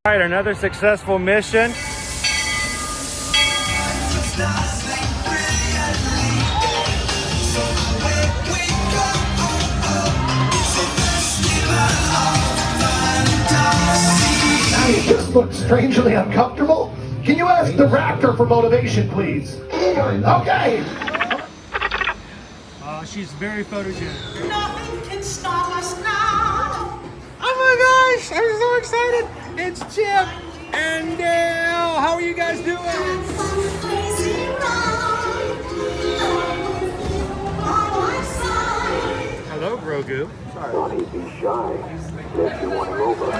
All right, another successful mission. You just look strangely uncomfortable. Can you ask the raptor for motivation, please? Okay. She's very photogenic. Nothing can stop us now. Oh my gosh, I'm so excited. It's Chip and Dale. How are you guys doing? Hello, Grogu. Sorry. Don't be shy. Let you want him over.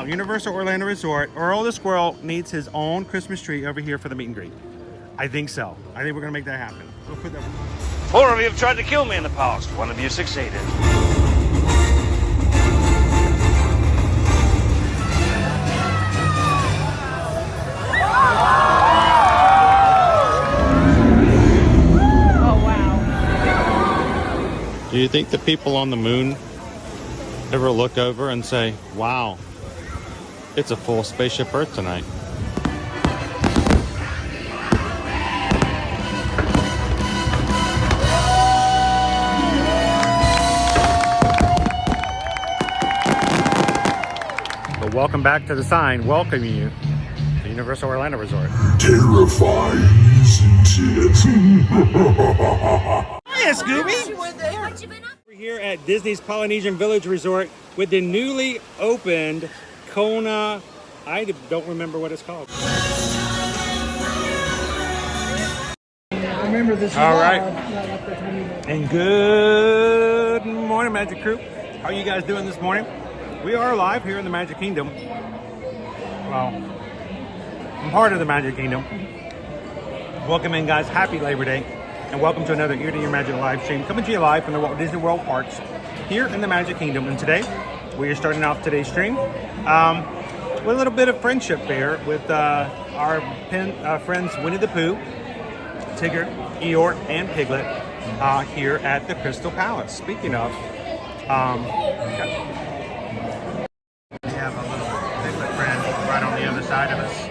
Universal Orlando Resort, Earl the Squirrel needs his own Christmas tree over here for the meet and greet. I think so. I think we're gonna make that happen. We'll put that. 4 of you have tried to kill me in the past. 1 of you succeeded. Oh, wow. Do you think the people on the moon ever look over and say, wow, it's a full spaceship Earth tonight? But welcome back to the sign welcoming you to Universal Orlando Resort. Terrifying, isn't it? Hiya, Scooby! We're here at Disney's Polynesian Village Resort with the newly opened Kona, I don't remember what it's called. I remember this. All right. And good morning, Magic Crew. How are you guys doing this morning? We are live here in the Magic Kingdom. Well, I'm part of the Magic Kingdom. Welcome in, guys. Happy Labor Day. And welcome to another Ear to Your Magic live stream coming to you live from the Walt Disney World Parks here in the Magic Kingdom. And today, we are starting off today's stream with a little bit of friendship fair with our friends Winnie the Pooh, Tigger, Eeyore, and Piglet here at the Crystal Palace. Speaking of, we have a little Piglet friend right on the other side of us.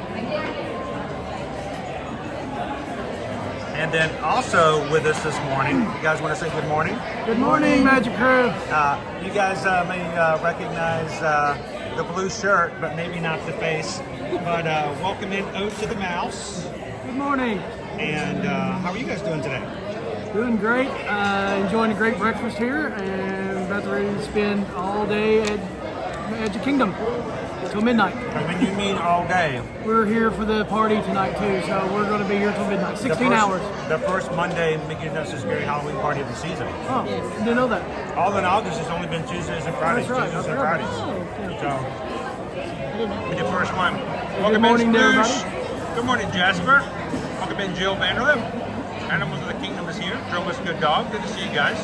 And then also with us this morning, you guys want to say good morning? Good morning, Magic Crew. You guys may recognize the blue shirt, but maybe not the face. But welcome in Ode to the Mouse. Good morning. And how are you guys doing today? Doing great. Enjoying a great breakfast here, and about to ready to spend all day at Magic Kingdom till midnight. I mean, you mean all day? We're here for the party tonight too, so we're going to be here till midnight. 16 hours. The first Monday Mickey Mouse Scary Halloween party of the season. Oh, didn't know that. All in August has only been Tuesdays and Fridays. That's right. Tuesdays and That's right. Fridays. Oh, okay. So we did first one. Welcome morning in, to Spoosh. everybody. Good morning, Jasper. Welcome in, Jill Vanderlip. Animals of the Kingdom is here. Drill's Good Dog. Good to see you guys.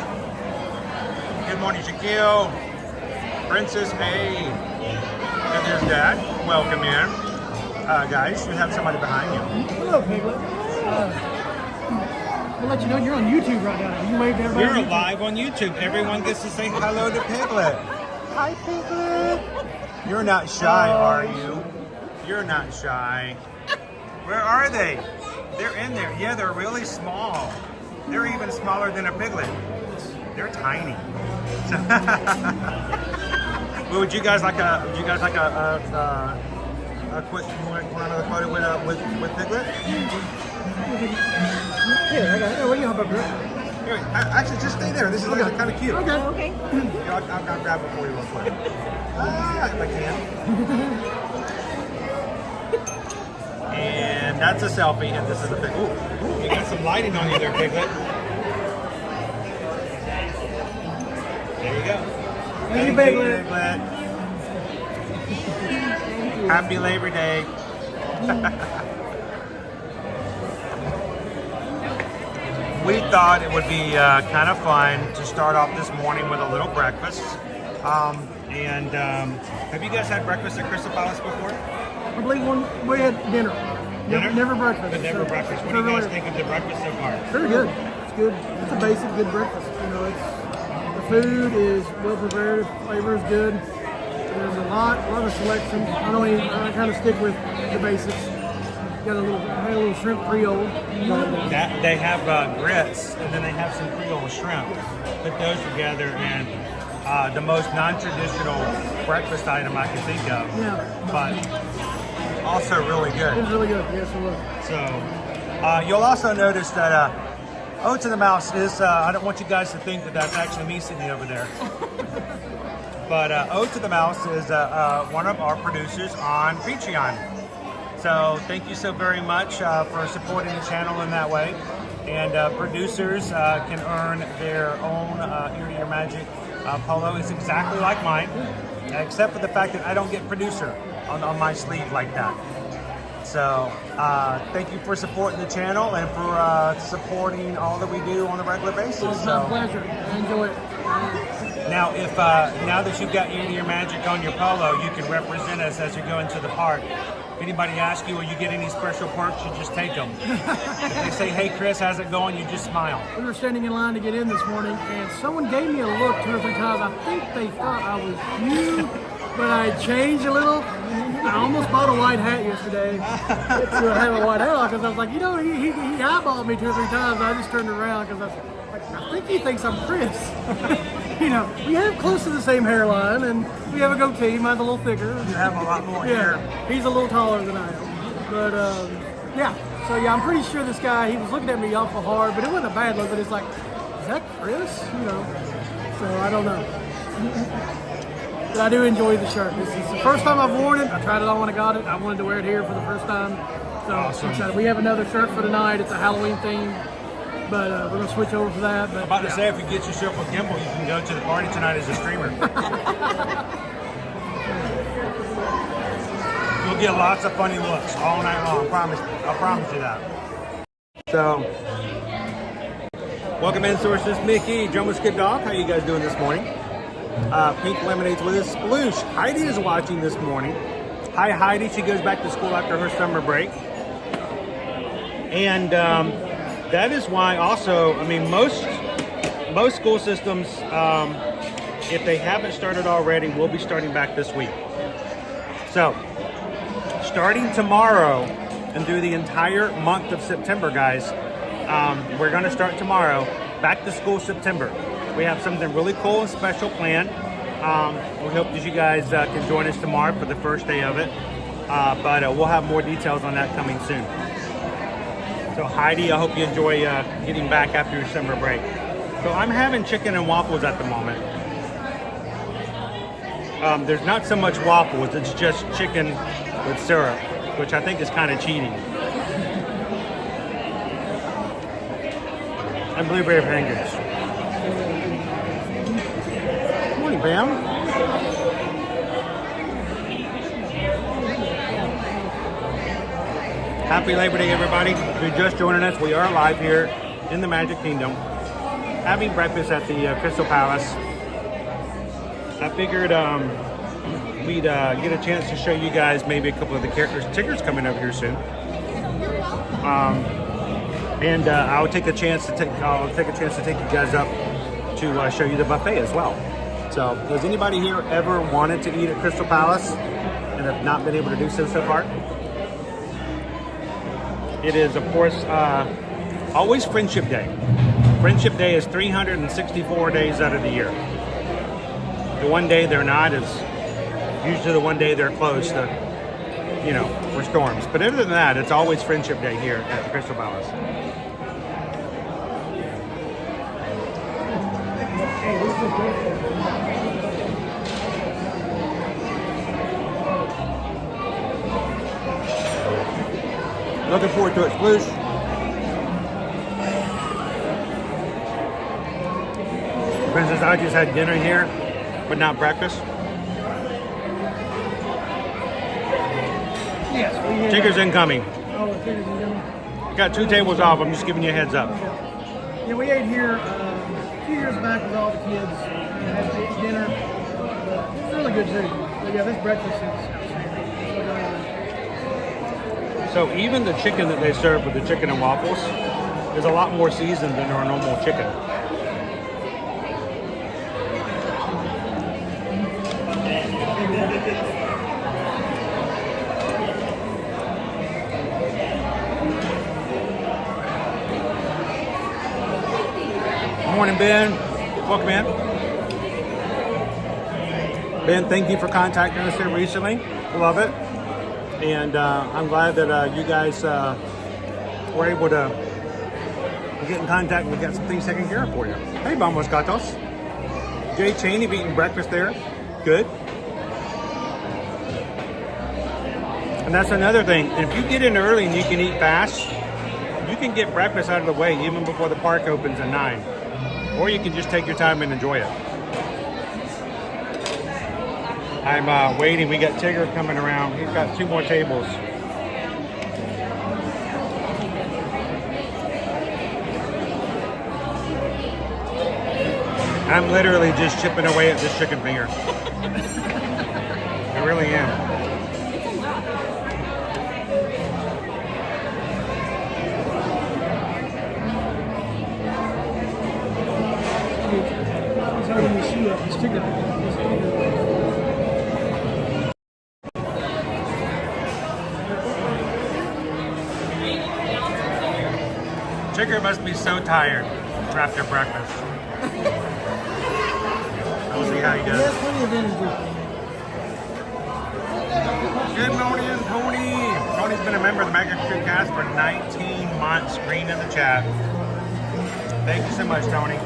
Good morning, Shaquille. Princess A. And there's Dad. Welcome in. Guys, you have somebody behind you. Hello, Piglet. I'll let you know you're on YouTube right now. You wave to everybody. We're on YouTube. live on YouTube. Everyone gets to say hello to Piglet. Hi, Piglet. You're not shy, are you? You're not shy. Where are they? They're in there. Yeah, they're really small. They're even smaller than a piglet. They're tiny. Well, would you guys like a quick another photo with Piglet? Here, I got it. What do you have up here? Here, actually, just stay there. This is kind of cute. Okay. Here, I'll grab it for you real quick. If I can. And that's a selfie, and this is a pig. Ooh, you got some lighting on you there, Piglet. There you go. Thank you, Piglet. Happy Labor Day. We thought it would be kind of fun to start off this morning with a little breakfast. Have you guys had breakfast at Crystal Palace before? I believe we had dinner. Dinner? Never breakfast. But never So- breakfast. What so do you guys really- think of the breakfast so far? Very good. It's good. It's a basic good breakfast. You know, the food is well prepared. The flavor is good. There's a lot of selection. I kind of stick with the basics. Got a little shrimp Creole. They have grits, and then they have some Creole shrimp. Put those together, and the most non-traditional breakfast item I can think of. Yeah. But also really It good. was really good. Yes, it was. So you'll also notice that Ode to the Mouse is, I don't want you guys to think that that's actually me sitting over there. But Ode to the Mouse is one of our producers on Patreon. So thank you so very much for supporting the channel in that way. And producers can earn their own Ear to Your Magic polo. It's exactly like mine, except for the fact that I don't get producer on my sleeve like that. So thank you for supporting the channel and for supporting all that we do on a regular basis. It's my pleasure. I enjoy it. Now, if now that you've got Ear to Your Magic on your polo, you can represent us as you go into the park. If anybody asks you, will you get any special perks, you just take them. If they say, hey Chris, how's it going? You just smile. We were standing in line to get in this morning, and someone gave me a look 2 or 3 times. I think they thought I was you, but I changed a little. I almost bought a white hat yesterday to have a white hat on because I was like, you know, he eyeballed me 2 or 3 times. I just turned around because I was like, I think he thinks I'm Chris. You know, we have close to the same hairline, and we have a goatee. Mine's a little thicker. You have a lot more hair. Yeah, he's a little taller than I am. But yeah, so yeah, I'm pretty sure this guy, he was looking at me awful hard, but it wasn't a bad look. But it's like, is that Chris? You know, so I don't know. But I do enjoy the shirt. This is the first time I've worn it. I tried it on when I got it. I wanted to wear it here for the first time. So Awesome. excited. We have another shirt for tonight. It's a Halloween theme, but we're gonna switch over for that. But I'm about to yeah. say, if you get yourself a gimbal, you can go to the party tonight as a streamer. You'll get lots of funny looks all night long. I promise you that. So, welcome in, Sources. Mickey, Jomas Kid Dog. How you guys doing this morning? Pink Lemonade's with us. Sploosh. Heidi is watching this morning. Hi, Heidi. She goes back to school after her summer break. And that is why also, I mean, most school systems, if they haven't started already, will be starting back this week. So, starting tomorrow and through the entire month of September, guys, we're going to start tomorrow, back to school September. We have something really cool and special planned. We hope that you guys can join us tomorrow for the first day of it. But we'll have more details on that coming soon. So Heidi, I hope you enjoy getting back after your summer break. So I'm having chicken and waffles at the moment. There's not so much waffles, it's just chicken with syrup, which I think is kind of cheating. And blueberry pancakes. Good morning, Bam. Happy Labor Day, everybody. If you're just joining us, we are live here in the Magic Kingdom, having breakfast at the Crystal Palace. I figured we'd get a chance to show you guys maybe a couple of the characters' tickets coming up here soon. And I'll take a chance to take you guys up to show you the buffet as well. So, has anybody here ever wanted to eat at Crystal Palace and have not been able to do so far? It is, of course, always Friendship Day. Friendship Day is 364 days out of the year. The one day they're not is usually the one day they're closed to, you know, for storms. But other than that, it's always Friendship Day here at the Crystal Palace. Looking forward to it, Sploosh. Princess, I just had dinner here, but not breakfast. Yes, we had Tickers incoming. Oh, the tickers incoming. Got 2 tables off. I'm just giving you a heads up. Yeah, we ate here a few years back with all the kids and had dinner. It's really good too. But yeah, this breakfast is outstanding. So even the chicken that they serve with the chicken and waffles is a lot more seasoned than our normal chicken. Morning, Ben. Welcome in. Ben, thank you for contacting us here recently. Love it. And I'm glad that you guys were able to get in contact and we got some things taken care of for you. Hey, Vamos Gatos. Jay Cheney eating breakfast there. Good. And that's another thing. If you get in early and you can eat fast, you can get breakfast out of the way even before the park opens at 9. Or you can just take your time and enjoy it. I'm waiting. We got Tigger coming around. He's got 2 more tables. I'm literally just chipping away at this chicken finger. I really am. Tigger must be so tired after breakfast. We'll see how he does. Good morning, Tony. Tony's been a member of the Magic Crew cast for 19 months. Green in the chat. Thank you so much, Tony.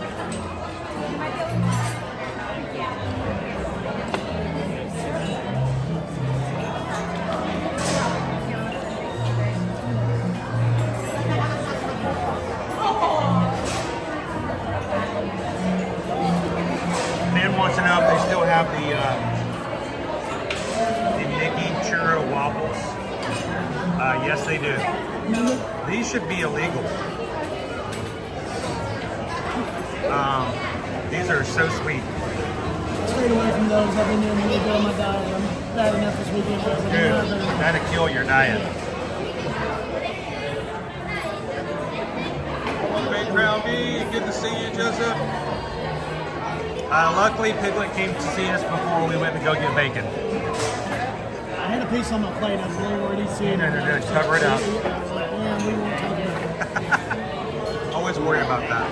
Wants to know if they still have the Mickey churro waffles. Yes, they do. These should be illegal. These are so sweet. Stayed away from those. I've been doing a little bit on my diet. I'm bad enough this weekend. Dude, that'll kill your diet. Big Rowdy, good to see you, Joseph. Luckily, Piglet came to see us before we went to go get bacon. I had a piece on my plate. I was really worried he'd see it. No, cover it up. Yeah, we won't talk about it. Always worried about that.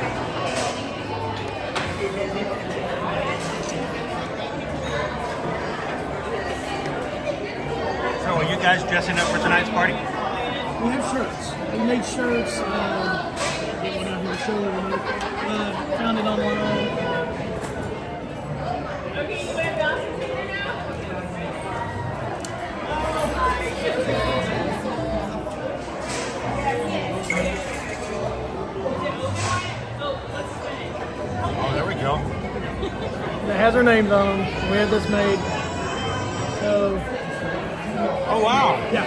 So, are you guys dressing up for tonight's party? We have shirts. We made shirts. Went out here to show everyone. Found it online. Oh, there we go. It has our names on them. We had this made. So. Oh, wow. Yeah.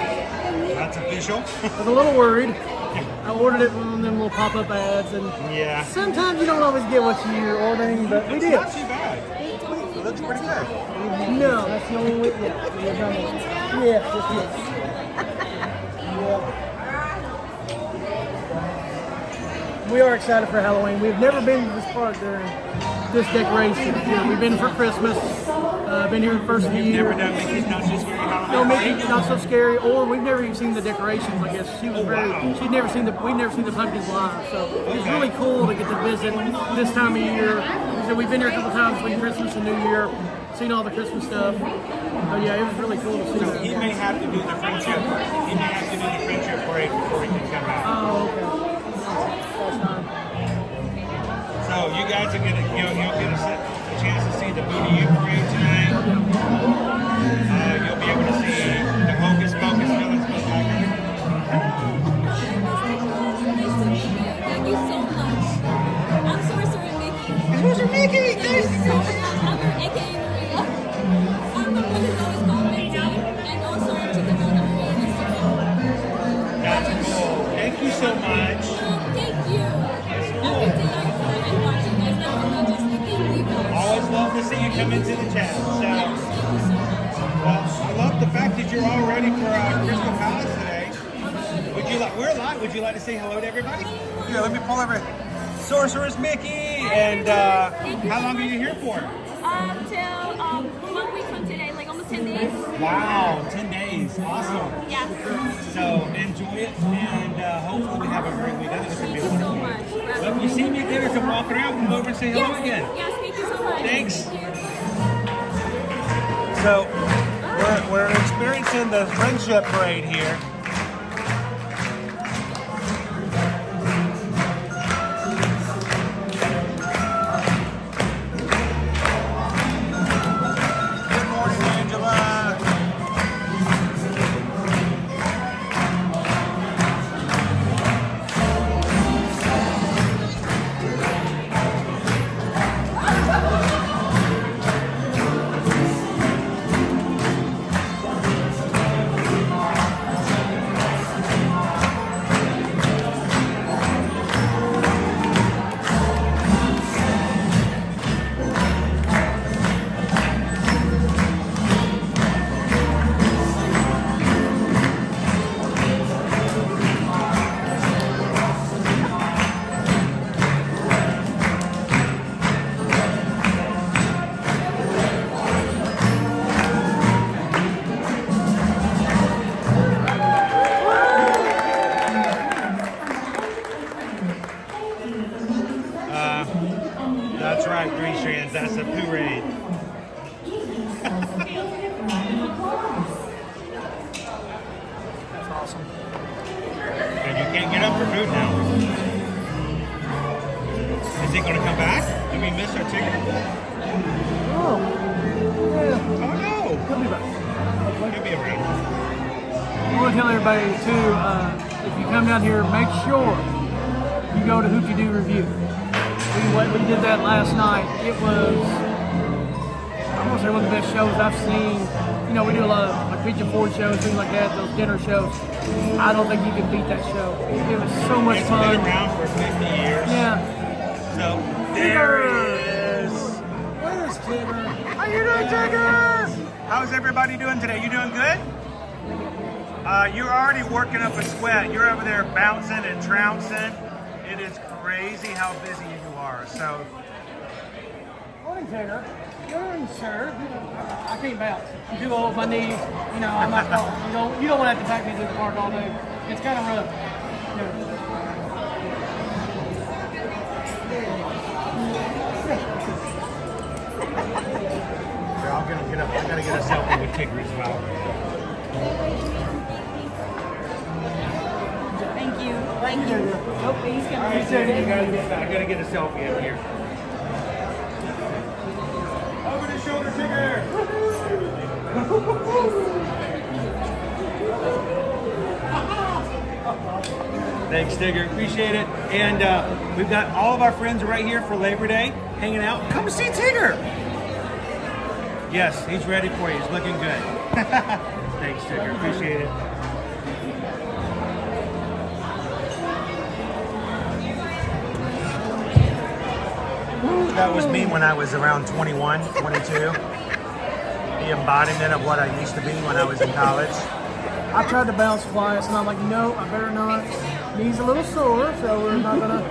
That's official. I was a little worried. I ordered it from them little pop-up ads, and yeah. Sometimes you don't always get what you're ordering, but we did. Not too bad. It looks pretty good. No, that's the only way. Yeah, yes. We are excited for Halloween. We've never been to this park during this decoration. We've been for Christmas. Been here the first few years. Never done Mickey's Not So Scary Halloween. No, Mickey's Not So Scary, or we've never even seen the decorations. I guess she was She'd never seen we'd never seen the pumpkins live, so it's really cool to get to visit this time of year. So we've been here a couple times between Christmas and New Year, seen all the Christmas stuff. But yeah, it was really cool to see. So he may have to do the friendship. He may have to do the friendship parade before he can come out. Oh, okay. That's fine. So you guys are gonna, you'll get a chance to see the Booty U parade tonight. You'll be able to see the Hocus Pocus villains go back. Thank you so much. I'm Sorcerer Mickey. Sorcerer Mickey! Thank you so much. I'm her aka Maria. I'm the one who's always commenting, and also to the one I'm really supporting. That's cool. Thank you so much. Thank you. Every day I cry and watch you guys. I'm just thinking you guys. Always love to see you come into the chat. So, Yes, thank you so much. I love the fact that you're all ready for Crystal Palace today. you like? We're live. Would you like to say hello to everybody? Here, let me pull over. Sorceress Mickey, and how long are you here for? Till 1 week from today, like almost 10 days. Wow, 10 days. Awesome. Yes. So enjoy it, and hopefully we have a great week. I think it's going to be a Thank you so wonderful week. much. Well, if you see me there, come walk around, come over and say hello again. Yes, thank you so much. Thanks. Thank you. So we're experiencing the friendship parade here. Good morning, Angela. That's right, Three Strands. That's a Pooh raid. That's awesome. And you can't get up for food now. Is he going to come back? Did we miss our ticket? Oh, yeah. Oh no! He'll be back. He'll be around. I want to tell everybody too, if you come down here, make sure you go to Hooky Doo Review. We did that last night. It was, I'm going to say one of the best shows I've seen. You know, we do a lot of like Pigeon Forge shows, things like that, those dinner shows. I don't think you can beat that show. It was so much It's fun. been around for 50 years. Yeah. So there he is. Where's Tigger? How you doing, Tigger? How's everybody doing today? You doing good? You're already working up a sweat. You're over there bouncing and trouncing. It is crazy how busy you are. So Morning, Tigger. Good morning, sir. I can't bounce. I'm too old. My knees. You know, I'm not tall. You don't want to have to back me to the park all day. It's kind of rough. here, I'm gonna get up. I gotta get a selfie with Tigger as well. Thank you. Thank you. Oh, he's All gonna right, Tigger, you gotta get back. I gotta get a selfie up here. Over the shoulder, Tigger. Thanks, Tigger. Appreciate it. And we've got all of our friends right here for Labor Day, hanging out. Come see Tigger. Yes, he's ready for you. He's looking good. Thanks, Tigger. Appreciate it. That was me when I was around 21, 22. The embodiment of what I used to be when I was in college. I tried to bounce twice, and I'm like, no, I better not. Knees a little sore, so we're not gonna.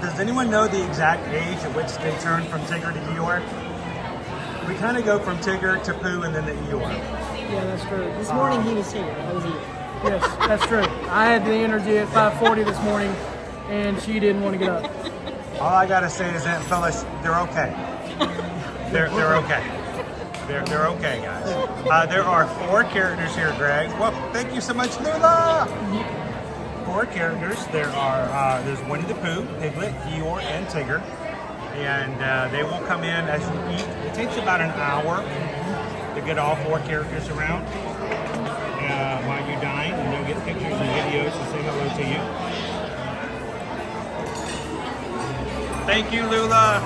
Does anyone know the exact age at which they turn from Tigger to Eeyore? We kind of go from Tigger to Pooh and then to Eeyore. Yeah, that's true. This morning he was here. That was you. Yes, that's true. I had the energy at 5:40 this morning, and she didn't want to get up. All I gotta say is that, fellas, they're okay. They're okay. They're okay, guys. There are 4 characters here, Greg. Well, thank you so much, Lula. 4 characters. There's Winnie the Pooh, Piglet, Eeyore, and Tigger, and they will come in as you eat. It takes about an hour to get all 4 characters around while you dine, and they'll get pictures and videos to say hello to you. Thank you, Lula.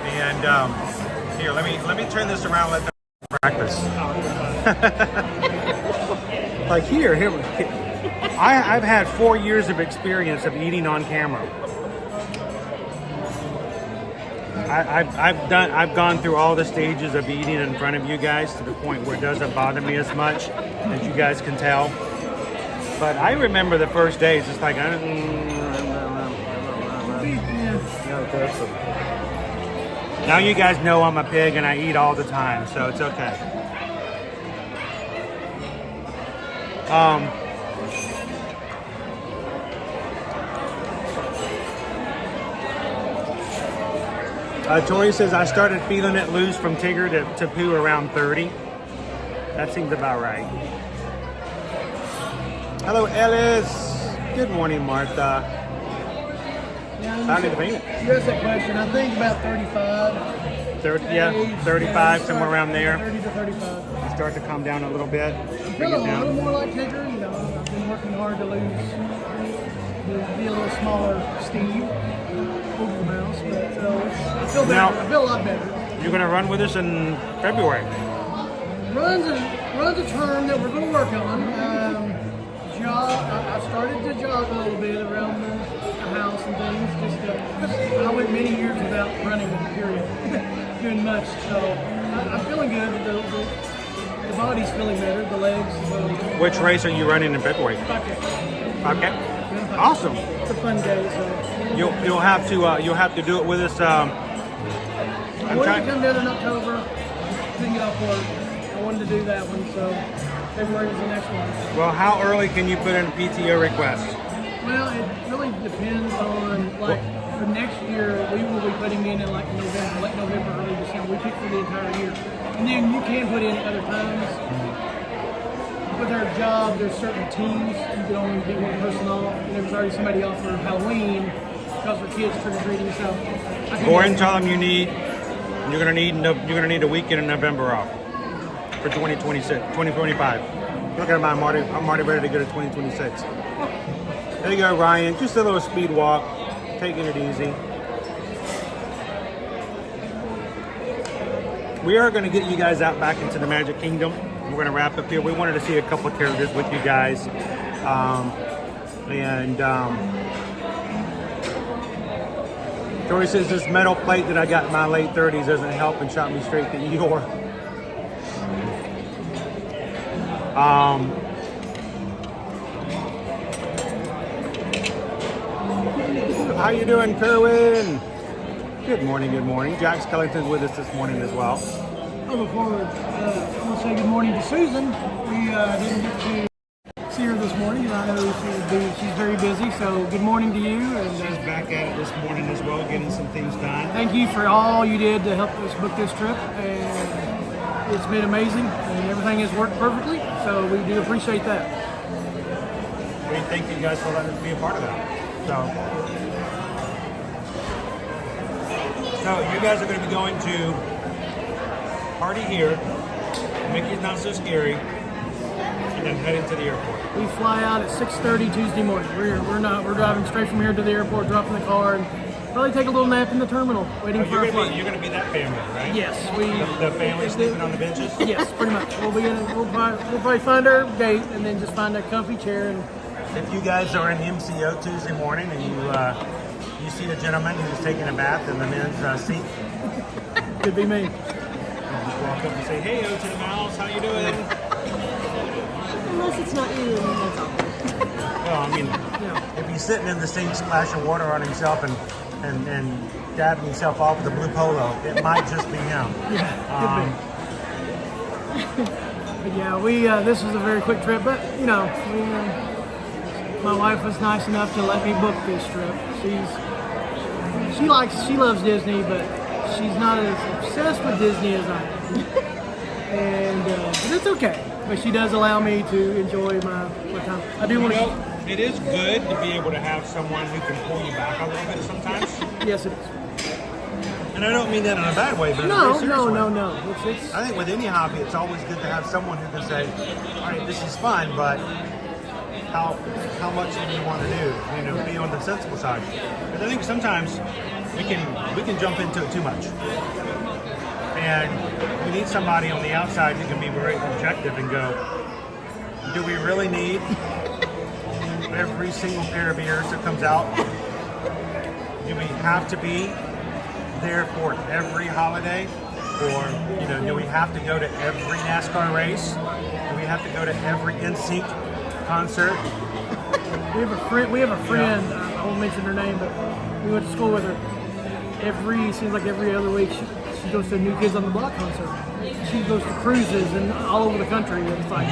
And here, let me turn this around. Let them practice. Like here. I've had 4 years of experience of eating on camera. I've gone through all the stages of eating in front of you guys to the point where it doesn't bother me as much, as you guys can tell. But I remember the first days, it's like, now you guys know I'm a pig and I eat all the time, so it's okay. Tori says, I started feeling it loose from Tigger to Pooh around 30. That seems about right. Hello, Ellis. Good morning, Martha. I need to paint it. You asked that question. I think about 35. 35, somewhere around there. 30 to 35. You start to calm down a little bit. I'm feeling a little more like Tigger. You know, I've been working hard to be a little smaller Steve over the mouse. But I feel better. Now, I feel a lot better. You're going to run with us in February. Runs a term that we're going to work on. I started to jog a little bit around the house and things, just because I went many years without running, period, doing much. So I'm feeling good. The body's feeling better, the legs. Which race are you running in February? 5K. 5K? Awesome. It's a fun day. So you'll have to do it with us. I wanted to come down in October, then get off work. I wanted to do that one, so February is the next one. Well, how early can you put in a PTO request? Well, it really depends on, like, for next year, we will be putting in like November, late November, early December. We pick for the entire year. And then you can put in other times. With our job, there's certain teams. You can only be one person off. And there's already somebody off for Halloween because our kids trick-or-treating. So Go ahead and tell them you're gonna need a weekend in November off for 2025. Look at mine, Marty. I'm already ready to go to 2026. There you go, Ryan. Just a little speed walk, taking it easy. We are going to get you guys out back into the Magic Kingdom. We're going to wrap up here. We wanted to see a couple of characters with you guys. Tori says this metal plate that I got in my late 30s doesn't help and shot me straight to Eeyore. How you doing, Kerwin? Good morning, good morning. Jack Skellington's with us this morning as well. Before I want to say good morning to Susan. We didn't get to see her this morning, and I know she's very busy, so good morning to you. And she's back at it this morning as well, getting some things done. Thank you for all you did to help us book this trip, and it's been amazing, and everything has worked perfectly, so we do appreciate that. We thank you guys for letting us be a part of that. So you guys are going to be going to party here, Mickey's Not So Scary, and then heading to the airport. We fly out at 6:30 Tuesday morning. We're driving straight from here to the airport, dropping the car, and probably take a little nap in the terminal, waiting for our flight. You're going to be that family, right? Yes, the family sleeping on the benches. Yes, pretty much. We'll probably find our gate and then just find a comfy chair. And if you guys are in MCO Tuesday morning and you see a gentleman who's taking a bath in the men's seat, could be me. You just walk up and say, "Hey, to the mouse, how you doing?" Unless it's not you, then that's all. Well, I mean, if he's sitting in the sink splashing water on himself and dabbing himself off with a blue polo, it might just be him. Yeah, but yeah, this was a very quick trip, but my wife was nice enough to let me book this trip. She loves Disney, but she's not as obsessed with Disney as I am. And but it's okay. But she does allow me to enjoy my time. I do want to. It is good to be able to have someone who can pull you back a little bit sometimes. Yes, it is. And I don't mean that in a bad way, but no. It's I think with any hobby, it's always good to have someone who can say, "All right, this is fun, but how much do you want to do? Be on the sensible side." Because I think sometimes we can jump into it too much, and we need somebody on the outside who can be very objective and go, "Do we really need every single pair of ears that comes out? Do we have to be there for every holiday? Or, you know, do we have to go to every NASCAR race? Do we have to go to every NSYNC concert? We have a friend, I won't mention her name, but we went to school with her. Seems like every other week, she goes to a New Kids on the Block concert. She goes to cruises and all over the country. And it's like,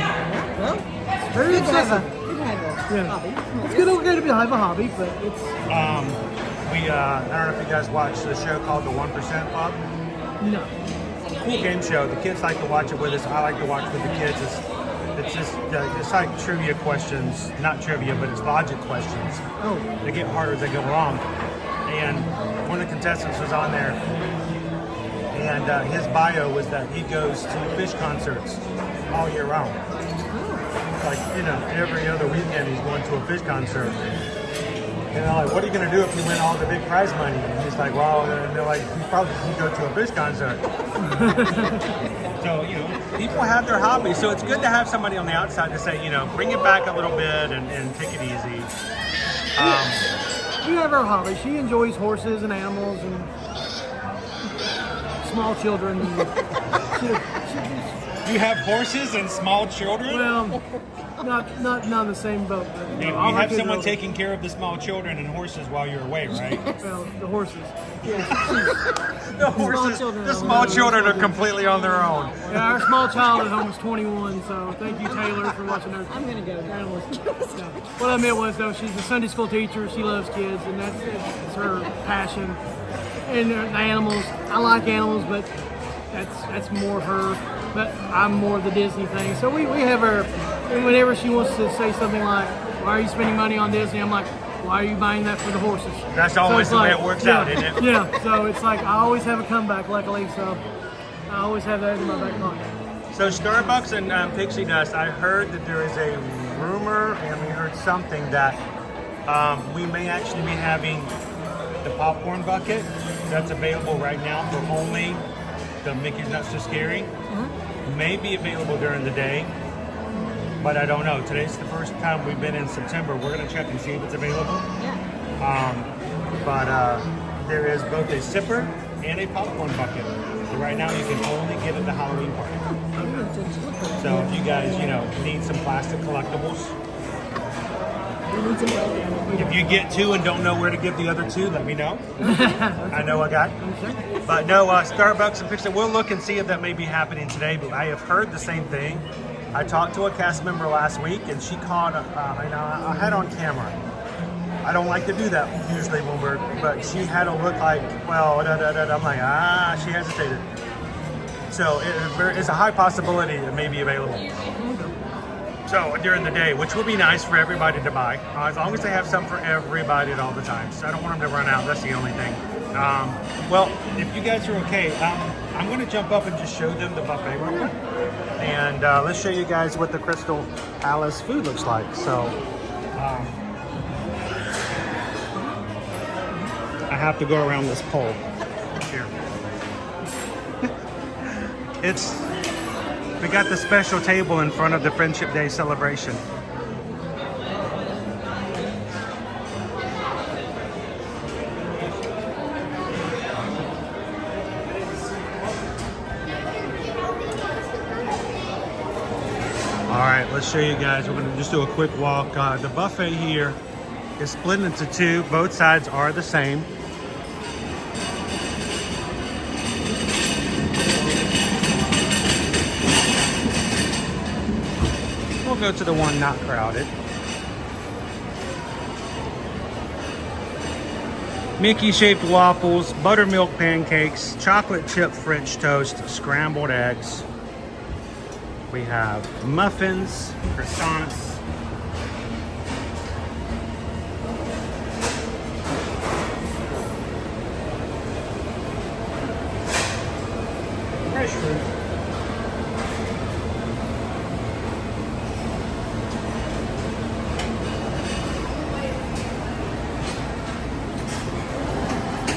Well, it's very good to have excessive. a hobby. It's good okay to have a hobby, but it's... I don't know if you guys watch the show called The 1% Club. No. Cool game show. The kids like to watch it with us. I like to watch with the kids. It's just it's like trivia questions, not trivia, but it's logic questions. Oh. They get harder as they go along. And one of the contestants was on there, and his bio was that he goes to fish concerts all year round. Like, you know, every other weekend he's going to a fish concert. And they're like, what are you going to do if you win all the big prize money? And he's like, well, and they're like, you probably can go to a fish concert. So, you know, people have their hobbies. So it's good to have somebody on the outside to say, you know, bring it back a little bit and take it easy. We have our hobby. She enjoys horses and animals and small children. You have horses and small children? Well, not in the same boat. But, You all our have kids someone are- taking care of the small children and horses while you're away, right? Well, the horses. The horses, children the are small on their children are completely on their own. Yeah, our small child at home is 21, so thank you, Taylor, for watching her. I'm going to go there. What I meant was, though, she's a Sunday school teacher. She loves kids, and that's her passion. And the animals, I like animals, but that's more her. But I'm more of the Disney thing. So we have her, whenever she wants to say something like, why are you spending money on Disney? I'm like, why are you buying that for the horses? That's always So the way it's it works yeah, out, isn't it? Yeah, so it's like I always have a comeback, luckily, so I always have that in my back pocket. So Starbucks and Pixie Dust, I heard that there is a rumor, and we heard something that we may actually be having the popcorn bucket that's available right now for only the Mickey's Not So Scary. May be available during the day, but I don't know. Today's the first time we've been in September. We're going to check and see if it's available. But there is both a sipper and a popcorn bucket. So right now you can only get at the Halloween party. So if you guys, you know, need some plastic collectibles, if you get two and don't know where to give the other two, let me know. I know a guy. But no, Starbucks and Pixie, we'll look and see if that may be happening today. But I have heard the same thing. I talked to a cast member last week, and she caught, I had on camera. I don't like to do that usually when but she had a look like, well, I'm like, she hesitated. So it's a high possibility it may be available. So during the day, which would be nice for everybody to buy, as long as they have some for everybody at all the time. So I don't want them to run out. That's the only thing. Well, if you guys are okay, I'm going to jump up and just show them the buffet real quick. And let's show you guys what the Crystal Palace food looks like. So I have to go around this pole here. We got the special table in front of the Friendship Day celebration. All right, let's show you guys. We're gonna just do a quick walk. The buffet here is split into two. Both sides are the same. We'll go to the one not crowded. Mickey-shaped waffles, buttermilk pancakes, chocolate chip French toast, scrambled eggs. We have muffins, croissants, fresh fruit.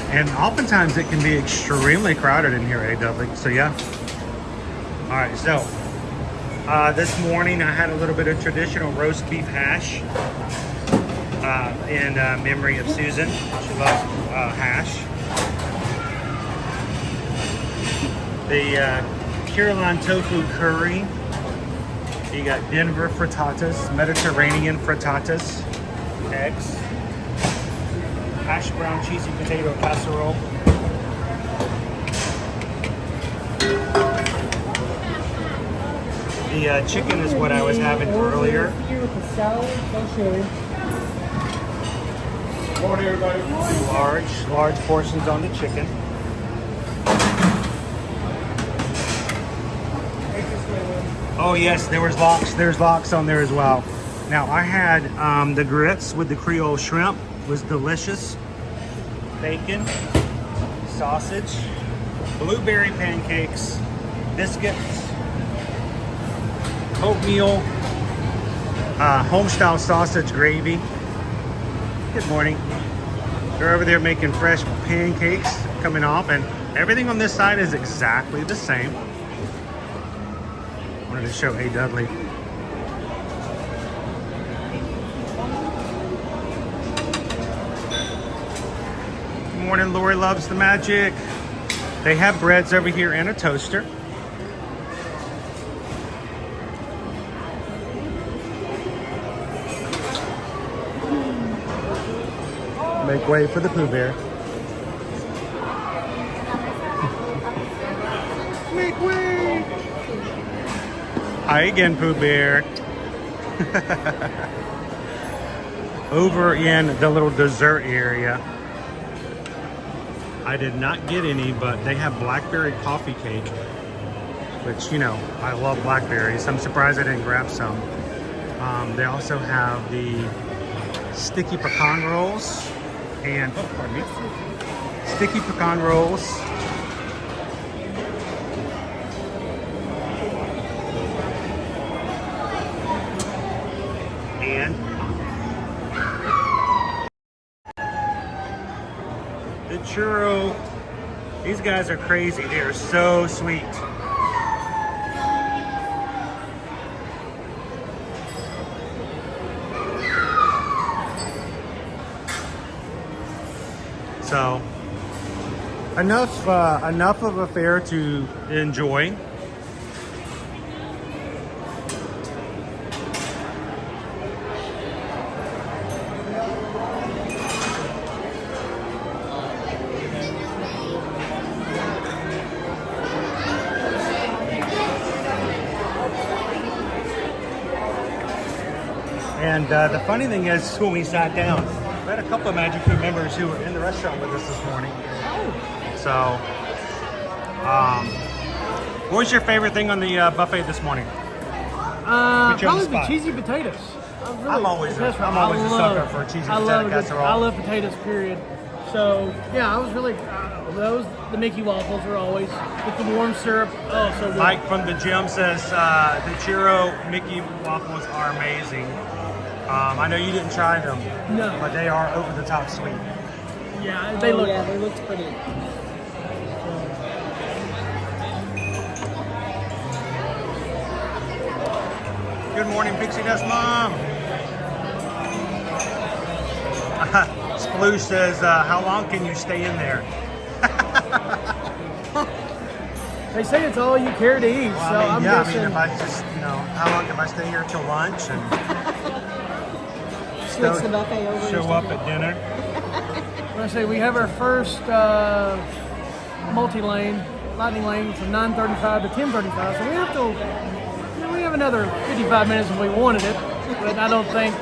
And oftentimes it can be extremely crowded in here, A-Dudley. So yeah. All right, so this morning I had a little bit of traditional roast beef hash in memory of Susan. She loves hash. the Carolina tofu curry. You got Denver frittatas, Mediterranean frittatas, eggs, hash brown cheesy potato casserole. The chicken is what I was having earlier. Here with the salad, don't show you. Morning, everybody. Large portions on the chicken. Oh yes, there was lox. There's lox on there as well. Now I had the grits with the Creole shrimp. It was delicious. Bacon, sausage, blueberry pancakes, biscuits, oatmeal, home-style sausage gravy. Good morning. They're over there making fresh pancakes coming off, and everything on this side is exactly the same. Wanted to show A. Dudley. Good morning, Lori loves the magic. They have breads over here and a toaster. Make way for the Pooh Bear. Make way! Hi again, Pooh Bear. Over in the little dessert area, I did not get any, but they have blackberry coffee cake, which, you know, I love blackberries. I'm surprised I didn't grab some. They also have the sticky pecan rolls. And, oh, pardon me, sticky pecan rolls. And the churro. These guys are crazy. They are so sweet. So enough of a fair to enjoy. And the funny thing is, when we sat down, we had a couple of Magic Crew members who were in the restaurant with us this morning. So, what was your favorite thing on the buffet this morning? Probably the cheesy potatoes. I'm always a sucker for cheesy potato casserole. I love potatoes, period. So, yeah, I was really, the Mickey waffles are always, with the warm syrup, oh, so good. Mike from the gym says the churro Mickey waffles are amazing. I know you didn't try them, no, but they are over the top sweet. Yeah, they look. Yeah, they looked pretty. Good morning, Pixie Dust Mom. Sploosh says, how long can you stay in there? They say it's all you care to eat, Well, so I'm guessing. if I just, how long if I stay here till lunch and Switch the buffet over. show up at dinner? When I say we have our first multi-lane, lightning lane from 9:35 to 10:35, so we have another 55 minutes if we wanted it, but I don't think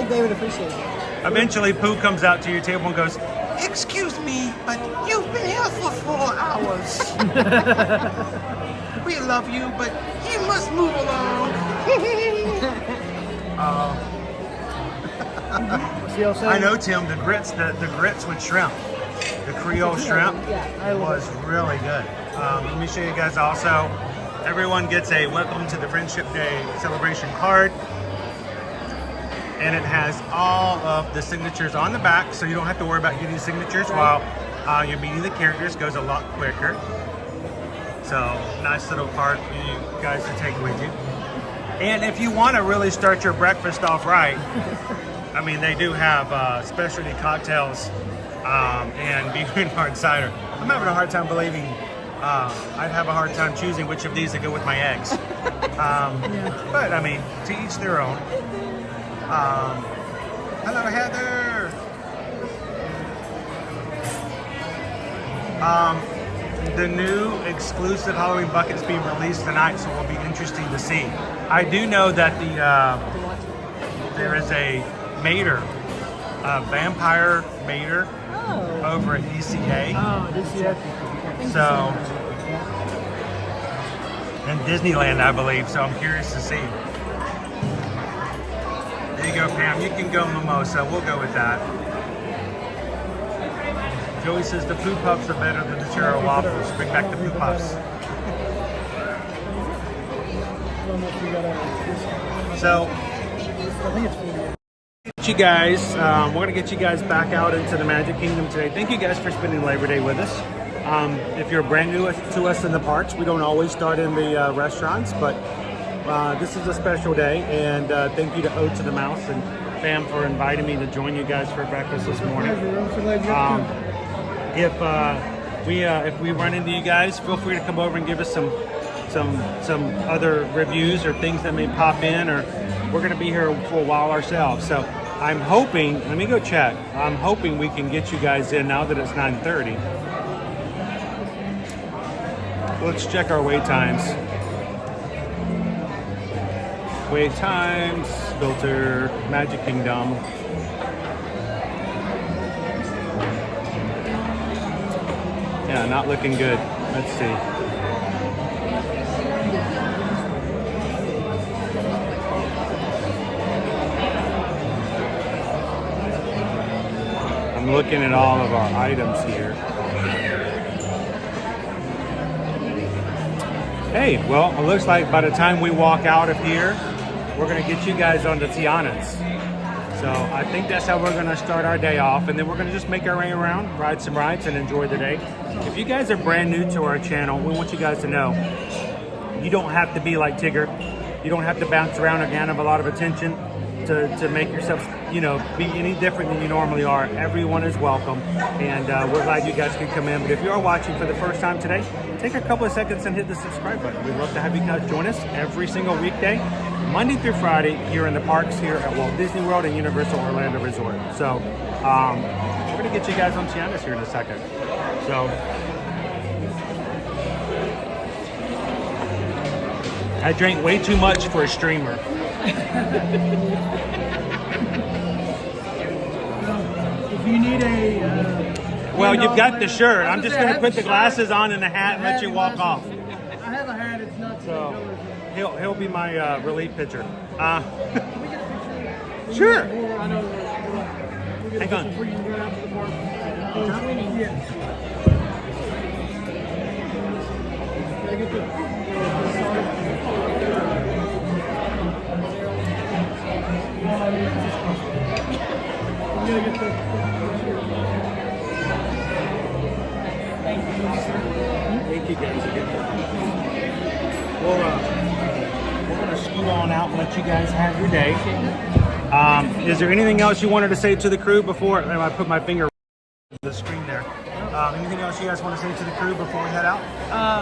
they would appreciate it. Eventually, Pooh comes out to your table and goes, "Excuse me, but you've been here for 4 hours. We love you, but you must move along." I know, Tim. The grits with shrimp, the Creole shrimp, was really good. Let me show you guys also. Everyone gets a Welcome to the Friendship Day celebration card. And it has all of the signatures on the back, so you don't have to worry about getting signatures while you're meeting the characters. Goes a lot quicker. So, nice little card for you guys to take with you. And if you want to really start your breakfast off right, I mean, they do have specialty cocktails and beer and hard cider. I'm having a hard time believing I'd have a hard time choosing which of these to go with my eggs. But I mean, to each their own. Hello, Heather. The new exclusive Halloween bucket's being released tonight, so it'll be interesting to see. I do know that there is a mater, a vampire mater over at ECA. Oh, DCA. So, in Disneyland, I believe. So I'm curious to see. There you go, Pam. You can go mimosa. We'll go with that. Joey says the Pooh Puffs are better than the churro waffles. Bring back the Pooh Puffs. So, you guys, we're gonna get you guys back out into the Magic Kingdom today. Thank you guys for spending Labor Day with us. If you're brand new to us in the parks, we don't always start in the restaurants, but this is a special day, and thank you to Ode to the Mouse and Pam for inviting me to join you guys for breakfast this morning. If we run into you guys, feel free to come over and give us some other reviews or things that may pop in, or we're going to be here for a while ourselves. So I'm hoping, let me go check. I'm hoping we can get you guys in now that it's 9:30. Let's check our wait times. Wait times, filter, Magic Kingdom. Yeah, not looking good. Let's see. I'm looking at all of our items here. Hey, well, it looks like by the time we walk out of here, we're going to get you guys on the Tianas. So I think that's how we're going to start our day off, and then we're going to just make our way around, ride some rides, and enjoy the day. If you guys are brand new to our channel, we want you guys to know you don't have to be like Tigger. You don't have to bounce around and have a lot of attention to make yourself, be any different than you normally are. Everyone is welcome, and we're glad you guys can come in. But if you are watching for the first time today, take a couple of seconds and hit the subscribe button. We'd love to have you guys join us every single weekday, Monday through Friday, here in the parks here at Walt Disney World and Universal Orlando Resort. So we're going to get you guys on Tiana's here in a second. So I drank way too much for a streamer. If you need a... well, you've got the shirt. I'm just going to put the glasses on and the hat and let you walk off. I have a hat. It's not so he'll be my relief pitcher. Sure. Hang on. Thank you guys again. We're going to scoot on out and let you guys have your day. Is there anything else you wanted to say to the crew before I put my finger on the screen there? Anything else you guys want to say to the crew before we head out?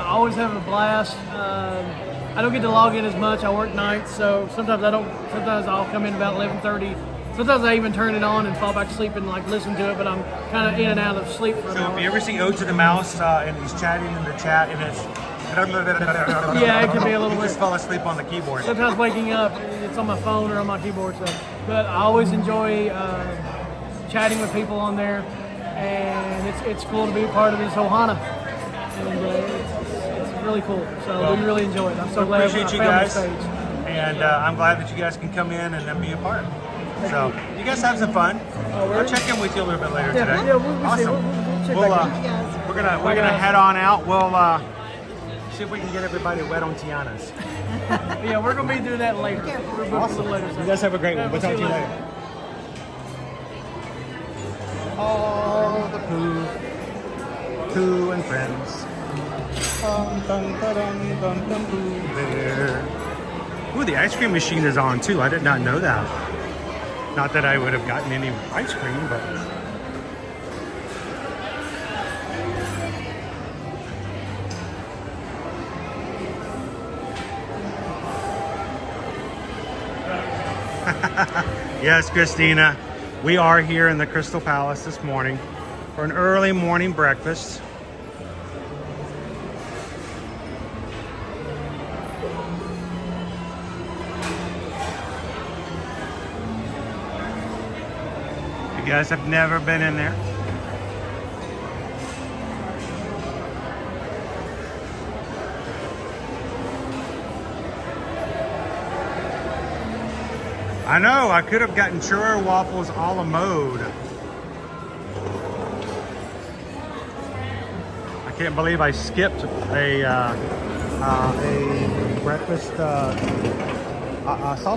Always have a blast. I don't get to log in as much. I work nights, so sometimes I'll come in about 11:30. Sometimes I even turn it on and fall back to sleep and listen to it, but I'm kind of in and out of sleep for an hour. So if you ever see Ode to the Mouse and he's chatting in the chat and it's... yeah, it can be a little bit. bit. Just fall asleep on the keyboard. Sometimes waking up, it's on my phone or on my keyboard. So, but I always enjoy chatting with people on there, and it's cool to be a part of this Ohana. And it's really cool. So we really enjoy it. I'm so glad appreciate you guys, and I'm glad that you guys can come in and be a part. So you guys have some fun. I'll check in with you a little bit later today. Yeah, we'll awesome. We're gonna head on out. We'll see if we can get everybody wet on Tiana's. Yeah, we're gonna be doing that later. Awesome. Later, so. You guys have a great one. We'll talk to you later. All the Pooh and friends. There. Ooh, the ice cream machine is on too. I did not know that. Not that I would have gotten any ice cream, but Yes, Christina. We are here in the Crystal Palace this morning for an early morning breakfast. You guys have never been in there? I know, I could have gotten churro waffles a la mode. I can't believe I skipped a breakfast soft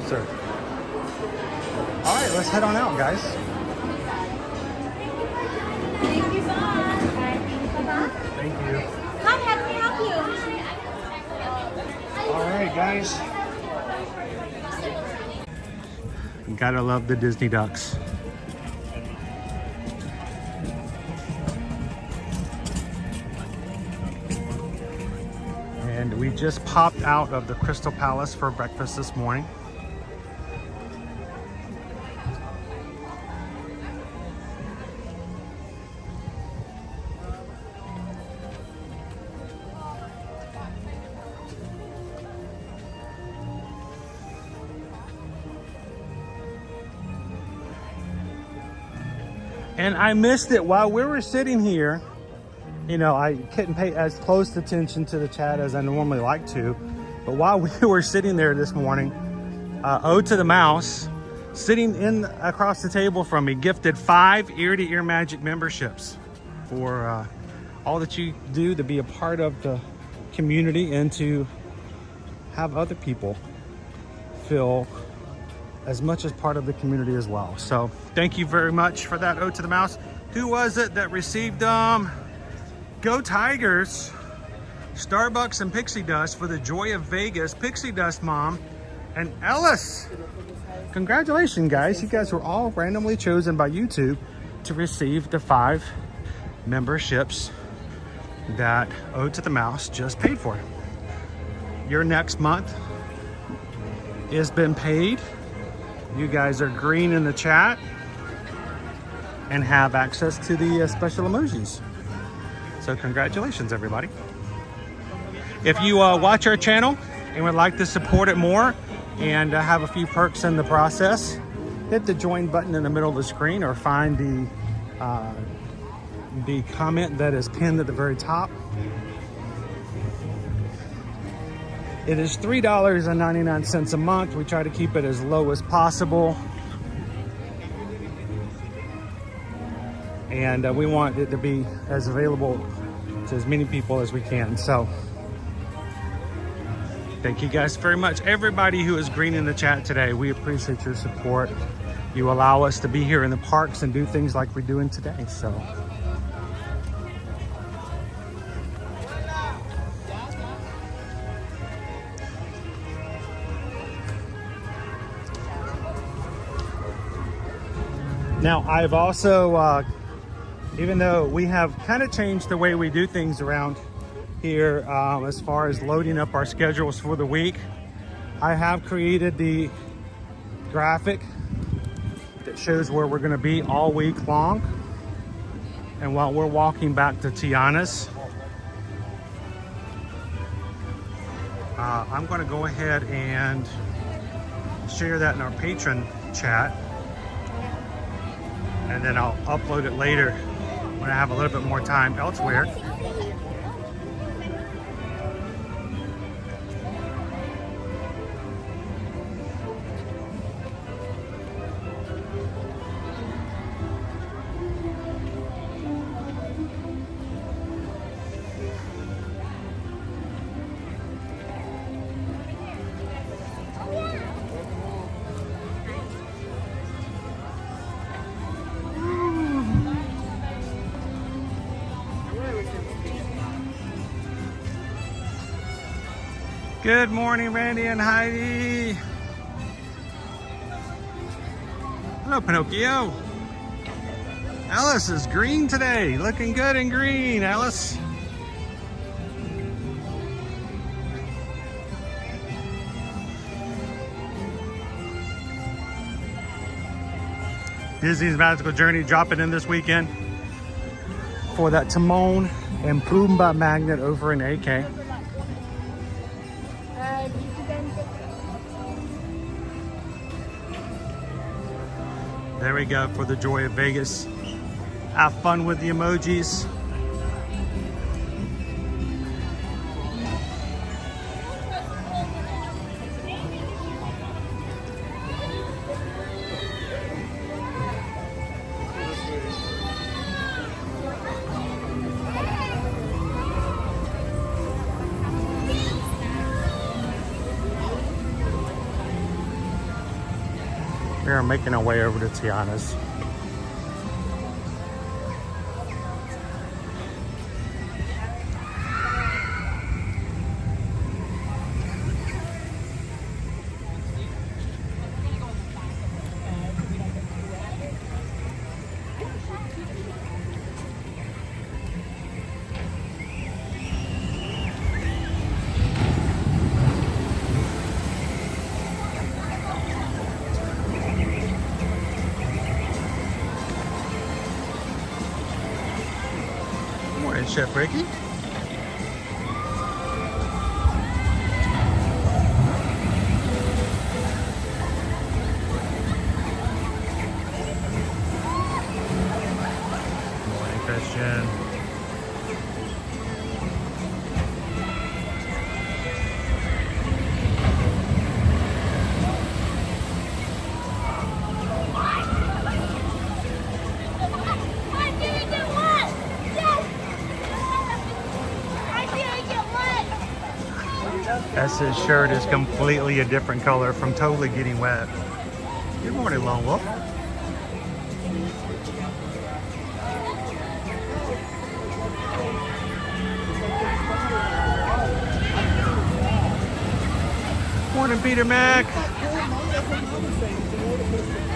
serve. All right, let's head on out, guys. Thank you, bye. Thank you. Hi, how can we help you? All right, guys. Gotta love the Disney ducks. And we just popped out of the Crystal Palace for breakfast this morning. And I missed it while we were sitting here. You know, I couldn't pay as close attention to the chat as I normally like to. But while we were sitting there this morning, Ode to the Mouse, sitting in across the table from me, gifted 5 Ear to Ear Magic memberships for all that you do to be a part of the community and to have other people feel as much as part of the community as well. So thank you very much for that, Ode to the Mouse. Who was it that received them? Go Tigers, Starbucks and Pixie Dust for the Joy of Vegas, Pixie Dust Mom, and Ellis. Congratulations, guys. You guys were all randomly chosen by YouTube to receive the 5 memberships that Ode to the Mouse just paid for. Your next month has been paid. You guys are green in the chat and have access to the special emojis. So congratulations, everybody. If you watch our channel and would like to support it more and have a few perks in the process, hit the join button in the middle of the screen or find the comment that is pinned at the very top. It is $3.99 a month. We try to keep it as low as possible. And we want it to be as available to as many people as we can. So thank you guys very much. Everybody who is green in the chat today, we appreciate your support. You allow us to be here in the parks and do things like we're doing today. So now, I've also, even though we have kind of changed the way we do things around here as far as loading up our schedules for the week, I have created the graphic that shows where we're going to be all week long. And while we're walking back to Tiana's, I'm going to go ahead and share that in our patron chat. And then I'll upload it later when I have a little bit more time elsewhere. Good morning, Randy and Heidi. Hello, Pinocchio. Alice is green today. Looking good in green, Alice. Disney's Magical Journey dropping in this weekend for that Timon and Pumbaa magnet over in AK. There we go for the joy of Vegas. Have fun with the emojis. We are making our way over to Tiana's. Chef Ricky. Morning, Christian. S's shirt is completely a different color from totally getting wet. Good morning, Lone Wolf. Morning, Peter Mac.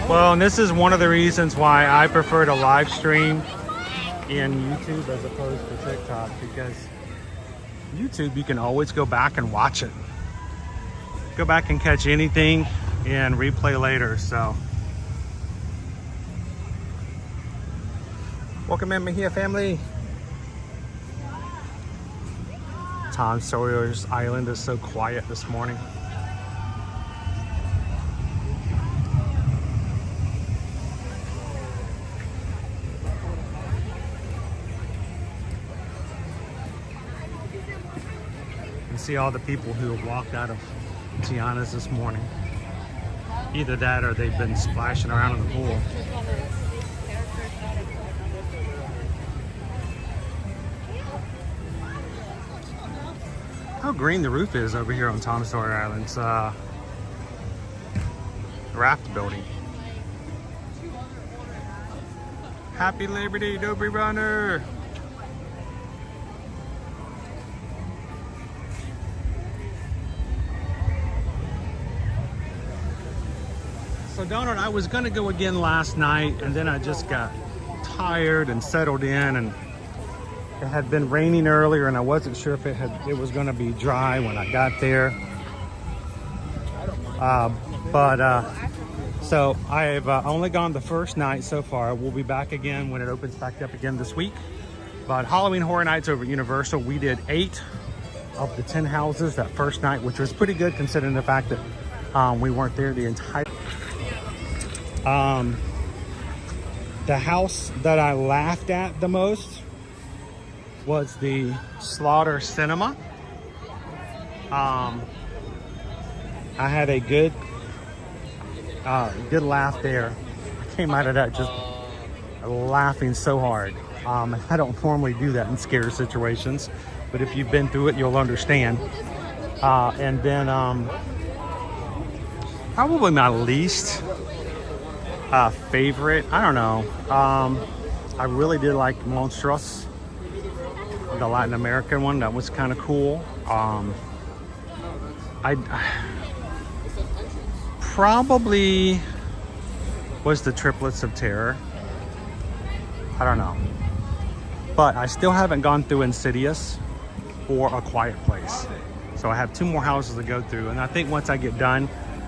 Well, and this is one of the reasons why I prefer to live stream in YouTube as opposed to TikTok, because YouTube, you can always go back and watch it. Go back and catch anything and replay later, so. Welcome in, Mejia family. Tom Sawyer's Island is so quiet this morning. See all the people who have walked out of Tiana's this morning. Either that or they've been splashing around in the pool. How green the roof is over here on Tom Sawyer Island. It's raft building. Happy Labor Day, Dobry Runner! So Donald, I was gonna go again last night, and then I just got tired and settled in, and it had been raining earlier, and I wasn't sure if it was gonna be dry when I got there. So I've only gone the first night so far. We'll be back again when it opens back up again this week. But Halloween Horror Nights over at Universal, we did 8 of the 10 houses that first night, which was pretty good considering the fact that we weren't there the entire. The house that I laughed at the most was the Slaughter Cinema. I had a good laugh there. I came out of that just laughing so hard. I don't normally do that in scary situations, but if you've been through it, you'll understand. And then probably my least favorite, I don't know. I really did like Monstruos, the Latin American one. That was kind of cool. I probably was the Triplets of Terror. I don't know. But I still haven't gone through Insidious or A Quiet Place. So I have 2 more houses to go through. And I think once I get done,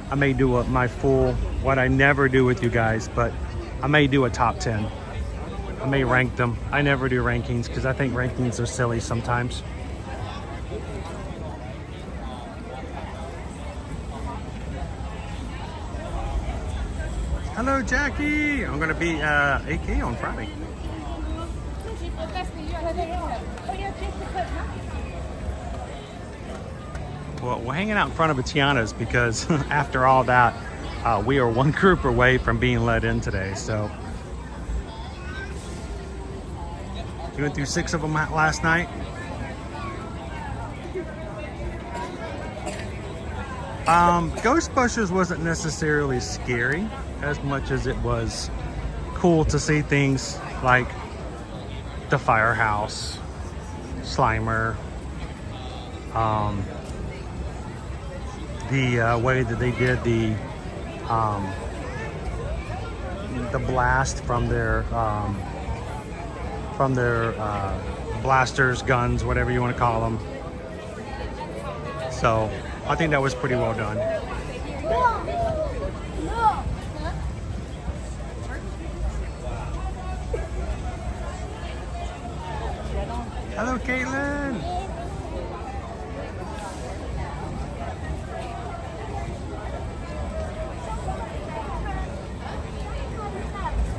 I may do my full, what I never do with you guys, but I may do a top 10. I may rank them. I never do rankings because I think rankings are silly sometimes. Hello, Jackie. I'm gonna be AK on Friday. Well, we're hanging out in front of a Tiana's because after all that, we are one group away from being let in today. So we went through 6 of them last night. Ghostbusters wasn't necessarily scary as much as it was cool to see things like the firehouse, Slimer, the way that they did the blast from their blasters, guns, whatever you want to call them. So I think that was pretty well done. Hello, Caitlin.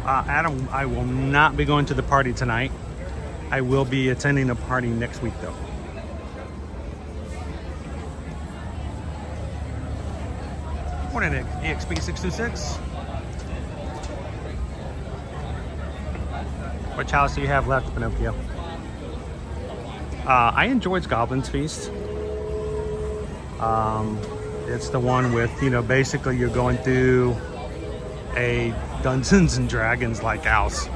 Adam, I will not be going to the party tonight. I will be attending a party next week, though. Morning, EXP626. Which house do you have left, Pinocchio? I enjoyed Goblin's Feast. It's the one with, you know, basically you're going through a Dungeons and Dragons like house.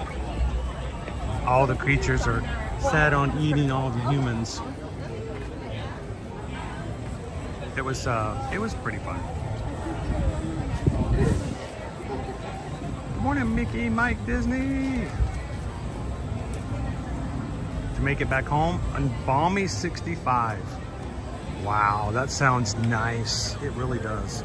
All the creatures are set on eating all the humans. It was pretty fun. Good morning, Mickey, Mike, Disney. To make it back home on balmy 65. Wow, that sounds nice. It really does.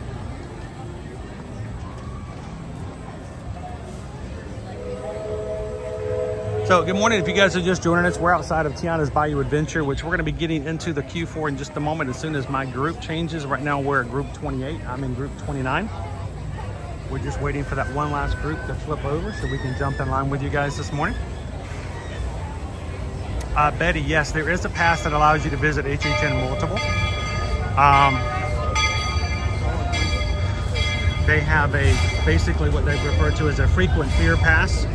So good morning. If you guys are just joining us, we're outside of Tiana's Bayou Adventure, which we're going to be getting into the Q4 in just a moment as soon as my group changes. Right now we're at group 28. I'm in group 29. We're just waiting for that one last group to flip over so we can jump in line with you guys this morning. Betty, yes, there is a pass that allows you to visit HHN multiple. They have basically what they refer to as a frequent fear pass.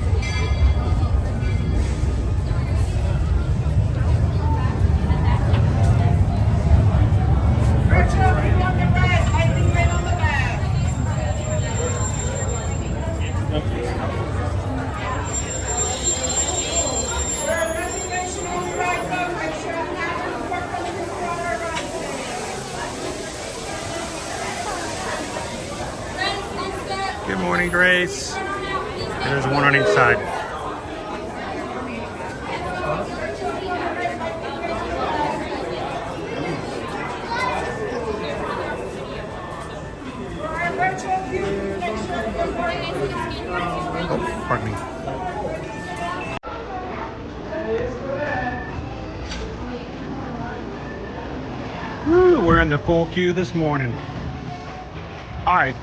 Good morning, Grace. There's one on each side. Oh, pardon me. Woo, we're in the full queue this morning. All right.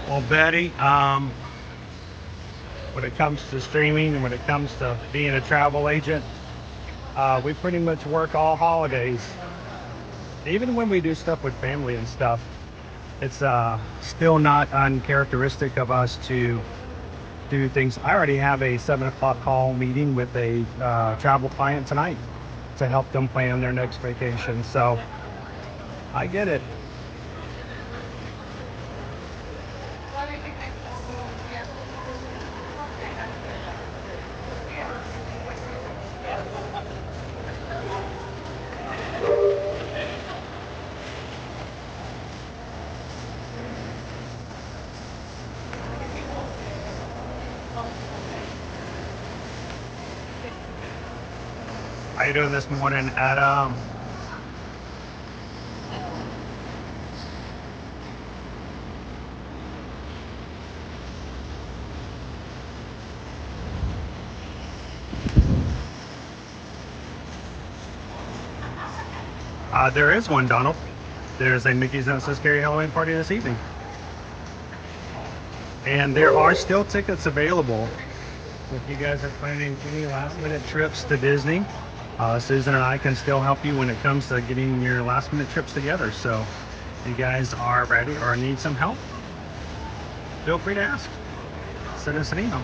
Well, Betty, when it comes to streaming and when it comes to being a travel agent, we pretty much work all holidays. Even when we do stuff with family and stuff, it's still not uncharacteristic of us to do things. I already have a 7 o'clock call meeting with a travel client tonight to help them plan their next vacation. So I get it. you doing this morning, Adam? There is one, Donald. There's a Mickey's Not So Scary Halloween party this evening. And there are still tickets available. If you guys are planning any last minute trips to Disney, Susan and I can still help you when it comes to getting your last minute trips together. So if you guys are ready or need some help, feel free to ask. Send us an email.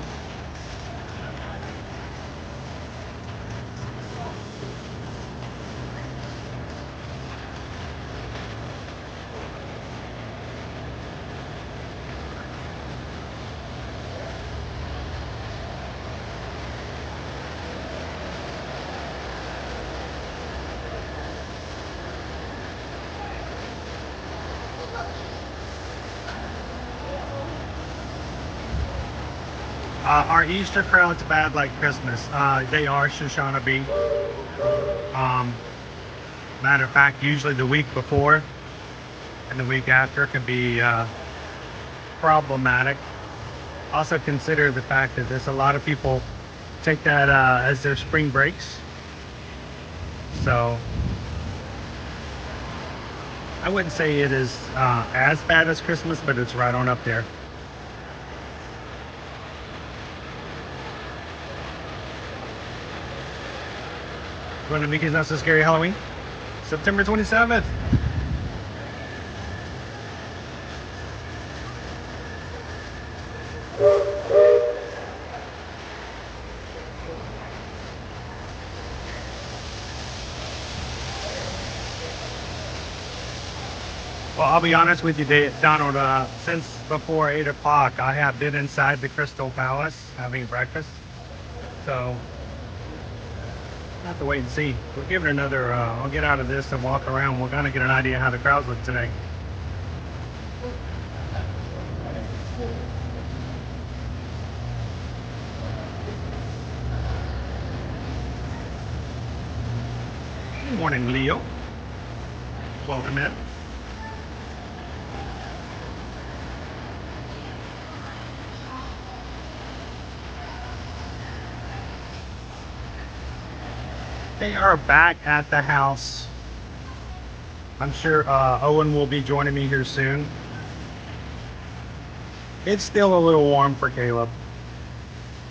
Our Easter crowd's bad like Christmas. They are Shoshana B. Matter of fact, usually the week before and the week after can be problematic. Also consider the fact that there's a lot of people take that as their spring breaks. So I wouldn't say it is as bad as Christmas, but it's right on up there. Going to Mickey's Not So Scary Halloween, September 27th. Well, I'll be honest with you, Donald, since before 8 o'clock, I have been inside the Crystal Palace having breakfast. So I have to wait and see. We'll give it another, I'll get out of this and walk around. We're going to get an idea how the crowds look today. Good morning, Leo. Welcome in. They are back at the house. I'm sure Owen will be joining me here soon. It's still a little warm for Caleb.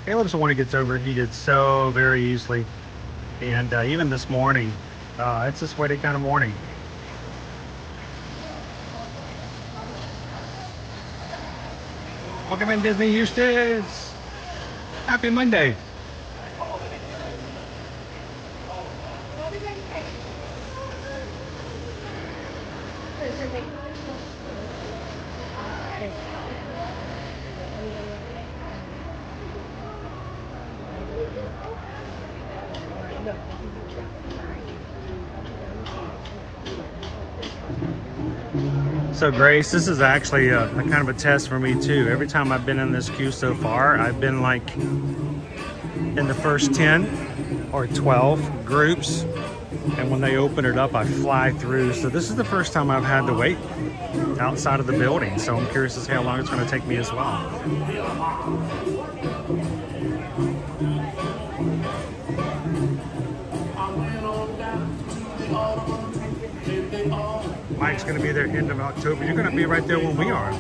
Caleb's the one who gets overheated so very easily. And even this morning, it's a sweaty kind of morning. Welcome in, Disney Houston's. Happy Monday. So Grace, this is actually a kind of a test for me too. Every time I've been in this queue so far, I've been like in the first 10 or 12 groups. And when they open it up, I fly through. So this is the first time I've had to wait outside of the building. So I'm curious to see how long it's going to take me as well. Mike's going to be there end of October. You're going to be right there when we are.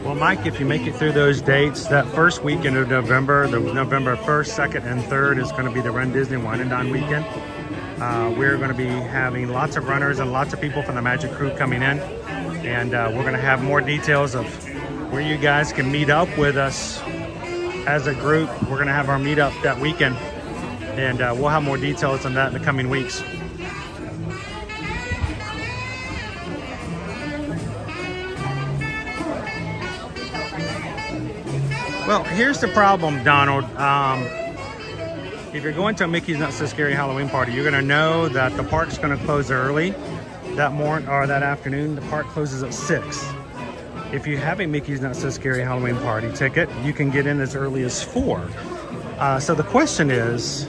Well, Mike, if you make it through those dates, that first weekend of November, the November 1st, 2nd, and 3rd is going to be the Run Disney Wine and Dine weekend. We're going to be having lots of runners and lots of people from the Magic Crew coming in. And we're going to have more details of where you guys can meet up with us as a group. We're going to have our meetup that weekend. And we'll have more details on that in the coming weeks. Well, here's the problem, Donald. If you're going to a Mickey's Not So Scary Halloween party, you're going to know that the park's going to close early that morning or that afternoon. The park closes at 6. If you have a Mickey's Not So Scary Halloween party ticket, you can get in as early as 4. So the question is,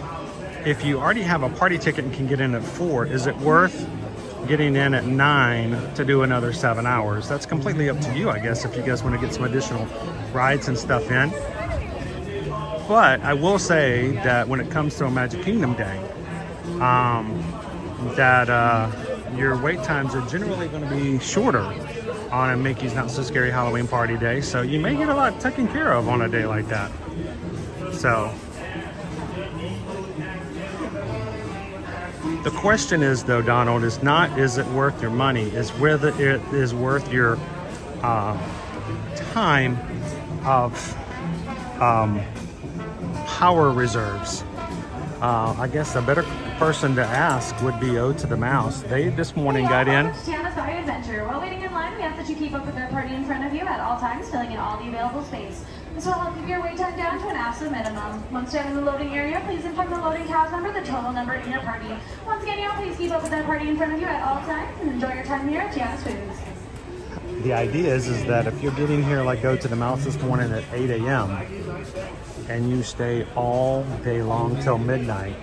if you already have a party ticket and can get in at 4, is it worth getting in at 9 to do another 7 hours? That's completely up to you, I guess, if you guys want to get some additional rides and stuff in. But I will say that when it comes to a Magic Kingdom day, your wait times are generally going to be shorter on a Mickey's Not So Scary Halloween Party day, so you may get a lot taken care of on a day like that. So the question is, though, Donald, is not is it worth your money, is whether it is worth your time of power reserves. I guess a better person to ask would be Ode to the Mouse. They this morning got in. Tiana's Bayou Adventure. While waiting in line, we ask that you keep up with their party in front of you at all times, filling in all the available space. This will help keep your wait time down to an absolute minimum. Once you're in the loading area, please inform the loading cast member the total number in your party. Once again, y'all, please keep up with their party in front of you at all times and enjoy your time here at Tiana's Foods. The idea is that if you're getting here like Ode to the Mouse this morning at 8 a.m. and you stay all day long till midnight,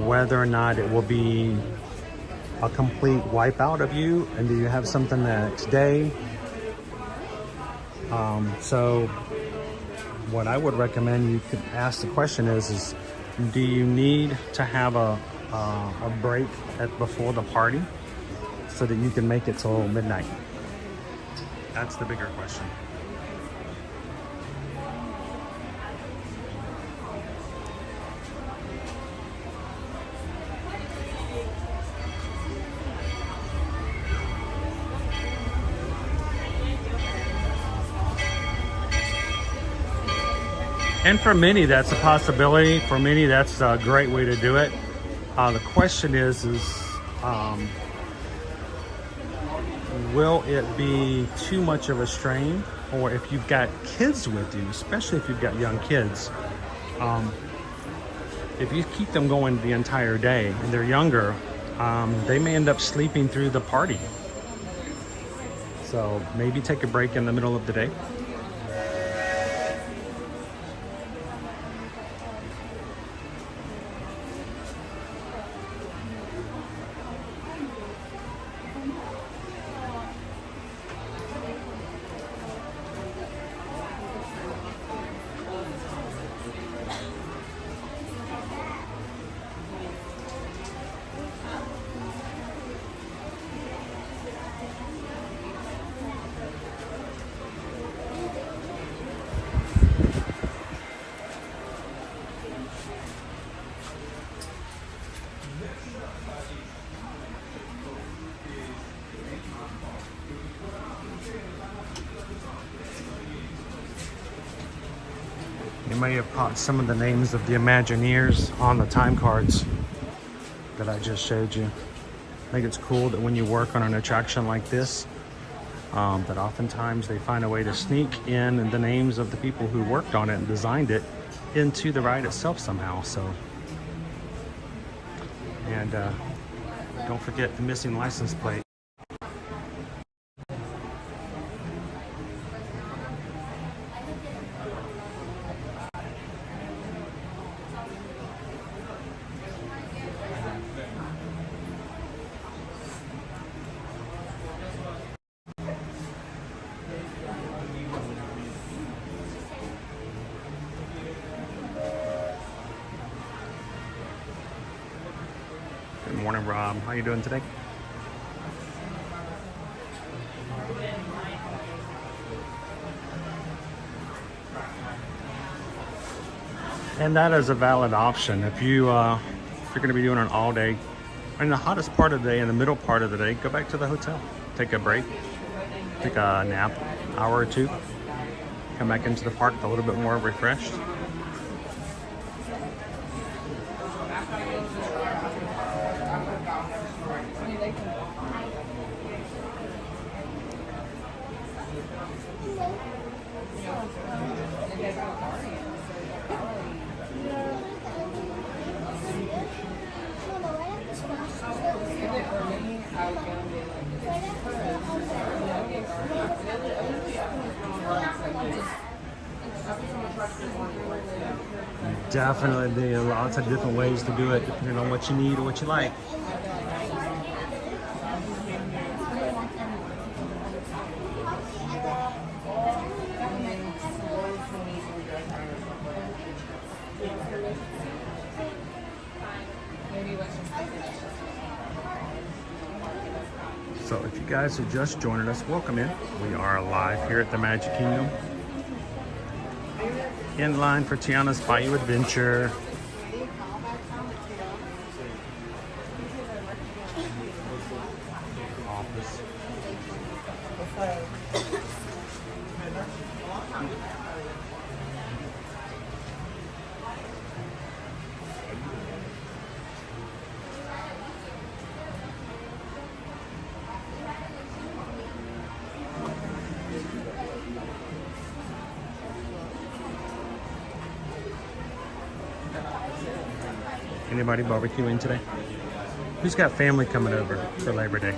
whether or not it will be a complete wipeout of you, and do you have something the next day? So what I would recommend you could ask the question is do you need to have a break before the party so that you can make it till midnight? That's the bigger question. And for many, that's a possibility. For many, that's a great way to do it. The question is will it be too much of a strain? Or if you've got kids with you, especially if you've got young kids, if you keep them going the entire day and they're younger, they may end up sleeping through the party. So maybe take a break in the middle of the day. You may have caught some of the names of the Imagineers on the time cards that I just showed you. I think it's cool that when you work on an attraction like this, that oftentimes they find a way to sneak in the names of the people who worked on it and designed it into the ride itself somehow. So, and don't forget the missing license plate. Good morning, Rob. How you doing today? And that is a valid option. If you're going to be doing an all day, in the hottest part of the day, in the middle part of the day, go back to the hotel. Take a break, take a nap, hour or two, come back into the park a little bit more refreshed. definitely lots of different ways to do it depending on what you need or what you like. So if you guys are just joining us, welcome in. We are live here at the Magic Kingdom. In line for Tiana's Bayou Adventure. Office. Anybody barbecuing today? Who's got family coming over for Labor Day?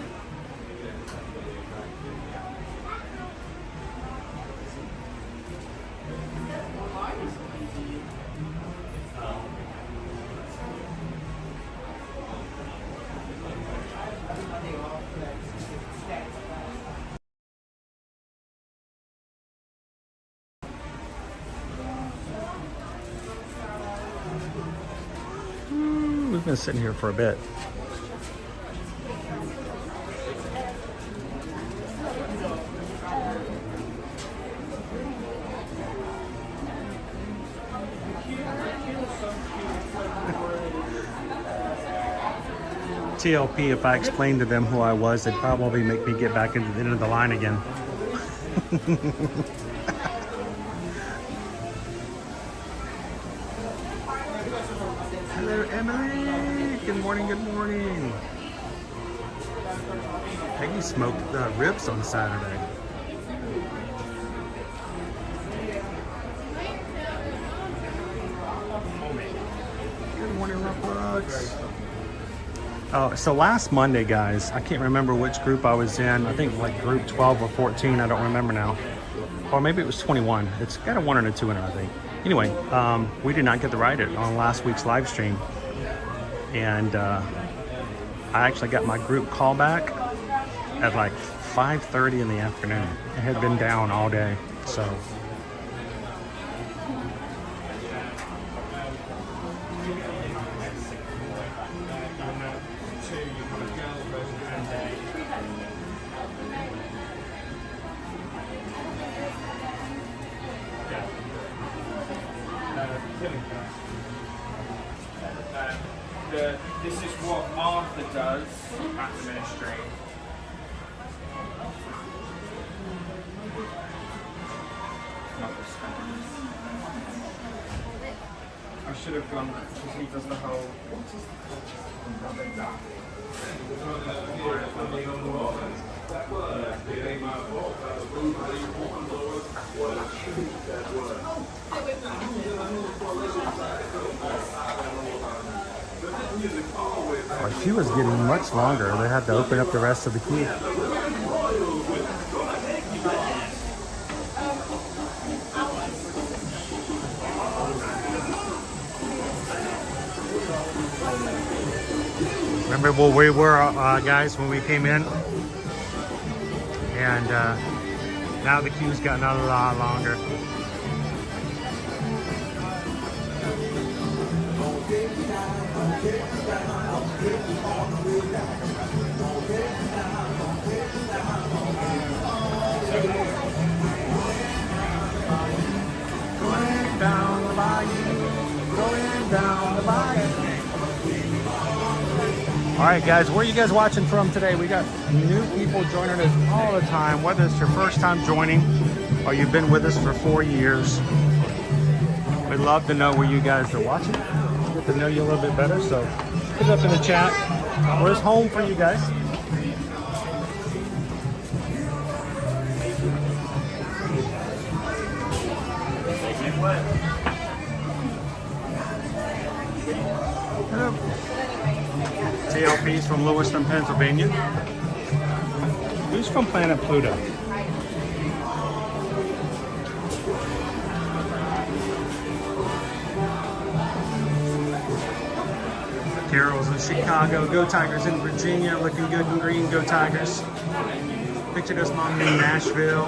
We've been sitting here for a bit. TLP, if I explained to them who I was, they'd probably make me get back into the end of the line again. Hello, Emily. Good morning, good morning. Peggy smoked the ribs on Saturday. Good morning, Roblox. Oh, so last Monday, guys, I can't remember which group I was in. I think like group 12 or 14. I don't remember now. Or maybe it was 21. It's got a 1 and a 2 in it, I think. Anyway, we did not get the ride on last week's live stream. And I actually got my group call back at like 5:30 in the afternoon. It had been down all day, so. This is what Arthur does at the ministry. I should have gone because he does the whole. Our queue was getting much longer. They had to open up the rest of the queue. Remember where we were, guys, when we came in? And now the queue's gotten a lot longer. Going down the bayou, going down the bayou. All right, guys, where are you guys watching from today? We got new people joining us all the time, whether it's your first time joining or you've been with us for 4 years. We'd love to know where you guys are watching. Get to know you a little bit better, so put it up in the chat. Where's home for you guys? Hello. TLP's from Lewiston, Pennsylvania. Who's from Planet Pluto? Carol's in Chicago. Go Tigers in Virginia. Looking good in green. Go Tigers. Picture Dust Mom in Nashville.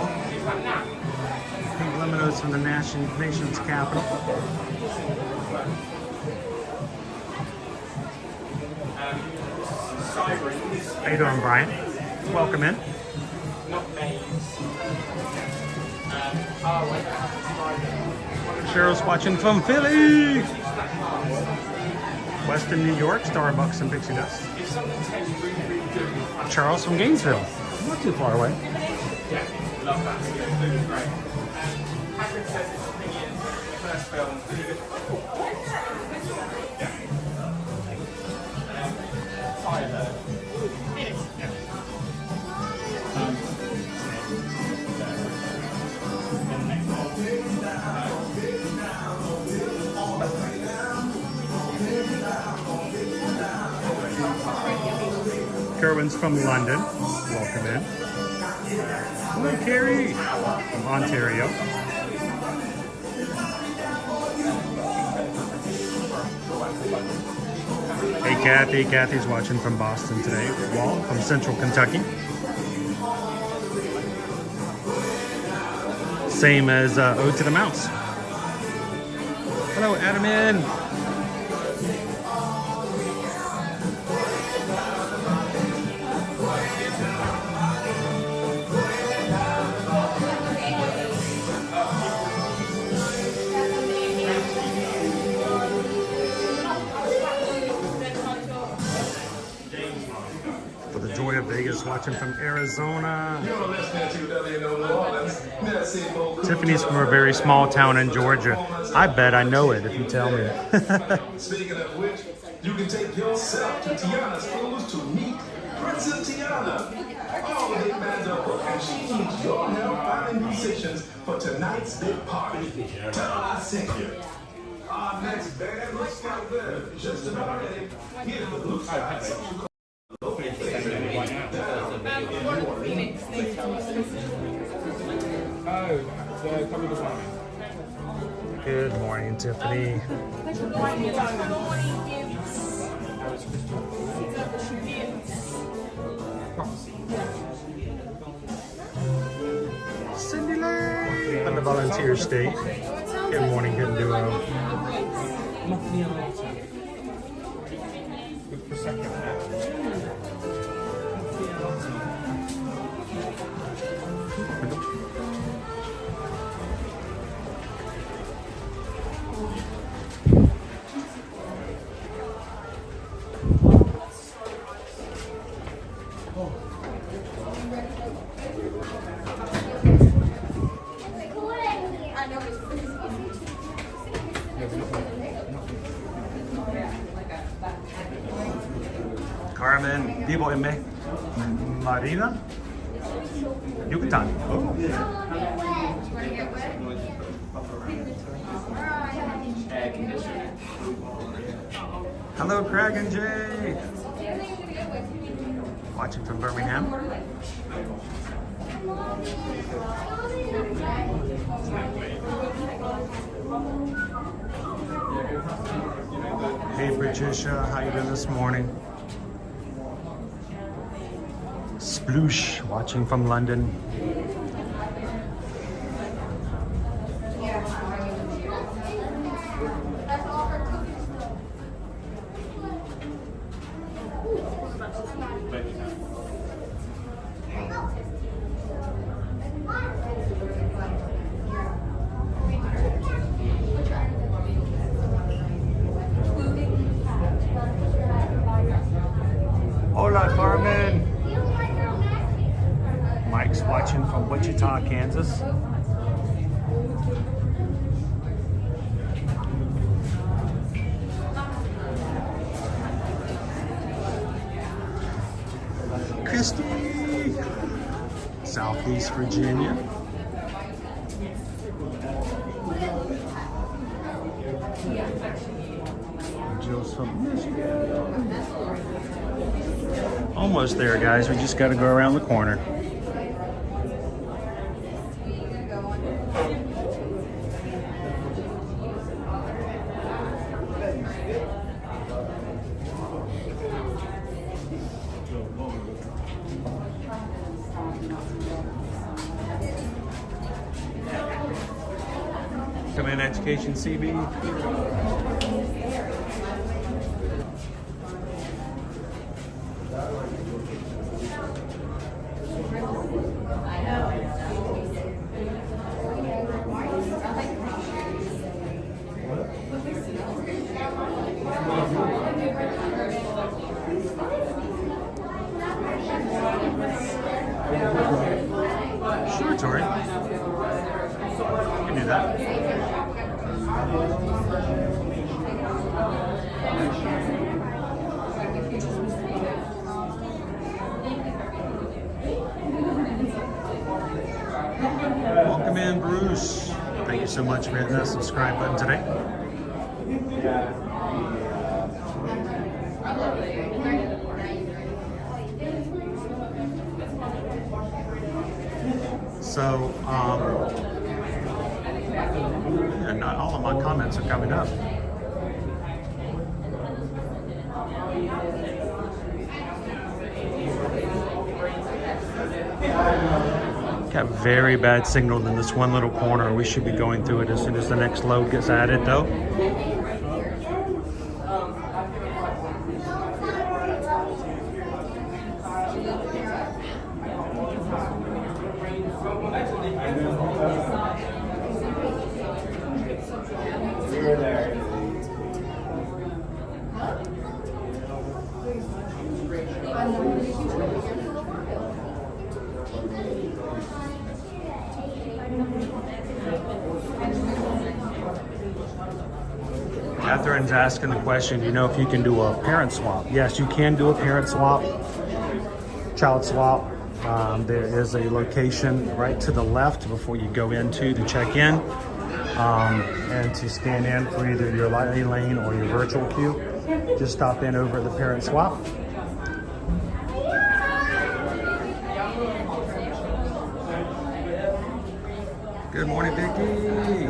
Pink Lemonades from the nation's capital. How you doing, Brian? Welcome in. Cheryl's watching from Philly. Western New York, Starbucks and Pixie Dust. Charles from Gainesville. Not too far away. Kerwin's from London. Welcome in. Hello, Carrie. From Ontario. Hey, Kathy. Kathy's watching from Boston today. Walt from Central Kentucky. Same as Ode to the Mouse. Hello, Adam in. Vegas watching from Arizona. Tiffany's from a very small town in Georgia. I bet I know it if you tell me. Speaking of which, you can take yourself to Tiana's cruise to meet Princess Tiana. All the hitmans are booked and she needs your help finding musicians for tonight's big party. Tell her I sent you. Our next band looks like this. Just about ready. Here's the blue side. Good morning, Tiffany. Cindy Lane on the volunteer state. Good morning, good duo. Carmen, Divo M. Marina, Yucatan. Oh. Hello, Craig and Jay. Watching from Birmingham. Hey, Patricia, how you doing this morning? Sploosh, watching from London. Hola, Carmen. Mike's watching from Wichita, Kansas. Christy, Southeast Virginia. Jill's from Michigan. Almost there, guys. We just got to go around the corner. Recommend Education CB. Sure, Tori. You can do that. Welcome in, Bruce. Thank you so much for hitting that subscribe button today. So, yeah, not all of my comments are coming up. Got very bad signal in this one little corner. We should be going through it as soon as the next load gets added, though. Catherine's asking the question, do you know if you can do a parent swap? Yes, you can do a parent swap, child swap. There is a location right to the left before you go into to check in and to scan in for either your lightning lane or your virtual queue. Just stop in over at the parent swap. Good morning, Vicky.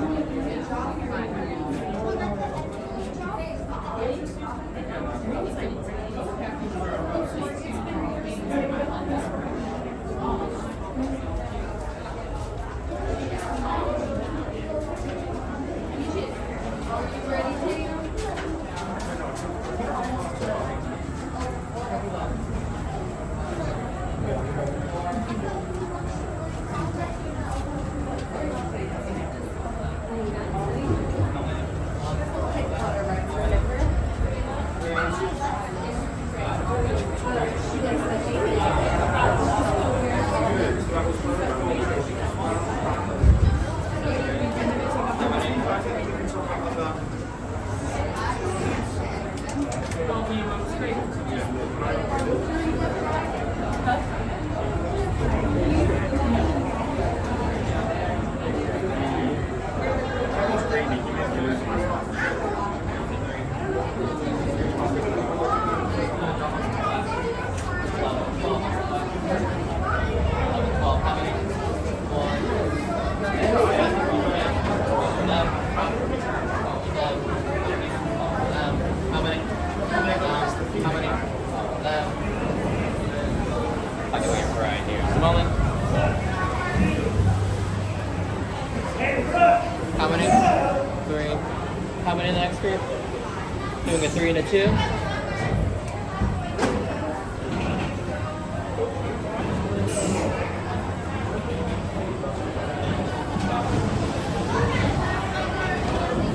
Doing a 3 and a 2.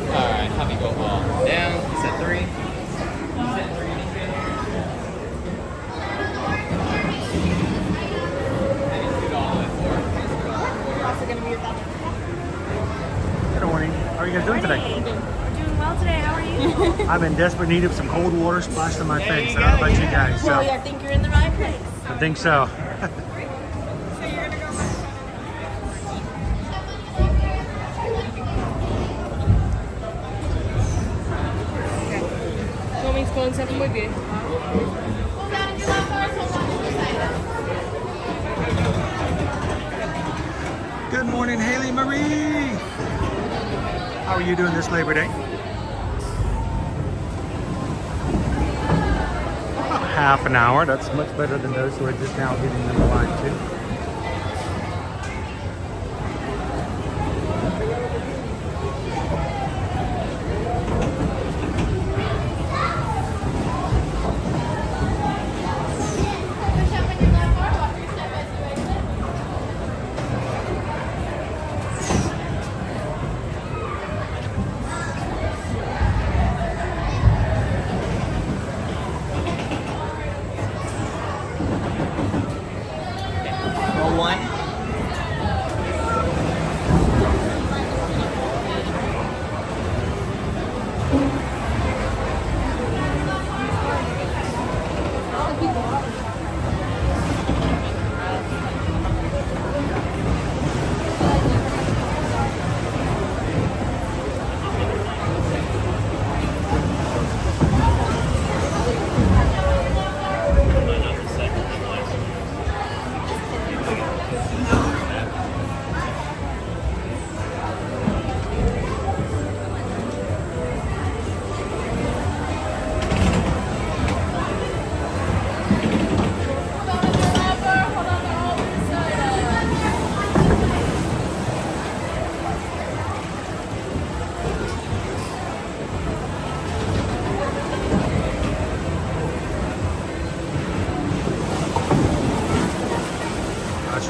Alright, have me go all down. You said 3. You said 3 and a 2. Also going to be your top. Good morning. How are you guys doing today? Well today, how are you? I'm in desperate need of some cold water splashed on my face. I don't know about you guys. So. Well, I think you're in the right place. I think so. So you're gonna go okay. You want me to go and set them with you? Good morning, Haley Marie. How are you doing this Labor Day? Half an hour. That's much better than those who are just now getting in the line too.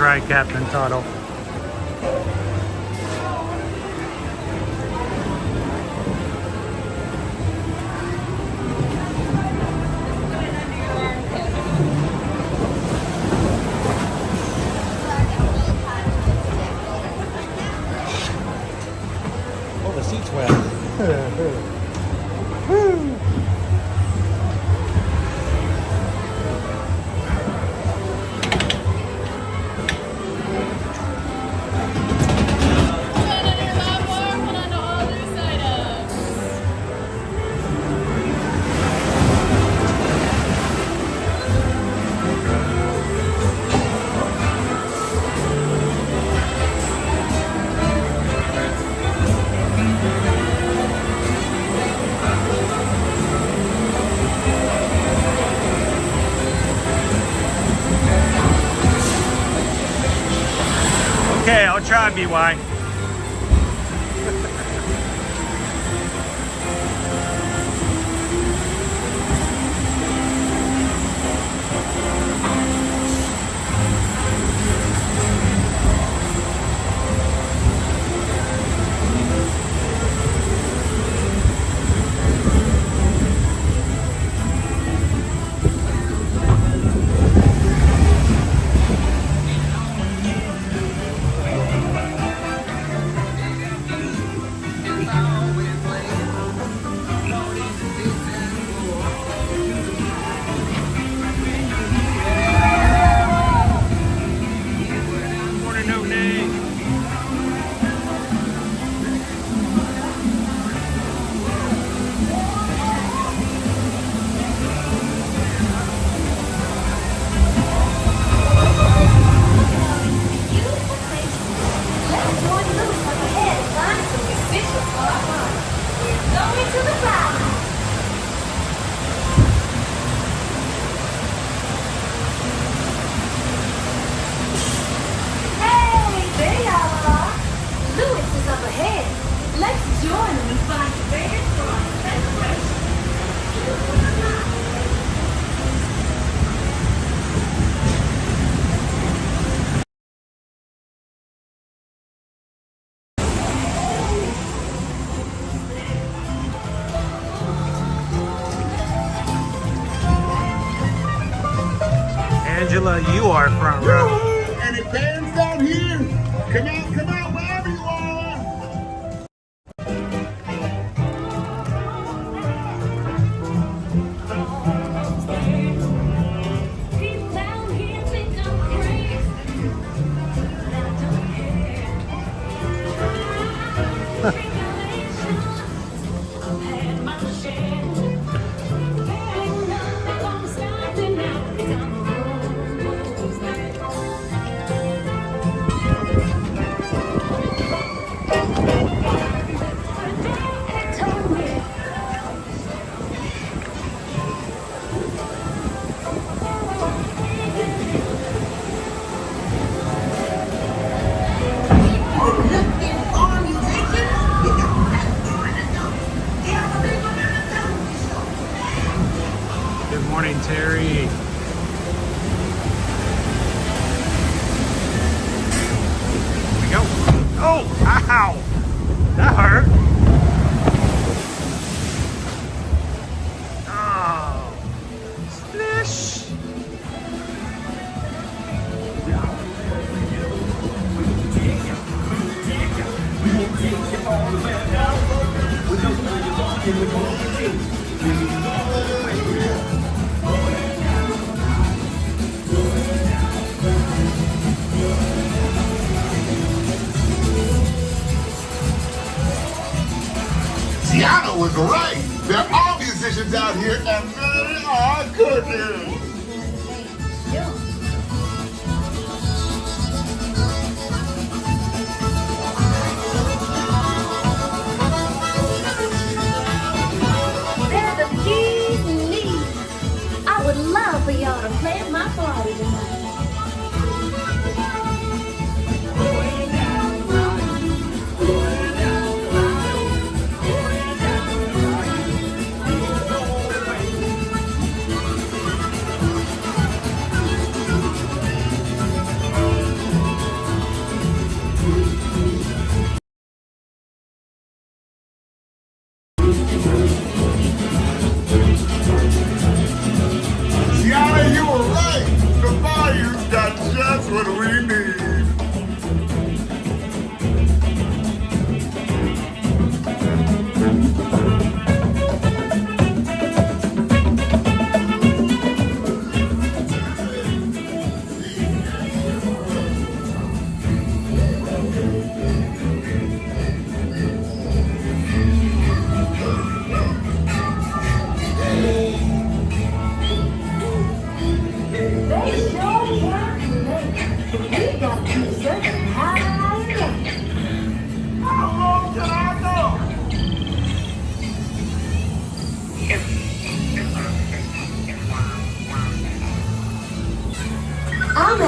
right, Captain Tuttle. Oh, the seat's wet. Okay, I'll try, BY. Angela, you are front row. And it fans down here. Come out, wherever you are. Good morning, Terry. Here we go. Oh, ow! That hurt. Oh, splish. Tiana was right. There are musicians out here, and they are cooking. They're the keys and knees. I would love for y'all to play at my party tonight.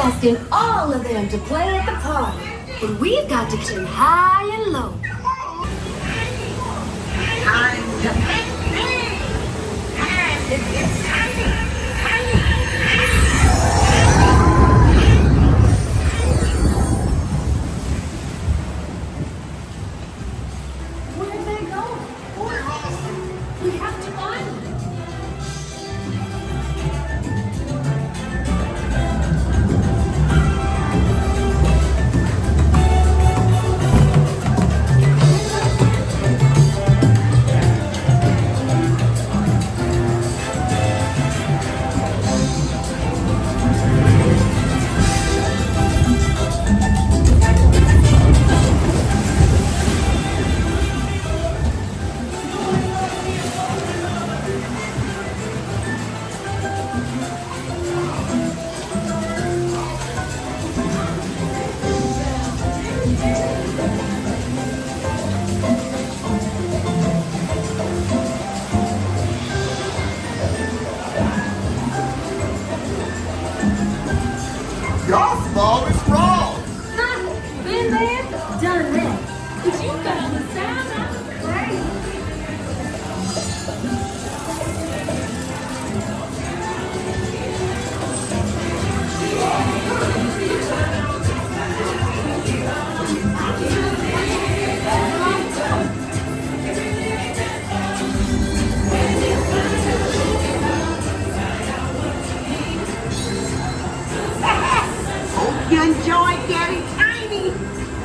asking all of them to play at the party, but we've got to get high and low. Time to make big, and it gets tiny, tiny. Where are they going? We're lost. We have to find them. Y'all small is wrong. Nothing. Been there, done that. But you got the sound out of crazy. Hope you enjoyed getting tiny.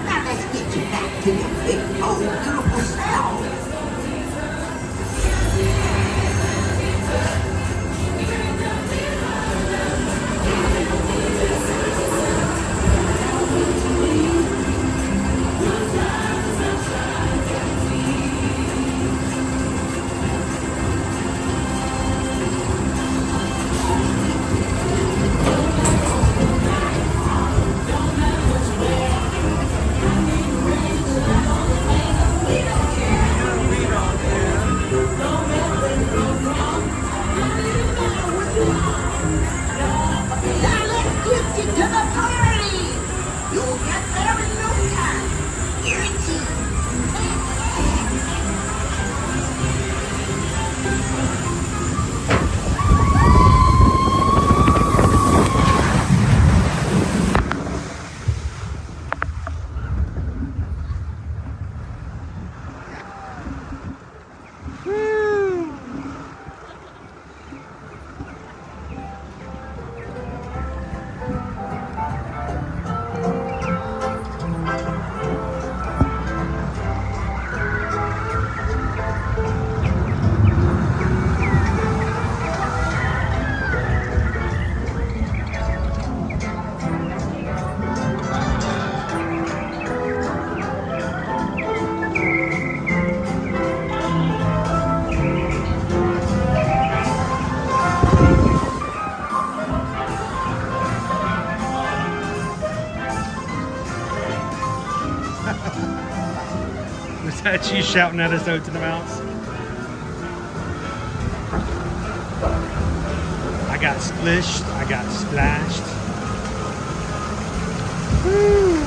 Now let's get you back to your big, old, beautiful self. Now let's get you to the party. You'll get there in no time. Guaranteed. Was that you shouting at us, Oats and the Mouse? I got splished. I got splashed. Woo.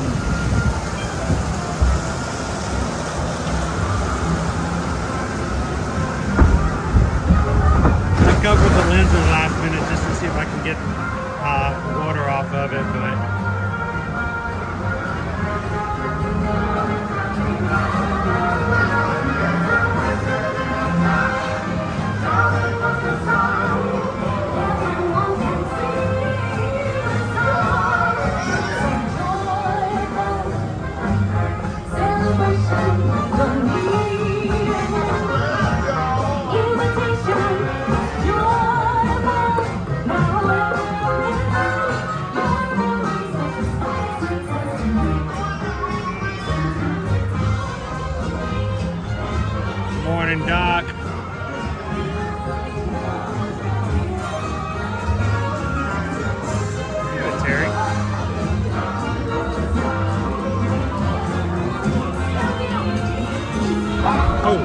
I covered the lenses last minute just to see if I can get water off of it, but morning, Doc. Good, Terry. Oh.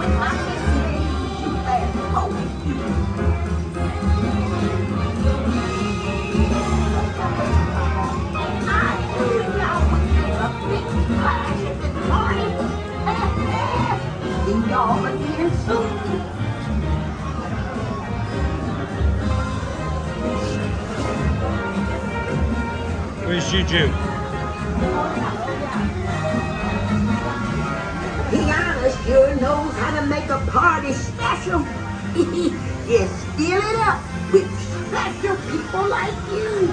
Where's Juju? Tiana sure knows how to make a party special. Just fill it up with special people like you.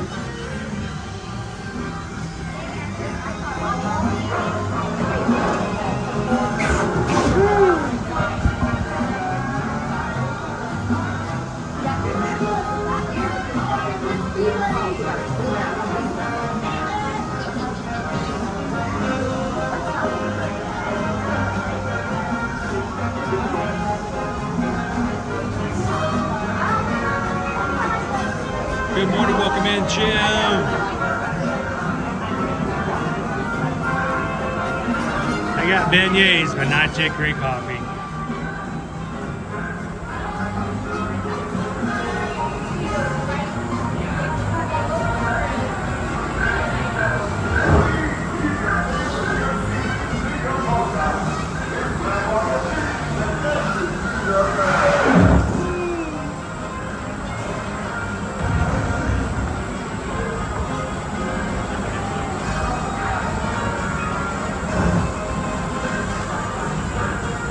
Good morning, welcome in, Jim. I got beignets, but not chicory coffee.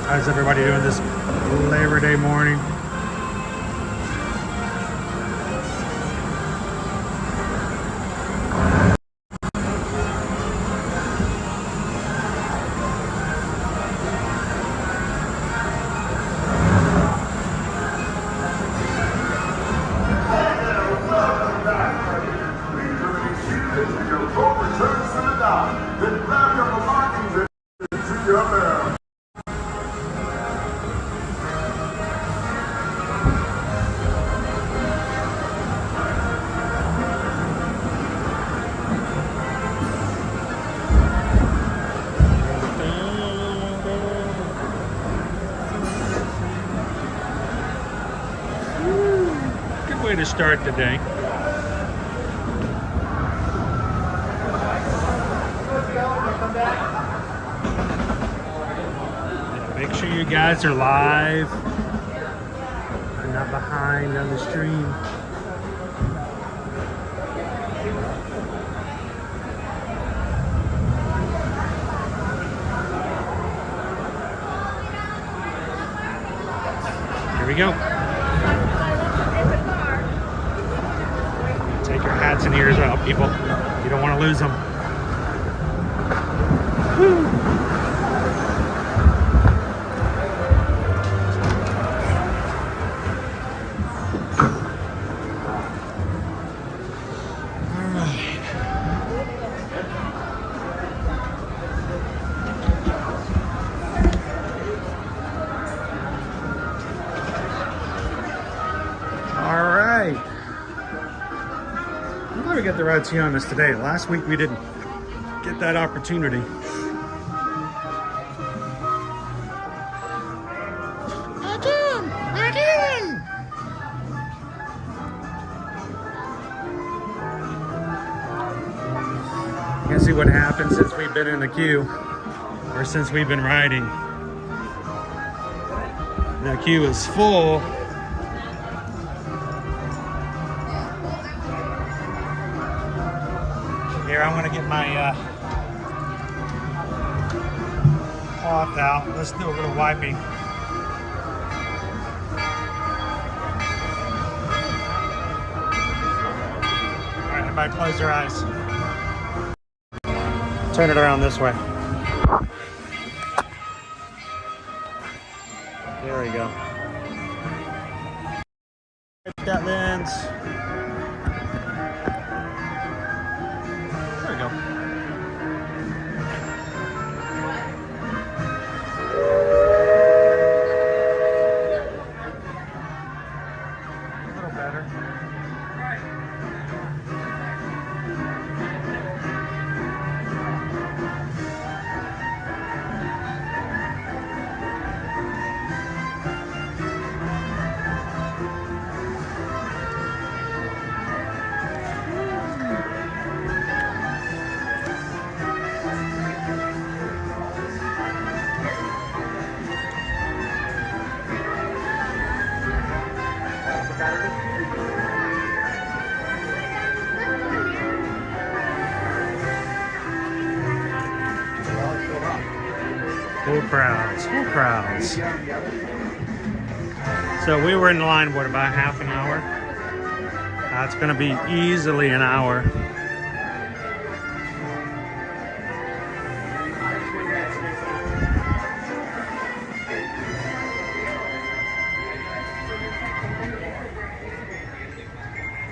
How's everybody doing this Labor Day morning? Way to start the day. Make sure you guys are live. I'm not behind on the stream. Here we go. Hats and ears out, people. You don't want to lose them. Woo. Get the right Tianas today. Last week we didn't get that opportunity. You can see what happens since we've been in the queue, or since we've been riding. The queue is full. Here, I'm gonna get my cloth out. Let's do a little wiping. All right, everybody close their eyes. Turn it around this way. There we go. Get that lens. crowds, full crowds. So we were in line, what, about half an hour? It's gonna be easily an hour.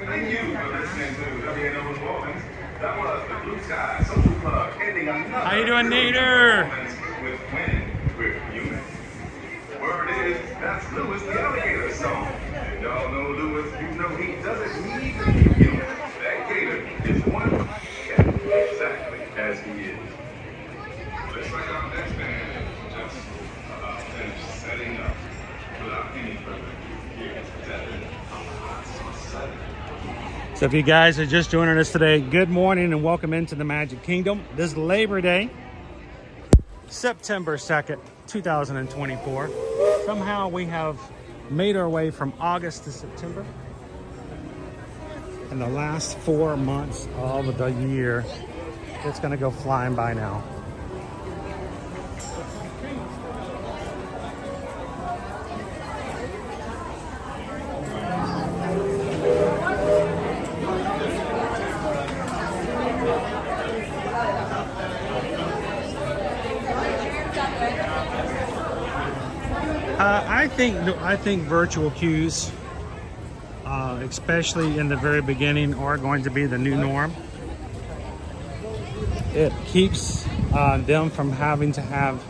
Thank you for listening to WNO's Moments. That was the Blue Sky Social Club ending another. How you doing, Nader? With Winnie, with human. Word is, that's Louis the Alligator song. And y'all know Louis, you know he doesn't need to be human. That gator is one exactly as he is. Looks like our next band is just about finished setting up. Without any further So if you guys are just joining us today, good morning and welcome into the Magic Kingdom. This is Labor Day, September 2nd, 2024. Somehow we have made our way from August to September. In the last 4 months of the year, it's gonna go flying by now. I think virtual queues, especially in the very beginning, are going to be the new norm. It keeps them from having to have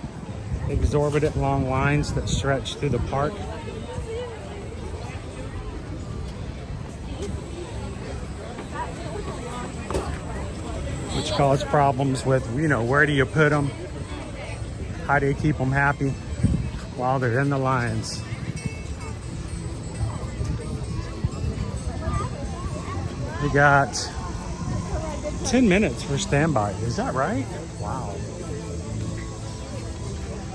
exorbitant long lines that stretch through the park. Which cause problems with, you know, where do you put them? How do you keep them happy while they're in the lines? We got 10 minutes for standby. Is that right? Wow.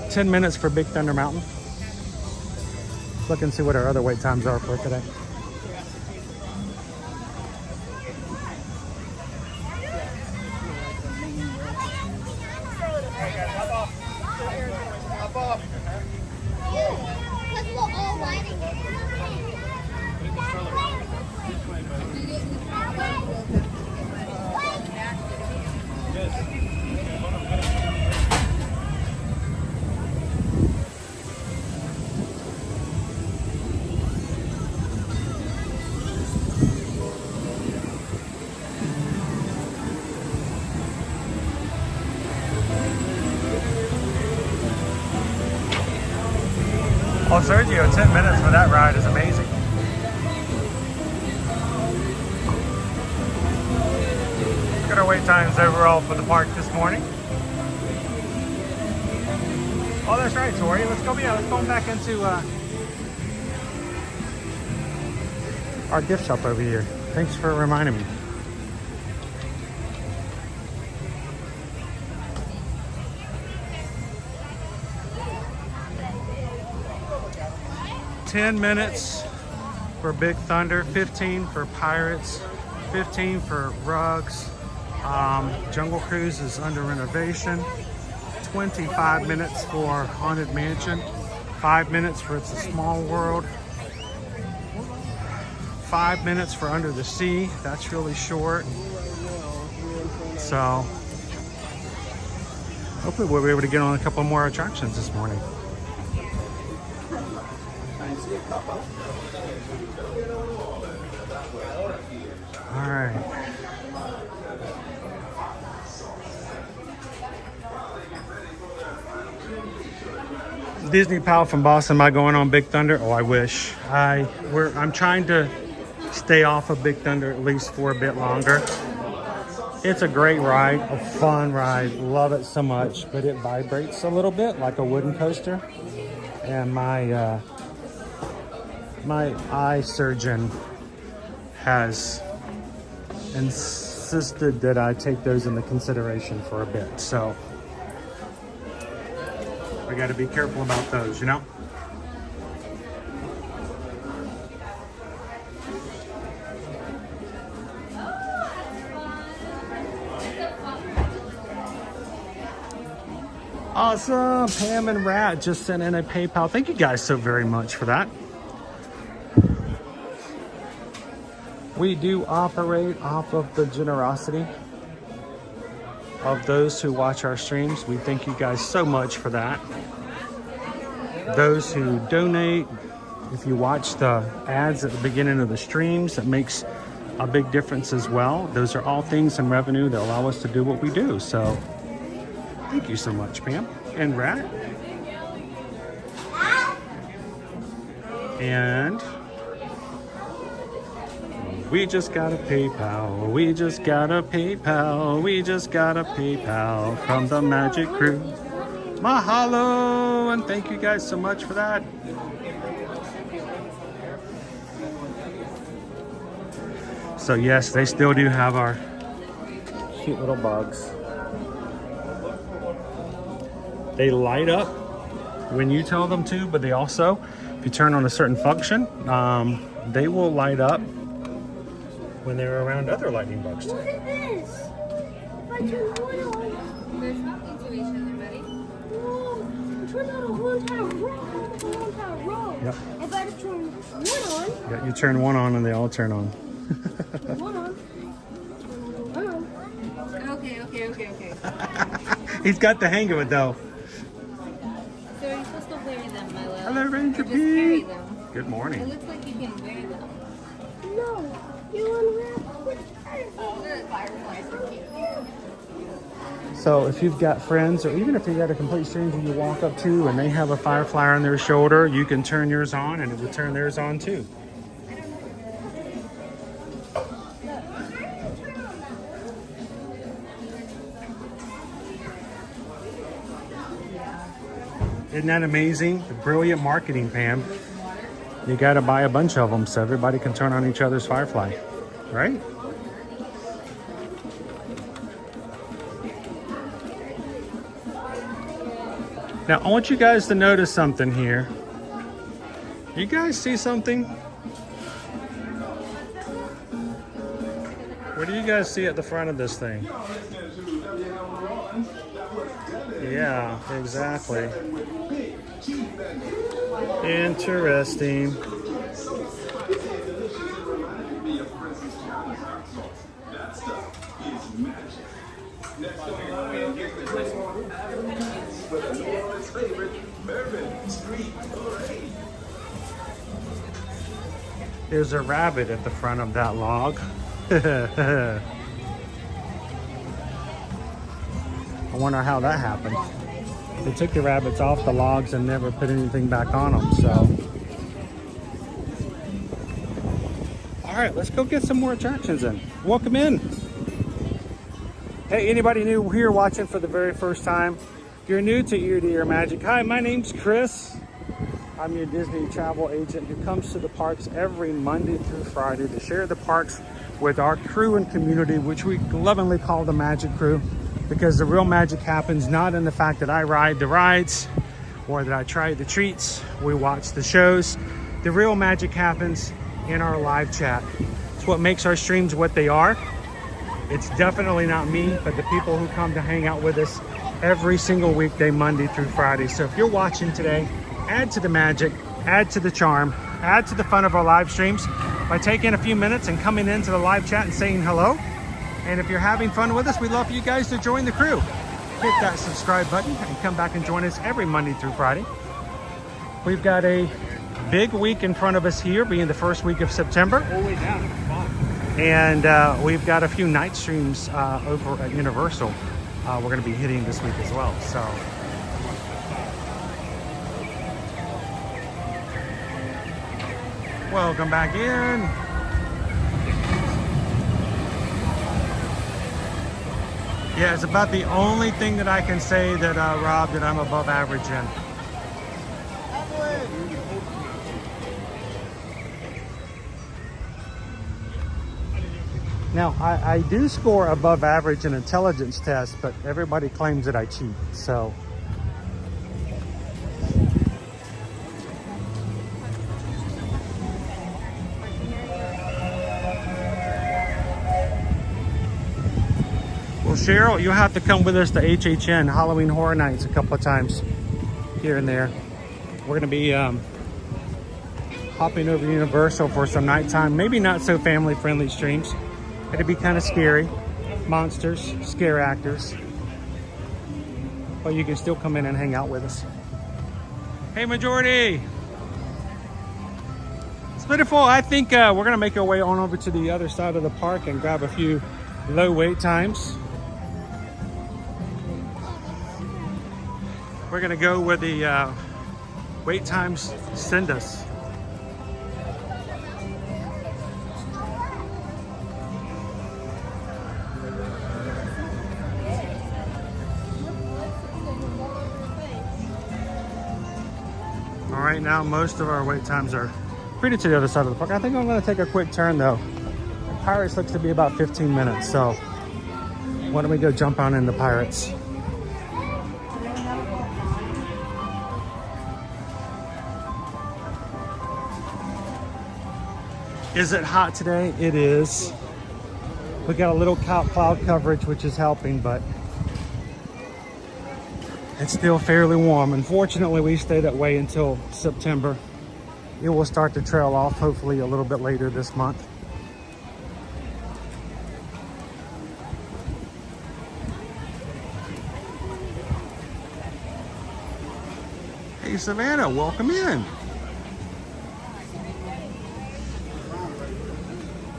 10 minutes for Big Thunder Mountain. Look and see what our other wait times are for today. Oh, Sergio, 10 minutes for that ride is amazing. Look at our wait times overall for the park this morning. Oh, that's right, Tori. Let's go back into our gift shop over here. Thanks for reminding me. $10 minutes for Big Thunder, 15 for Pirates, 15 for Rugs. Jungle Cruise is under renovation. 25 minutes for Haunted Mansion. 5 minutes for It's a Small World. 5 minutes for Under the Sea. That's really short. So hopefully we'll be able to get on a couple more attractions this morning. All right. Disney Pal from Boston. Am I going on Big Thunder? Oh, I wish. I'm trying to stay off of Big Thunder at least for a bit longer. It's a great ride, a fun ride. Love it so much, but it vibrates a little bit like a wooden coaster. And my eye surgeon has insisted that I take those into consideration for a bit. So we got to be careful about those, you know? Awesome. Pam and Rat just sent in a PayPal. Thank you guys so very much for that. We do operate off of the generosity of those who watch our streams. We thank you guys so much for that. Those who donate, if you watch the ads at the beginning of the streams, it makes a big difference as well. Those are all things in revenue that allow us to do what we do. So thank you so much, Pam and Rat. And we just got a PayPal. We just got a PayPal. We just got a PayPal from the Magic Crew. Mahalo, and thank you guys so much for that. So yes, they still do have our cute little bugs. They light up when you tell them to, but they also, if you turn on a certain function, they will light up when they're around other lightning bugs too. Look at this! If I turn one on, they're talking to each other, buddy. Whoa! Turn on a whole entire row. Yep. If I just turn one on. Yeah, you turn one on and they all turn on. Turn one on. Turn one on. Okay. He's got the hang of it though. So you're supposed to wear them, my love. Hello, Ranger Or just carry Pete. them. Good morning. It looks like you can wear them. No, you unwrap with the fireflies are cute. So if you've got friends, or even if you got a complete stranger you walk up to and they have a firefly on their shoulder, you can turn yours on and it will turn theirs on too. Isn't that amazing? The brilliant marketing, Pam. You got to buy a bunch of them so everybody can turn on each other's firefly, right? Now, I want you guys to notice something here. You guys see something? What do you guys see at the front of this thing? Yeah, exactly. Interesting. There's a rabbit at the front of that log. I wonder how that happened. They took the rabbits off the logs and never put anything back on them, so. All right, let's go get some more attractions in. Welcome in. Hey, anybody new here watching for the very first time? If you're new to Ear to Ear Magic, hi, my name's Chris. I'm your Disney travel agent who comes to the parks every Monday through Friday to share the parks with our crew and community, which we lovingly call the Magic Crew, because the real magic happens not in the fact that I ride the rides or that I try the treats, we watch the shows. The real magic happens in our live chat. It's what makes our streams what they are. It's definitely not me, but the people who come to hang out with us every single weekday, Monday through Friday. So if you're watching today, add to the magic, add to the charm, add to the fun of our live streams by taking a few minutes and coming into the live chat and saying hello. And if you're having fun with us, we'd love for you guys to join the crew. Hit that subscribe button and come back and join us every Monday through Friday. We've got a big week in front of us here, being the first week of September. And we've got a few night streams over at Universal we're going to be hitting this week as well. So welcome back in. Yeah, it's about the only thing that I can say that, Rob, that I'm above average in. Now, I do score above average in intelligence tests, but everybody claims that I cheat, so. We'll Cheryl, you'll have to come with us to HHN, Halloween Horror Nights, a couple of times here and there. We're going to be hopping over to Universal for some nighttime, maybe not so family-friendly streams. It'll be kind of scary. Monsters, scare actors. But you can still come in and hang out with us. Hey, Majority! It's beautiful. I think we're going to make our way on over to the other side of the park and grab a few low wait times. We're going to go where the wait times send us. Right now, most of our wait times are pretty to the other side of the park. I think I'm going to take a quick turn though. Pirates looks to be about 15 minutes, so why don't we go jump on into Pirates? Is it hot today? It is. We got a little cloud coverage, which is helping, but it's still fairly warm. Unfortunately, we stay that way until September. It will start to trail off, hopefully a little bit later this month. Hey, Savannah, welcome in.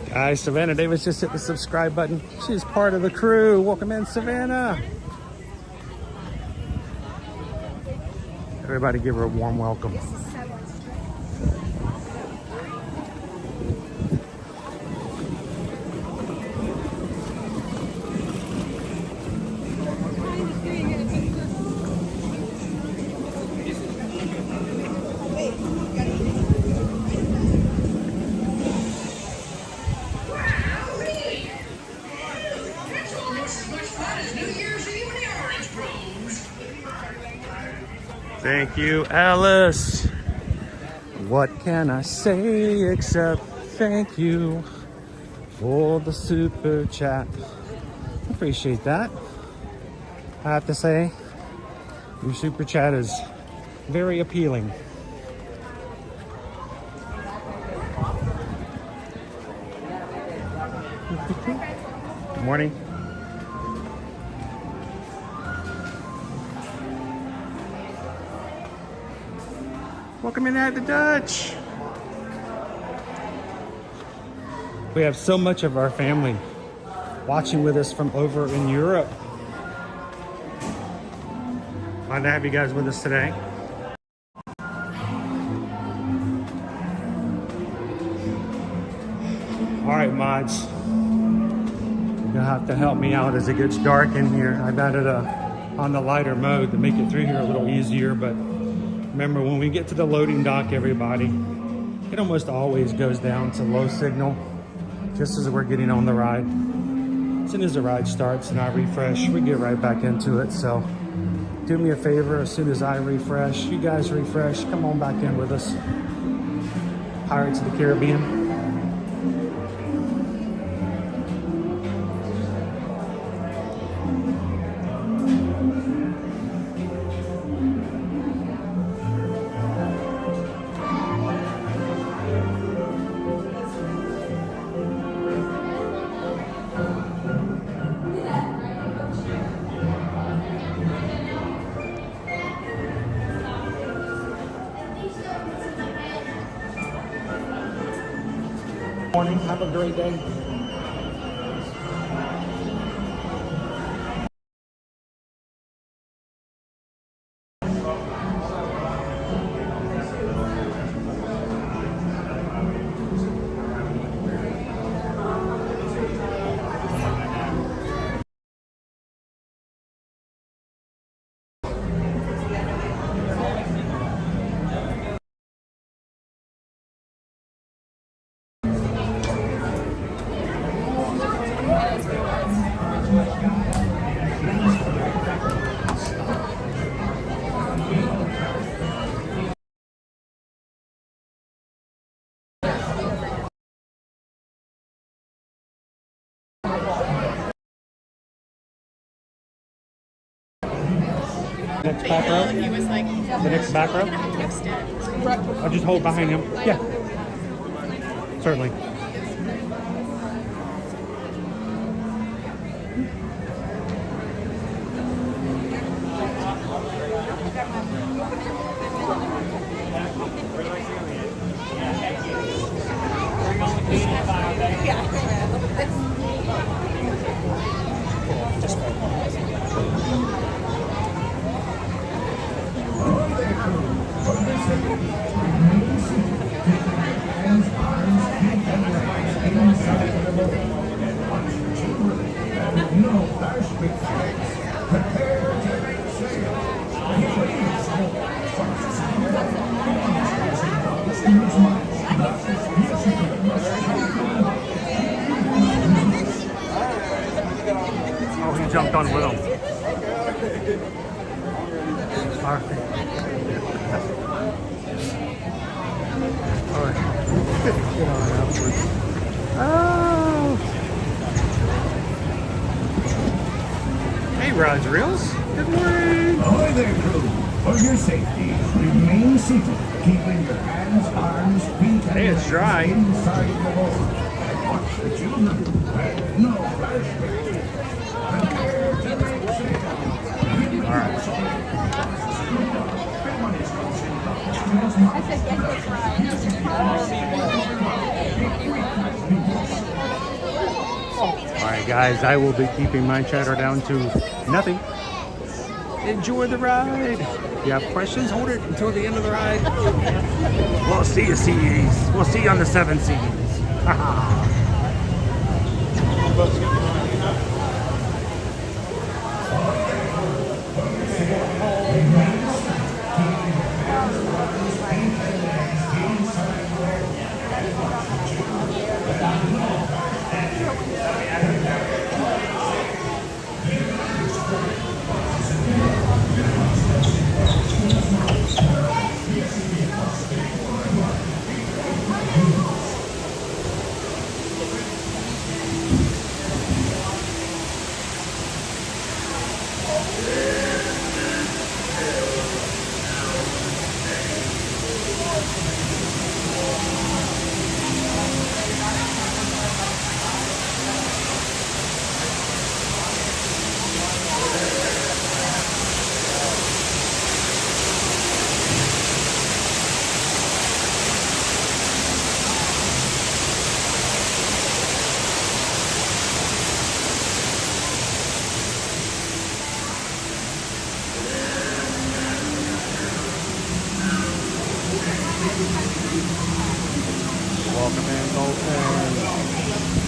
Guys, Savannah Davis just hit the subscribe button. She's part of the crew. Welcome in, Savannah. Everybody give her a warm welcome. Thank you, Alice. What can I say except thank you for the super chat? Appreciate that. I have to say, your super chat is very appealing. Good morning. Welcome in at the Dutch. We have so much of our family watching with us from over in Europe. Glad to have you guys with us today. All right, mods. You'll have to help me out as it gets dark in here. I've added on the lighter mode to make it through here a little easier, but remember, when we get to the loading dock, everybody, it almost always goes down to low signal just as we're getting on the ride. As soon as the ride starts and I refresh, we get right back into it. So do me a favor, as soon as I refresh, you guys refresh, come on back in with us. Pirates of the Caribbean. Morning. Have a great day. Next back row? He was like, The next back row? text it. I'll just hold behind him. Yeah. Certainly. Oh, he jumped on with him. All right. All right. Get on afterwards. Oh. Hey, Rods Reels. Good morning. Ahoy there, crew. For your safety, remain seated, keeping your hands, arms, feet, and Hey, it's dry. inside the boat. And watch the children. And no flashbacks. Prepare to make sail. All right. All right, guys, I will be keeping my chatter down to nothing. Enjoy the ride. If you have questions, hold it until the end of the ride. We'll see you, Seas. We'll see you on the 7 Seas. Welcome in, Colton.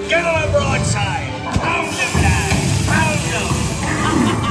Get on the broadside! Pound him, lad! Pound him!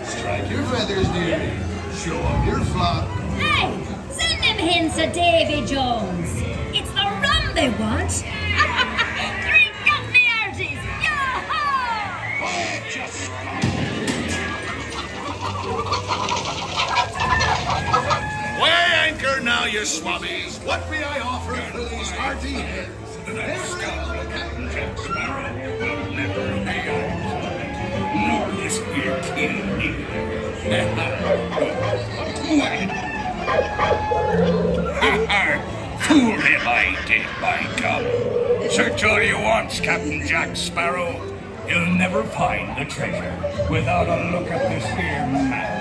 Strike your feathers, dearie. Show up your flock. Hey, send them hints to Davy Jones. It's the rum they want. Drink up me hearties. Yo-ho! Weigh anchor now, you swabbies. What may I offer for these hearty heads? That scoundrel, Captain Jack Sparrow, will never be out. Nor this here king either. Fool him I did, by God. Search all you want, Captain Jack Sparrow. You'll never find the treasure without a look at this here man.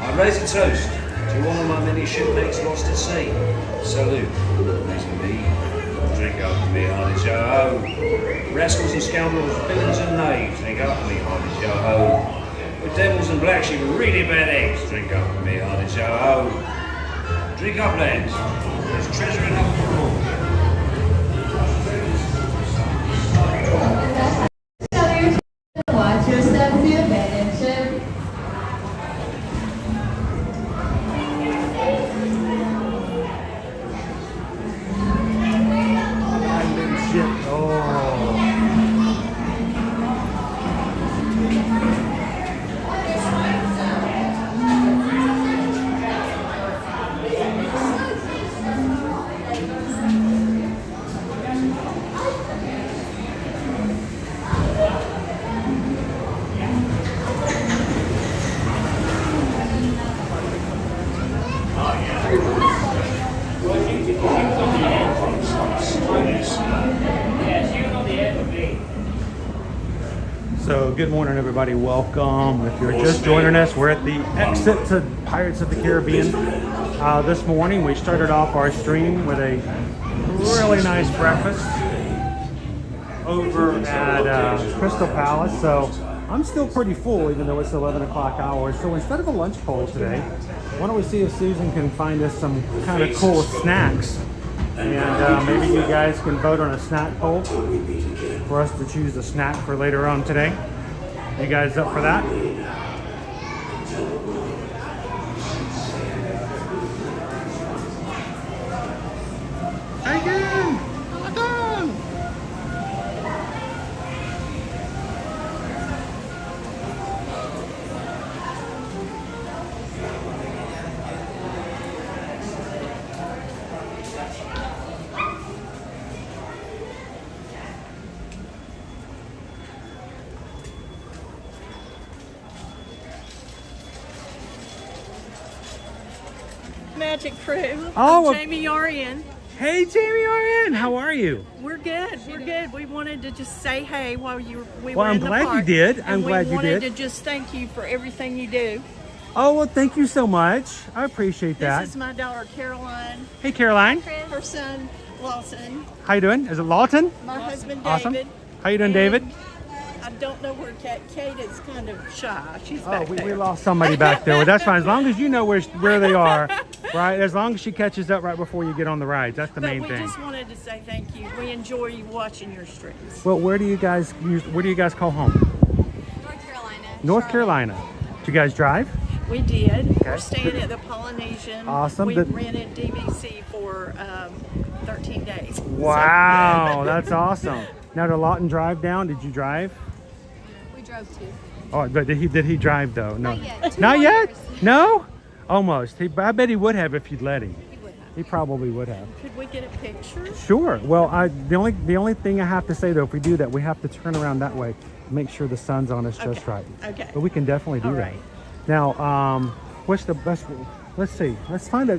I raise a toast to one of my many shipmates lost at sea. Salute, these are me. Drink up to me, hearties, yo-ho. Rascals and scoundrels, villains and knaves, drink up to me, hearties, yo-ho. With devils and black sheep, really bad eggs, drink up to me, hearties, yo-ho. Drink up, lads. There's treasure enough for all. Watch your step to advantage. So good morning, everybody. Welcome. If you're just joining us, we're at the exit to Pirates of the Caribbean. This morning we started off our stream with a really nice breakfast over at Crystal Palace. So I'm still pretty full, even though it's 11 o'clock hour. So instead of a lunch poll today, why don't we see if Susan can find us some kind of cool snacks, and maybe you guys can vote on a snack poll for us to choose a snack for later on today. You guys up for that? Magic Crew. Oh, I'm Jamie Yarian. Hey, Jamie Rn, how are you? We're good. We're good. We wanted to just say hey while we Well, were I'm in the glad you park. did. I'm And glad you We wanted did. to just thank you for everything you do. Oh, well, thank you so much. I appreciate that. This is my daughter Caroline. Hey, Caroline. Her son Lawson. How you doing? Is it Lawton? My husband Awesome. David. How you doing, And David? I don't know where Kate is. Kind of shy. She's Oh, back we there. lost somebody back there. Well, that's fine. As long as you know where they are, right? As long as she catches up right before you get on the rides. That's the But main we thing. just wanted to say thank you. We enjoy you watching your streams. Well, where do you guys call home? North Carolina. North Carolina. Do you guys drive? We did. Okay. We're staying at the Polynesian. Awesome. We The- rented DVC for 13 days. Wow, that's awesome. Now, to Lawton drive down, did you drive? We drove to. Oh, but did he drive though? No. Not yet. 2 Not more yet? years. No? Almost. I bet he would have if you'd let him. He would have. He probably would have. Could we get a picture? Sure. Well, the only thing I have to say though, if we do that, we have to turn around that way, make sure the sun's on us just right. Okay. But we can definitely do All that. right. Now, what's the best? Let's see. Let's find a.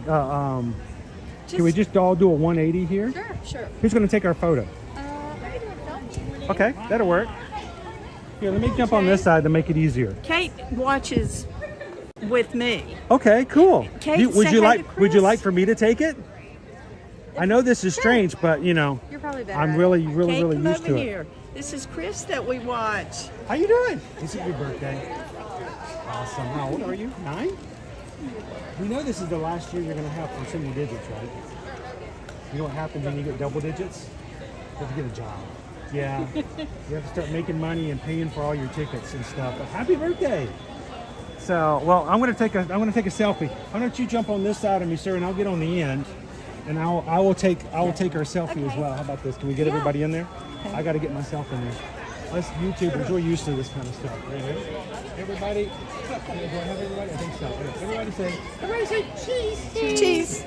Can we just all do a 180 here? Sure, sure. Who's going to take our photo? Okay, that'll work. Here, let me jump on this side to make it easier. Kate watches with me. Okay, cool. Kate, Would say you hi like? to Would you Chris. like for me to take it? I know this is strange, but you know, You're probably better. I'm at really, it. really, Kate, really come used over to here. it. This is Chris that we watch. How you doing? This is your birthday. Awesome. How old are you? 9? You know this is the last year you're going to have for single digits, right? You know what happens when you get double digits? You have to get a job. Yeah. You have to start making money and paying for all your tickets and stuff. But happy birthday. So, well, I'm going to take a selfie. Why don't you jump on this side of me, sir, and I'll get on the end, and I will take our selfie as well. How about this? Can we get everybody in there? I got to get myself in there. Us YouTubers, we're used to this kind of stuff. Right here. Everybody, do I have everybody? I think so. Everybody say cheese. Cheese.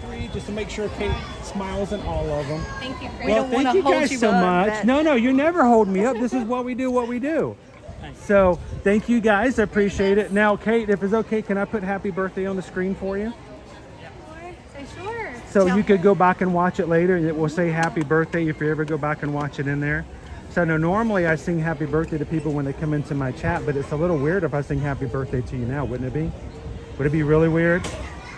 3, just to make sure Kate smiles in all of them. Thank you, Chris. Well, don't thank wanna you hold guys you so up, much. but- No, you never hold me up. This is what we do. So thank you guys. I appreciate it. Now, Kate, if it's okay, can I put happy birthday on the screen for you? Say sure. So you could go back and watch it later, and it will say happy birthday if you ever go back and watch it in there. So now normally I sing happy birthday to people when they come into my chat, but it's a little weird if I sing happy birthday to you now, wouldn't it be? Would it be really weird?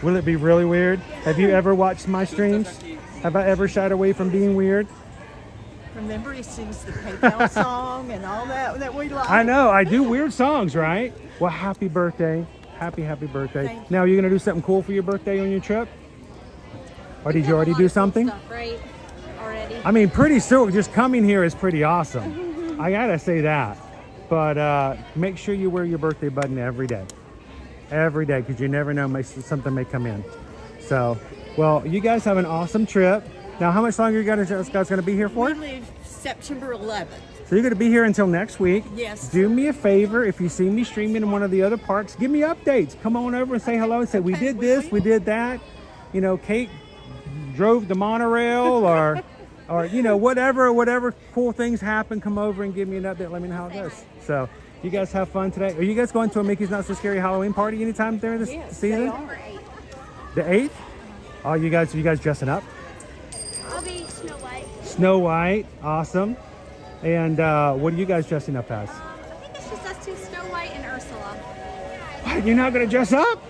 Will it be really weird? Have you ever watched my streams? Have I ever shied away from being weird? Remember, he sings the PayPal song and all that we like. I know, I do weird songs, right? Well, happy birthday. Happy birthday. Thank Now, you're going to do something cool for your birthday on your trip? Or did you already do something? Stuff, right? Already. I mean, pretty soon, just coming here is pretty awesome. I gotta say that. But make sure you wear your birthday button every day. Every day, because you never know, something may come in. So, well, you guys have an awesome trip. Now, how much longer are you guys going to be here for? We leave September 11th. So you're going to be here until next week. Yes. Do me a favor, if you see me streaming in one of the other parks, give me updates. Come on over and say hello and say, we did this, we did that. You know, Kate drove the monorail or you know, whatever cool things happen, come over and give me an update. Let me know how it goes. So you guys have fun today. Are you guys going to a Mickey's Not So Scary Halloween party anytime during this season? They are. The 8th? Oh, you guys dressing up? I'll be Snow White. Snow White, awesome. And what are you guys dressing up as? I think it's just us two, Snow White and Ursula. What, you're not gonna dress up?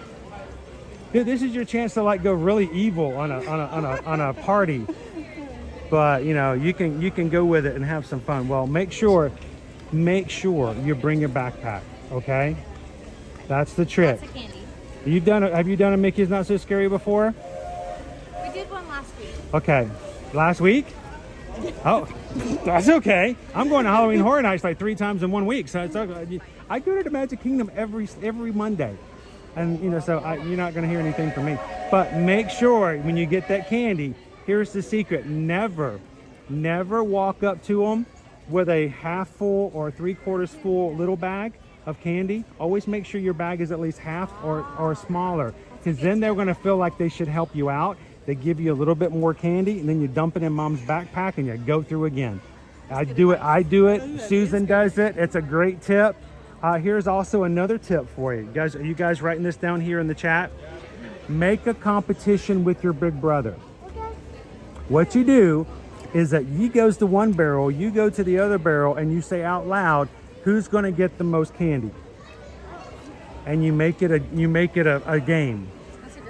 Dude, this is your chance to like go really evil on a party. But you know, you can go with it and have some fun. Well, make sure you bring your backpack, okay? That's the trick. Lots of candy. Have you done a Mickey's Not So Scary before? We did one last week. Okay. Last week? Oh, that's okay. I'm going to Halloween Horror Nights like 3 times in 1 week. So it's okay. I go to the Magic Kingdom every Monday. And, you know, so you're not going to hear anything from me. But make sure when you get that candy, here's the secret. Never walk up to them with a half full or 3/4 full little bag of candy. Always make sure your bag is at least half or smaller. Because then they're going to feel like they should help you out. They give you a little bit more candy, and then you dump it in mom's backpack and you go through again. I do it. Susan does it. It's a great tip. Here's also another tip for you. Guys, are you guys writing this down here in the chat? Make a competition with your big brother. What you do is that he goes to one barrel, you go to the other barrel, and you say out loud, who's going to get the most candy? And you make it a game.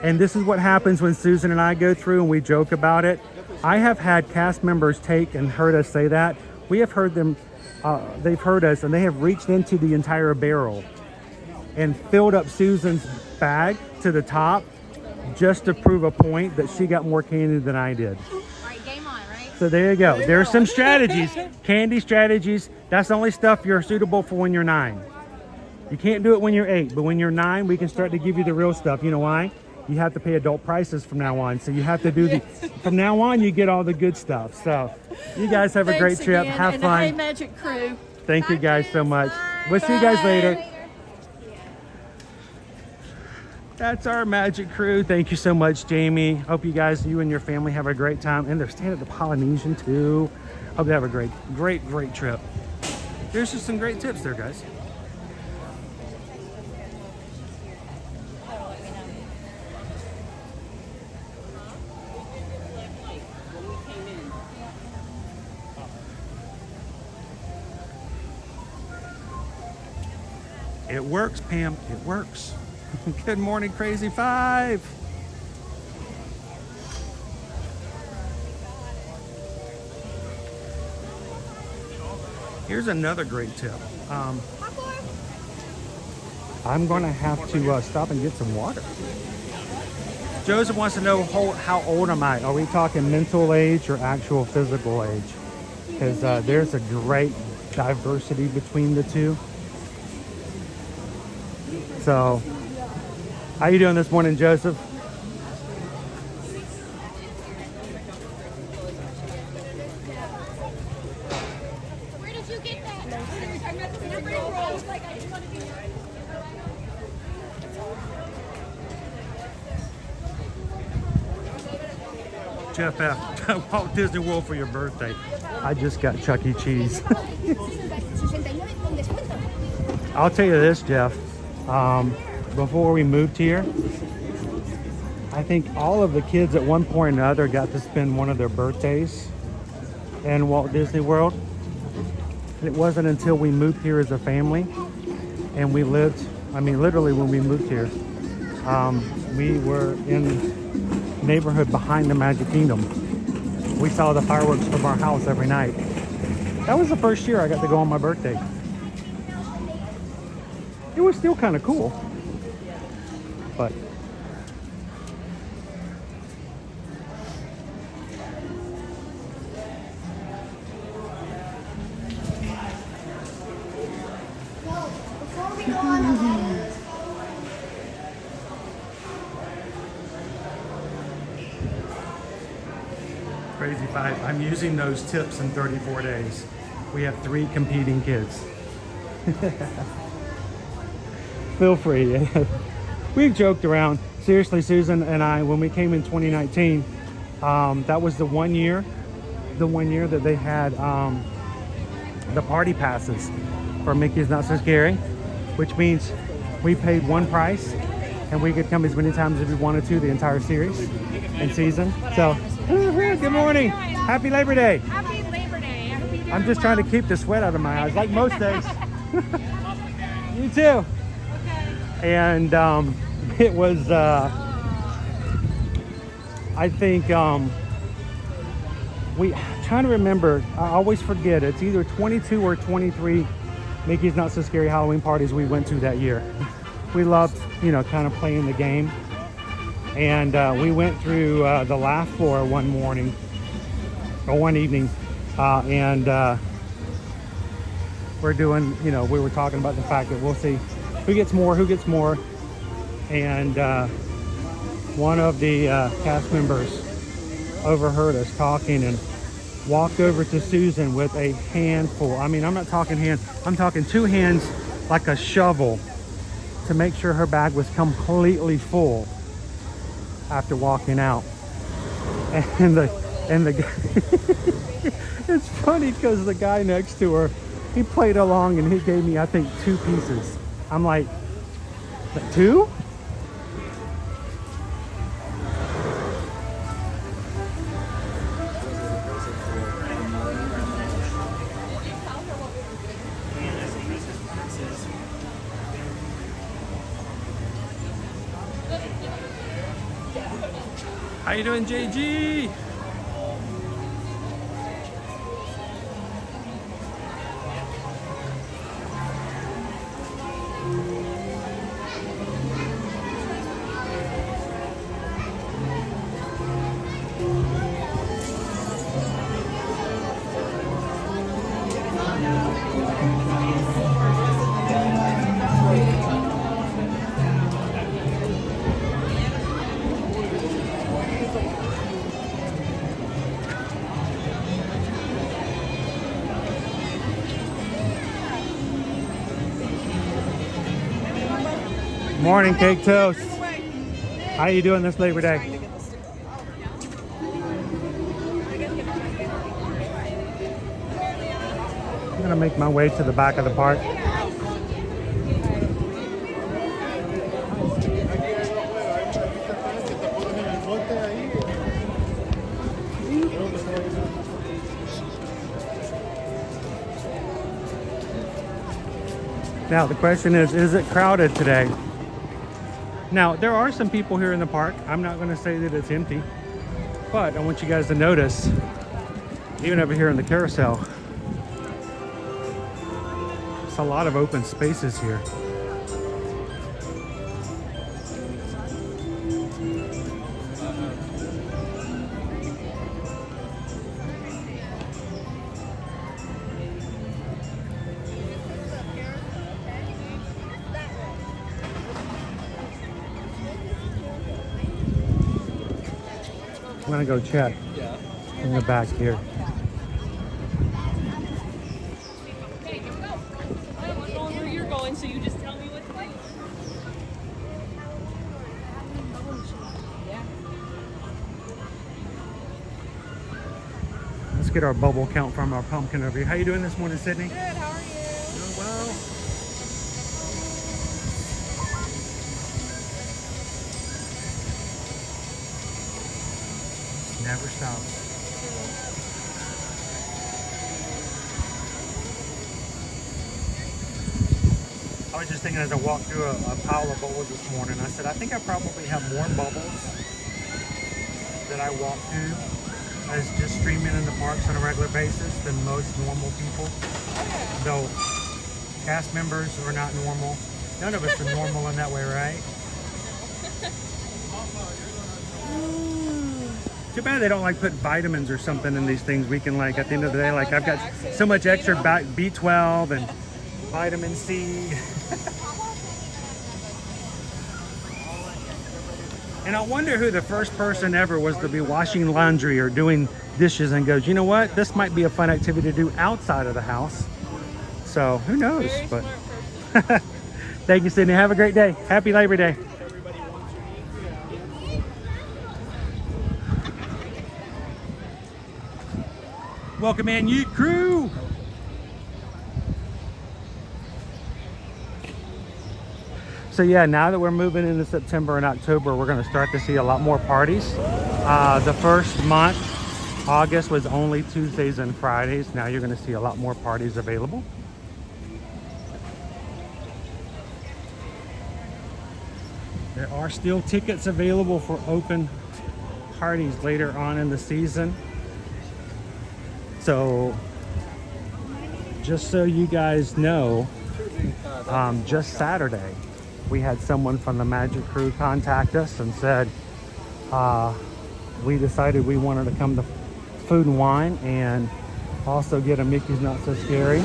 And this is what happens when Susan and I go through and we joke about it. I have had cast members take and heard us say that. We have heard them, they've heard us, and they have reached into the entire barrel and filled up Susan's bag to the top just to prove a point that she got more candy than I did. So there you go. There's some strategies, candy strategies. That's the only stuff you're suitable for when you're 9. You can't do it when you're 8, but when you're 9, we can start to give you the real stuff. You know why? You have to pay adult prices from now on. So you have to do from now on, you get all the good stuff. So you guys have a great trip. Have fun. Hey, Magic Crew. Thank you guys so much. We'll see you guys later. That's our Magic Crew. Thank you so much, Jamie. Hope you guys, you and your family have a great time. And they're staying at the Polynesian too. Hope they have a great trip. There's just some great tips there, guys. It works, Pam. It works. Good morning, Crazy 5. Here's another great tip. I'm going to have to stop and get some water. Joseph wants to know how old am I? Are we talking mental age or actual physical age? Because there's a great diversity between the two. So, how you doing this morning, Joseph? Where did you get that? Jeff F. Walt Disney World for your birthday. I just got Chuck E. Cheese. I'll tell you this, Jeff. Before we moved here, I think all of the kids at one point or another got to spend one of their birthdays in Walt Disney World. It wasn't until we moved here as a family and we lived, I mean literally when we moved here, we were in the neighborhood behind the Magic Kingdom. We saw the fireworks from our house every night. That was the first year I got to go on my birthday. It was still kind of cool, but Before we go on Crazy 5, I'm using those tips in 34 days. We have 3 competing kids. Feel free. We've joked around. Seriously, Susan and I, when we came in 2019, that was the one year that they had the party passes for Mickey's Not So Scary, which means we paid one price and we could come as many times as we wanted to the entire series and season. So, good morning. Happy Labor Day. Happy Labor Day. I hope you I'm just trying to keep the sweat out of my eyes, like most days. You too. And it was, I think, trying to remember, I always forget, it's either 22 or 23 Mickey's Not So Scary Halloween parties we went to that year. We loved, kind of playing the game. And we went through the laugh floor one evening, and we're doing, we were talking about the fact that we'll see who gets more. And one of the cast members overheard us talking and walked over to Susan with a handful. I mean, I'm not talking hand, I'm talking 2 hands like a shovel to make sure her bag was completely full after walking out. And the it's funny because the guy next to her He played along and he gave me, I think, 2 pieces. I'm like, 2? How you doing, JG? Morning, Cake Toast. How you doing this Labor Day? I'm gonna make my way to the back of the park. Now the question is it crowded today? Now, there are some people here in the park. I'm not going to say that it's empty, but I want you guys to notice, even over here in the carousel, it's a lot of open spaces here. I'm gonna go check in the back here. Okay, here we go. I'm not going where you're going, so you just tell me what to play. Let's get our bubble count from our pumpkin over here. How you doing this morning, Sydney? Good, how are you? Doing well. Never stops. I was just thinking as I walked through a pile of bubbles this morning, I said, I think I probably have more bubbles that I walk through as just streaming in the parks on a regular basis than most normal people. Though cast members are not normal. None of us are normal in that way, right? Too bad they don't like put vitamins or something in these things. We can like at the end of the day, like I've got so much extra B12 and vitamin C. And I wonder who the first person ever was to be washing laundry or doing dishes and goes, you know what, this might be a fun activity to do outside of the house. So who knows? But thank you, Sydney. Have a great day. Happy Labor Day. Welcome in, you crew. So yeah, now that we're moving into September and October, we're going to start to see a lot more parties. The first month, August, was only Tuesdays and Fridays. Now you're going to see a lot more parties available. There are still tickets available for open parties later on in the season. So just so you guys know, just Saturday, we had someone from the Magic Crew contact us and said, we decided we wanted to come to Food and Wine and also get a Mickey's Not So Scary.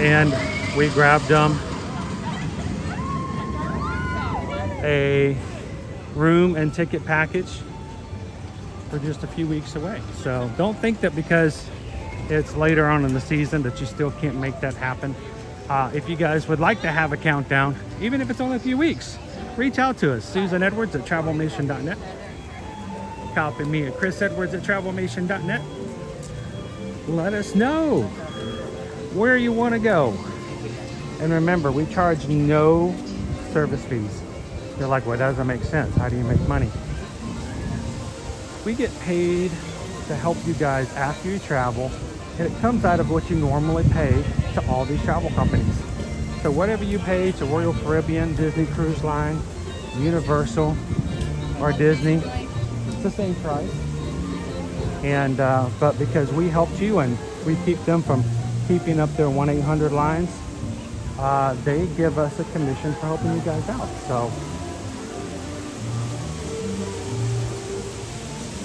And we grabbed them a room and ticket package for just a few weeks away. So don't think that because it's later on in the season that you still can't make that happen. If you guys would like to have a countdown, even if it's only a few weeks, reach out to us. Susan Edwards at travelmation.net. Copy me at Chris Edwards at travelmation.net. Let us know. where you want to go. And remember, we charge no service fees. You're like, well, that doesn't make sense. How do you make money? We get paid to help you guys after you travel, and it comes out of what you normally pay to all these travel companies. So whatever you pay to Royal Caribbean, Disney Cruise Line, Universal, or Disney, it's the same price. And but because we helped you and we keep them from keeping up their 1-800 lines, they give us a commission for helping you guys out.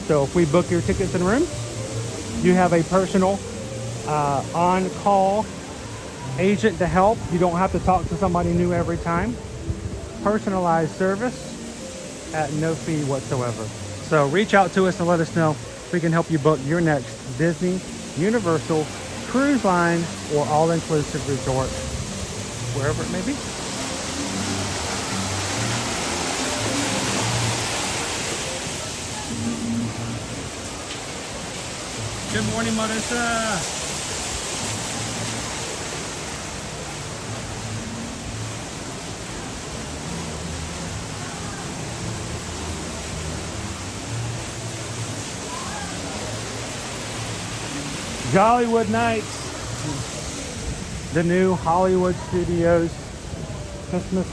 So if we book your tickets and rooms, you have a personal on-call agent to help. You don't have to talk to somebody new every time. Personalized service at no fee whatsoever. So reach out to us and let us know if we can help you book your next Disney, Universal, cruise line, or all-inclusive resort, wherever it may be. Good morning, Marissa. Jollywood Nights, the new Hollywood Studios Christmas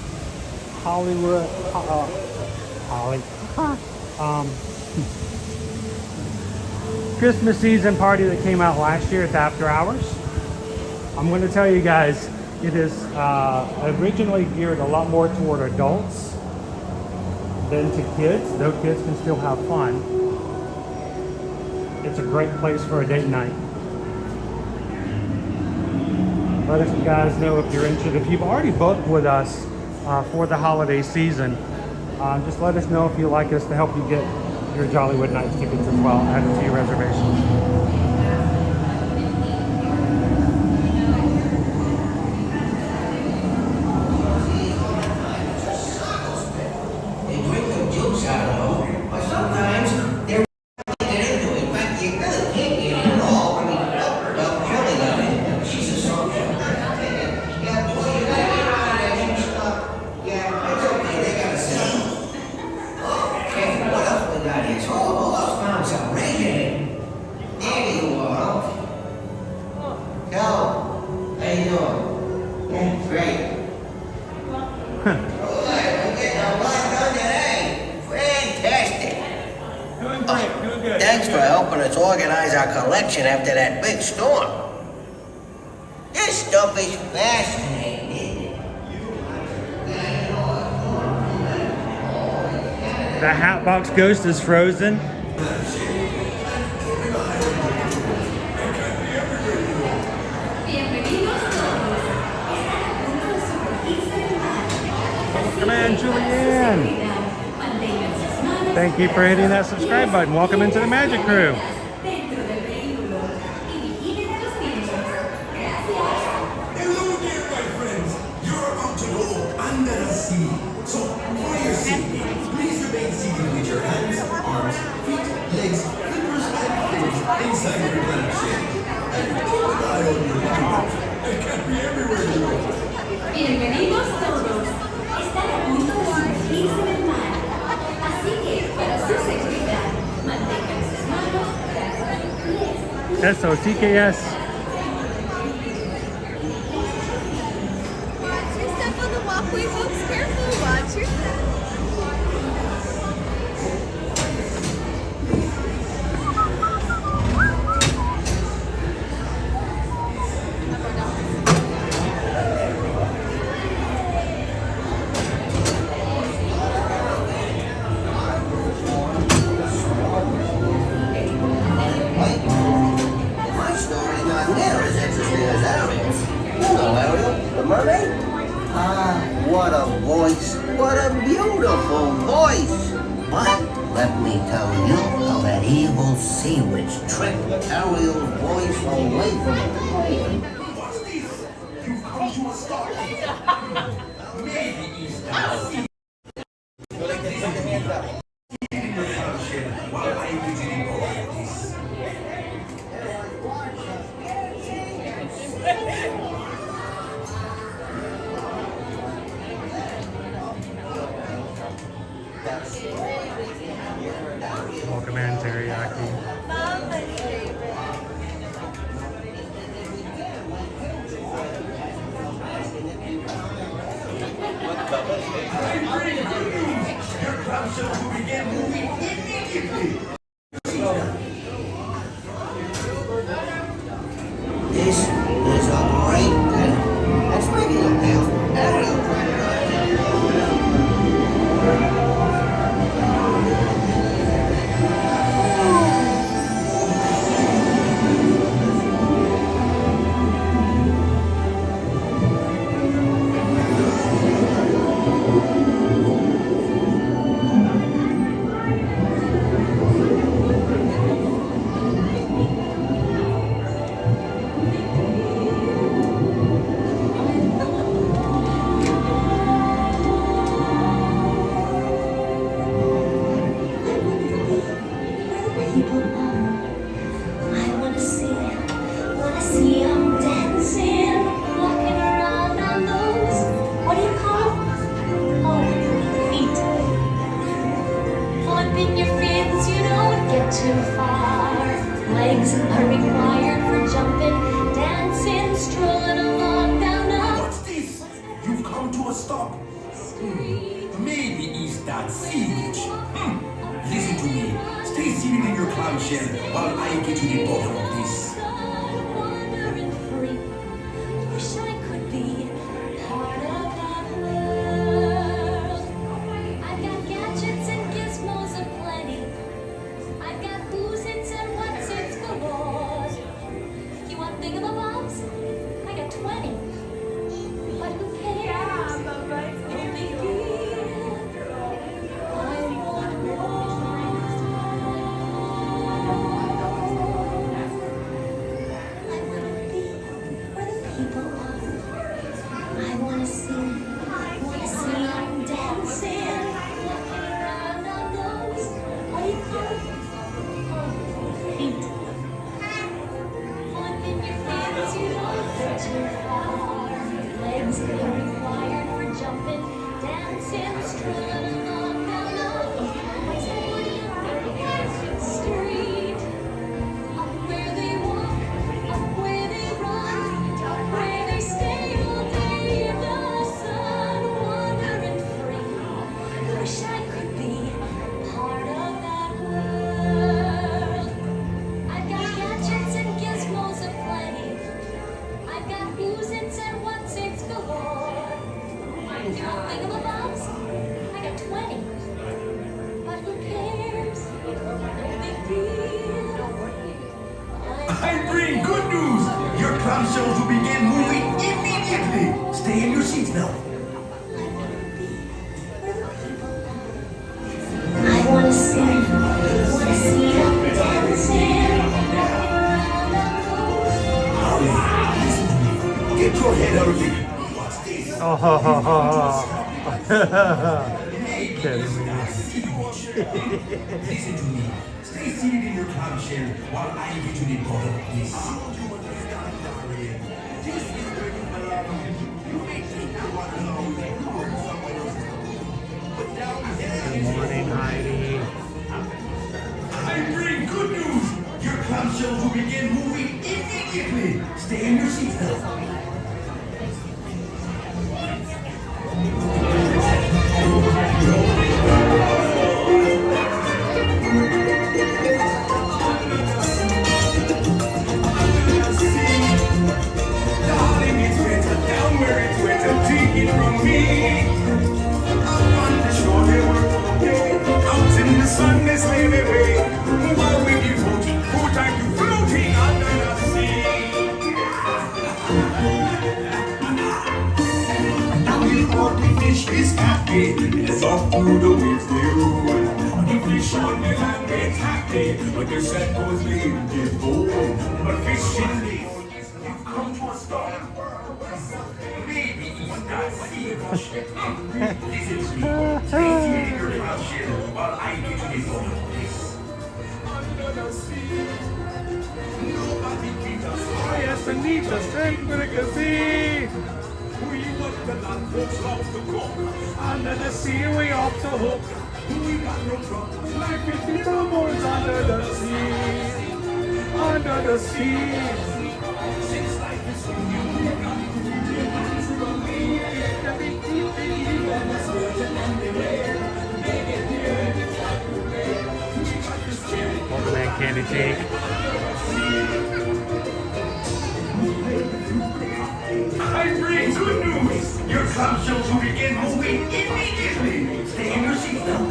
Hollywood Christmas season party that came out last year. It's after hours. I'm going to tell you guys, it is originally geared a lot more toward adults than to kids, though kids can still have fun. It's a great place for a date night. Let us guys know if you're interested. If you've already booked with us for the holiday season, just let us know if you'd like us to help you get your Jollywood Nights tickets as well, added to your reservations. After that big storm. This stuff is fascinating, isn't it? The Hatbox Ghost is frozen. Come on, Julianne. Thank you for hitting that subscribe button. Welcome into the Magic Crew. Bienvenidos todos. Están a punto de sumergirse en el mar. Así que, para su seguridad, mantengan sus manos atrás de los pies. SOTKS. Watch your step on the walkway, folks. Careful. Watch your step. The mermaid? Ah, what a voice. What a beautiful voice. But let me tell you how that evil sea witch tricked Ariel's voice away from her. What's this? You've come to a stop. Maybe it's time. While I usually go like this. clamshells will begin moving immediately. This is a great day. Let's make it a deal. I bring good news. Your clamshells will begin moving immediately. Stay in your seats now. I want to see them dancing. Howdy, listen to me. Get your head out of the... What's this? Oh, ha, ha, ha, ha. Kidding me. Listen to me. Stay seated in your clamshell while I get you the bottom of this. This is where you belong. You may think you want to know where someone else. But down there... Good morning, Heidi. I bring good news. Your clamshells will begin moving immediately. Stay in your seats now. It's off through the waves they roll. The fish on the land gets happy, but the set goes lean get bold. But fishing days, you've come to a stop. Maybe even that sea rush. Listen to me, stay seated in your clamshell while I get you the bottom of this. Under the sea, nobody beats us. Yes, beneath the strength with a sea. We what the land folks love to cook. Under the sea we off the hook. We got no trouble. Like we keep our bones under the sea. Under the sea. Since life is so new, we got to do it from me. The big deep in the certain and the way. They get here. Come show to begin moving immediately. Stay in your seats now. On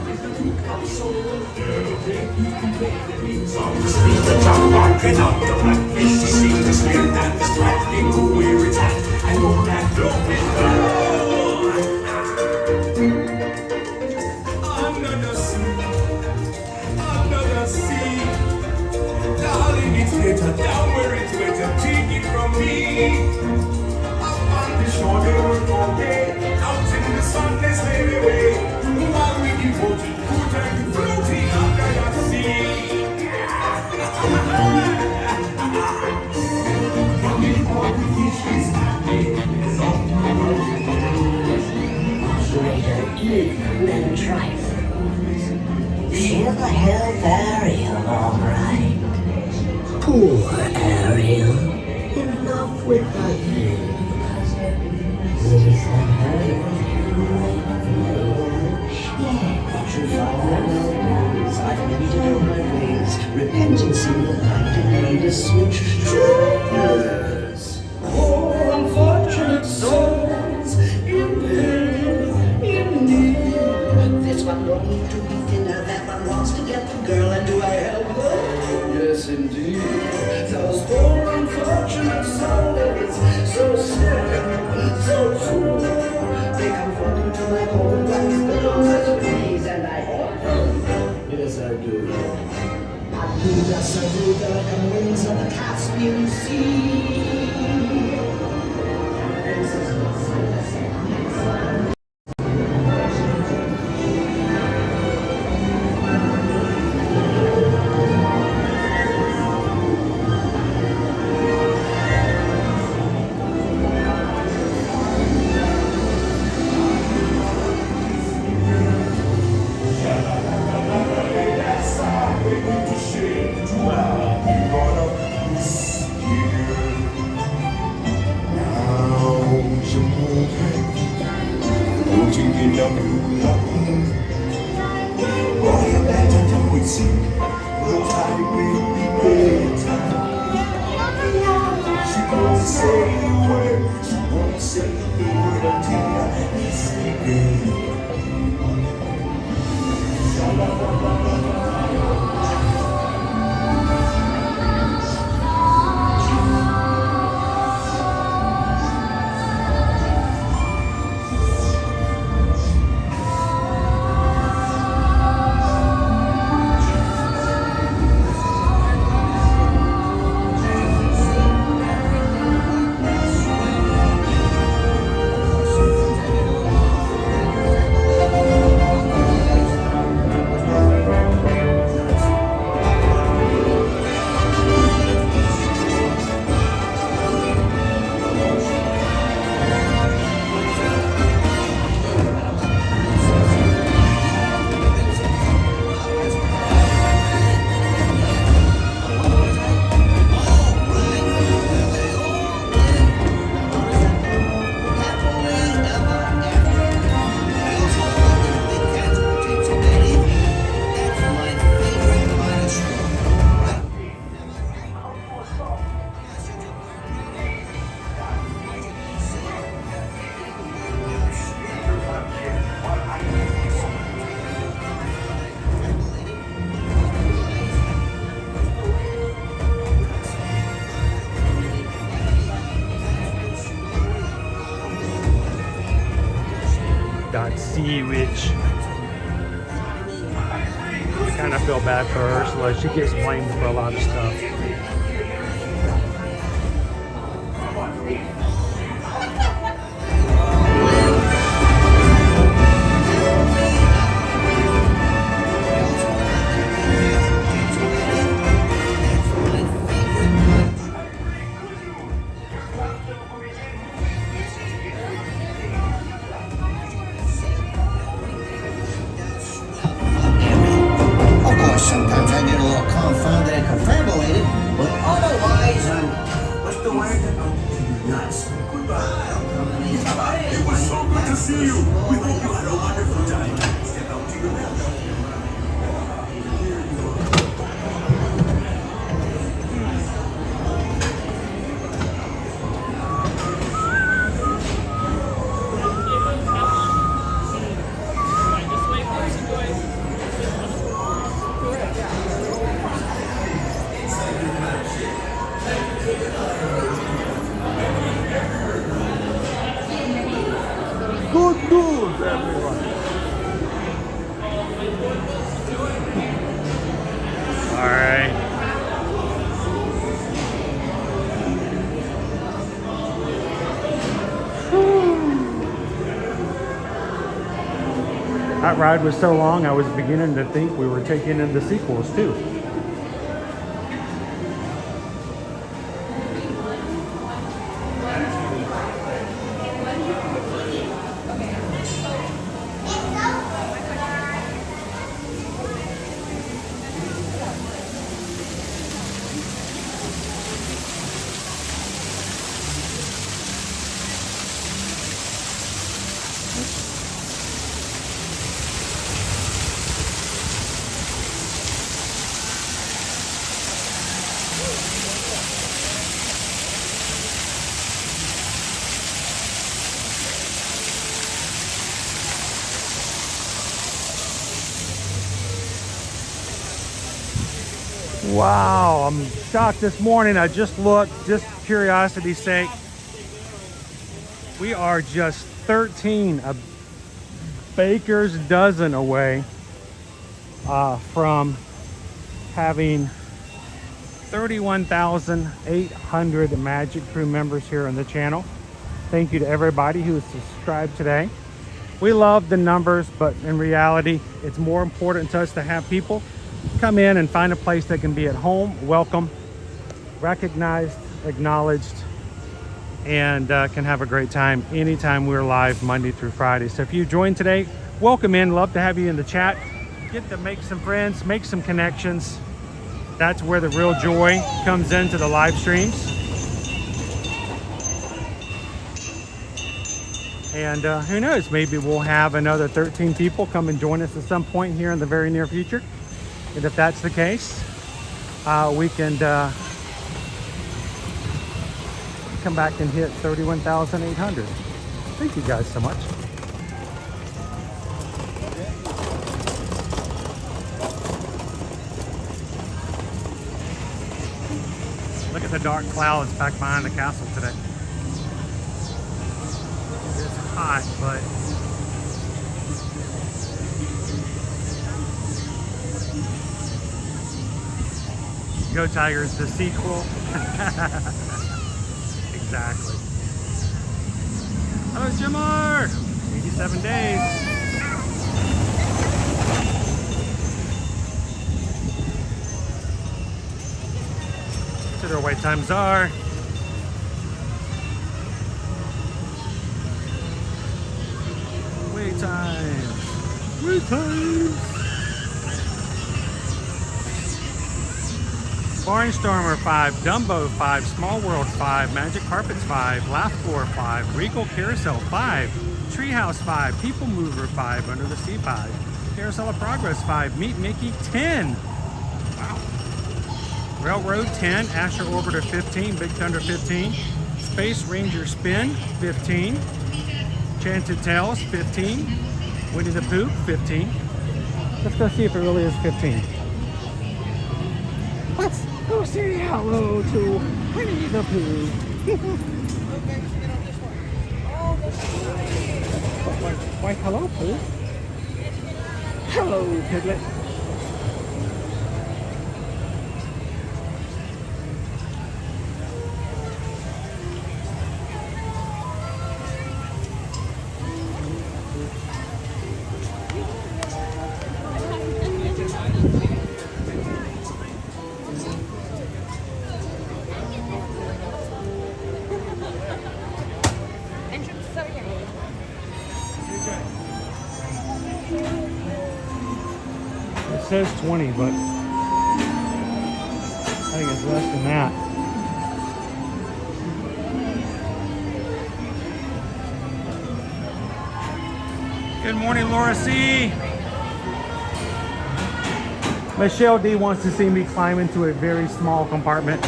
the street, the top barking out the blackfish. She sees the spear and the strap. They go where it's at. And go back to under the sea. Darling, it's better down where it's better. Take it from me. Up on the shore, they work all day. Out in the sun, they slave away. While we devoted good and floating under the sea. Young all the fish is happy. Evening trifles. She'll help Ariel, all right. Poor Ariel, in love with her things. Listen, repentance in the light and made a switch. Yes. Oh, unfortunate souls in pain, in need. This one longing to be thinner, that one wants to get the girl, and do I help her? Yes, indeed. Those poor unfortunate souls, so sad, so true. They come flooding to my home like girls as please, and I help them. Yes, I do. Aduda, Saduda, like the winds of the Caspian Sea. That sea witch. I kind of feel bad for Ursula. She gets blamed for a lot of stuff. Sometimes I get a little confounded and confabulated, but otherwise I'm... What's the word? Nuts. Goodbye. It was so good to see you. We hope you had a wonderful time. Step out to your left. That ride was so long, I was beginning to think we were taking in the sequels too. Wow, I'm shocked this morning. I just looked, just curiosity's sake. We are just 13, a baker's dozen away from having 31,800 Magic Crew members here on the channel. Thank you to everybody who has subscribed today. We love the numbers, but in reality, it's more important to us to have people come in and find a place that can be at home, welcome, recognized, acknowledged, and can have a great time anytime we're live Monday through Friday. So if you joined today, welcome in. Love to have you in the chat. Get to make some friends, make some connections. That's where the real joy comes into the live streams. And who knows, maybe we'll have another 13 people come and join us at some point here in the very near future. And if that's the case, we can come back and hit 31,800. Thank you guys so much. Look at the dark clouds back behind the castle today. It's hot, but Go Tigers, the sequel. Exactly. Hello, Jimmer! 87 days. Consider what wait times are. Wait times. Wait times. Barnstormer 5, Dumbo 5, Small World 5, Magic Carpets 5, Laugh Floor 5, Regal Carousel 5, Treehouse 5, PeopleMover 5, Under the Sea 5, Carousel of Progress 5, Meet Mickey 10. Wow. Railroad 10, Astro Orbiter 15, Big Thunder 15, Space Ranger Spin 15, Enchanted Tales 15, Winnie the Pooh 15. Let's go see if it really is 15. Let's go say hello to Winnie the Pooh. Why, hello, Pooh. Hello, Piglet. It says 20, but I think it's less than that. Good morning, Laura C. Michelle D wants to see me climb into a very small compartment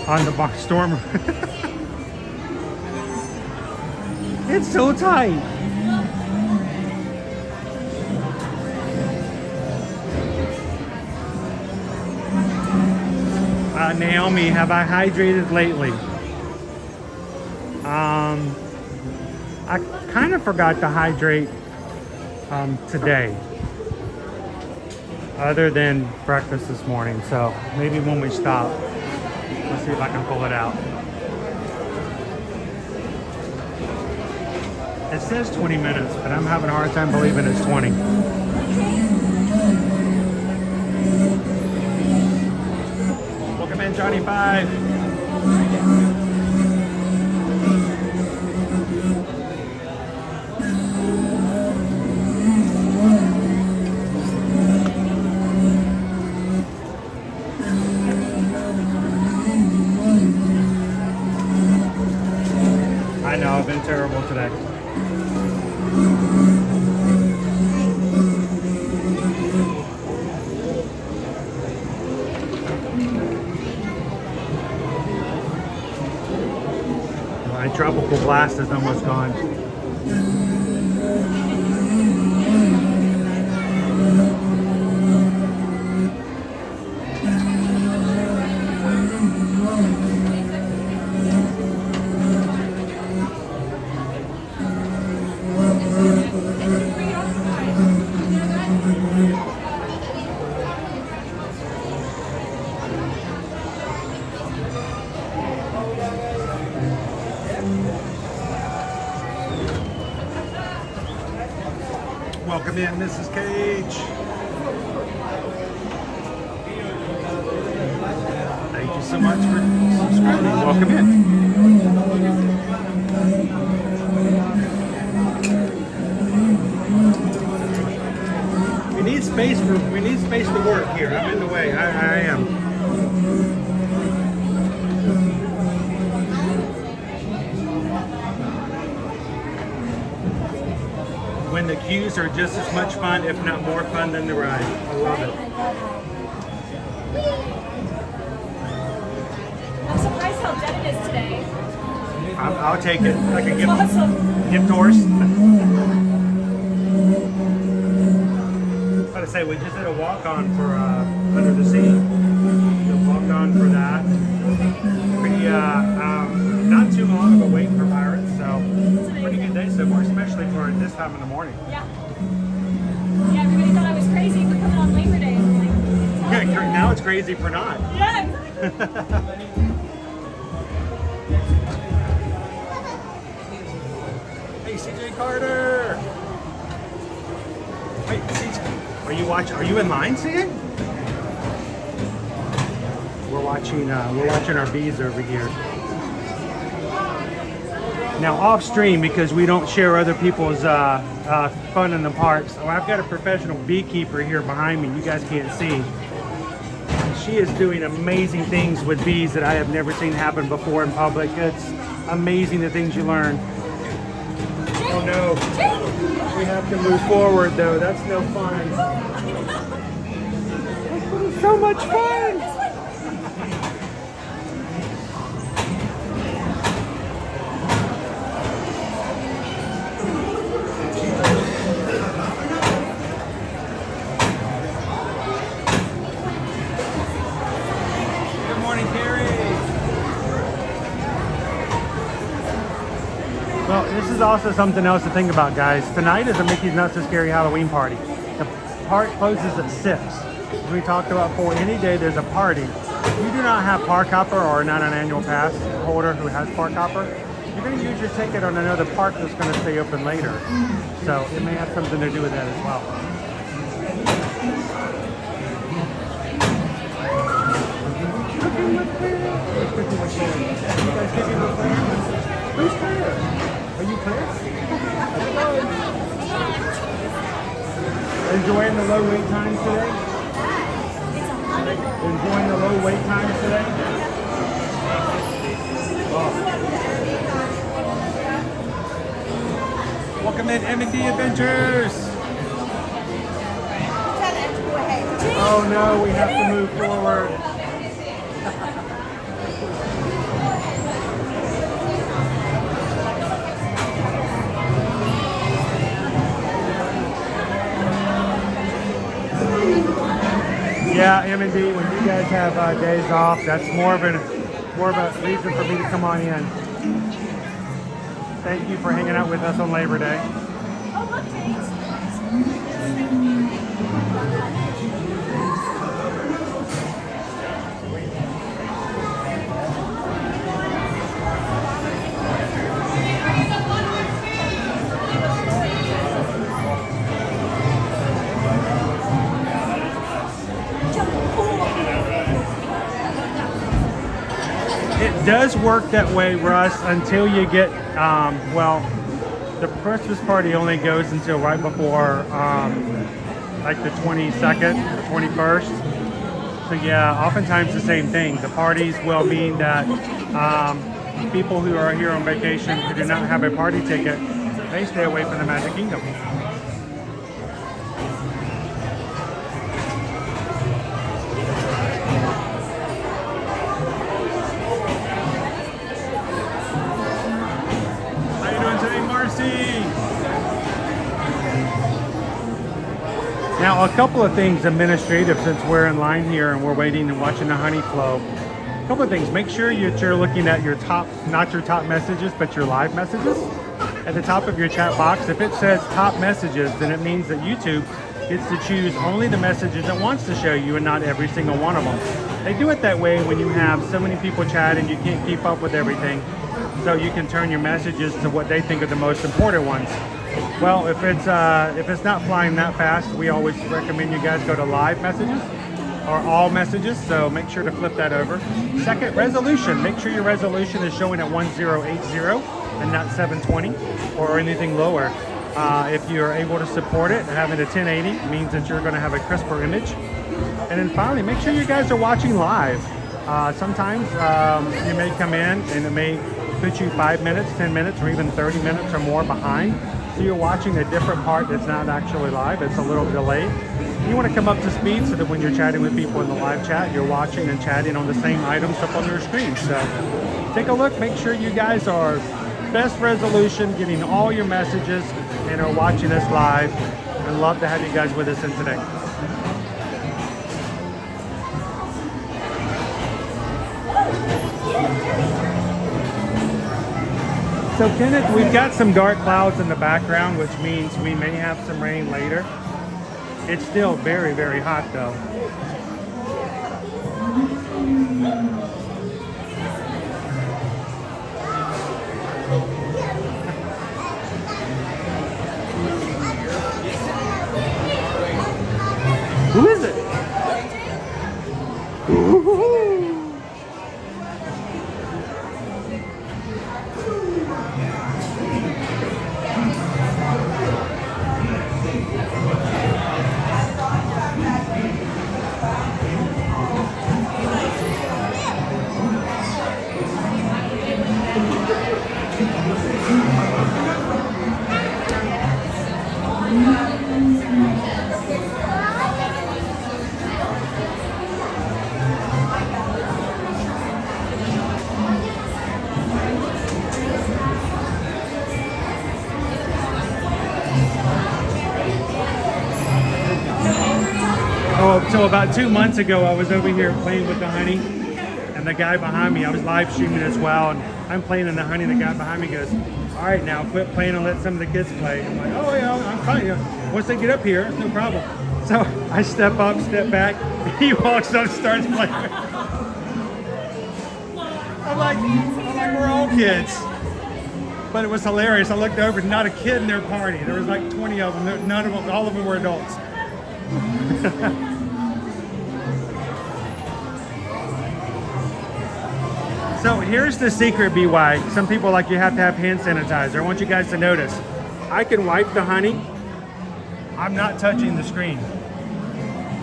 on the Barnstormer. It's so tight. Naomi, have I hydrated lately? I kind of forgot to hydrate today, other than breakfast this morning. So maybe when we stop, let's see if I can pull it out. It says 20 minutes, but I'm having a hard time believing it's 20. Welcome in, Johnny 5. I know, I've been terrible today. My tropical blast is almost gone. Welcome in, Mrs. Cage. Thank you so much for subscribing. Welcome in. We need space to work here. I'm in the way. I am. When the queues are just as much fun, if not more fun than the ride. I love it. I'm surprised how dead it is today. I'll take it. Like a gift, Awesome. gift horse. I gotta say, we just did a walk-on for Under the Sea. The walk-on for that. Pretty, not too long of a wait for Pirates, so pretty good day so far, especially for this time in the morning. Yeah. Yeah, everybody thought I was crazy for coming on Labor Day. I'm like, Yeah, now it's crazy for not. yeah, exactly. Hey, CJ Carter! Wait, CJ, are you in line, CJ? We're watching our bees over here. Now off stream, because we don't share other people's fun in the parks. Oh, I've got a professional beekeeper here behind me. You guys can't see. She is doing amazing things with bees that I have never seen happen before in public. It's amazing the things you learn. Oh no, we have to move forward though. That's no fun. So much fun. Well, this is also something else to think about, guys. Tonight is a Mickey's Not So Scary Halloween party. The park closes at 6. As we talked about, for any day there's a party. If you do not have Park Hopper or not an annual pass holder who has Park Hopper, you're going to use your ticket on another park that's going to stay open later. So it may have something to do with that as well. Who's Claire? Are you Claire? Enjoying the low wait times today? Enjoying the low wait times today? Oh. Welcome in M&D Adventures! Oh no, we have to move forward. Yeah, M&D, when you guys have days off, that's more of a reason for me to come on in. Thank you for hanging out with us on Labor Day. does work that way, Russ, until you get, well, the Christmas party only goes until right before, like the 22nd or 21st. So yeah, oftentimes the same thing. The parties will mean that people who are here on vacation who do not have a party ticket, they stay away from the Magic Kingdom. How you doing today, Marcy? Now, a couple of things administrative, since we're in line here and we're waiting and watching the honey flow. A couple of things. Make sure you're looking at your top, not your top messages, but your live messages. At the top of your chat box, if it says top messages, then it means that YouTube gets to choose only the messages it wants to show you and not every single one of them. They do it that way when you have so many people chatting, you can't keep up with everything. So you can turn your messages to what they think are the most important ones. Well, if it's not flying that fast, we always recommend you guys go to live messages or all messages, so make sure to flip that over. Second, resolution. Make sure your resolution is showing at 1080 and not 720 or anything lower. If you're able to support it, having a 1080 means that you're going to have a crisper image. And then finally, make sure you guys are watching live. Sometimes you may come in and it may put you 5 minutes, 10 minutes, or even 30 minutes or more behind. So you're watching a different part that's not actually live, it's a little delayed. You want to come up to speed so that when you're chatting with people in the live chat, you're watching and chatting on the same items up on your screen. So take a look, make sure you guys are best resolution, getting all your messages, and are watching us live. I'd love to have you guys with us in today. So Kenneth, we've got some dark clouds in the background, which means we may have some rain later. It's still very, very hot though. Who is it? So about 2 months ago, I was over here playing with the honey, and the guy behind me, I was live streaming as well, and I'm playing in the honey, and the guy behind me goes, all right, now quit playing and let some of the kids play. I'm like, oh yeah, I'm fine. Once they get up here, it's no problem. So I step up, step back, he walks up, starts playing. I'm like, we're all kids. But it was hilarious. I looked over, not a kid in their party. There was like 20 of them. None of them, all of them were adults. So here's the secret, BY. Some people are like, you have to have hand sanitizer. I want you guys to notice. I can wipe the honey. I'm not touching the screen.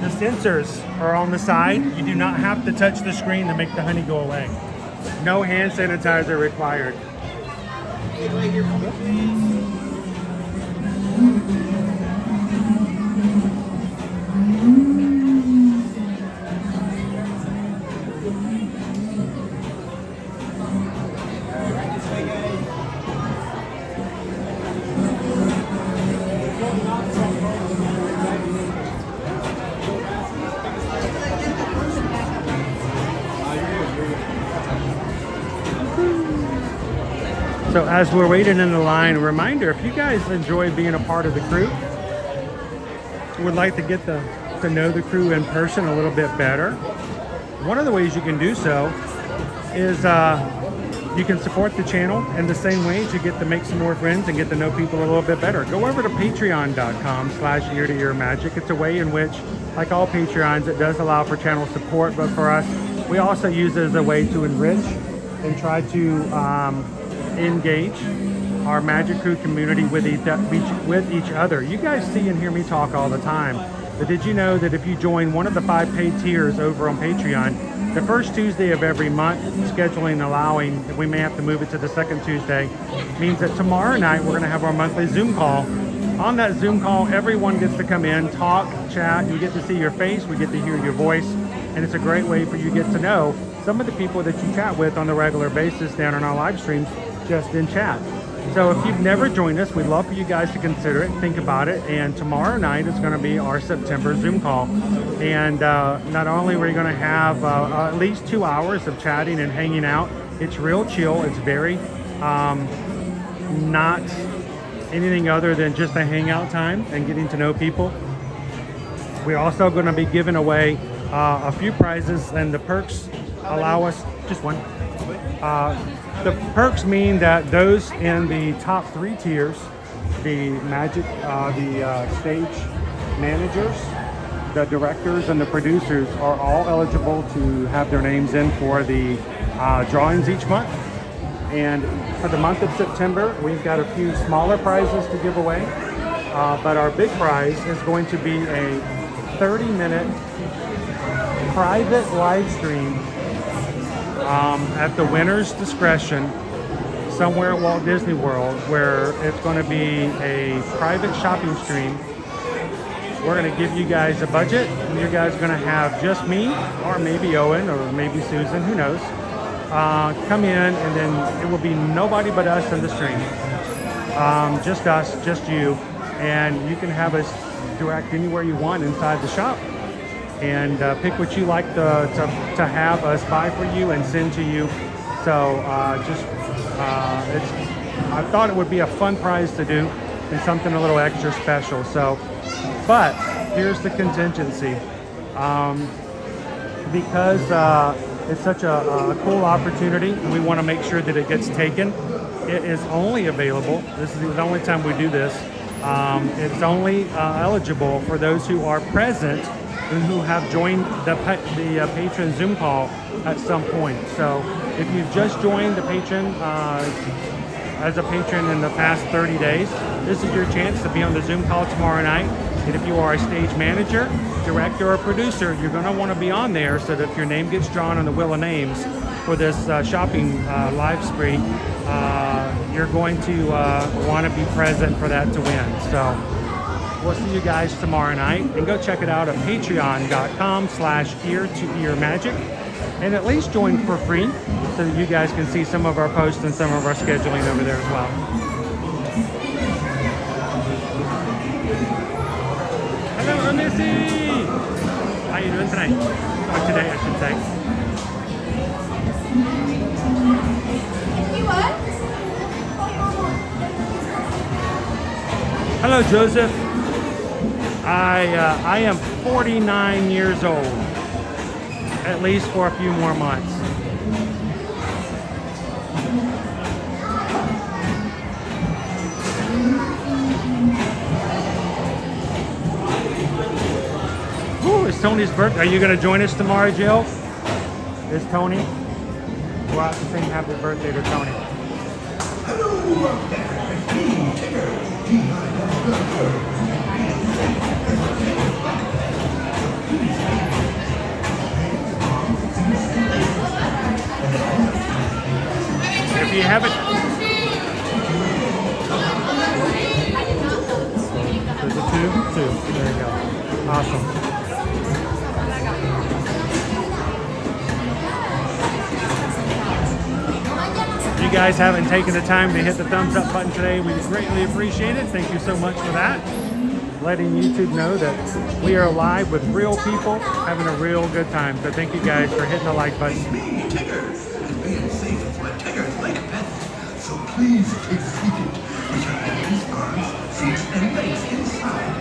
The sensors are on the side. You do not have to touch the screen to make the honey go away. No hand sanitizer required. So as we're waiting in the line, a reminder, if you guys enjoy being a part of the crew, would like to get to know the crew in person a little bit better, one of the ways you can do so is you can support the channel in the same way as you get to make some more friends and get to know people a little bit better. Go over to patreon.com/ear-to-ear-magic. It's a way in which, like all Patreons, it does allow for channel support, but for us, we also use it as a way to enrich and try to engage our Magic Crew community with each other. You guys see and hear me talk all the time, but did you know that if you join one of the 5 paid tiers over on Patreon, the first Tuesday of every month, scheduling allowing, we may have to move it to the second Tuesday, means that tomorrow night we're going to have our monthly Zoom call. On that Zoom call, everyone gets to come in, talk, chat, you get to see your face, we get to hear your voice, and it's a great way for you to get to know some of the people that you chat with on a regular basis down on our live streams just in chat. So if you've never joined us, we'd love for you guys to consider it, think about it, and tomorrow night is going to be our September Zoom call. And not only are we going to have at least 2 hours of chatting and hanging out, it's real chill, it's very not anything other than just a hangout time and getting to know people. We're also going to be giving away a few prizes, and the perks allow us, just one. The perks mean that those in the top 3 tiers, the stage managers, the directors, and the producers are all eligible to have their names in for the drawings each month. And for the month of September, we've got a few smaller prizes to give away, but our big prize is going to be a 30-minute private live stream at the winner's discretion somewhere at Walt Disney World, where it's going to be a private shopping stream. We're going to give you guys a budget, and you guys are going to have just me, or maybe Owen, or maybe Susan, who knows, come in, and then it will be nobody but us in the stream. Just us, just you, and you can have us direct anywhere you want inside the shop, and pick what you like to have us buy for you and send to you. So I thought it would be a fun prize to do and something a little extra special. So, but here's the contingency. Because it's such a cool opportunity, and we want to make sure that it gets taken. It is only available, this is the only time we do this, it's only eligible for those who are present and who have joined the patron Zoom call at some point. So if you've just joined the patron as a patron in the past 30 days, this is your chance to be on the Zoom call tomorrow night. And if you are a stage manager, director, or producer, you're going to want to be on there so that if your name gets drawn on the wheel of names for this shopping live spree, you're going to want to be present for that to win. So we'll see you guys tomorrow night, and go check it out at patreon.com/ear-to-ear-magic, and at least join for free so that you guys can see some of our posts and some of our scheduling over there as well. Hello, Missy! How you doing tonight? Or today, I should say. Hello, Joseph. I am 49 years old, at least for a few more months. Ooh, it's Tony's birthday. Are you going to join us tomorrow, Jill? Is Tony? We'll have to sing happy birthday to Tony. If you haven't, there's a two. There you go. Awesome. If you guys haven't taken the time to hit the thumbs up button today, we greatly appreciate it. Thank you so much for that. Letting YouTube know that we are live with real people having a real good time. So thank you guys for hitting the like button. So please take seated with your hands, arms, feet, and legs inside.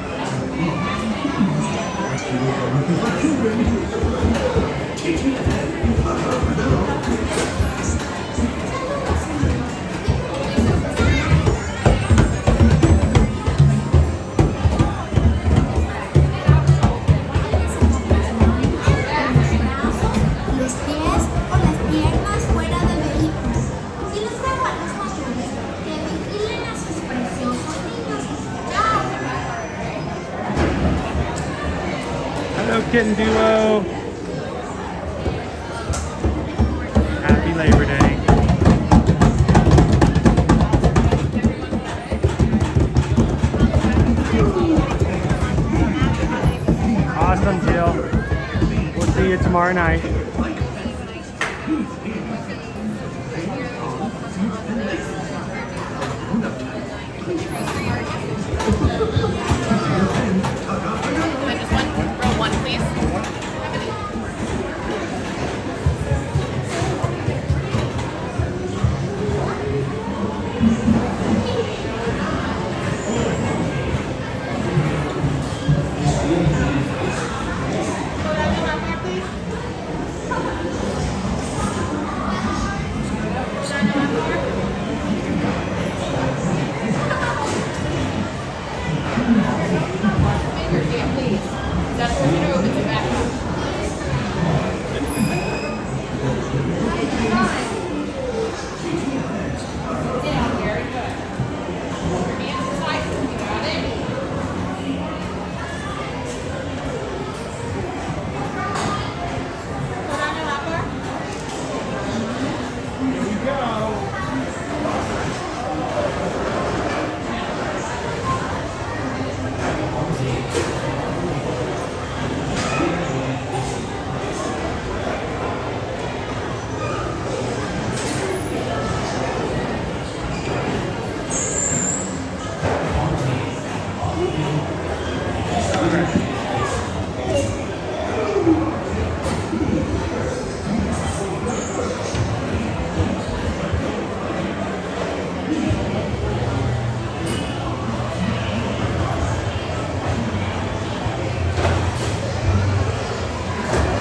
Los pies o las piernas fuera del vehículo. Kitten Duo. Happy Labor Day. Awesome, Jill. We'll see you tomorrow night.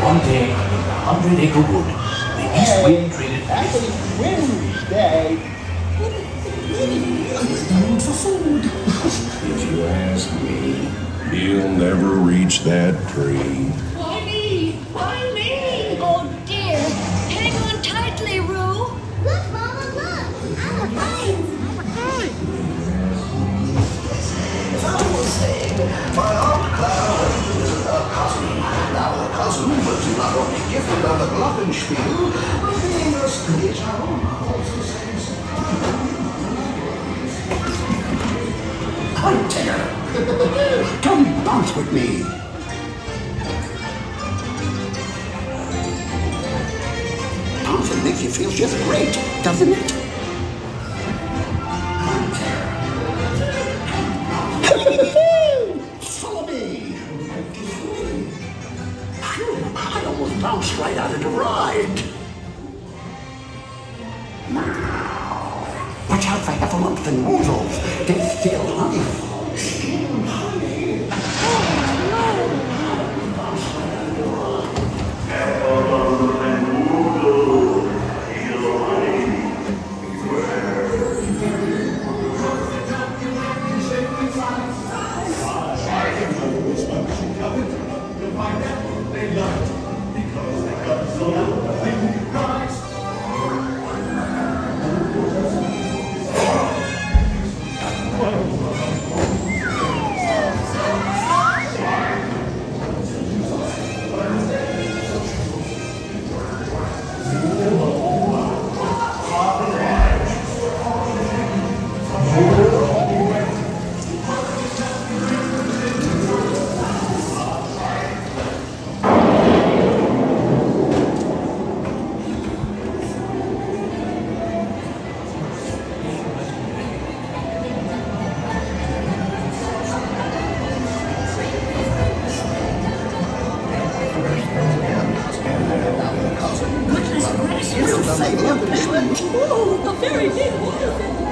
One day, on the 100-acre wood, the east wind traded Happy Wednesday. known for food. If you ask me, he'll never reach that tree. Why me? Why me? Oh dear. Hang on tightly, Roo. Look, Mama, look. I'm a kite. As I was saying, my Aunt Clara is a cousin. Now, her cousin was not only gifted on the glockenspiel, but being a stage our own also says. Hunter, come bounce with me. Bouncing makes you feel just great, doesn't it? Follow me. Phew, I almost bounced right out of the ride. Watch out for heffalumps and woozles. They steal honey. Steal honey. Oh, a very big waterfall.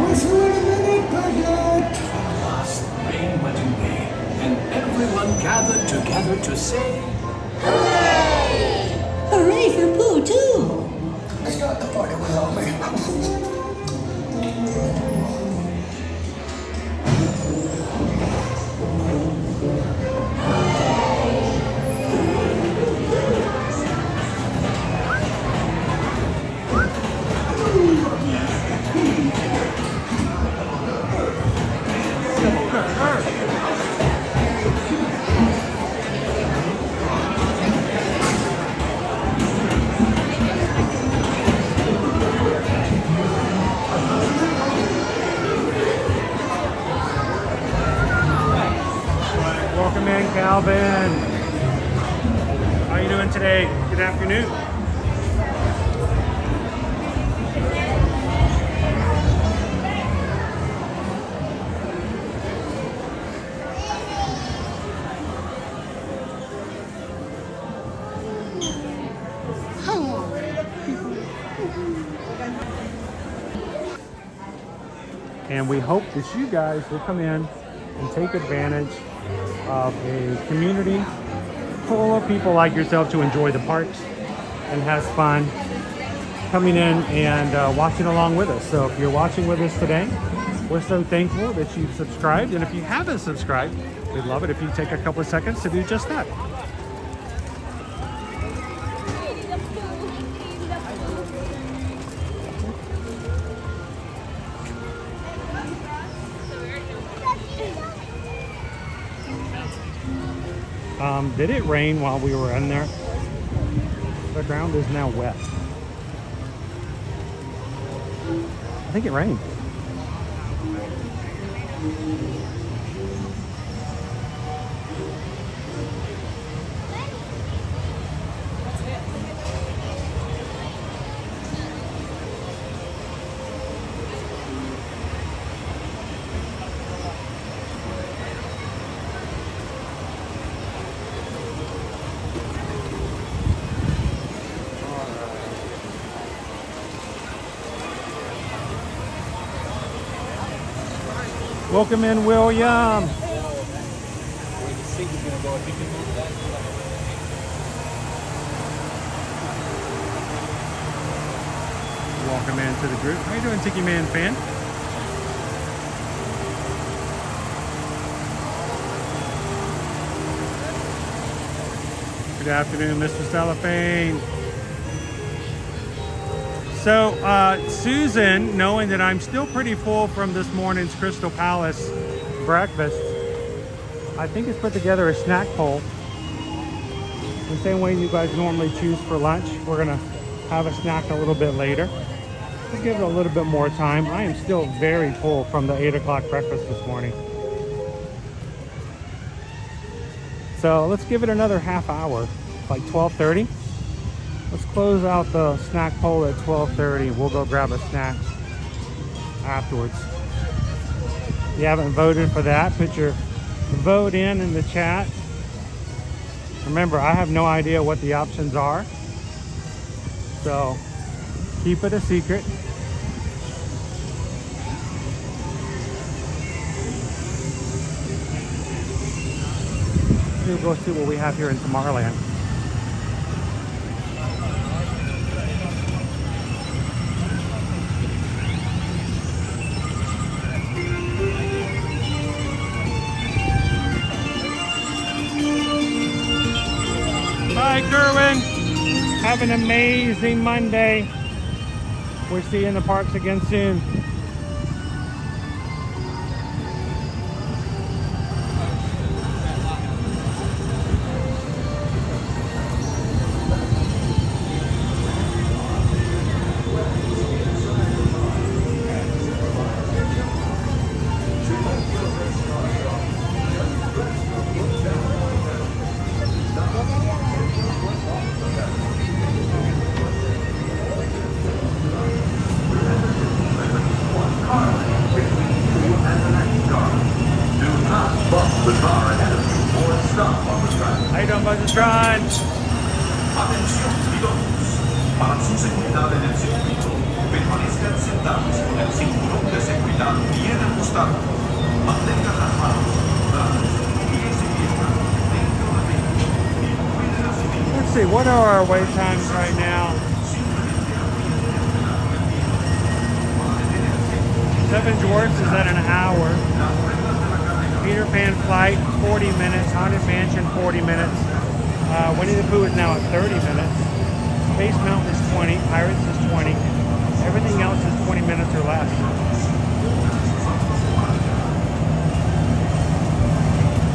Wait a minute, Baglet. Last rain went away, and everyone gathered together to say, Hooray! Hooray for Pooh, too. Let's go to the party without me. Calvin. How are you doing today? Good afternoon. And we hope that you guys will come in and take advantage of a community full of people like yourself to enjoy the parks and has fun coming in and watching along with us. So if you're watching with us today, we're so thankful that you've subscribed. And if you haven't subscribed, we'd love it if you take a couple of seconds to do just that. Did it rain while we were in there? The ground is now wet. I think it rained. Welcome in, William. Welcome into the group. How you doing, Tiki Man fan? Good afternoon, Mr. Cellophane. So, Susan, knowing that I'm still pretty full from this morning's Crystal Palace breakfast, I think has put together a snack poll. The same way you guys normally choose for lunch. We're gonna have a snack a little bit later. We'll give it a little bit more time. I am still very full from the 8 o'clock breakfast this morning. So let's give it another half hour, like 12:30. Let's close out the snack poll at 12:30. We'll go grab a snack afterwards. If you haven't voted for that, put your vote in the chat. Remember, I have no idea what the options are, so keep it a secret. We'll go see what we have here in Tomorrowland. Bye, Kerwin. Have an amazing Monday. We'll see you in the parks again soon. How you doing, Buzzatron? Atención, pilotos. Para su seguridad en el circuito, permanezcan sentados con el cinturón de seguridad bien ajustado. Mantengan las manos, brazos, pies y piernas dentro del vehículo. Let's see, what are our wait times right now? Seven Dwarfs is at an hour. Peter Pan Flight, 40 minutes. Haunted Mansion, 40 minutes. Winnie the Pooh is now at 30 minutes. Space Mountain is 20. Pirates is 20. Everything else is 20 minutes or less.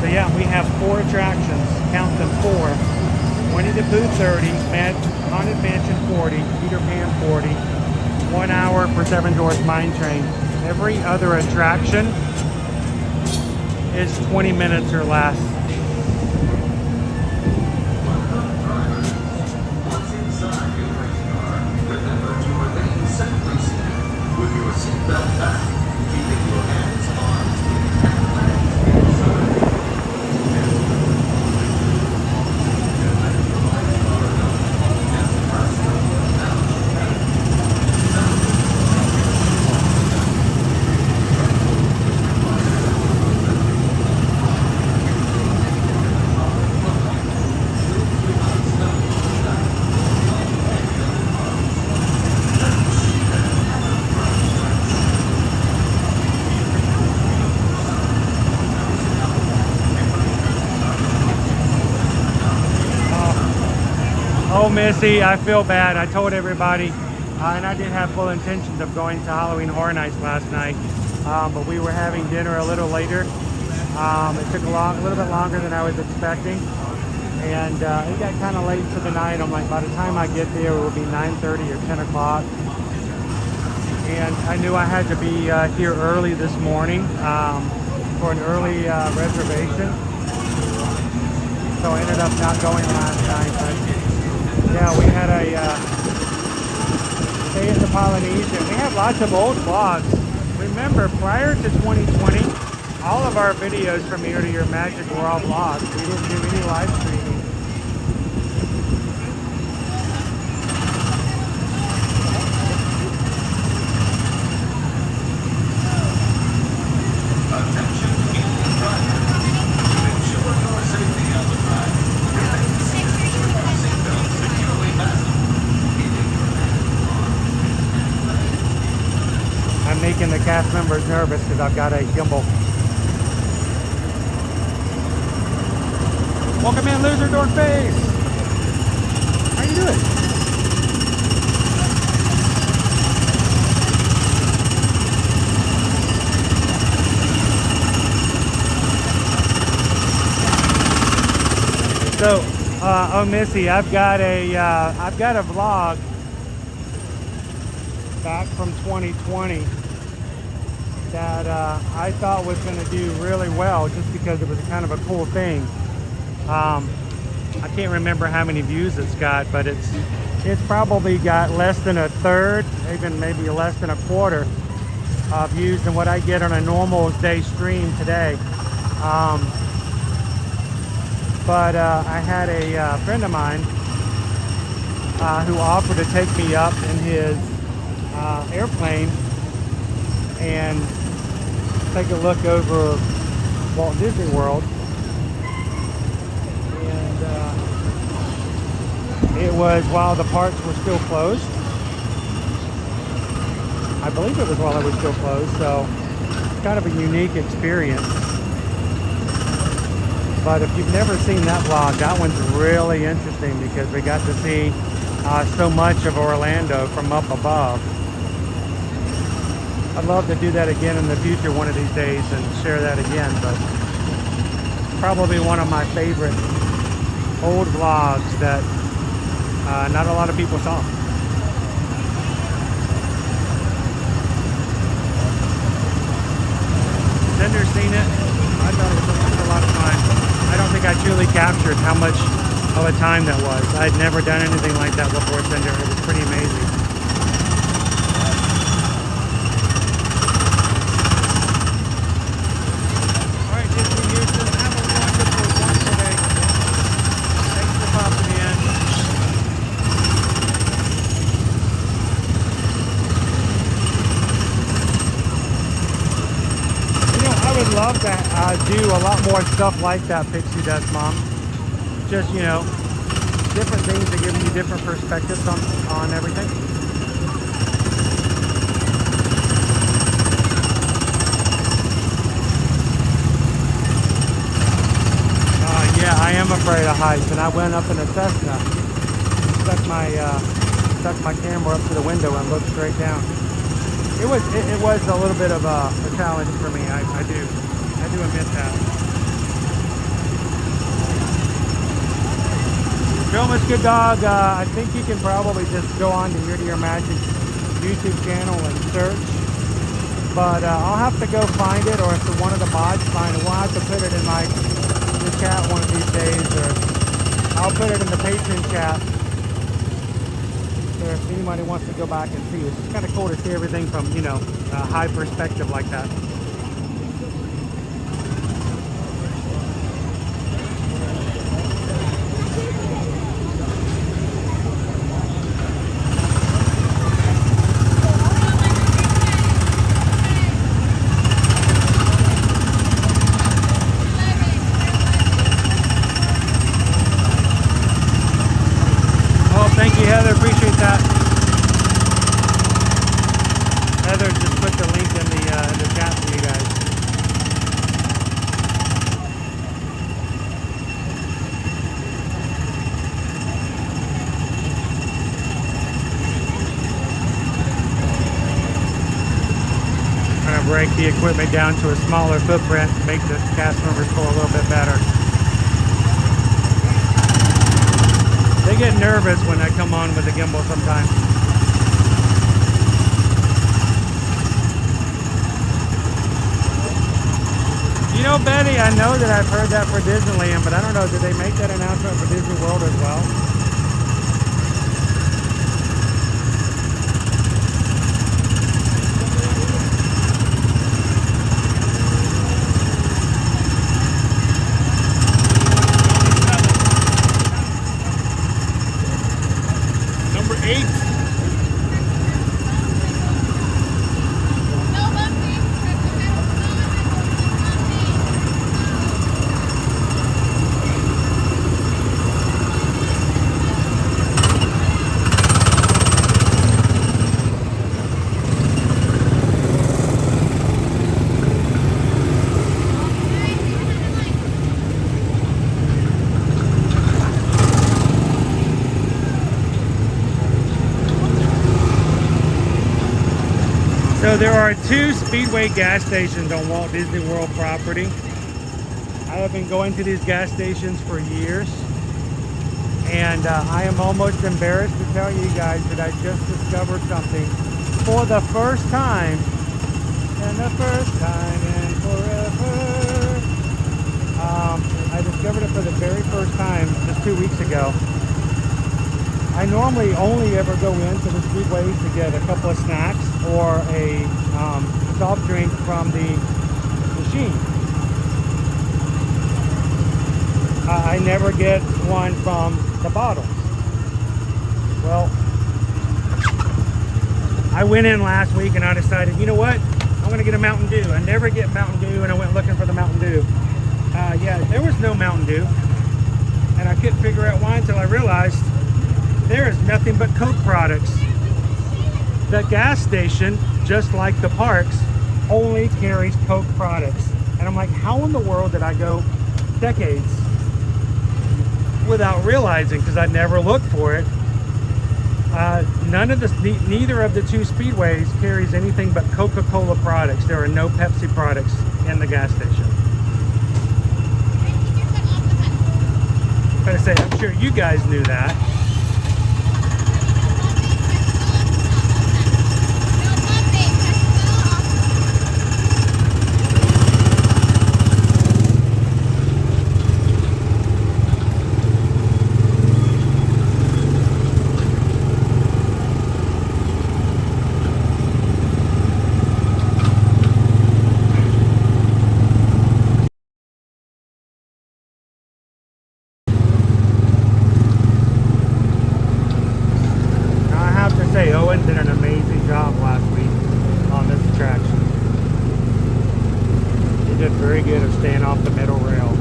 So yeah, we have 4 attractions. Count them, 4. Winnie the Pooh 30. Haunted Mansion 40. Peter Pan 40. 1 hour for Seven Dwarfs Mine Train. Every other attraction is 20 minutes or less. Keeping your hands on. Oh, Missy, I feel bad. I told everybody, and I did have full intentions of going to Halloween Horror Nights last night, but we were having dinner a little later. It took a little bit longer than I was expecting, and it got kind of late for the night. I'm like, by the time I get there, it will be 9:30 or 10 o'clock. And I knew I had to be here early this morning for an early reservation. So I ended up not going last night. But yeah, we had a stay at the Polynesian. We have lots of old vlogs. Remember, prior to 2020, all of our videos from Ear to Your Magic were all vlogs. We didn't do any live streaming. Making the cast members nervous because I've got a gimbal. Welcome in, Loser Door Face. How you doing? So, oh Missy, I've got a vlog back from 2020. That I thought was going to do really well just because it was kind of a cool thing. I can't remember how many views it's got, but it's probably got less than a third, even maybe less than a quarter views than what I get on a normal day stream today. But I had a friend of mine who offered to take me up in his airplane and take a look over Walt Disney World. And it was while the parks were still closed. I believe it was while it was still closed, so it's kind of a unique experience. But if you've never seen that vlog, that one's really interesting because we got to see so much of Orlando from up above. I'd love to do that again in the future one of these days and share that again, but probably one of my favorite old vlogs that not a lot of people saw. Cinder's seen it. I thought it was a lot of fun. I don't think I truly captured how much of a time that was. I'd never done anything like that before, Cinder. It was pretty amazing. Love to do a lot more stuff like that, Pixie Dust Mom. Just, you know, different things that give you different perspectives on everything. Yeah, I am afraid of heights, and I went up in a Cessna, stuck my camera up to the window and looked straight down. It was a little bit of a challenge for me. I do admit that. Jomas Good Dog, I think you can probably just go on to Ear to Your Magic YouTube channel and search. But I'll have to go find it, or if one of the bots find it, we'll have to put it in the chat one of these days, or I'll put it in the Patreon chat. So there if anybody wants to go back and see. It's kind of cool to see everything from, you know, a high perspective like that. Thank you, Heather. Appreciate that. Heather just put the link in the chat for you guys. I'm going to break the equipment down to a smaller footprint, make the cast members pull a little bit better. They get nervous when I come on with the gimbal sometimes. You know, Betty, I know that I've heard that for Disneyland, but I don't know, did they make that announcement for Disney World as well? So there are 2 Speedway gas stations on Walt Disney World property. I have been going to these gas stations for years, and I am almost embarrassed to tell you guys that I just discovered something for the first time, and the first time in forever. I discovered it for the very first time just 2 weeks ago. I normally only ever go into the Speedways to get a couple of snacks or a soft drink from the machine. I never get one from the bottles. Well, I went in last week and I decided, you know what? I'm going to get a Mountain Dew. I never get Mountain Dew, and I went looking for the Mountain Dew. Yeah, there was no Mountain Dew, and I couldn't figure out why until I realized there is nothing but Coke products. The gas station, just like the parks, only carries Coke products. And I'm like, how in the world did I go decades without realizing? Because I never looked for it. Neither of the 2 Speedways carries anything but Coca-Cola products. There are no Pepsi products in the gas station. Like I say, I'm sure you guys knew that. Did an amazing job last week on this attraction. He did very good of staying off the middle rail.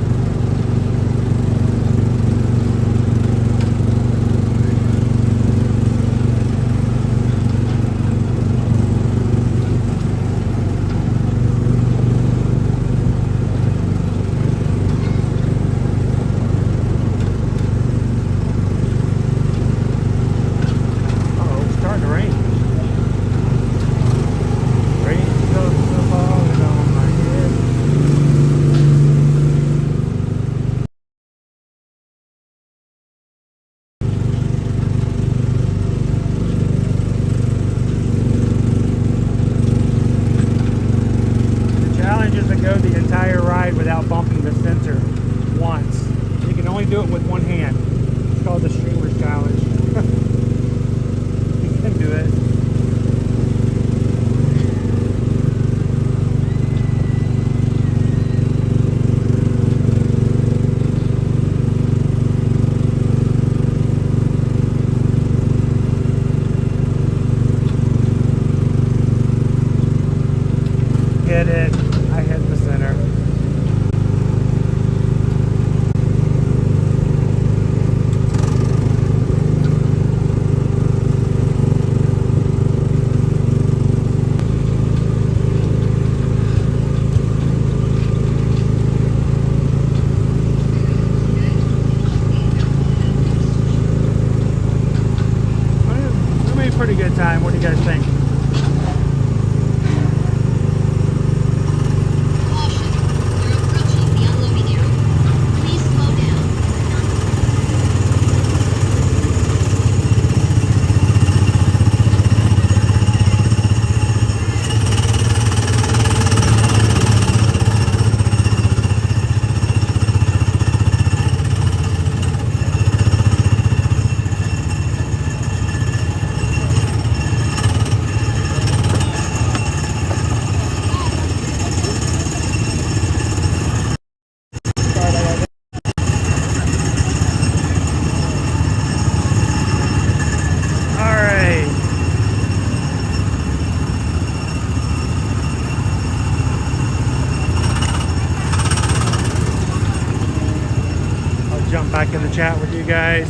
Without bumping the sensor once. You can only do it with one hand. It's called the streamers challenge. get it. I hit the center. Pretty good time. What do you guys think? Back in the chat with you guys.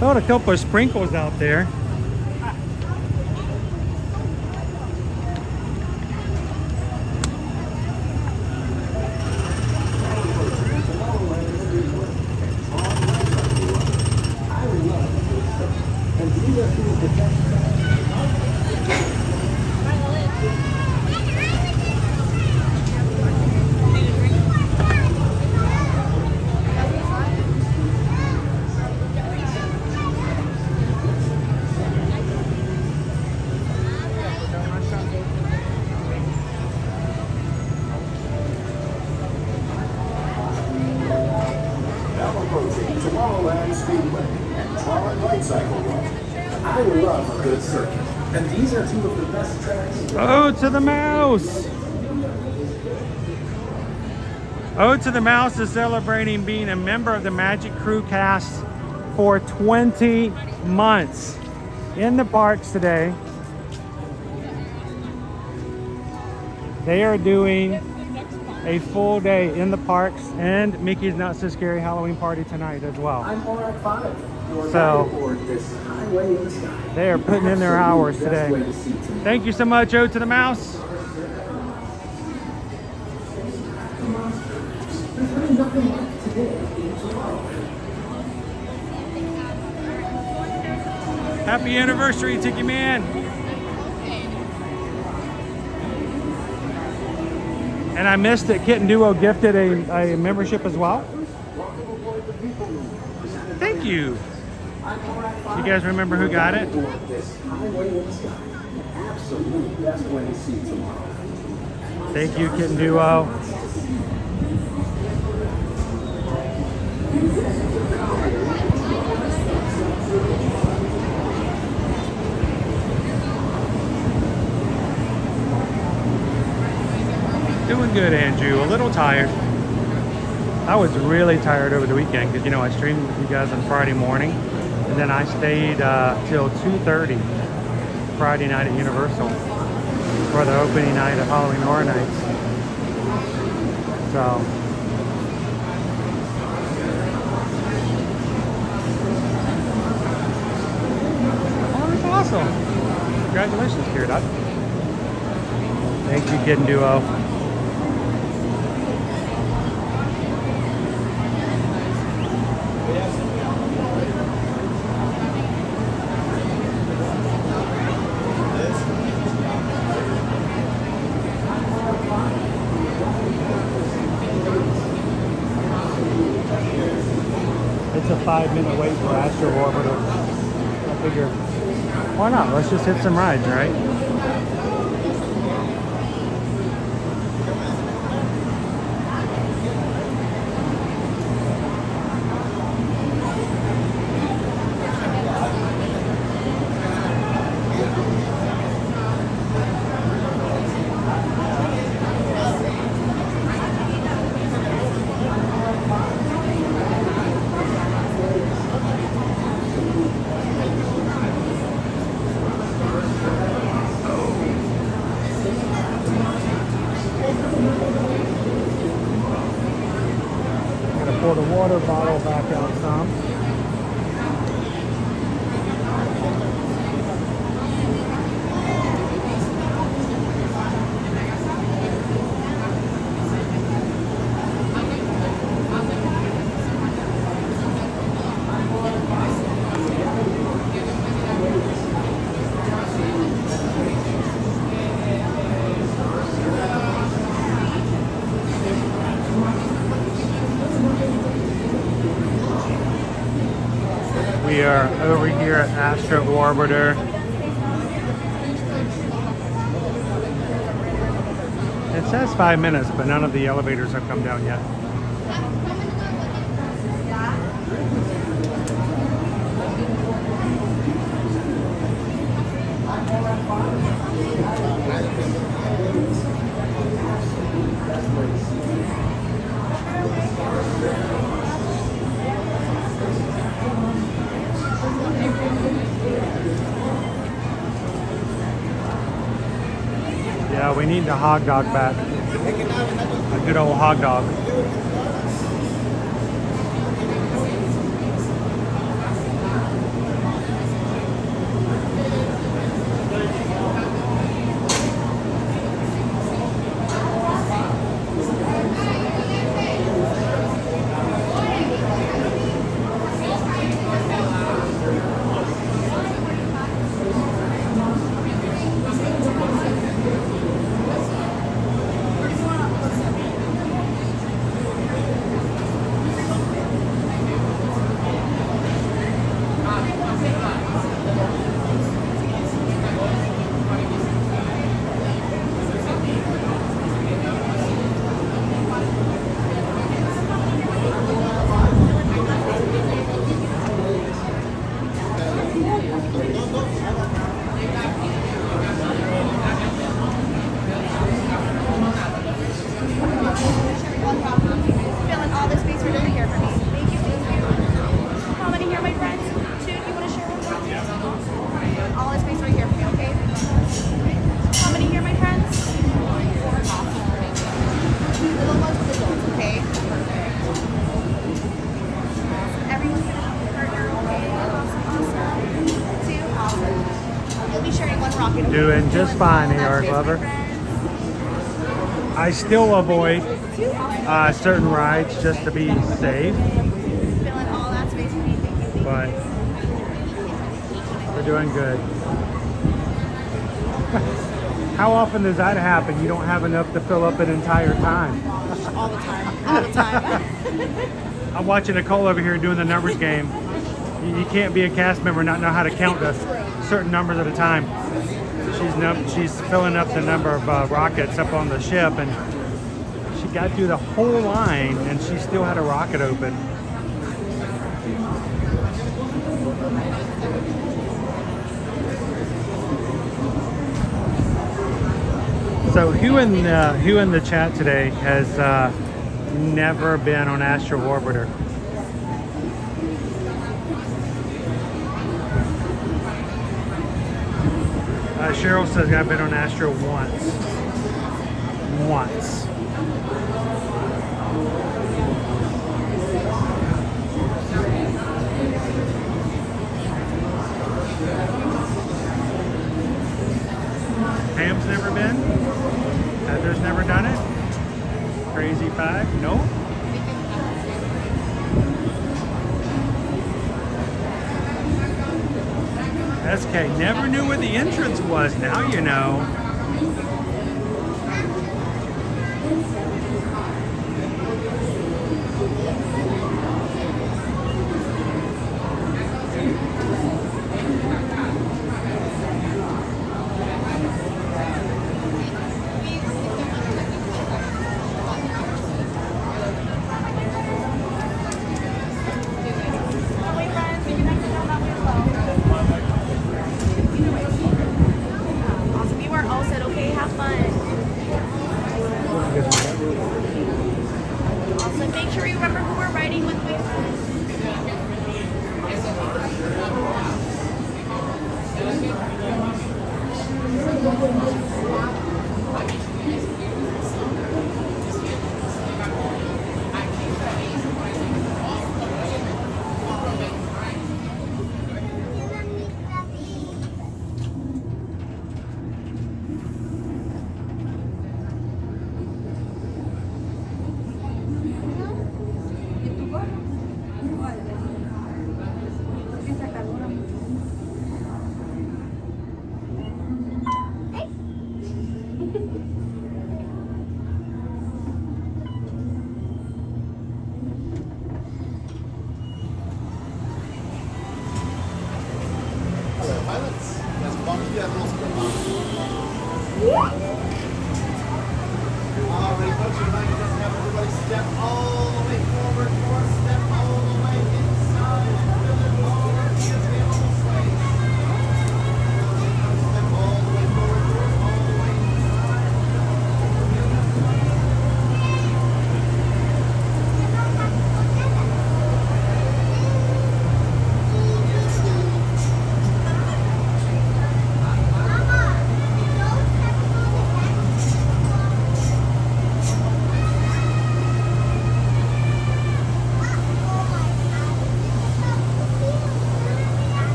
Found a couple of sprinkles out there. Tomorrowland Speedway and Tron Light Cycle Run. I love a good circuit, and these are two of the best tracks. Oh, to the mouse! Oh, to the Mouse is celebrating being a member of the Magic Crew cast for 20 months in the parks today. They are doing a full day in the parks and Mickey's Not So Scary Halloween party tonight as well. I'm on 5. So they are putting in their hours today. Thank you so much, Ode to the Mouse. Happy anniversary, Tiki Man. And I missed that Kitten Duo gifted a membership as well. Thank you. You guys remember who got it? Thank you, Kitten Duo. Doing good, Andrew. A little tired. I was really tired over the weekend because, you know, I streamed with you guys on Friday morning, and then I stayed till 2:30 Friday night at Universal for the opening night of Halloween Horror Nights. So oh, that's awesome. Congratulations, Kira. Thank you, Kitten Duo. It's a 5-minute wait for Astro Orbitors. I figure, why not? Let's just hit some rides, right? pull the water bottle back out some. We are over here at Astro Orbiter. It says 5 minutes, but none of the elevators have come down yet. Yeah, we need the hog dog back. A good old hog dog. Doing just fine, AR Glover. I still avoid certain rides just to be safe, but we're doing good. How often does that happen? You don't have enough to fill up an entire time. All the time. All the time. I'm watching Nicole over here doing the numbers game. You can't be a cast member and not know how to count the certain numbers at a time. She's filling up the number of rockets up on the ship, and she got through the whole line and she still had a rocket open. So who in the chat today has never been on Astro Orbiter? Cheryl says I've been on Astro once. Once. Pam's never been? Heather's never done it? Crazy Five? Nope. SK never knew where the entrance was. Now you know. pilots. You guys belong to that little spin. Alrighty, folks, you're going to just have everybody step all the way forward, or step all the way inside and fill in all of the available space. Step all the way forward, or all the way inside and fill in all of the available space.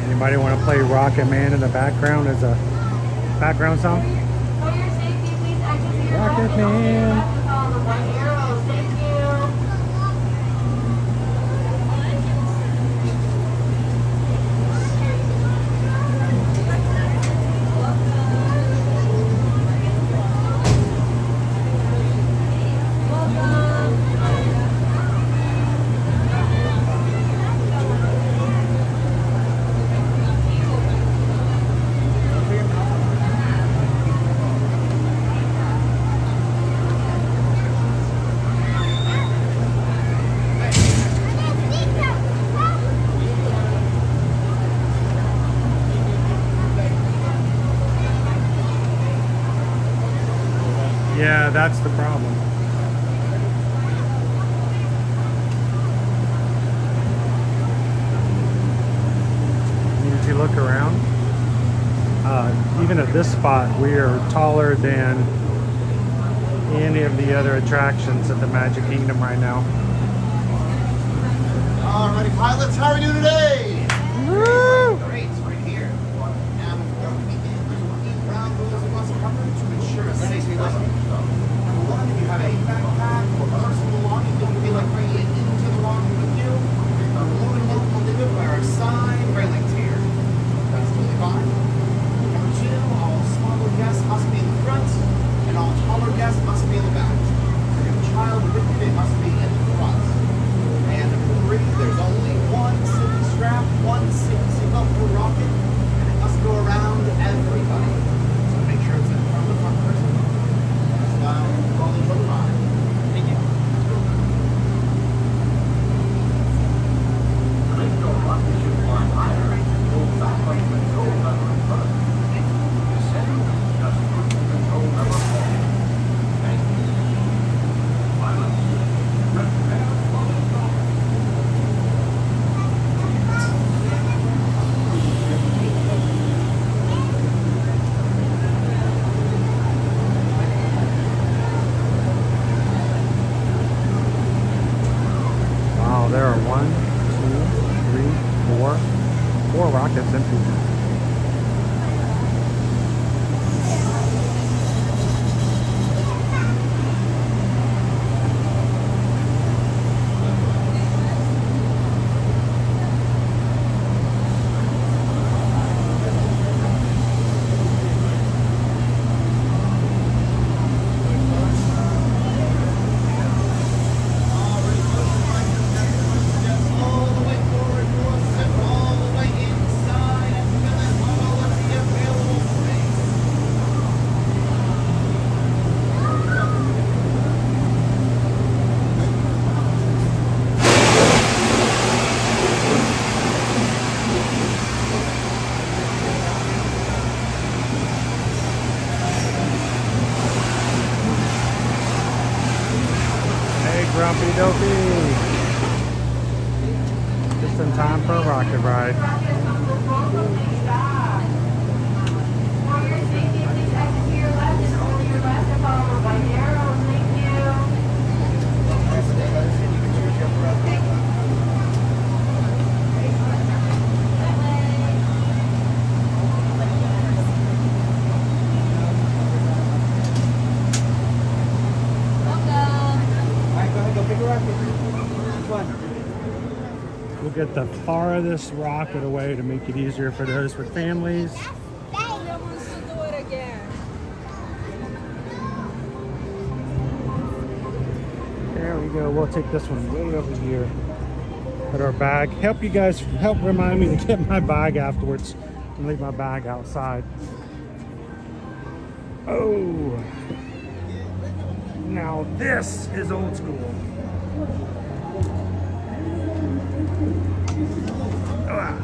Anybody want to play Rocket Man in the background as a background song? Rocket Man. Yeah, that's the problem. If you look around, even at this spot, we are taller than any of the other attractions at the Magic Kingdom right now. Alrighty, pilots, how are we doing today? Woo! Great, right here. Now, before we begin, there's a few ground rules we must cover to ensure a safe landing. Number one, if you have a backpack or personal belongings that you feel like bringing it into the launch with you, our blue and local will leave it by our side railings here. That's totally fine. Number two, all smaller guests must be in the front, and all taller guests must be in the back. If you have a child with you, they must be in the front. And number three, there's only one safety strap, one safety seatbelt per rocket, and it must go around everybody. So make sure it's in front of the front person. All the way behind. Thank you. To make your rocket ship fly higher, pull back on control lever in front. Descend, just push control lever forward. Thank you. Pilots, prepare for the launch. Wow, there are 1, 2, 3, 4 rockets empty. Grumpy Dopey. Just in time for a rocket ride. For your safety, please exit to your left and only your left and follow by arrows. Thank you. We'll get the farthest rocket away to make it easier for those with families. wants to do it again. There we go. We'll take this one way over here. Put our bag. Help remind me to get my bag afterwards and leave my bag outside. Oh, now this is old school. Ah.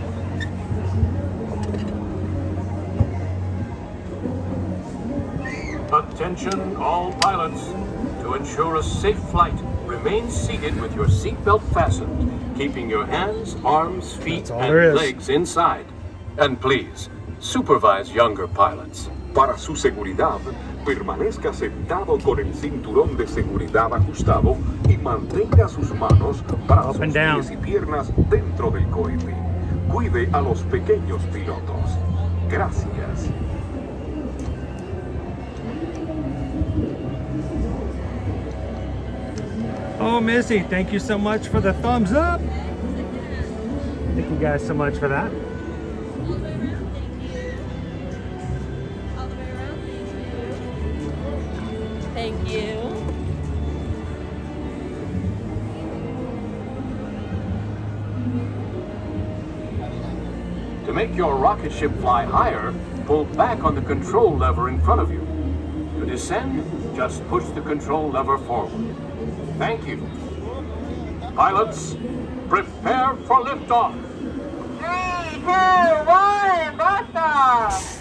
Attention all pilots. To ensure a safe flight, remain seated with your seatbelt fastened, keeping your hands, arms, feet, and legs inside. And please, supervise younger pilots. Para su seguridad, permanezca sentado con el cinturón de seguridad ajustado y mantenga sus manos, brazos, pies y piernas dentro del cohete. Cuide a los pequeños pilotos. Gracias. Oh, Missy, thank you so much for the thumbs up. Thank you guys so much for that. Thank you. To make your rocket ship fly higher, pull back on the control lever in front of you. To descend, just push the control lever forward. Thank you. Pilots, prepare for liftoff. 3, 2, 1, blast off!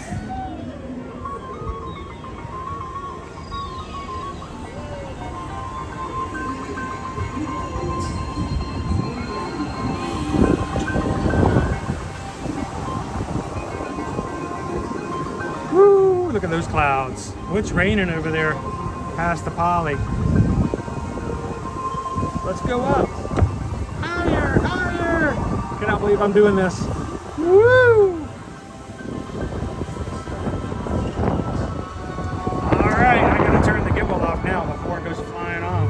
Woo, look at those clouds. Oh, it's raining over there past the poly. Let's go up. Higher, higher. Cannot believe I'm doing this. Woo! All right, I gotta turn the gimbal off now before it goes flying off.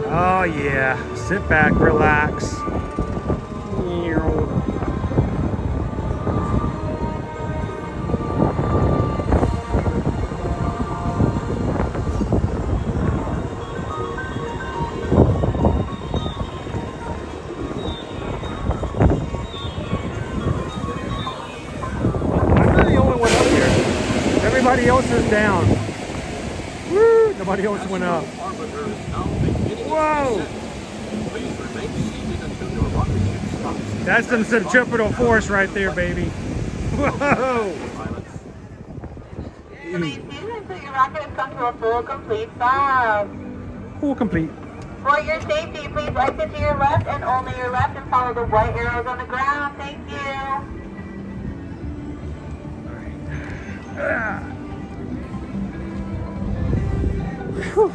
Oh yeah, sit back, relax. Everybody else is down. Woo! Nobody else went up. Whoa! That's some centripetal force right there, baby. Whoa! Your rocket has come to a full complete stop. Full complete. For your safety, please exit to your left and only your left and follow the white arrows on the ground. Thank you. Whew.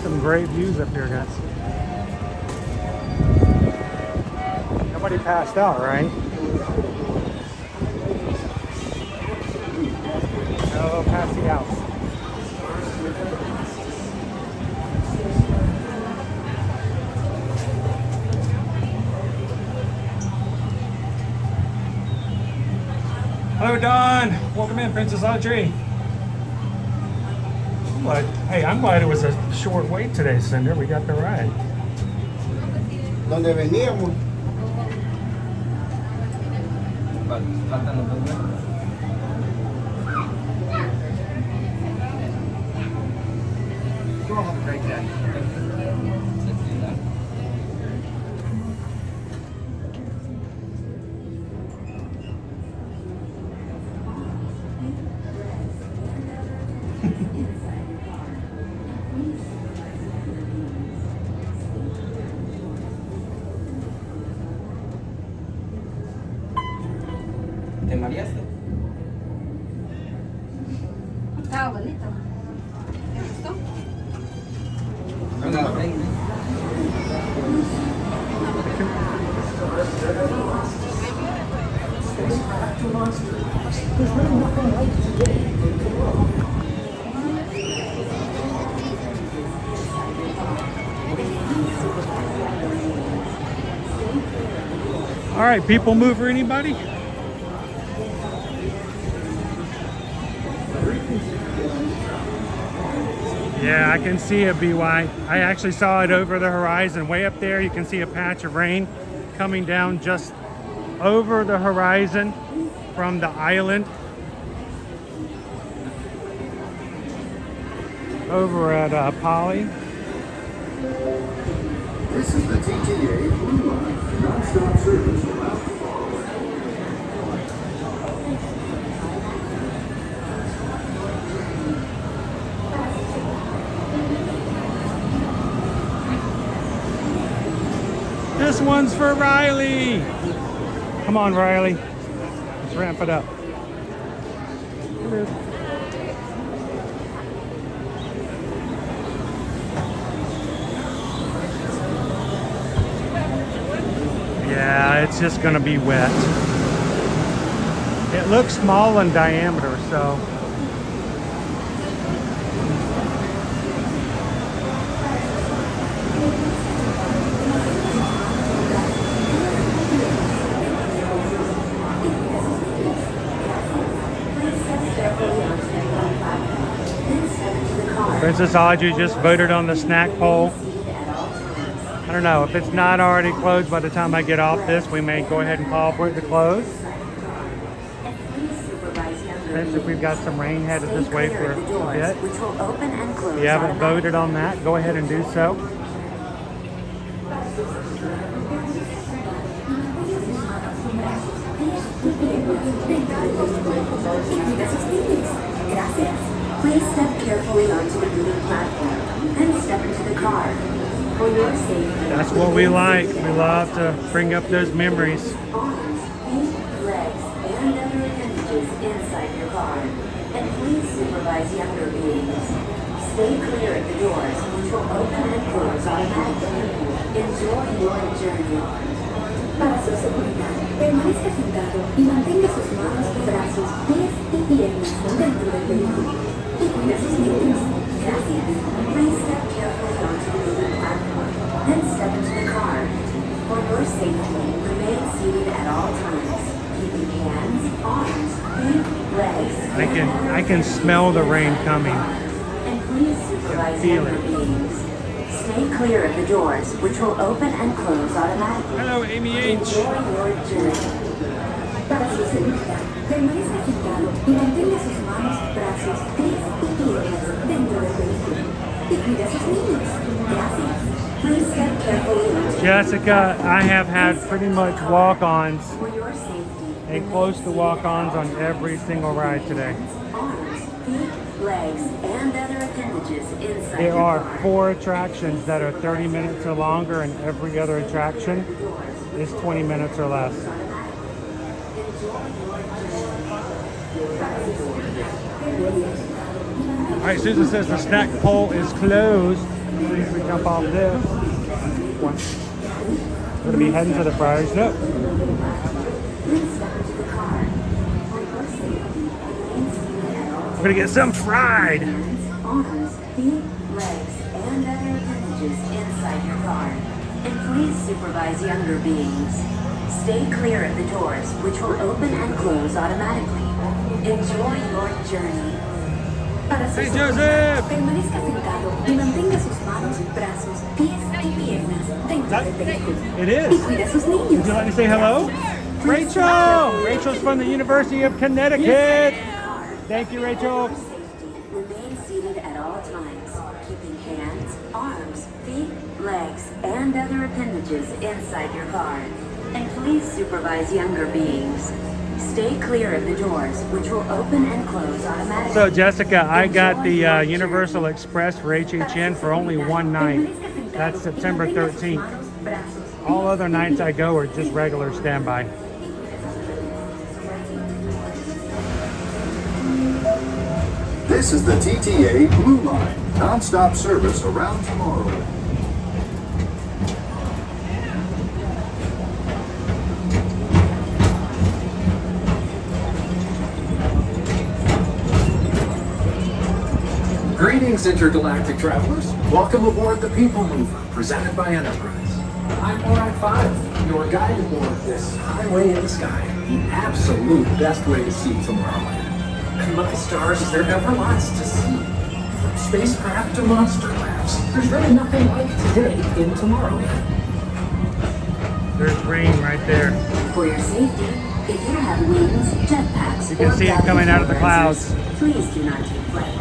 Some great views up here, guys. Nobody passed out, right? No passing out. Hello, Don. Welcome in, Princess Audrey. But hey, I'm glad it was a short wait today, Cinder. We got the ride. ¿Dónde veníamos? Faltan los dos metros. You all have a great day. ¿Te mareaste? Estaba bonito. ¿Te gustó? All right, PeopleMover, anybody? Yeah, I can see it, BY. I actually saw it over the horizon. Way up there, you can see a patch of rain coming down just over the horizon from the island. Over at Polly. This is the TTA Blue Line, non-stop service from Alpha. This one's for Riley. Come on, Riley. Let's ramp it up. Yeah, it's just gonna be wet. It looks small in diameter, so. Princess Audrey just voted on the snack poll. I don't know, if it's not already closed by the time I get off this, we may go ahead and call for it to close. Especially if we've got some rain headed this way for a bit. If you haven't voted on that, go ahead and do so. Please step carefully onto the moving platform and step into the car. For your safety. That's what we like. We love to bring up those memories. Arms, feet, legs, and other appendages inside your car. And please supervise younger beings. Stay clear at the doors, which will open and close automatically. Enjoy your journey. Para su seguridad, permanezca sentado y mantenga sus manos, brazos, pies y piernas dentro del vehículo. Y cuida sus niños. Gracias. Please step carefully onto the moving platform, then step into the car. For your safety, remain seated at all times, keeping hands, arms, feet, legs. I can smell the rain coming. And please supervise younger beings. Stay clear of the doors, which will open and close automatically. Hello, Amy H. Enjoy your journey. Para su seguridad, permanezca sentado y mantenga sus manos, brazos, pies y piernas dentro del vehículo. Y cuida a sus niños. Gracias. Please step carefully onto Jessica, I have had pretty much walk-ons for your safety. and close to walk-ons on every single ride today. Arms, feet, legs, and other appendages inside There your are car. 4 attractions that are 30 minutes or longer, and every other attraction is 20 minutes or less. All right, Susan says the snack poll is closed. Please we jump off this. We're going to be heading to the Friar's Nook. We're going to get some fried. Arms, feet, legs, and other appendages inside your car. And please supervise younger beings. Stay clear of the doors, which will open and close automatically. Enjoy your journey. Para su Hey, seguridad, Joseph! permanezca sentado y mantenga sus manos, brazos, pies y piernas dentro del vehículo. It is. Y cuida a sus niños. Would you like to say hello? Rachel! Rachel's from the University of Connecticut. Thank you, Rachel. Remain seated at all times, keeping hands, arms, feet, legs, and other appendages inside your car. And please supervise younger beings. Stay clear of the doors, which will open and close automatically. So, Jessica, I got the Universal Express for HHN for only one night. That's September 13th. All other nights I go are just regular standby. This This is the TTA Blue Line, non-stop service around Tomorrowland. Greetings, intergalactic travelers. Welcome aboard the PeopleMover, presented by Enterprise. I'm Morag 5, your guide aboard this highway in the sky, the absolute best way to see Tomorrowland. And my stars, is there ever lots to see? From spacecraft to monster labs, there's really nothing like today in Tomorrowland. There's rain right there. For your safety, if you have wings, jetpacks, You can see it coming out of the clouds. please do not take flight.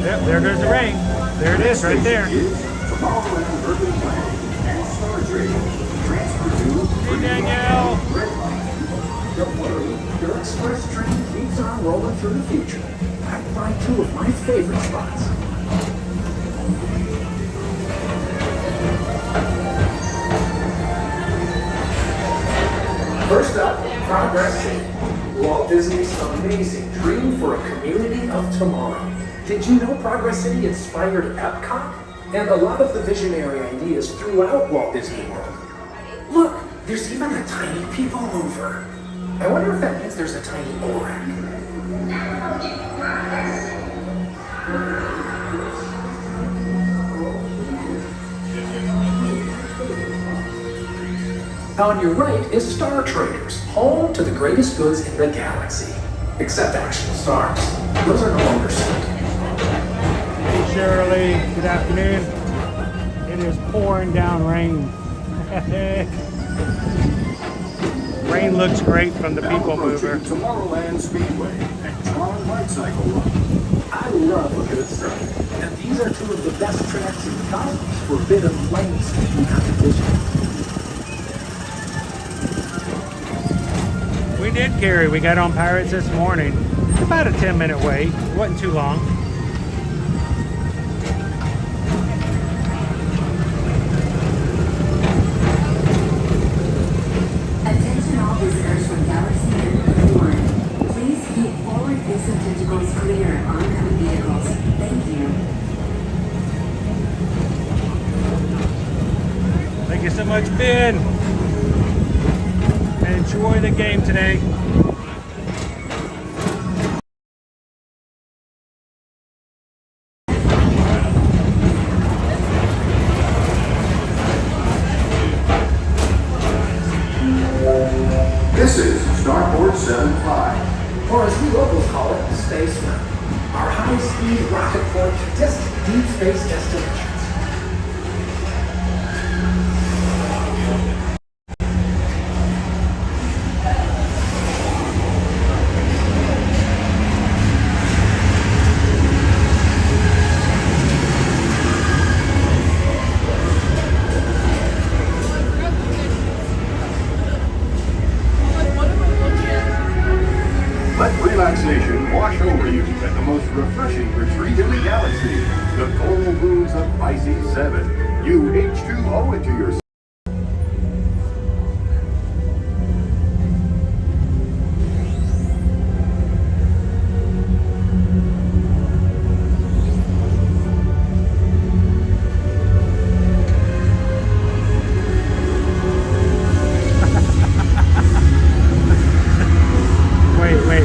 Yep, there goes the rain. There it is, right there. Tomorrowland Urban Planning and Star Trade. Transfer to Hey, Danielle. Don't worry, your express train keeps on rolling through the future, backed by two of my favorite spots. First up, Progress City, Walt Disney's amazing dream for a community of tomorrow. Did you know Progress City inspired Epcot? And a lot of the visionary ideas throughout Walt Disney World. Look, there's even a tiny PeopleMover. I wonder if that means there's a tiny ORAC. On your right is Star Traders, home to the greatest goods in the galaxy. Except actual stars. Those are no longer seen. Hey Shirley, good afternoon. It is pouring down rain. Rain looks great from the PeopleMover. Tomorrowland Speedway and Tron Light Cycle Run. I love a good strike, and these are two of the best tracks in the cosmos for a bit of lane speed competition. We did carry. We got on Pirates this morning. It's about a 10-minute wait. It wasn't too long. Attention all visitors from Galaxy and One. Please keep forward-facing tentacles clear of oncoming vehicles. Thank you. Thank you so much, Ben. And enjoy the game today. This is Starport 75. Or as we locals call it, Space Run. Our high-speed rocket port to distant deep space destinations. Let relaxation wash over you at the most refreshing retreat in the galaxy, the cold rooms of Pisces 7. You H2O it to yourself.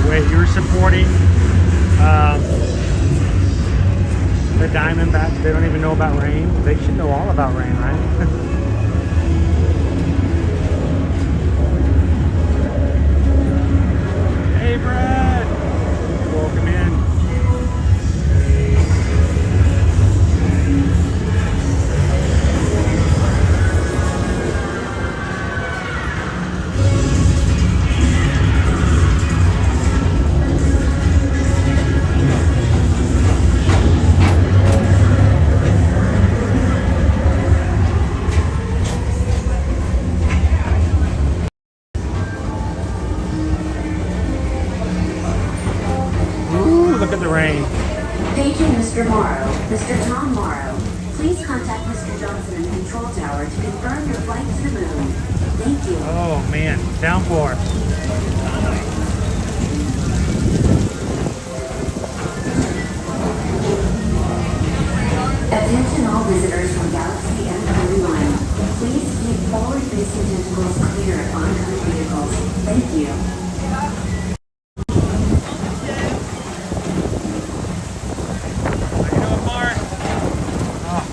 Wait, you're supporting the Diamondbacks. They don't even know about rain. They should know all about rain, right? Hey, Brad. Welcome in. Mr. Johnson in the control tower to confirm your flight to the moon. Thank you. Oh man, downpour. Attention all visitors from Galaxy and Carriibean. Please keep forward-facing tentacles clear of oncoming vehicles. Thank you. How you doing, Mark? Oh,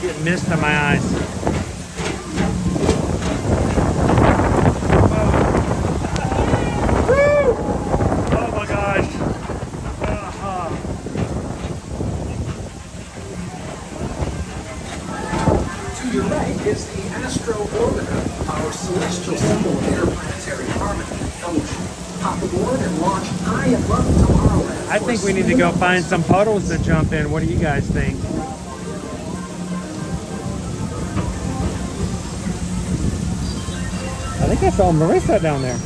getting mist in my eyes. Woo! Oh my gosh. To your right is the Astro Orbiter, our celestial symbol of interplanetary harmony and fellowship. Hop aboard and launch high above Tomorrowland. I think we need to go find some puddles to jump in. What do you guys think? I think I saw Marissa down there.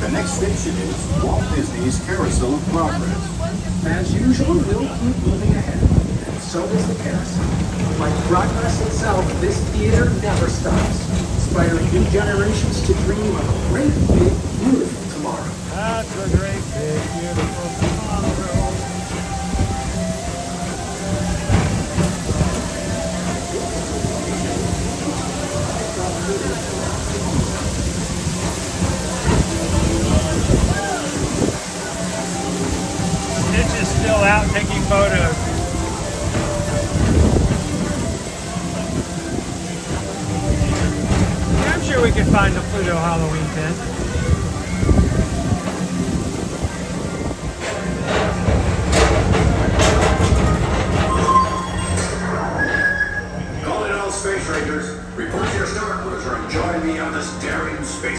The next station is Walt Disney's Carousel of Progress. As usual, we'll keep moving ahead, and so does the carousel. Like progress itself, this theater never stops, inspiring new generations to dream of a great, big, beautiful tomorrow. That's a great, big, beautiful tomorrow. Stitch is still out taking photos. Yeah, I'm sure we could find a Pluto Halloween tent. Calling all space rangers. Report to your Star Cruiser and join me on this daring space.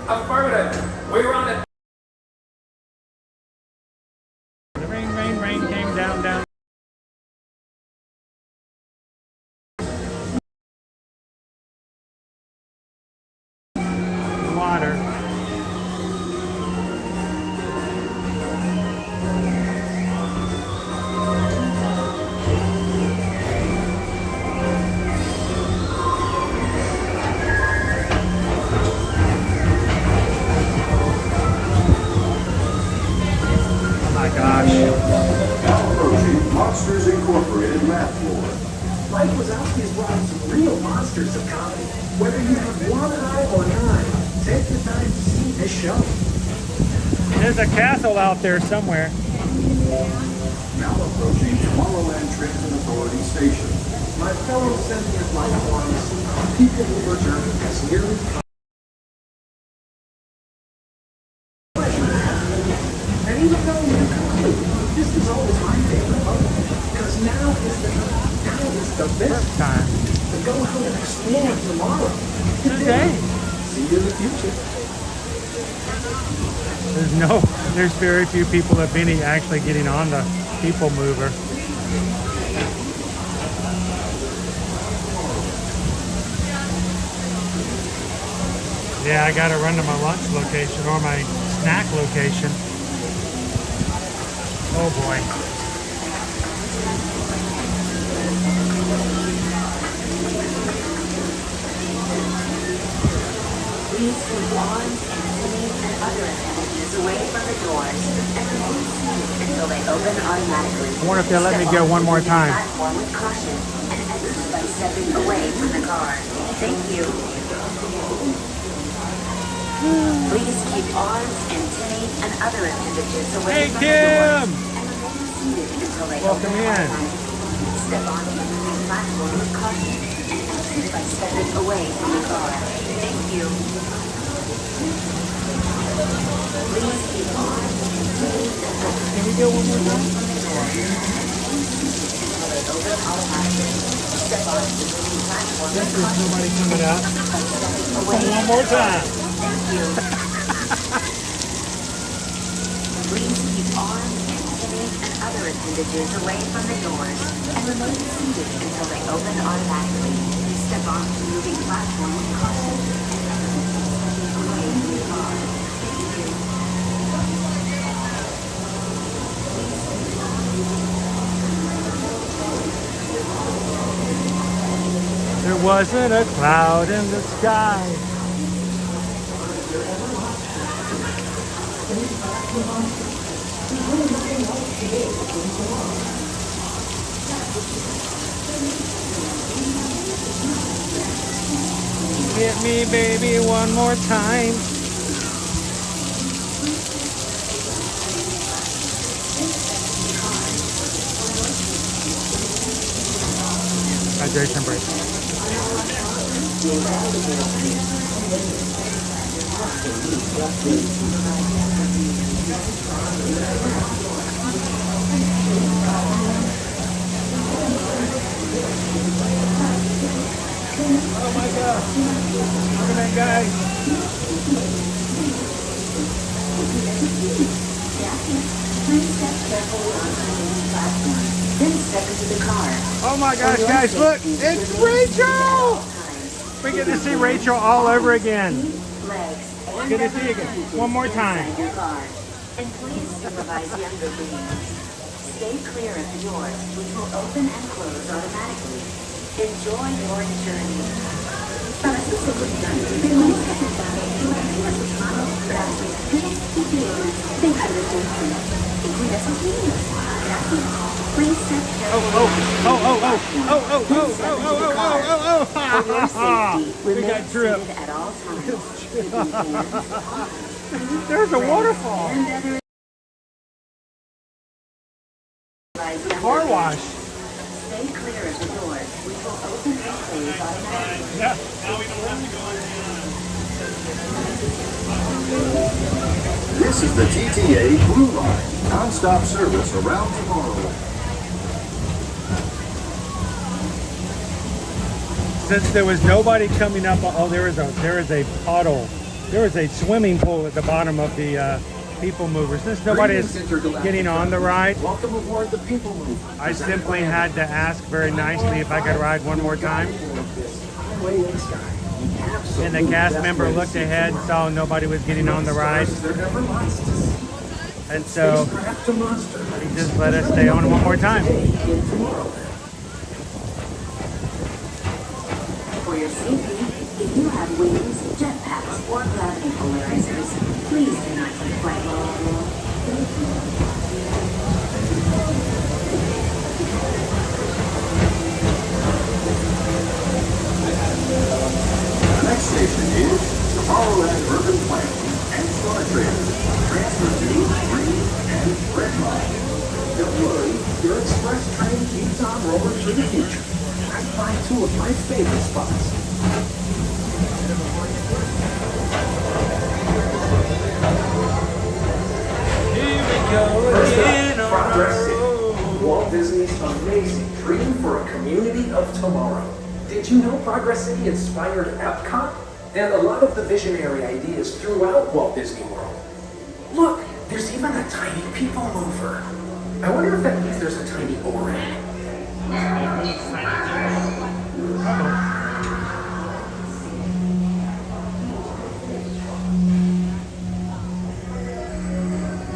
Affirmative. We're on it. The rain came down. Water. Oh my gosh. Now approaching Monsters Incorporated math floor. Mike Wazowski's brought some real monsters of comedy. Whether you have one eye or nine, take the time to see this show. There's a castle out there somewhere. Now approaching Tomorrowland Transit Authority Station. My fellow sentient life forms, PeopleMover journey has nearly come. And even though you conclude, this is always my favorite moment, because now is the best time to go out and explore tomorrow. Today. See you in the future. There's very few people, if any, actually getting on the PeopleMover. Yeah, I gotta run to my lunch location or my snack location. Oh boy. Please keep arms and knees and other appendages away from the doors and remain seated until they open automatically. I wonder if they'll let me go one more time. Platform with caution and exit by stepping away from the car. Thank you. Please keep arms, antennae, and other appendages away from the doors and remain seated until they open automatically. Step onto the moving platform with caution and exit by stepping away from the car. Thank you. Please keep arms, antennae, and other appendages away from the doors until they open automatically. Step onto the moving platform with caution. There's nobody coming out. One more time. Thank you. Please keep arms, antennae, and other appendages away from the doors and remain seated until they open automatically. Step onto the moving platform with caution and wasn't a cloud in the sky. Hit me, baby, one more time. Hydration break. Oh my God! Look at that guy. Oh my gosh, guys, look! It's Rachel! We get to see Rachel all over again. Good to see you again. One more time. And please supervise younger beings. Stay clear of the doors, which will open and close automatically. Enjoy your journey. Para sus seguridad, permanezca sentado y mantenga sus manos, brazos, pies y piernas dentro del vehículo. Y cuida a sus niños. Gracias. Please step carefully. We got tripped. At all times. There's a waterfall. Car wash. Stay clear of the doors, which will open and close automatically. Yeah. This is the TTA Blue Line, non-stop service around Tomorrowland. Since there was nobody coming up, oh, there is a puddle. There is a swimming pool at the bottom of the People Mover. Since nobody is getting on the ride, Welcome aboard the People Mover. I simply had to ask very nicely if I could ride one more time. And the cast member looked ahead, saw nobody was getting on the ride. And so he just let us stay on one more time. For your safety, if you have wings, jetpacks, or gravity polarizers, please do not take flight while aboard. The next station is Tomorrowland Urban Planning and Star Traders. Transfer to Green and Red Line. Don't worry, your express train keeps on rolling through the future. I find two of my favorite spots. Here we go again. Progress City, Walt Disney's amazing dream for a community of tomorrow. Did you know Progress City inspired Epcot? And a lot of the visionary ideas throughout Walt Disney World. Look, there's even a tiny people mover. I wonder if that means there's a tiny O-ring.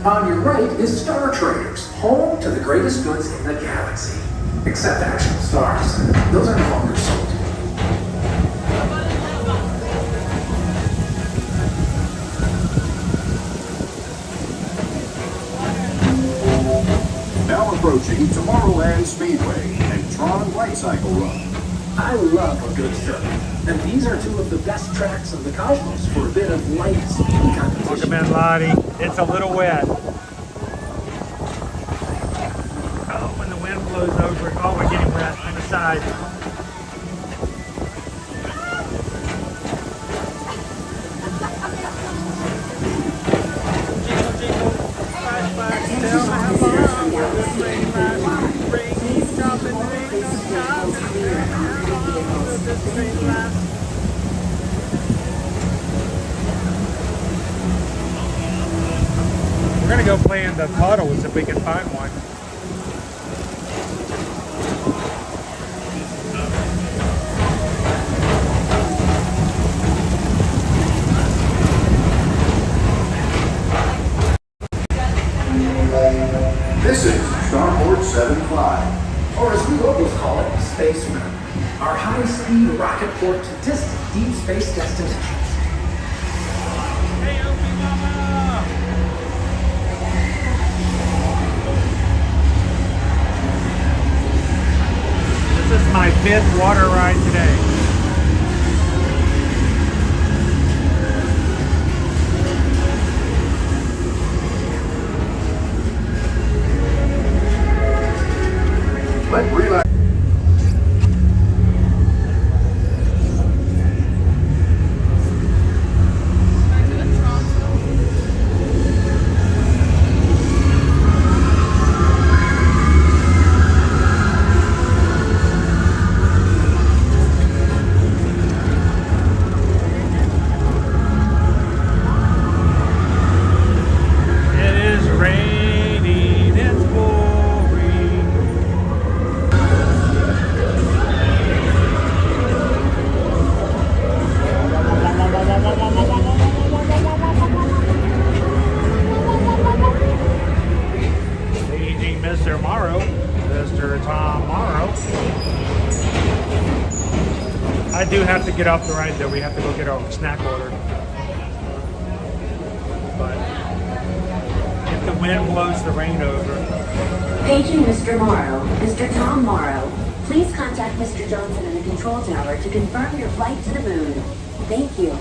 On your right is Star Traders, home to the greatest goods in the galaxy. Except actual stars. Those are no longer sold. Now approaching Tomorrowland Speedway and Tron Light Cycle Run. I love a good circuit, and these are two of the best tracks in the cosmos for a bit of light speed competition. Welcome in, Lottie. It's a little wet. Oh, when the wind blows over, oh, we're getting wet on the side. Jingle, jingle, flash, flash, tell me how far. Ring, flash, ring, drop it, ring, stop. We're gonna go play in the puddles if we can find one. This is Starport 7 Fly. Or as we locals call it, Spaceman. Our high-speed rocket space destination. This is my 5th water ride today. Let relax. I do have to get off the ride though. We have to go get our snack order. But if the wind blows the rain over. Paging Mr. Morrow, Mr. Tom Morrow. Please contact Mr. Johnson in the control tower to confirm your flight to the moon. Thank you.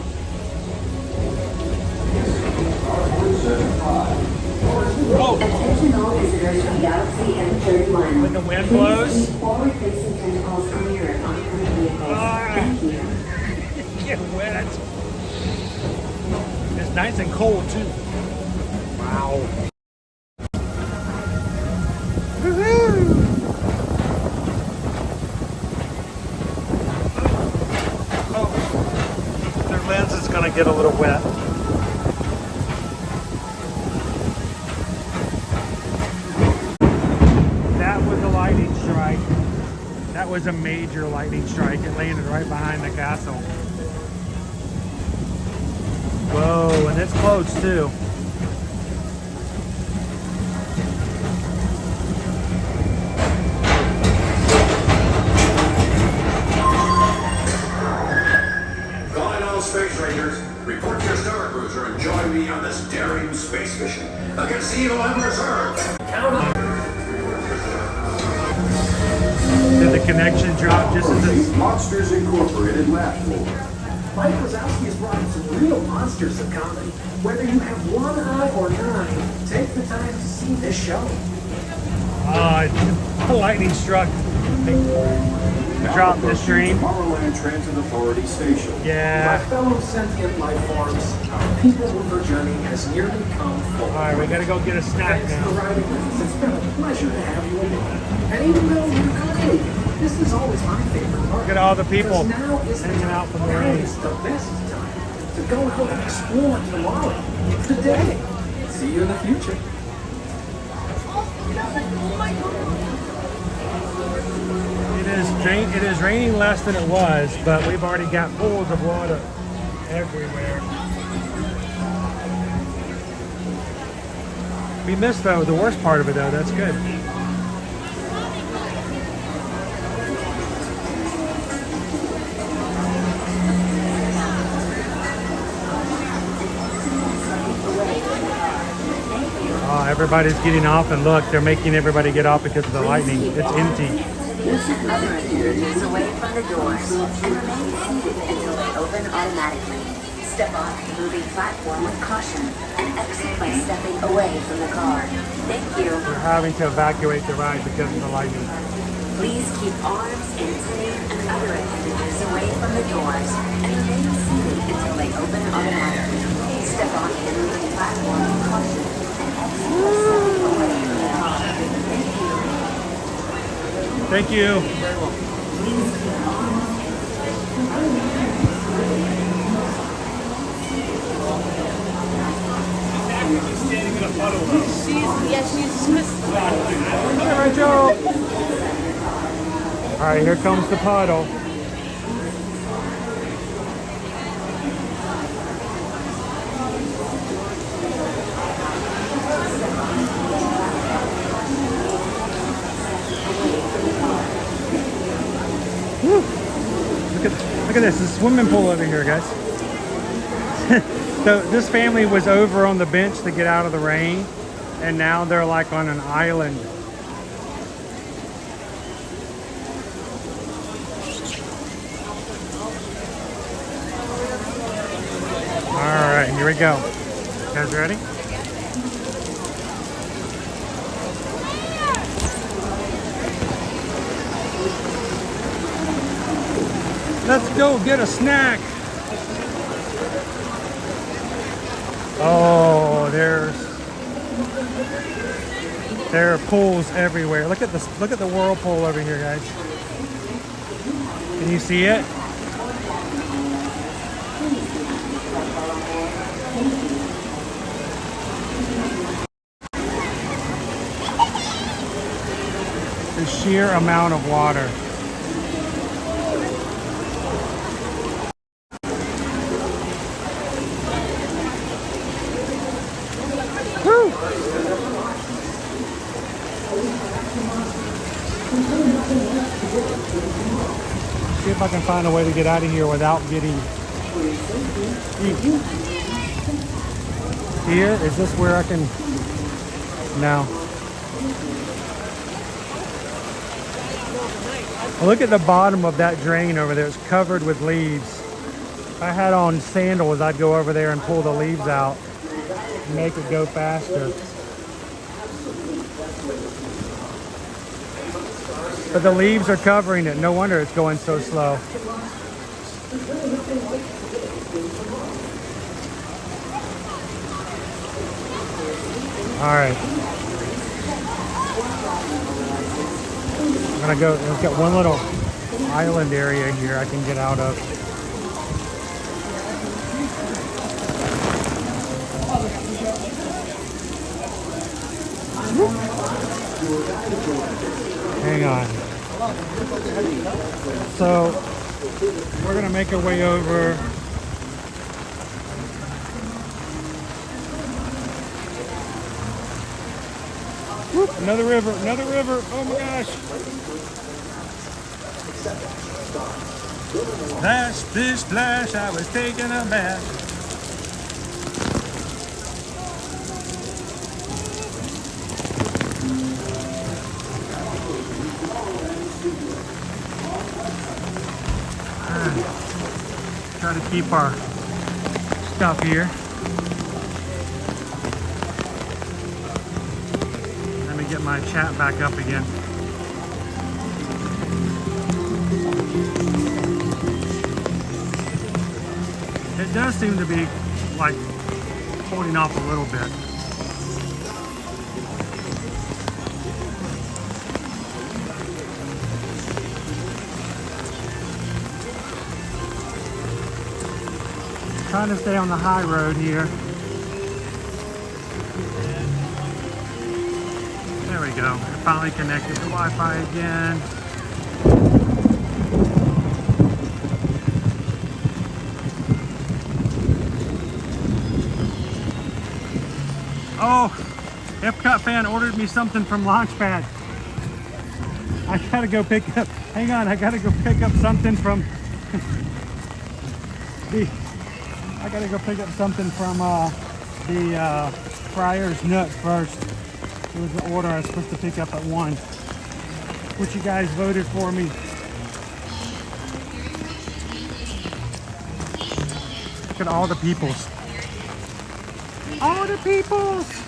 Attention all visitors from Galaxy M31. When the wind blows. Forward-facing tentacles or mirror on current vehicles. Thank you. Get wet. It's nice and cold too. Wow. Woohoo! Oh, their lens is gonna get a little wet. That was a major lightning strike. It landed right behind the castle. Whoa, and it's close too. Calling all space rangers, report to your star cruiser and join me on this daring space mission against the evil Emperor's Earth. Count on. Did the connection drop just as it's Monsters Incorporated lab floor? Mike Wazowski has brought in some real monsters of comedy. Whether you have one eye or nine, take the time to see this show. Lightning struck. Dropped the stream. Tomorrowland Transit Authority Station. Yeah. My fellow sentient life forms, our PeopleMover journey has nearly come full. Alright, we gotta go get a snack now. Thanks for riding with us. It's been a pleasure to have you along. And even though we're early, this is always my favorite part. Look at all the people now is hanging out from the rain. It's the best time to go out and explore tomorrow, today. See you in the future. It is raining less than it was, but we've already got pools of water everywhere. We missed though the worst part of it though. That's good. Everybody's getting off, and look, they're making everybody get off because of the lightning. It's empty. Is away from the doors and remain seated until they open automatically. Step off the moving platform with caution and exit by stepping away from the car. Thank you. We're having to evacuate the ride because of the lightning. Please keep arms, antennae, and other appendages away from the doors and remain seated until they open automatically. Step off the moving platform with caution and exit by stepping away from the car. Thank you. Standing in a puddle. She's missed. All right, Joe. All right, here comes the puddle. Look Look at this, the swimming pool over here, guys. So this family was over on the bench to get out of the rain, and now they're like on an island. All right, here we go. You guys ready? Let's go get a snack. Oh, there are pools everywhere. Look at this. Look at the whirlpool over here, guys. Can you see it? The sheer amount of water. Woo! See if I can find a way to get out of here without getting eaten. Here, is this where I can? No. Look at the bottom of that drain over there. It's covered with leaves. If I had on sandals, I'd go over there and pull the leaves out and make it go faster. But the leaves are covering it. No wonder it's going so slow. All right. I'm gonna go, let's get one little island area here I can get out of. Hang on. So we're gonna make our way over. Whoop, another river, oh my gosh. Splash, splish, splash, I was taking a bath. Try to keep our stuff here. Let me get my chat back up again. It does seem to be like holding off a little bit. Trying to stay on the high road here. There we go. We're finally connected to Wi-Fi again. Oh, Epcot fan ordered me something from Launchpad. I gotta go pick up, hang on, I gotta go pick up something from I gotta go pick up something from the Friar's Nook first. It was the order I was supposed to pick up at 1, which you guys voted for me. Look at all the peoples. All the peoples!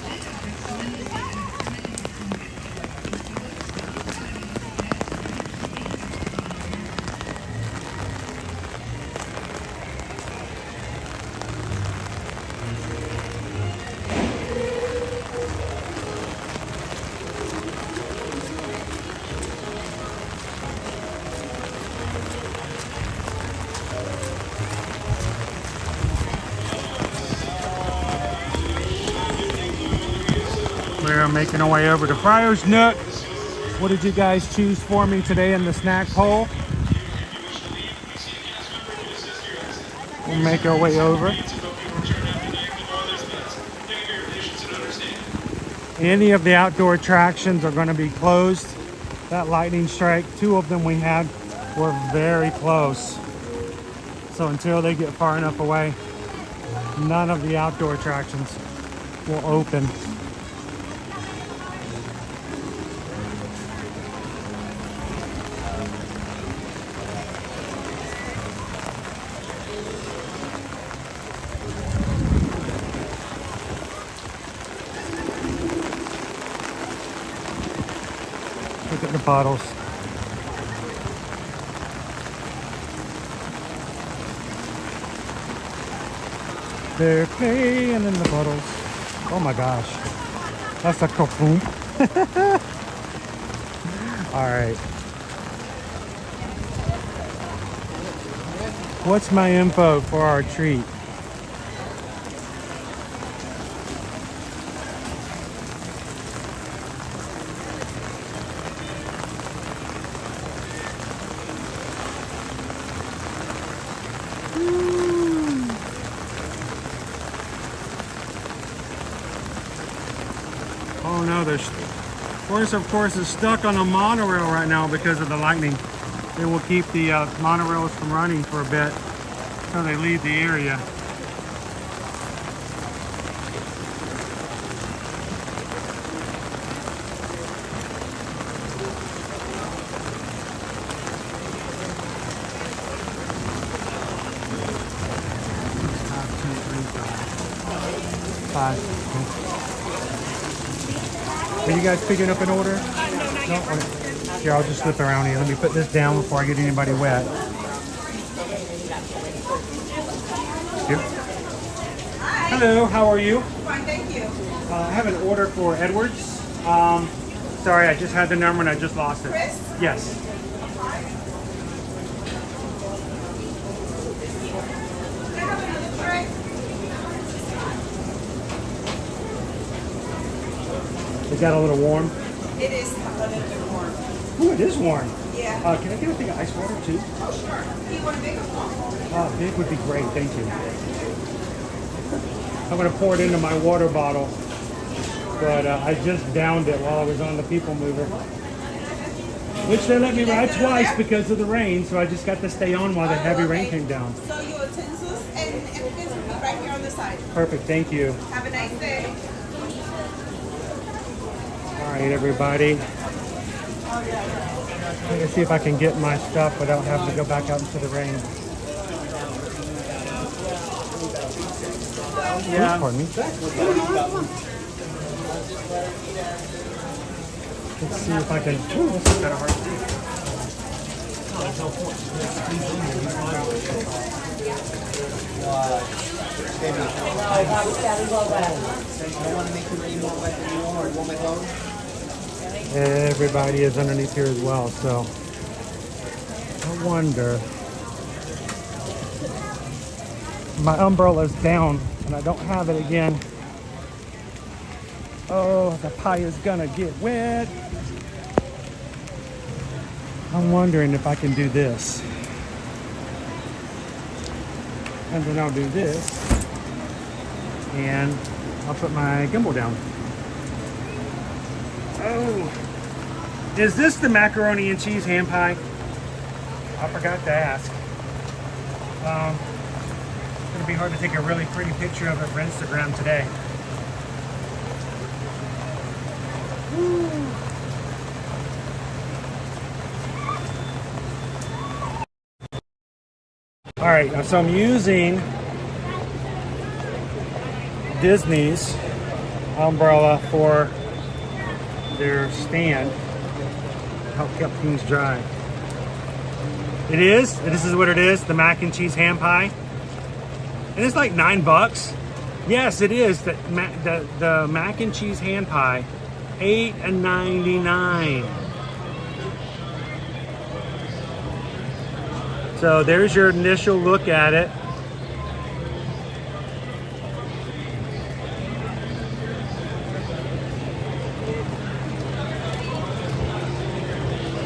We're making our way over to Friar's Nook. What did you guys choose for me today in the snack poll? We'll make our way over. Any of the outdoor attractions are going to be closed. That lightning strike, 2 of them we had were very close. So until they get far enough away, none of the outdoor attractions will open. Look at the bottles. They're playing in the bottles. Oh my gosh. That's a kaboom. All right. What's my info for our treat? Oh no, there's Forrest of course is stuck on a monorail right now because of the lightning. It will keep the monorails from running for a bit until they leave the area. Are you guys picking up an order? No? Okay. Here, I'll just slip around here. Let me put this down before I get anybody wet. Here. Hello, how are you? Fine, thank you. I have an order for Edwards. Sorry, I just had the number and I just lost it. Chris? Yes. Is that a little warm? It is a little bit warm. Ooh, it is warm. Yeah. Can I get a thing of ice water too? Oh, sure. Do you want a big one? Big would be great, thank you. I'm going to pour it into my water bottle, but I just downed it while I was on the PeopleMover, which they let me ride twice because of the rain, so I just got to stay on while the heavy rain came down. So your utensils and everything will be right here on the side. Perfect, thank you. Have a nice day. All right, everybody. Let me see if I can get my stuff without having to go back out into the rain. Yeah. Ooh, pardon me. Let's see if I can. Ooh, this is kind of hard to do. Everybody is underneath here as well, so I wonder. My umbrella's down and I don't have it again. Oh, the pie is gonna get wet. I'm wondering if I can do this. And then I'll do this. And I'll put my gimbal down. Oh, is this the macaroni and cheese ham pie? I forgot to ask. It's gonna be hard to take a really pretty picture of it for Instagram today. Woo. All right, so I'm using Disney's umbrella for their stand to help keep things dry. It is. This is what it is. The mac and cheese ham pie, and it's like $9. Yes, it is. The mac and cheese ham pie, $8.99. So there's your initial look at it.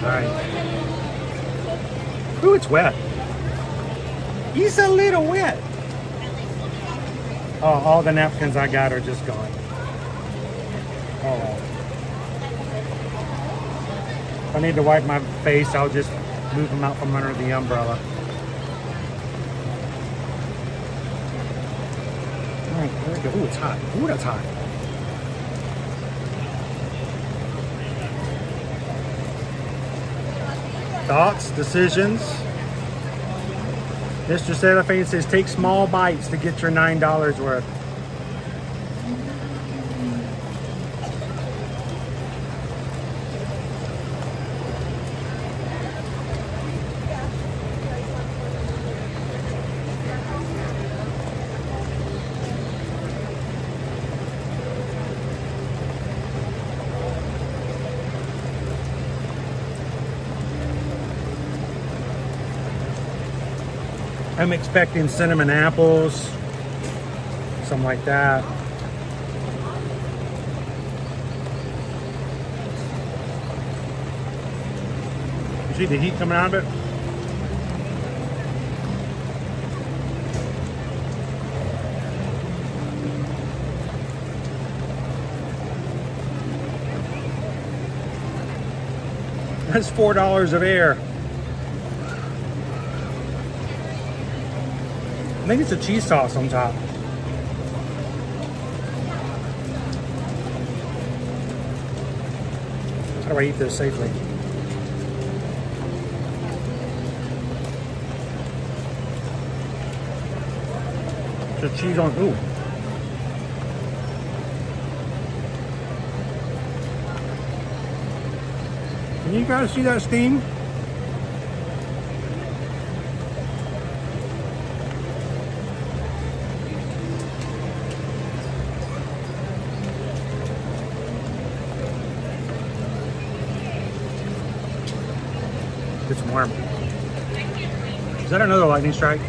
All right. Ooh, it's wet. He's a little wet. Oh, all the napkins I got are just gone. Oh well. If I need to wipe my face, I'll just move them out from under the umbrella. There we go. Ooh, it's hot. Ooh, that's hot. Thoughts, decisions. Mr. Cellophane says, take small bites to get your $9 worth. I'm expecting cinnamon apples, something like that. You see the heat coming out of it? That's $4 of air. I think it's a cheese sauce on top. How do I eat this safely? The cheese on, ooh. Can you guys see that steam? It's warm. Is that another lightning strike?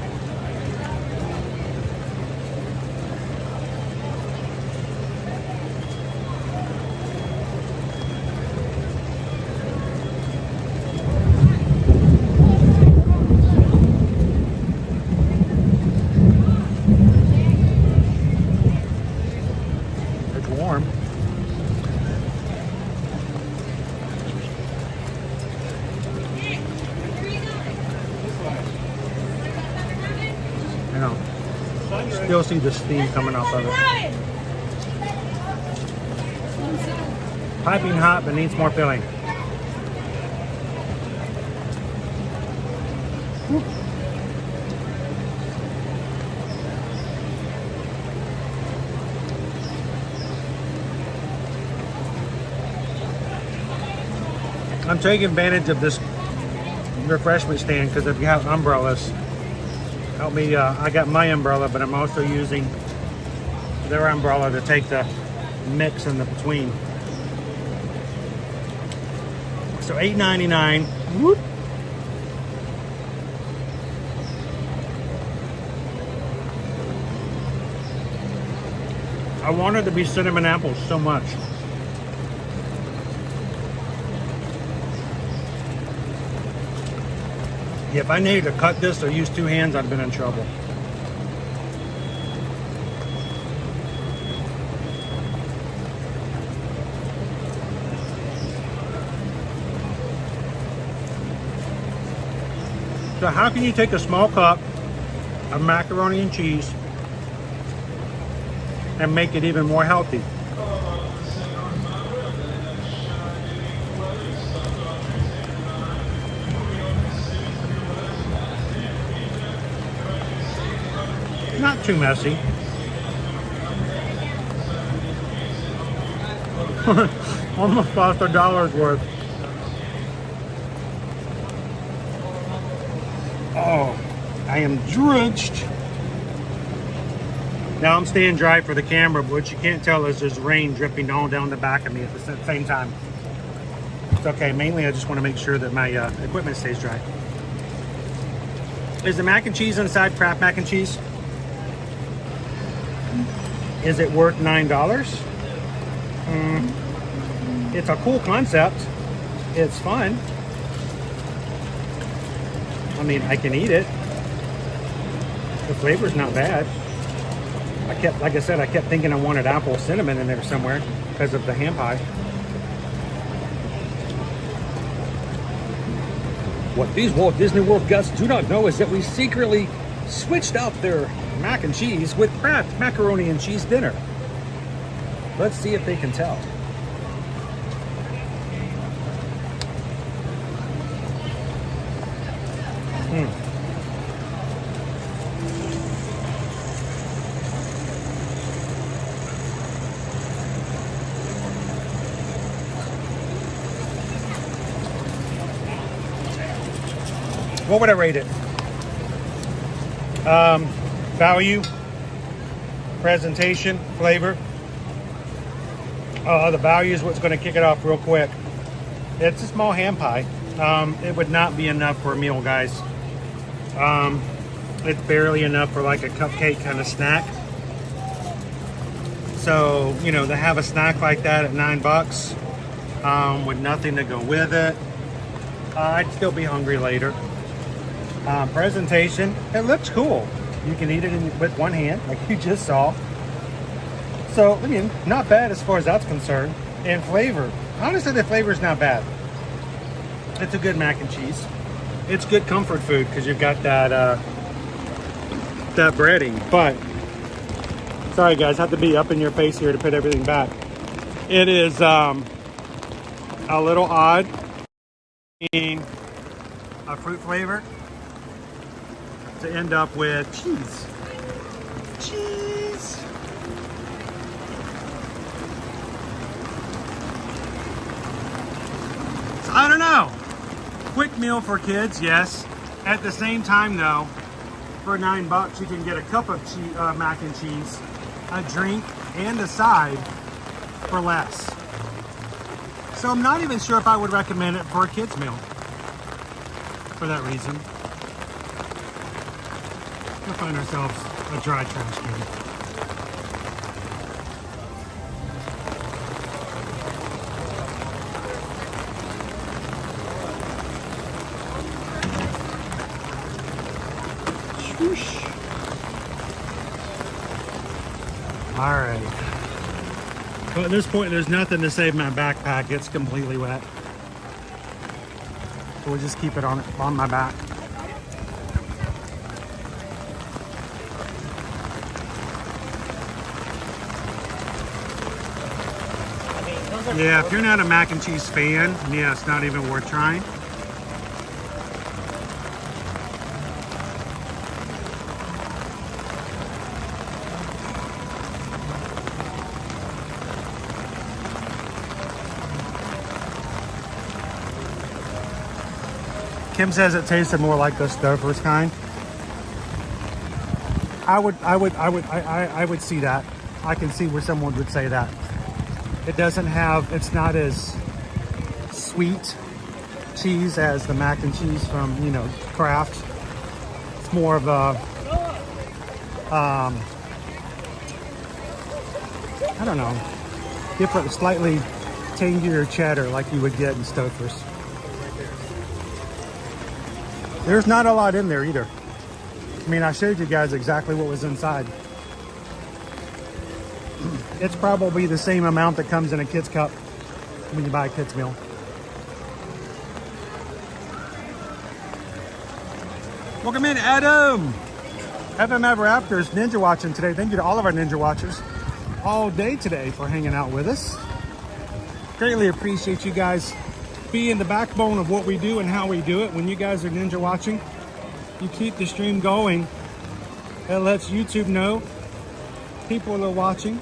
It's warm. Still see the steam coming off of it. Piping hot, but needs more filling. I'm taking advantage of this refreshment stand because if you have umbrellas, help me, I got my umbrella, but I'm also using their umbrella to take the mix in the between. So $8.99. Whoop. I wanted to be cinnamon apples so much. Yeah, if I needed to cut this or use two hands, I'd have been in trouble. So how can you take a small cup of macaroni and cheese and make it even more healthy? Not too messy. Almost cost $1 worth. Oh, I am drenched. Now I'm staying dry for the camera, but what you can't tell is there's rain dripping all down the back of me at the same time. It's okay, mainly I just want to make sure that my equipment stays dry. Is the mac and cheese inside Kraft mac and cheese? Is it worth $9? It's a cool concept. It's fun. I mean, I can eat it. The flavor's not bad. Like I said, I kept thinking I wanted apple cinnamon in there somewhere because of the ham pie. What these Walt Disney World guests do not know is that we secretly switched out their mac and cheese with Kraft macaroni and cheese dinner. Let's see if they can tell. What would I rate it? Value, presentation, flavor. The value is what's going to kick it off real quick. It's a small ham pie. It would not be enough for a meal, guys. It's barely enough for like a cupcake kind of snack. So, you know, to have a snack like that at $9 with nothing to go with it, I'd still be hungry later. Presentation, it looks cool. You can eat it with one hand, like you just saw. So, I mean, not bad as far as that's concerned. And flavor, honestly, the flavor is not bad. It's a good mac and cheese. It's good comfort food because you've got that that breading. But sorry, guys, I have to be up in your face here to put everything back. It is a little odd in a fruit flavor to end up with cheese. Cheese. So I don't know. Quick meal for kids, yes. At the same time, though, for $9, you can get a cup of mac and cheese, a drink, and a side for less. So I'm not even sure if I would recommend it for a kid's meal for that reason. We'll find ourselves a dry trash can. Swoosh. All right. Well, at this point, there's nothing to save my backpack. It's completely wet. So we'll just keep it on my back. Yeah, if you're not a mac and cheese fan, yeah, it's not even worth trying. Kim says it tasted more like the Stouffer's kind. I would see that. I can see where someone would say that. It doesn't have, it's not as sweet cheese as the mac and cheese from, you know, Kraft. It's more of a, I don't know, different, slightly tangier cheddar like you would get in Stouffer's. There's not a lot in there either. I mean, I showed you guys exactly what was inside. It's probably the same amount that comes in a kid's cup when you buy a kid's meal. Welcome in, Adam. FM Ever After's Ninja Watching today. Thank you to all of our Ninja Watchers all day today for hanging out with us. Greatly appreciate you guys being the backbone of what we do and how we do it. When you guys are Ninja Watching, you keep the stream going. It lets YouTube know people are watching.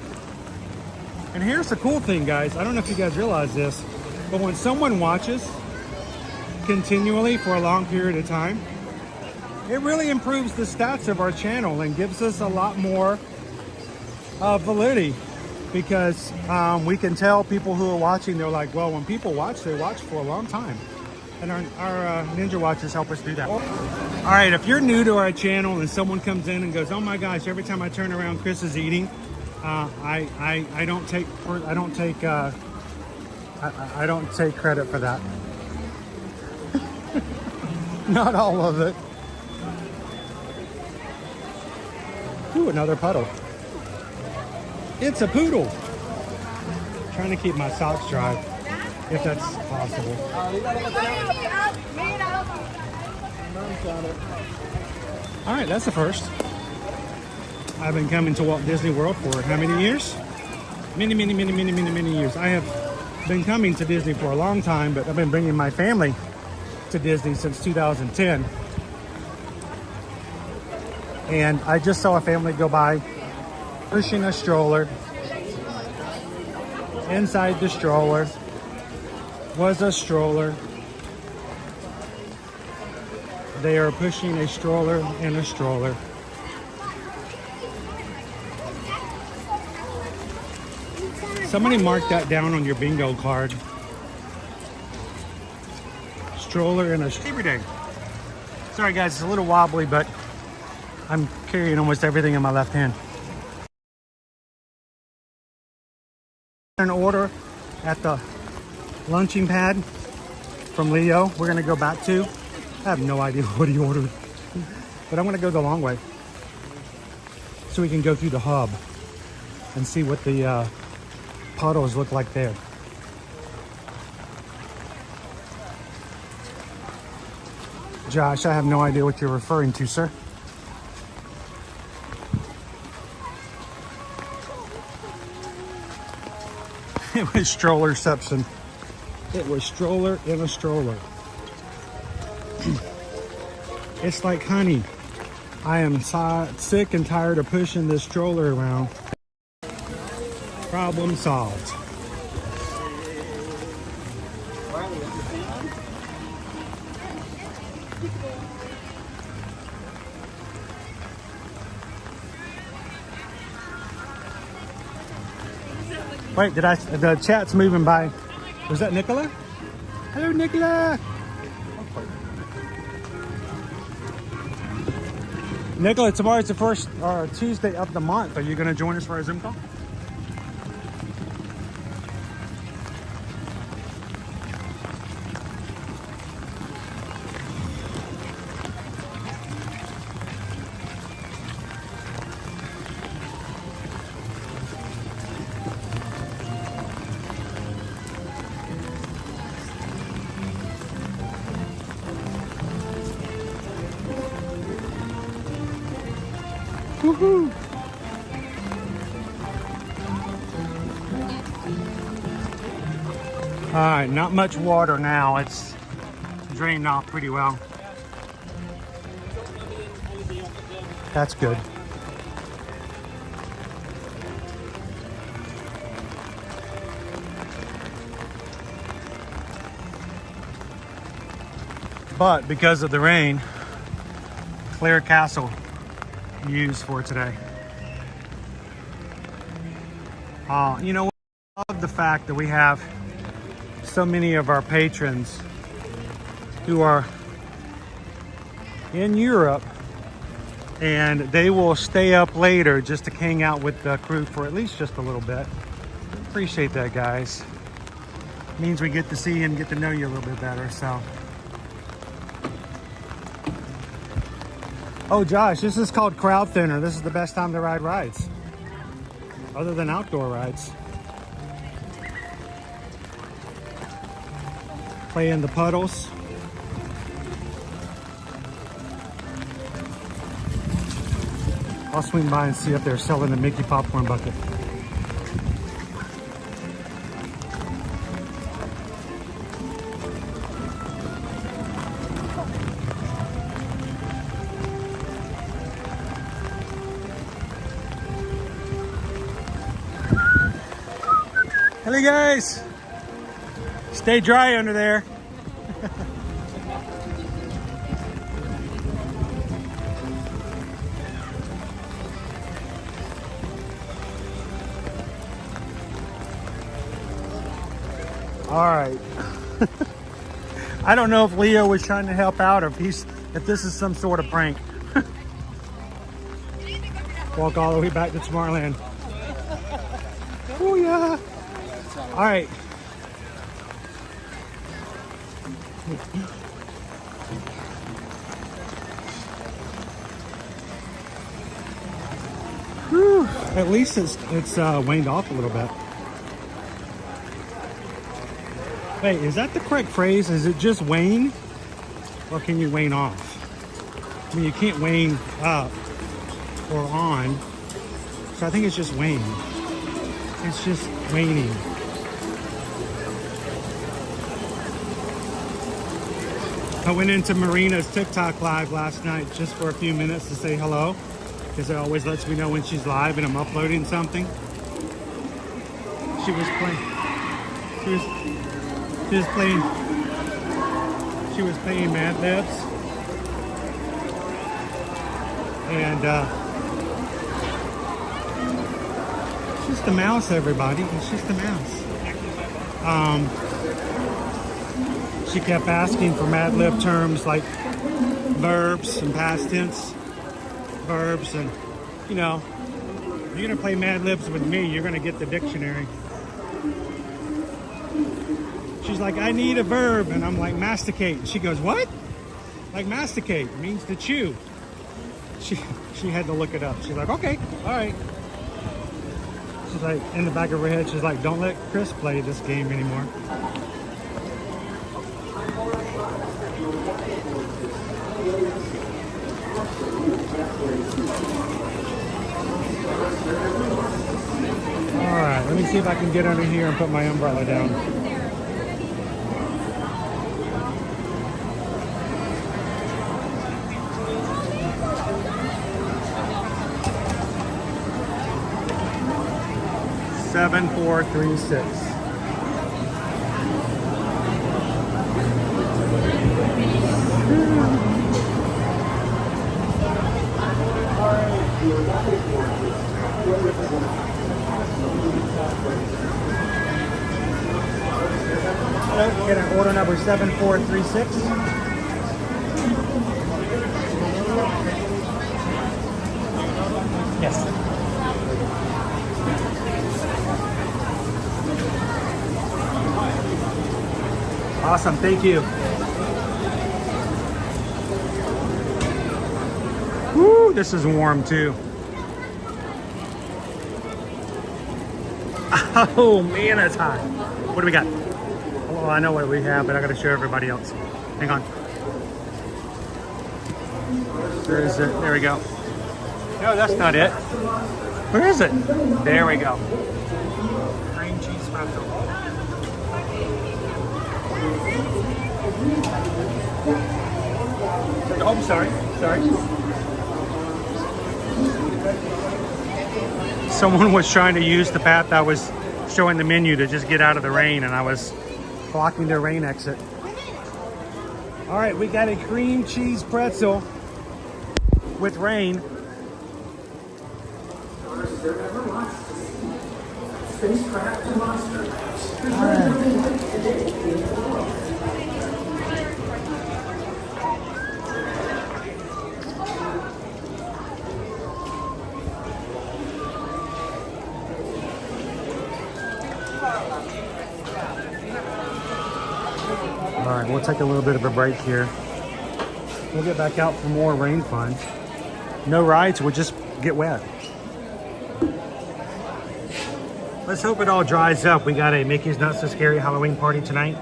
And here's the cool thing, guys. I don't know if you guys realize this, but when someone watches continually for a long period of time, it really improves the stats of our channel and gives us a lot more validity, because we can tell people who are watching, they're like, well, when people watch, they watch for a long time. And our Ninja Watchers help us do that. All right, if you're new to our channel and someone comes in and goes, oh my gosh, every time I turn around, Chris is eating. I don't take credit for that. Not all of it. Ooh, another puddle. It's a poodle. Trying to keep my socks dry, if that's possible. All right, that's the first. I've been coming to Walt Disney World for how many years? Many years. I have been coming to Disney for a long time, but I've been bringing my family to Disney since 2010. And I just saw a family go by pushing a stroller. Inside the stroller was a stroller. They are pushing a stroller in a stroller. Somebody mark that down on your bingo card. Stroller in a every day. Sorry guys, it's a little wobbly, but I'm carrying almost everything in my left hand. An order at the lunching pad from Leo. We're gonna go back to. I have no idea what he ordered, but I'm gonna go the long way so we can go through the hub and see what the puddles look like there. Josh, I have no idea what you're referring to, sir. It was strollerception. It was stroller in a stroller. It's like, honey, I am sick and tired of pushing this stroller around. Problem solved. Wait, the chat's moving by. Was that Nicola? Hello, Nicola. Nicola, tomorrow's the first Tuesday of the month. Are you going to join us for our Zoom call? Woohoo! All right, not much water now. It's drained off pretty well. That's good. But because of the rain, clear castle used for today. You know, I love the fact that we have so many of our patrons who are in Europe and they will stay up later just to hang out with the crew for at least just a little bit. Appreciate that, guys. It means we get to see and get to know you a little bit better. So, oh, Josh, this is called crowd thinner. This is the best time to ride rides, other than outdoor rides. Play in the puddles. I'll swing by and see if they're selling the Mickey popcorn bucket. Hello guys, stay dry under there. All right. I don't know if Leo was trying to help out or if this is some sort of prank. Walk all the way back to Tomorrowland. Oh yeah. All right. Whew. At least it's waned off a little bit. Wait, is that the correct phrase? Is it just wane? Or can you wane off? I mean, you can't wane up or on. So I think it's just waning. It's just waning. I went into Marina's TikTok live last night just for a few minutes to say hello, because it always lets me know when she's live and I'm uploading something. She was playing. She was playing Mad Libs, and it's just a mouse, everybody. It's just a mouse. She kept asking for Mad Lib terms like verbs and past tense verbs, and you know, if you're gonna play Mad Libs with me, you're gonna get the dictionary. She's like, I need a verb, and I'm like, masticate. And she goes, what? Like masticate means to chew. She had to look it up. She's like, okay, all right. She's like, in the back of her head, she's like, don't let Chris play this game anymore. All right, let me see if I can get under here and put my umbrella down. Seven, 4, 3, 6. Get an order number 7436. Yes. Awesome, thank you. Woo, this is warm too. Oh man, it's hot. What do we got? Well, I know what we have, but I gotta show everybody else. Hang on. Where is it? There we go. No, that's not it. Where is it? There we go. Cream cheese pretzel. Oh, I'm sorry. Someone was trying to use the path I was showing the menu to just get out of the rain, and I was blocking their rain exit. All right, we got a cream cheese pretzel with rain. All right, we'll take a little bit of a break here. We'll get back out for more rain fun. No rides, we'll just get wet. Let's hope it all dries up. We got a Mickey's Not So Scary Halloween party tonight.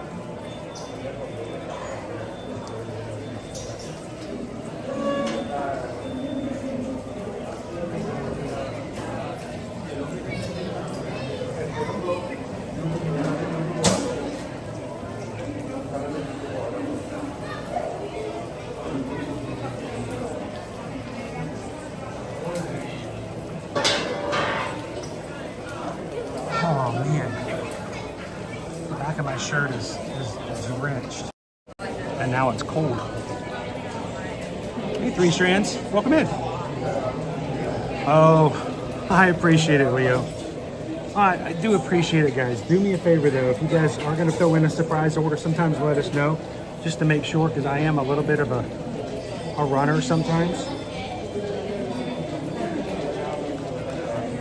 Shirt is drenched, and now it's cold. Hey, Three Strands, welcome in. Oh, I appreciate it, Leo. I do appreciate it, guys. Do me a favor though, if you guys are going to fill in a surprise order, sometimes let us know, just to make sure, because I am a little bit of a runner sometimes.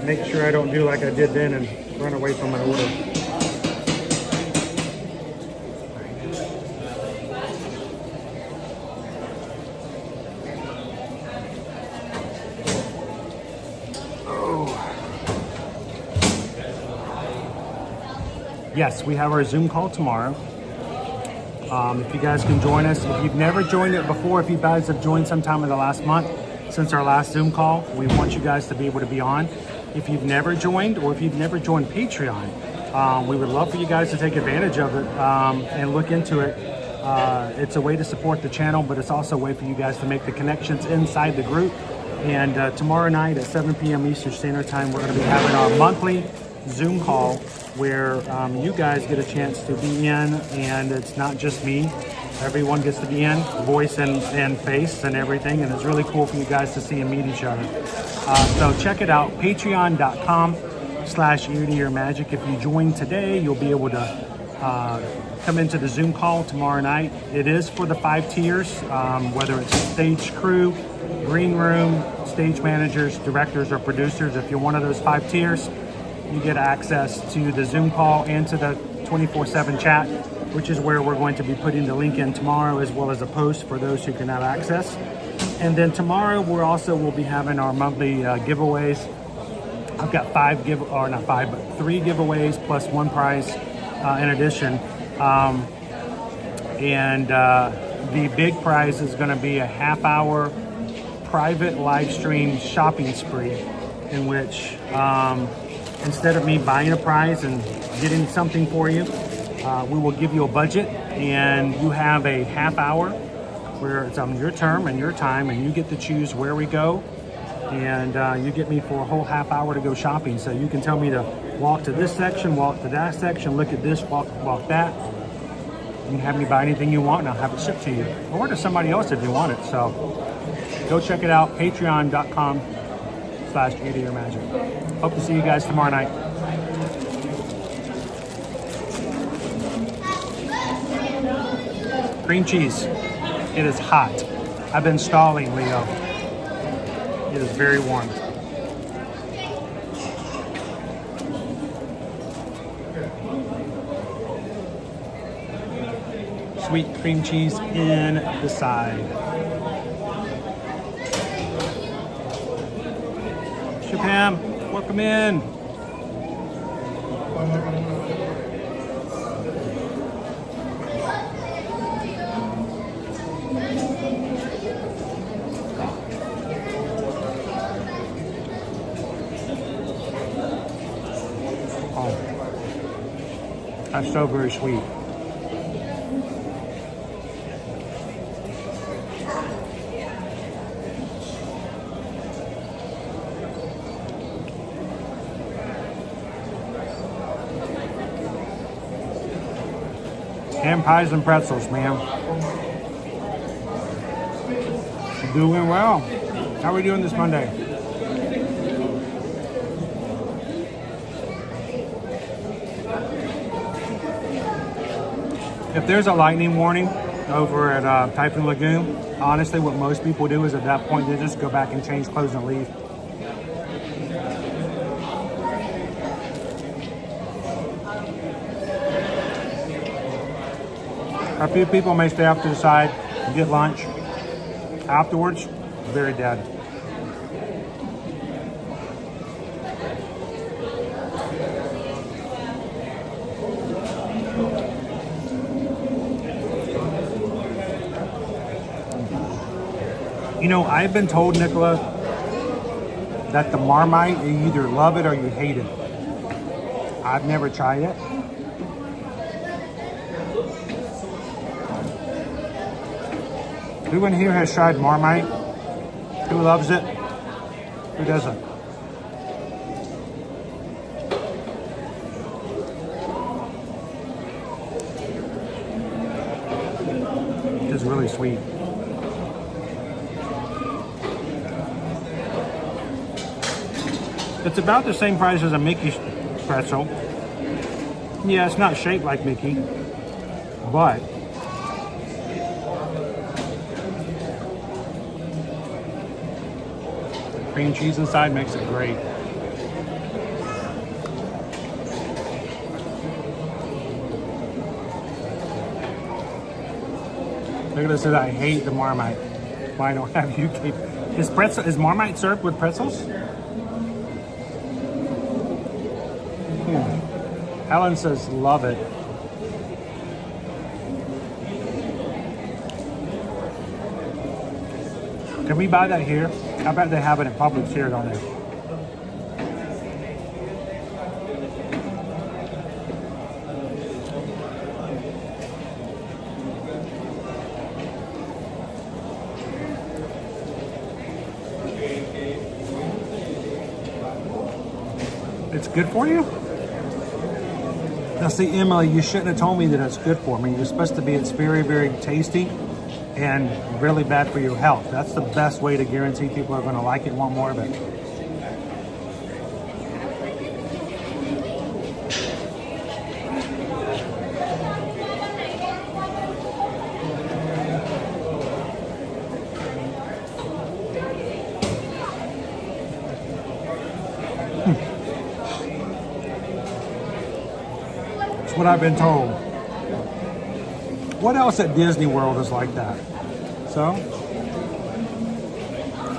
Make sure I don't do like I did then and run away from my order. Yes, we have our Zoom call tomorrow. If you guys can join us. If you've never joined it before, if you guys have joined sometime in the last month since our last Zoom call, we want you guys to be able to be on. if you've never joined or if you've never joined Patreon, we would love for you guys to take advantage of it and look into it. It's a way to support the channel, but it's also a way for you guys to make the connections inside the group. And tomorrow night at 7 p.m. Eastern Standard Time, we're going to be having our monthly Zoom call where you guys get a chance to be in, and it's not just me. Everyone gets to be in, voice and face and everything, and it's really cool for you guys to see and meet each other. So check it out, patreon.com/ear-to-ear-magic. If you join today, you'll be able to come into the Zoom call tomorrow night. It is for the 5 tiers, whether it's stage crew, green room, stage managers, directors, or producers. If you're one of those 5 tiers, you get access to the Zoom call and to the 24/7 chat, which is where we're going to be putting the link in tomorrow, as well as a post for those who can have access. And then tomorrow we'll be having our monthly giveaways. I've got 3 giveaways plus 1 prize in addition. The big prize is going to be a half-hour private live stream shopping spree, in which instead of me buying a prize and getting something for you, we will give you a budget, and you have a half hour where it's on your term and your time, and you get to choose where we go, and you get me for a whole half hour to go shopping. So you can tell me to walk to this section, walk to that section, look at this, walk that. You can have me buy anything you want, and I'll have it shipped to you, or to somebody else if you want it. So go check it out, patreon.com/ear-to-ear-magic. Hope to see you guys tomorrow night. Cream cheese. It is hot. I've been stalling, Leo. It is very warm. Sweet cream cheese in the side. Pam, welcome in. Oh, that's so very sweet. Ham pies and pretzels, man. Doing well. How are we doing this Monday? If there's a lightning warning over at Typhoon Lagoon, honestly, what most people do is at that point, they just go back and change clothes and leave. A few people may stay off to the side and get lunch. Afterwards, very dead. You know, I've been told, Nicola, that the Marmite, you either love it or you hate it. I've never tried it. Who in here has tried Marmite? Who loves it? Who doesn't? It's really sweet. It's about the same price as a Mickey pretzel. Yeah, it's not shaped like Mickey, but cream cheese inside makes it great. Look at this, says I hate the Marmite. Why don't have you keep? Is Marmite served with pretzels? Helen says love it. Can we buy that here? I bet they have it at Publix here, don't they? It's good for you? Now see, Emily, you shouldn't have told me that it's good for me. You're supposed to be, it's very, very tasty and really bad for your health. That's the best way to guarantee people are going to like it and want more of it. That's what I've been told. What else at Disney World is like that? So,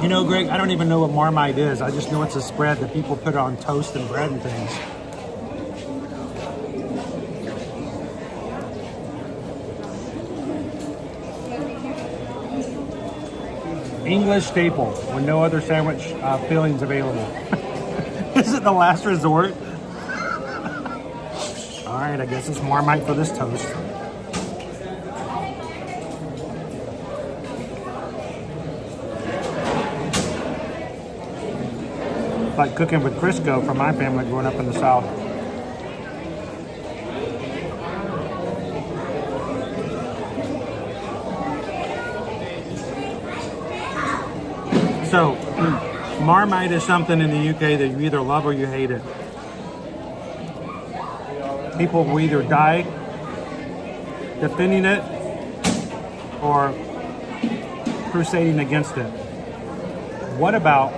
you know, Greg, I don't even know what Marmite is. I just know it's a spread that people put on toast and bread and things. English staple with no other sandwich fillings available. Is it the last resort? All right, I guess it's Marmite for this toast. Like cooking with Crisco for my family growing up in the South. So, Marmite is something in the UK that you either love or you hate it. People will either die defending it or crusading against it. What about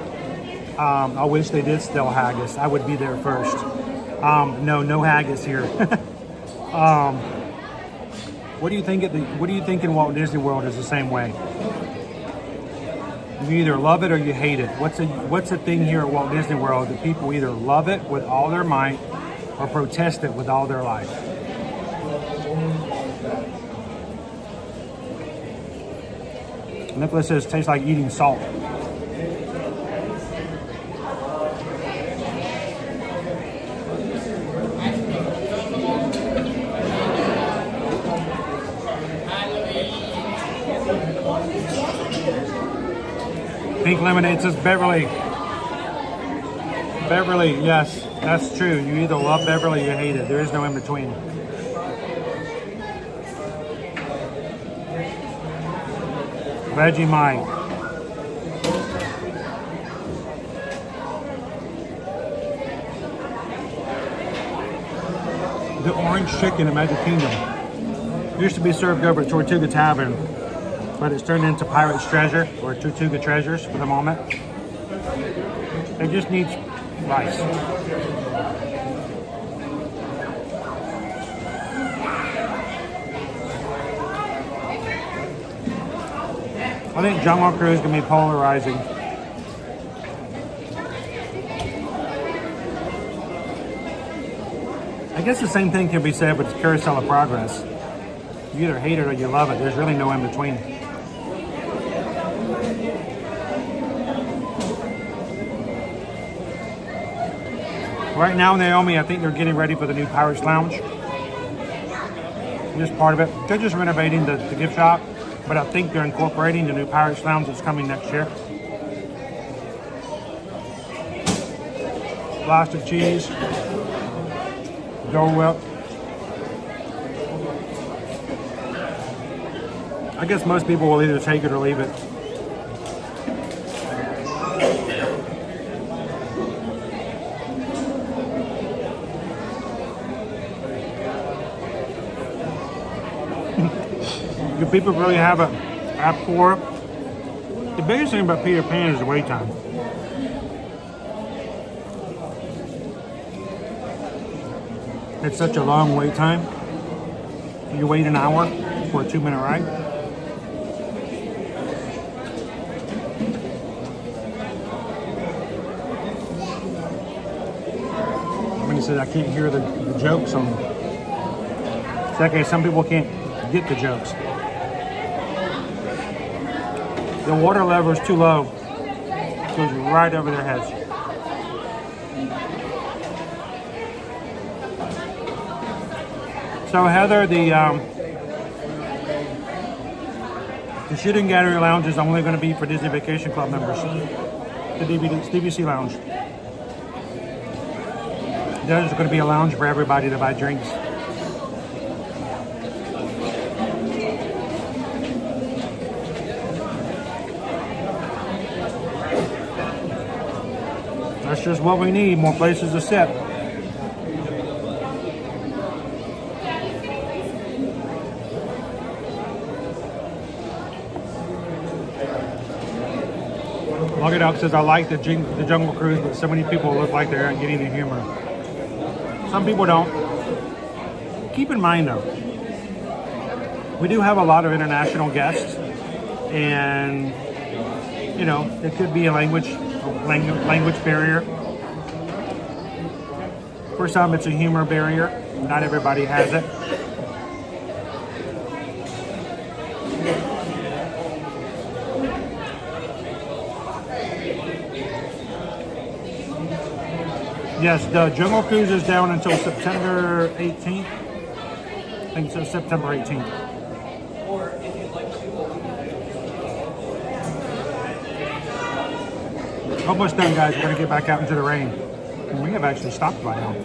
I wish they did sell haggis. I would be there first. No haggis here. What do you think? What do you think in Walt Disney World is the same way? You either love it or you hate it. What's the thing here at Walt Disney World that people either love it with all their might or protest it with all their life? Nicholas says tastes like eating salt. Pink Lemonade says Beverly. Beverly, yes, that's true. You either love Beverly or you hate it. There is no in between. Vegemite. The orange chicken at Magic Kingdom used to be served over at Tortuga Tavern, but it's turned into Pirate's Treasure or Tortuga Treasures for the moment. It just needs rice. I think Jungle Cruise is going to be polarizing. I guess the same thing can be said with Carousel of Progress. You either hate it or you love it. There's really no in between. Right now, Naomi, I think they're getting ready for the new Pirates Lounge. Just part of it. They're just renovating the gift shop, but I think they're incorporating the new Pirates Lounge that's coming next year. Plastic cheese. Dole Whip. I guess most people will either take it or leave it. Do people really have an app for it? The biggest thing about Peter Pan is the wait time. It's such a long wait time. You wait an hour for a 2-minute ride. He said I can't hear the jokes on. It's okay, some people can't get the jokes. The water level is too low. It goes right over their heads. So Heather, the shooting gallery lounge is only going to be for Disney Vacation Club members. The DVC lounge. There's going to be a lounge for everybody to buy drinks. That's just what we need, more places to sit. Look it up, says I like the Jungle Cruise, but so many people look like they're not getting the humor. Some people don't. Keep in mind though, we do have a lot of international guests, and you know, it could be a language barrier. For some, it's a humor barrier. Not everybody has it. Yes, the Jungle Cruise is down until September 18th. I think it's September 18th. Almost done, guys. We're going to get back out into the rain. And we have actually stopped by now.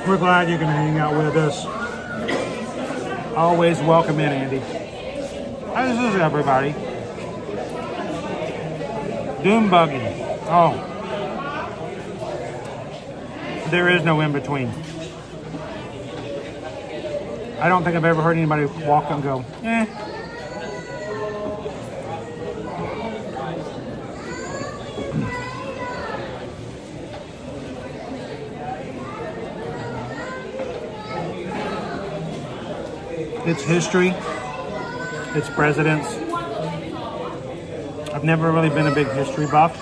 We're glad you can hang out with us. Always welcome in, Andy. How is everybody? Doom buggy. Oh. There is no in between. I don't think I've ever heard anybody walk and go, eh. It's history. It's presidents. I've never really been a big history buff.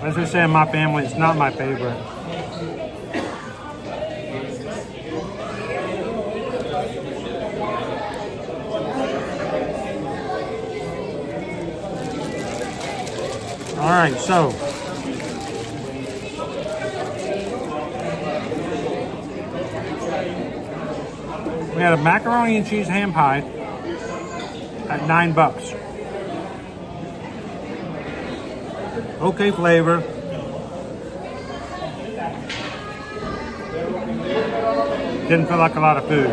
As I say in my family, it's not my favorite. All right, so we had a macaroni and cheese ham pie at $9. Okay flavor. Didn't feel like a lot of food.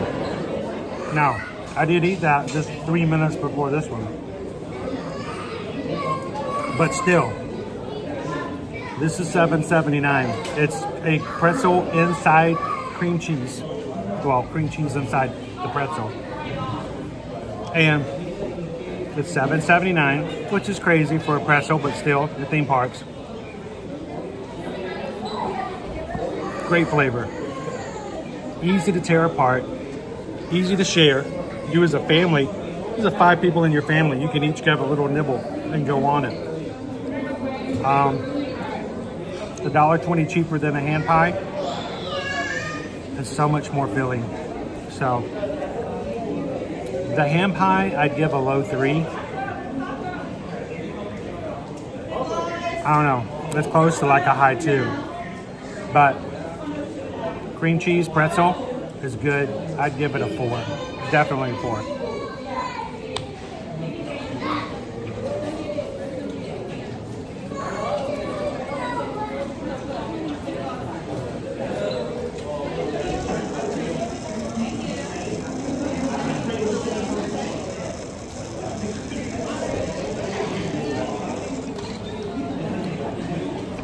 Now, I did eat that just 3 minutes before this one. But still, this is $7.79. It's a pretzel inside cream cheese. Well, cream cheese inside the pretzel. And it's $7.79, which is crazy for a pretzel, but still, the theme parks. Great flavor. Easy to tear apart. Easy to share. You as a family, there's 5 people in your family, you can each have a little nibble and go on it. $1.20 cheaper than a hand pie. It's so much more filling. So the ham pie, I'd give a low 3. I don't know. It's close to like a high 2. But cream cheese pretzel is good. I'd give it a 4. Definitely a 4.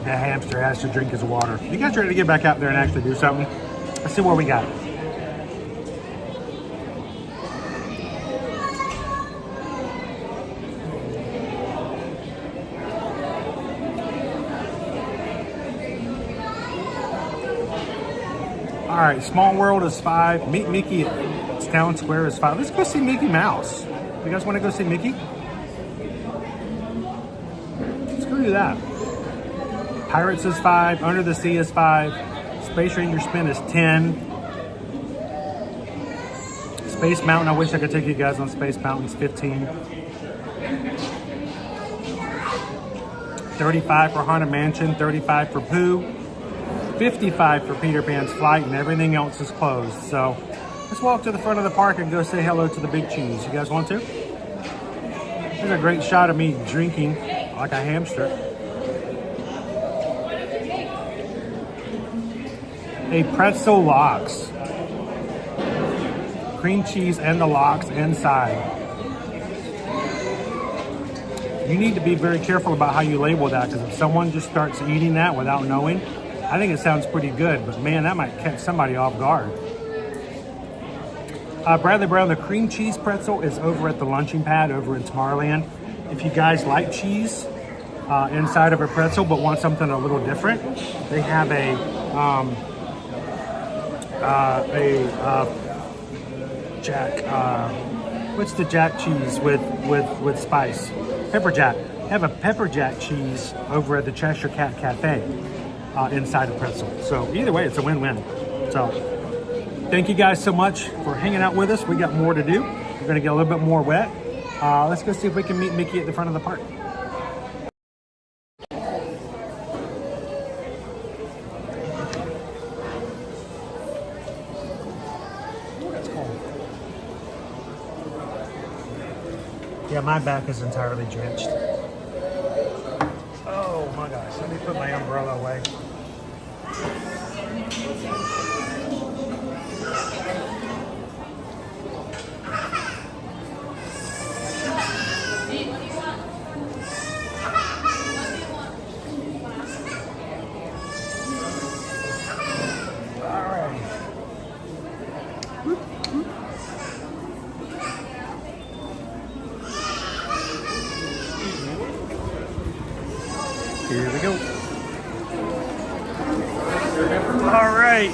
The hamster has to drink his water. You guys ready to get back out there and actually do something? Let's see what we got. All right, Small World is 5. Meet Mickey at Town Square is 5. Let's go see Mickey Mouse. You guys want to go see Mickey? Let's go do that. Pirates is 5. Under the Sea is 5. Space Ranger Spin is 10. Space Mountain, I wish I could take you guys on Space Mountain, is 15. $35 for Haunted Mansion, $35 for Pooh, $55 for Peter Pan's Flight, and everything else is closed. So let's walk to the front of the park and go say hello to the big cheese. You guys want to? Here's a great shot of me drinking like a hamster. A pretzel lox. Cream cheese and the lox inside. You need to be very careful about how you label that, because if someone just starts eating that without knowing, I think it sounds pretty good, but man, that might catch somebody off guard. Bradley Brown, the cream cheese pretzel is over at the lunching pad over in Tomorrowland. If you guys like cheese inside of a pretzel but want something a little different, they have what's the jack cheese with spice? Pepper jack. They have a pepper jack cheese over at the Cheshire Cat Cafe inside a pretzel. So either way, it's a win-win. So thank you guys so much for hanging out with us. We got more to do. We're gonna get a little bit more wet. Let's go see if we can meet Mickey at the front of the park. Yeah, my back is entirely drenched. Oh my gosh, let me put my umbrella away. Here we go. All right.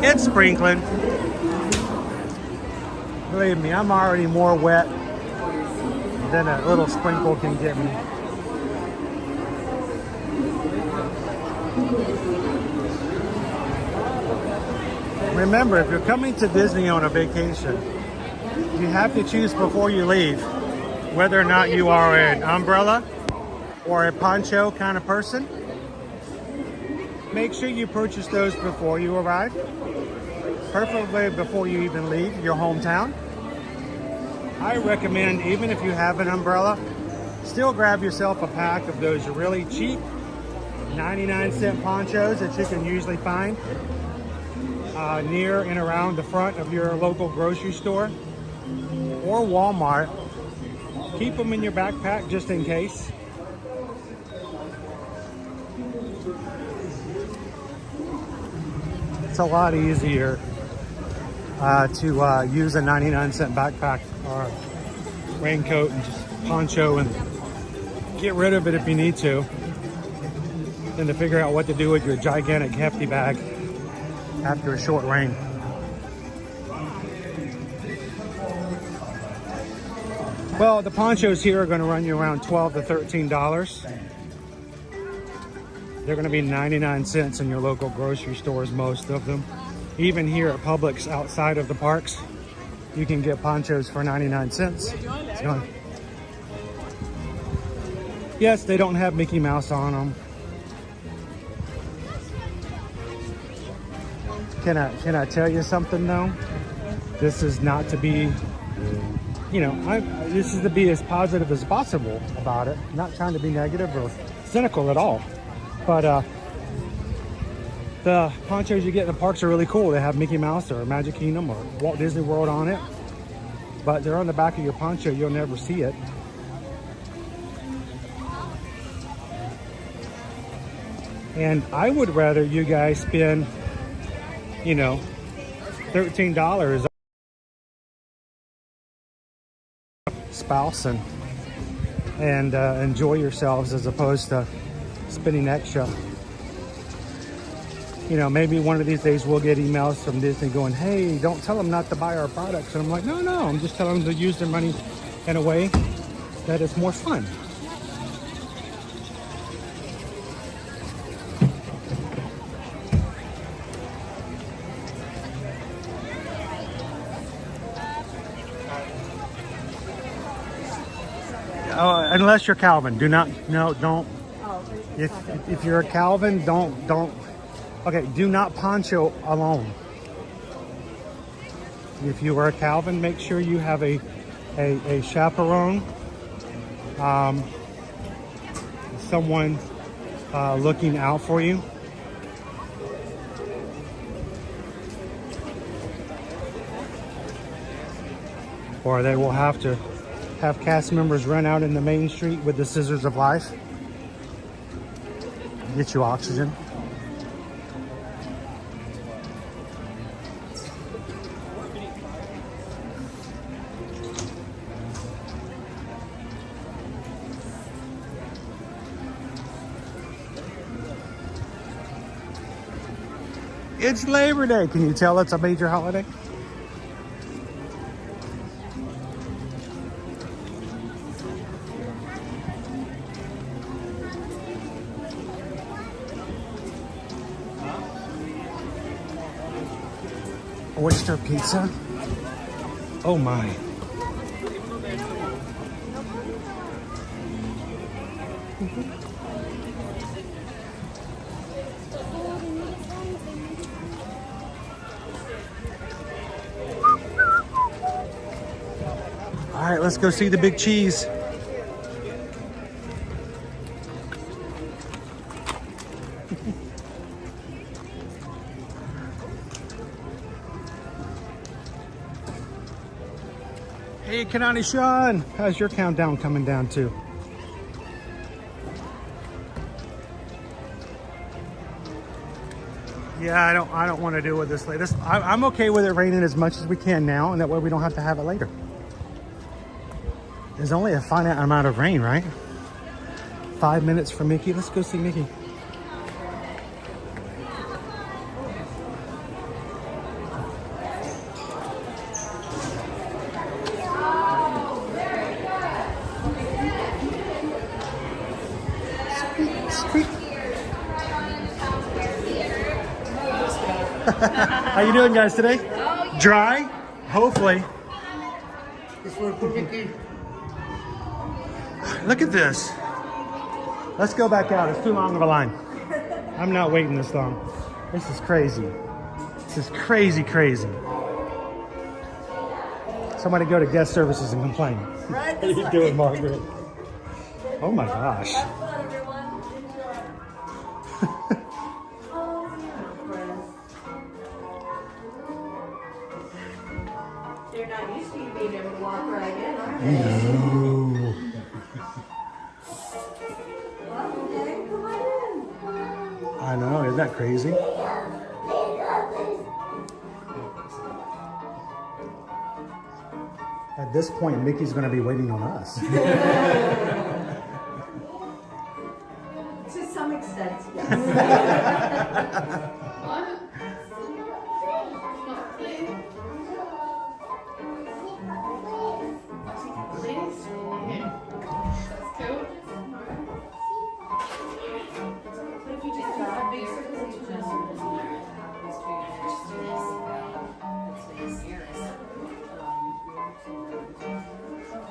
It's sprinkling. Believe me, I'm already more wet than a little sprinkle can get me. Remember, if you're coming to Disney on a vacation, you have to choose before you leave whether or not you are an umbrella or a poncho kind of person. Make sure you purchase those before you arrive, preferably before you even leave your hometown. I recommend, even if you have an umbrella, still grab yourself a pack of those really cheap 99-cent ponchos that you can usually find near and around the front of your local grocery store or Walmart. Keep them in your backpack just in case. It's a lot easier to use a 99-cent backpack or raincoat and just poncho and get rid of it if you need to, than to figure out what to do with your gigantic hefty bag after a short rain. Well, the ponchos here are going to run you around $12 to $13. They're going to be 99 cents in your local grocery stores, most of them. Even here at Publix outside of the parks, you can get ponchos for 99 cents. Yes, they don't have Mickey Mouse on them. Can I tell you something though? This is not to be, you know, this is to be as positive as possible about it. Not trying to be negative or cynical at all. But the ponchos you get in the parks are really cool. They have Mickey Mouse or Magic Kingdom or Walt Disney World on it. But they're on the back of your poncho, you'll never see it. And I would rather you guys spend, you know, $13 spouse and enjoy yourselves as opposed to spending extra. You know, maybe one of these days we'll get emails from Disney going, hey, don't tell them not to buy our products. And I'm like, no, I'm just telling them to use their money in a way that is more fun. unless you're Calvin. Do not, no, don't. If you're a Calvin, don't. Okay, do not poncho alone. If you are a Calvin, make sure you have a chaperone, someone looking out for you. Or they will have to have cast members run out in the main street with the scissors of life. Get you oxygen. It's Labor Day. Can you tell it's a major holiday? Oyster pizza. Oh my. All right, let's go see the big cheese. Hey, Kanani Sean, how's your countdown coming down too? Yeah, I don't want to deal with this later. I'm okay with it raining as much as we can now, and that way we don't have to have it later. There's only a finite amount of rain, right? 5 minutes for Mickey. Let's go see Mickey. How you doing, guys, today? Dry? Hopefully. Look at this. Let's go back out. It's too long of a line. I'm not waiting this long. This is crazy. This is crazy, crazy. Somebody go to guest services and complain. Right. How you doing, Margaret? Oh my gosh. They're not used to you being able to walk right in, are they? No. I know, isn't that crazy? At this point, Mickey's going to be waiting on us. To some extent, yes.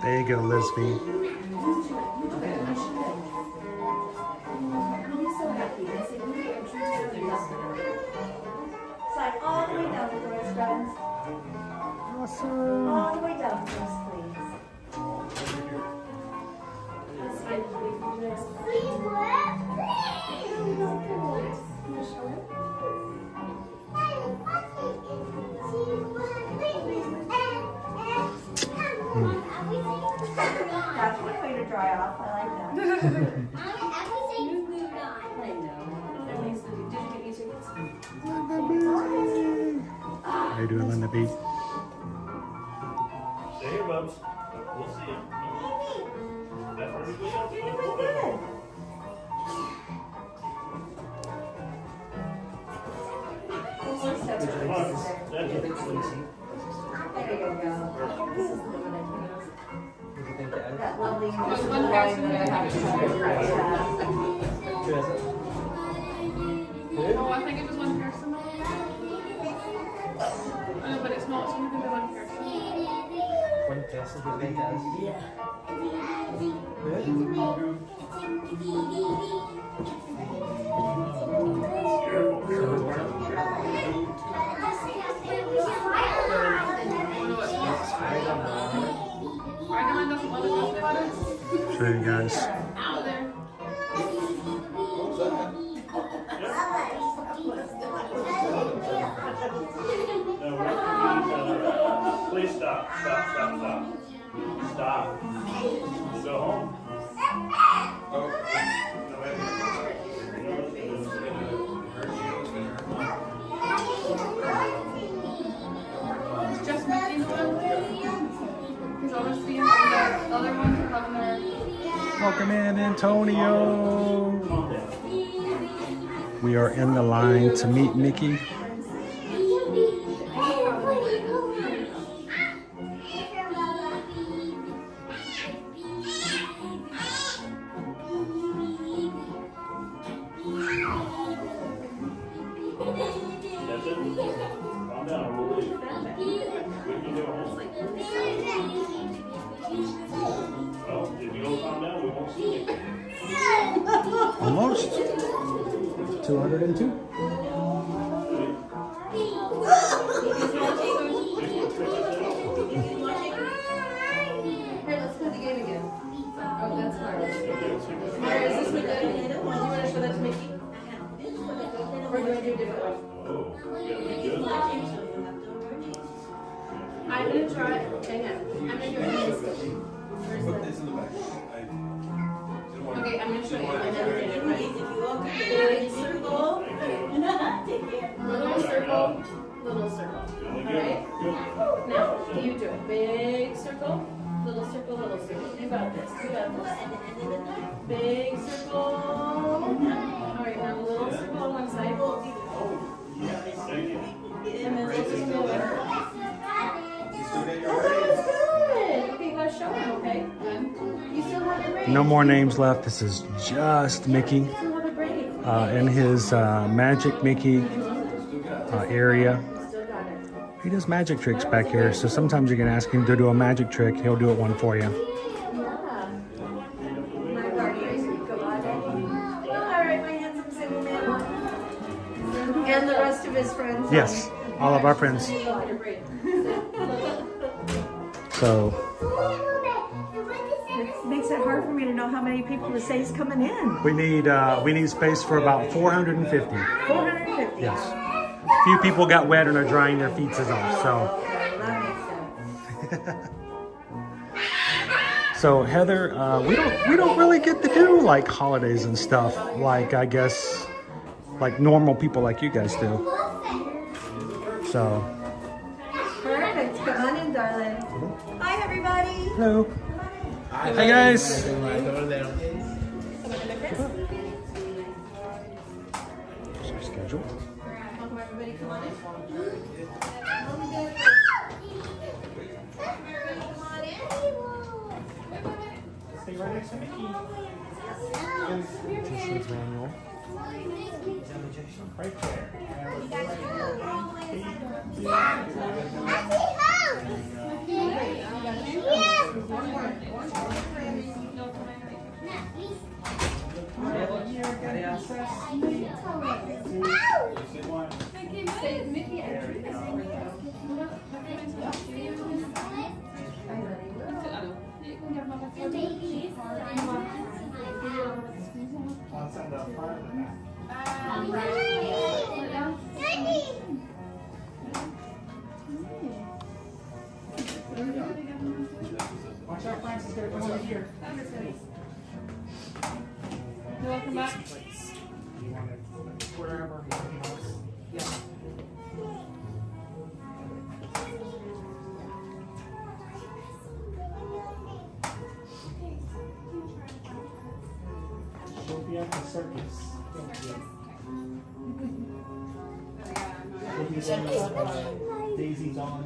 There you go, Lisby. Slide all the way down for us, friends. Awesome. All the way down for us, please. That's one way to dry off. I like that. Everything's moved on. I know. Did you get your tickets? How you doing, Linda B? Stay here, Bubs. We'll see you. You're doing good. There you go. That lovely wine that I have to try. Oh, I think it was one person. But it's not, it's only going to be one person. One person, you think that is? Yeah. Show you guys. Please stop. Stop. Go home. It's just Mickey's one. Because obviously the other ones are having their... Welcome in, Antonio. We are in the line to meet Mickey. Almost 202. Here, let's play the game again. Oh, that's hard. Here, is this what that? Do you want to show that to Mickey? Or do you want to do a different one? I'm going to try. Hang on. I'm going to do it. Where's the... Okay, I'm going to show you. I never did it. Ready? If you look, big circle. Little circle. Little circle. Alright? Now, you do it. Big circle. Little circle, little circle. You got this. You got this. Big circle. Alright, now little circle on one side. And then little circle on the other. Oh, okay, you gotta show him, okay? You still have it ready. No more names left. This is just Mickey in his Magic Mickey area. He does magic tricks back here, so sometimes you can ask him to do a magic trick. He'll do it one for you. And the rest of his friends. Yes, all of our friends. So. It makes it hard for me to know how many people to say is coming in. We need space for about 450. 450. Yes. A few people got wet and are drying their feet off. So. So Heather, we don't really get to do like holidays and stuff like I guess like normal people like you guys do. So. Perfect. Come on in, darling. Hi, everybody. Hello. Hi guys. Schedule. Welcome everybody, come on in. Stay right next to Mickey. This is manual. Right there. Watch out, Francis, gotta come over here. Welcome back. You want it wherever. Yeah. She'll be at the circus. Thank you. She'll be there, Daisy's on.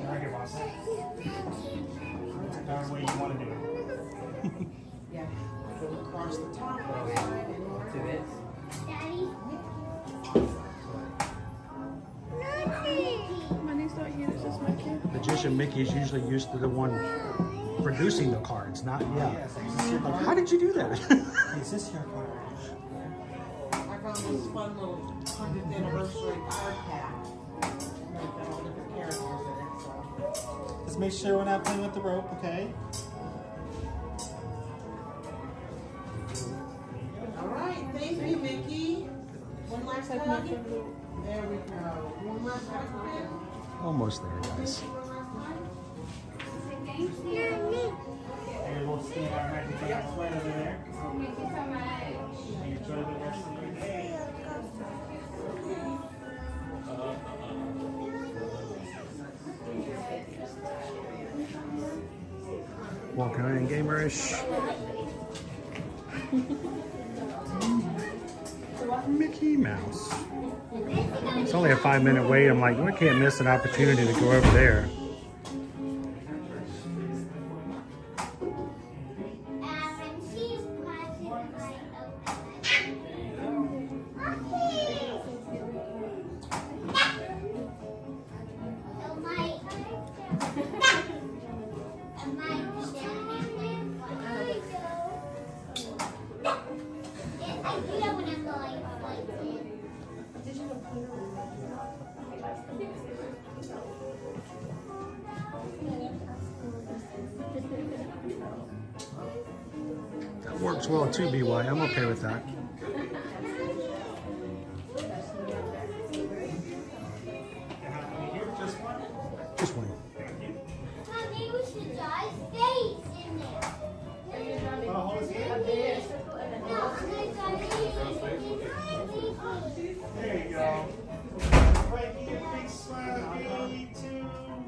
Right here, boss. Whichever way you want to do it. Yeah. Go across the top of it to this. My name's not here. Magician Mickey is usually used to the one producing the cards, not Like, how did you do that? Is this your card? I found this fun little 100th anniversary card pack. Like got all different characters in it, so. Just make sure we're not playing with the rope, okay? All right, thank you, Mickey. One last hug. There we go. One last hug. Almost there, guys. And we'll see our magic dance right over there. Thank you so much. Enjoy the rest of your day. Walking on in gamerish. Mickey Mouse. It's only a 5-minute wait. I'm like, I can't miss an opportunity to go over there. That works well too, BY. I'm okay with that. Just one. Maybe we should draw his face in there. Want to hold his hand? There you go. Right here, big smile. 3, 2,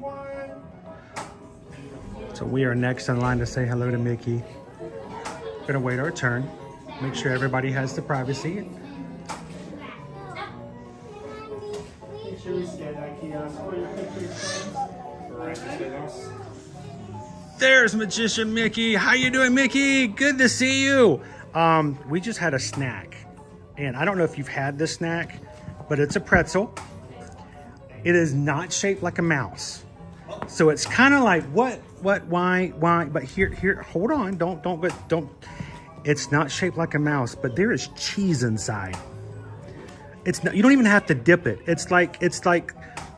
1. So we are next in line to say hello to Mickey. Gonna wait our turn. Make sure everybody has the privacy. Make sure we scan that kiosk for your pictures. There's Magician Mickey. How you doing, Mickey? Good to see you. We just had a snack, and I don't know if you've had this snack, but it's a pretzel. It is not shaped like a mouse, so it's kind of like why? But here, hold on, don't. It's not shaped like a mouse, but there is cheese inside. It's not. You don't even have to dip it. It's like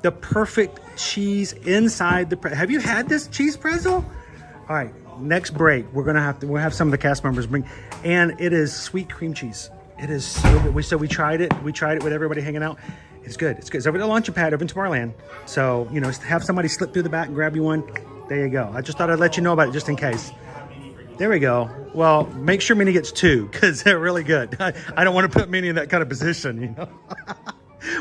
the perfect cheese inside the. Have you had this cheese pretzel? All right, next break, we'll have some of the cast members bring, and it is sweet cream cheese. It is so good. We tried it. We tried it with everybody hanging out. It's good. It's good. It's over at the launching pad over in Tomorrowland. So, you know, have somebody slip through the back and grab you one. There you go. I just thought I'd let you know about it just in case. There we go. Well, make sure Minnie gets 2 because they're really good. I don't want to put Minnie in that kind of position, you know.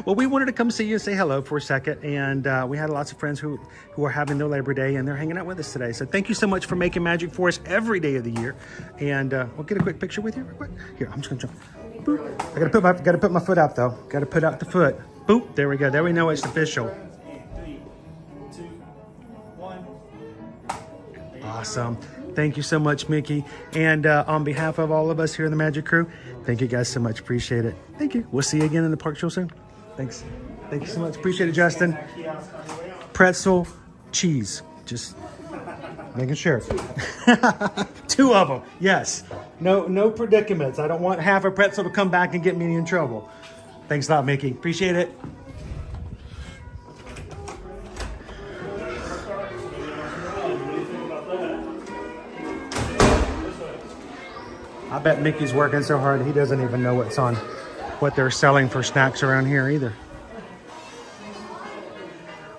Well, we wanted to come see you and say hello for a second. And we had lots of friends who are having their Labor Day and they're hanging out with us today. So thank you so much for making magic for us every day of the year. And we'll get a quick picture with you real quick. Here, I'm just going to jump. Boop. I gotta put my foot out though. Gotta put out the foot. Boop. There we go. There we know it's official. 3, 2, 1. Awesome. Thank you so much, Mickey. And on behalf of all of us here in the Magic Crew, thank you guys so much. Appreciate it. Thank you. We'll see you again in the park show soon. Thanks. Thank you so much. Appreciate it, Justin. Pretzel, cheese. Just making sure. 2 of them. Yes. No predicaments. I don't want half a pretzel to come back and get me in trouble. Thanks a lot, Mickey. Appreciate it. I bet Mickey's working so hard he doesn't even know what they're selling for snacks around here either.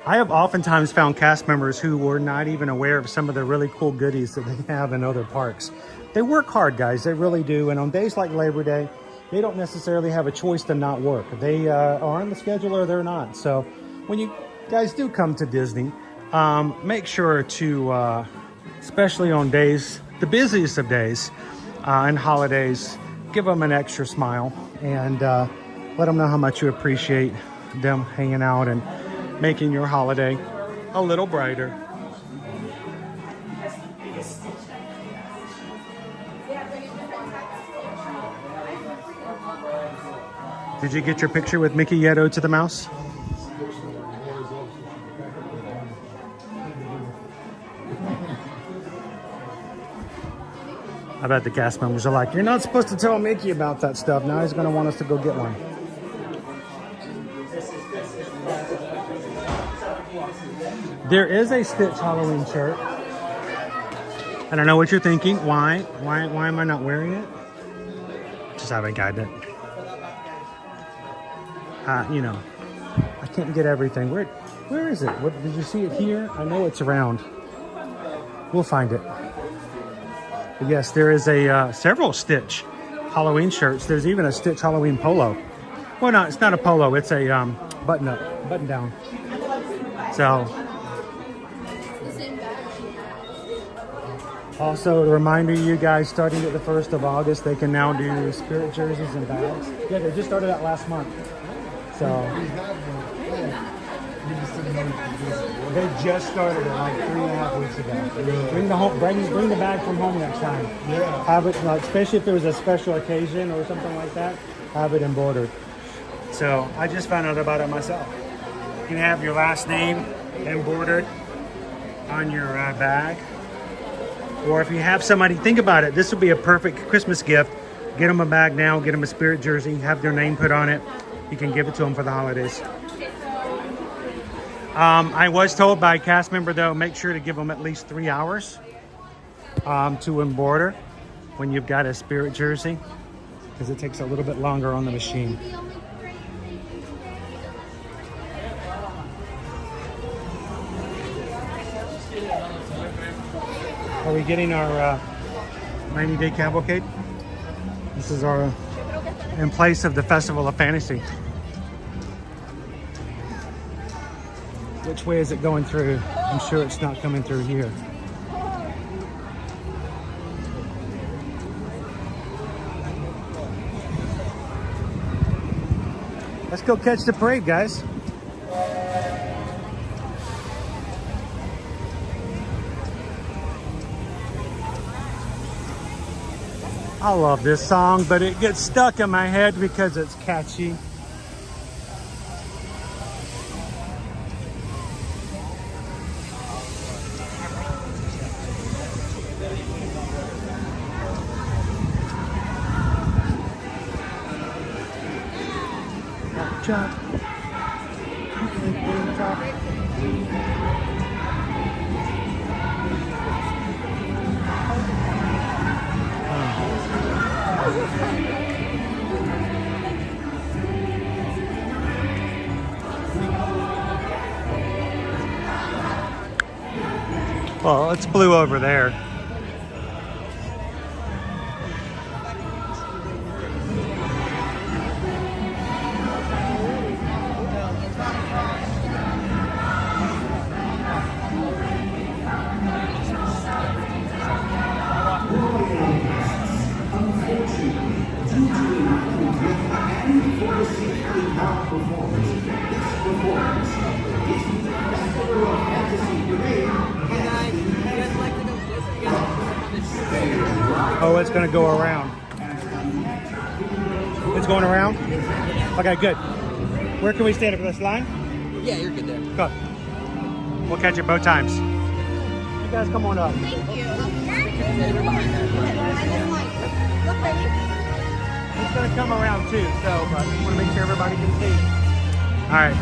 I have oftentimes found cast members who were not even aware of some of the really cool goodies that they have in other parks. They work hard, guys. They really do. And on days like Labor Day, they don't necessarily have a choice to not work. They are on the schedule or they're not. So when you guys do come to Disney, make sure to, especially on days, the busiest of days and holidays, give them an extra smile and let them know how much you appreciate them hanging out and making your holiday a little brighter. Did you get your picture with Mickey Yeto to the mouse? I bet the cast members are like, you're not supposed to tell Mickey about that stuff. Now he's going to want us to go get one. There is a Stitch Halloween shirt. And I know what you're thinking. Why am I not wearing it? Just haven't gotten it. You know, I can't get everything. Where is it? What, did you see it here? I know it's around. We'll find it. But yes, there is a several Stitch Halloween shirts. There's even a Stitch Halloween polo. Well, no, it's not a polo. It's a button down. So, also a reminder, you guys, starting at the 1st of August, they can now do spirit jerseys and bags. Yeah, they just started that last month. So they just started it like 3.5 weeks ago. Bring the bag from home next time. Yeah. Have it, like, especially if there was a special occasion or something like that, have it embroidered. So I just found out about it myself. You can have your last name embroidered on your bag. Or if you have somebody, think about it, this would be a perfect Christmas gift. Get them a bag now, get them a spirit jersey, have their name put on it. You can give it to them for the holidays. I was told by a cast member, though, make sure to give them at least 3 hours to embroider when you've got a spirit jersey, because it takes a little bit longer on the machine. Are we getting our 90-day cavalcade? This is our, in place of the Festival of Fantasy. Which way is it going through? I'm sure it's not coming through here. Let's go catch the parade, guys. I love this song, but it gets stuck in my head because it's catchy. Chop. Well, it's blue over there. Oh, it's going to go around. It's going around? Okay, good. Where can we stand up for this line? Yeah, you're good there. Go. We'll catch it both times. You guys come on up. Thank you. It's going to come around too, so but I want to make sure everybody can see. All right.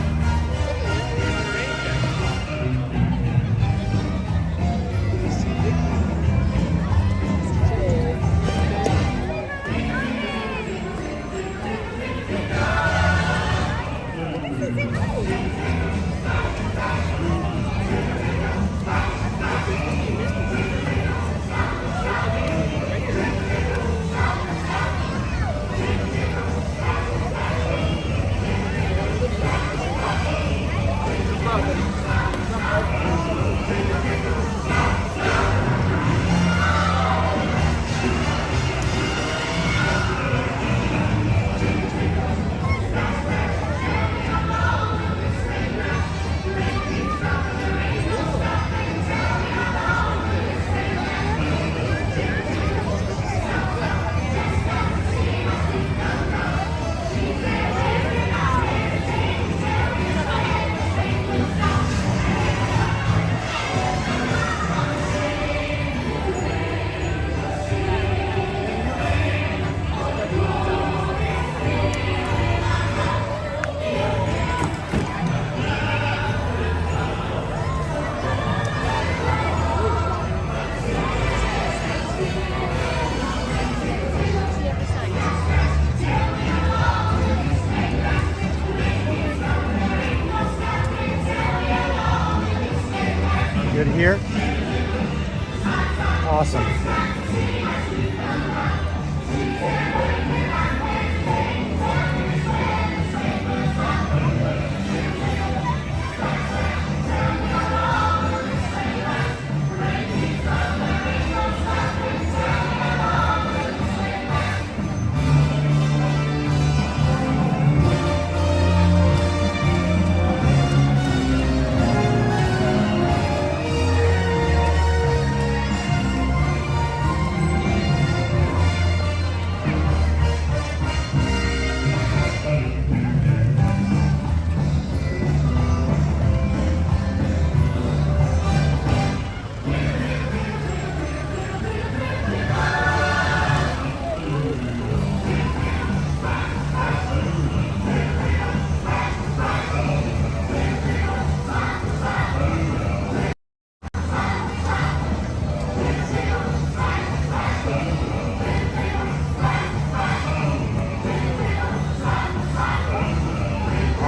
Good here. Awesome.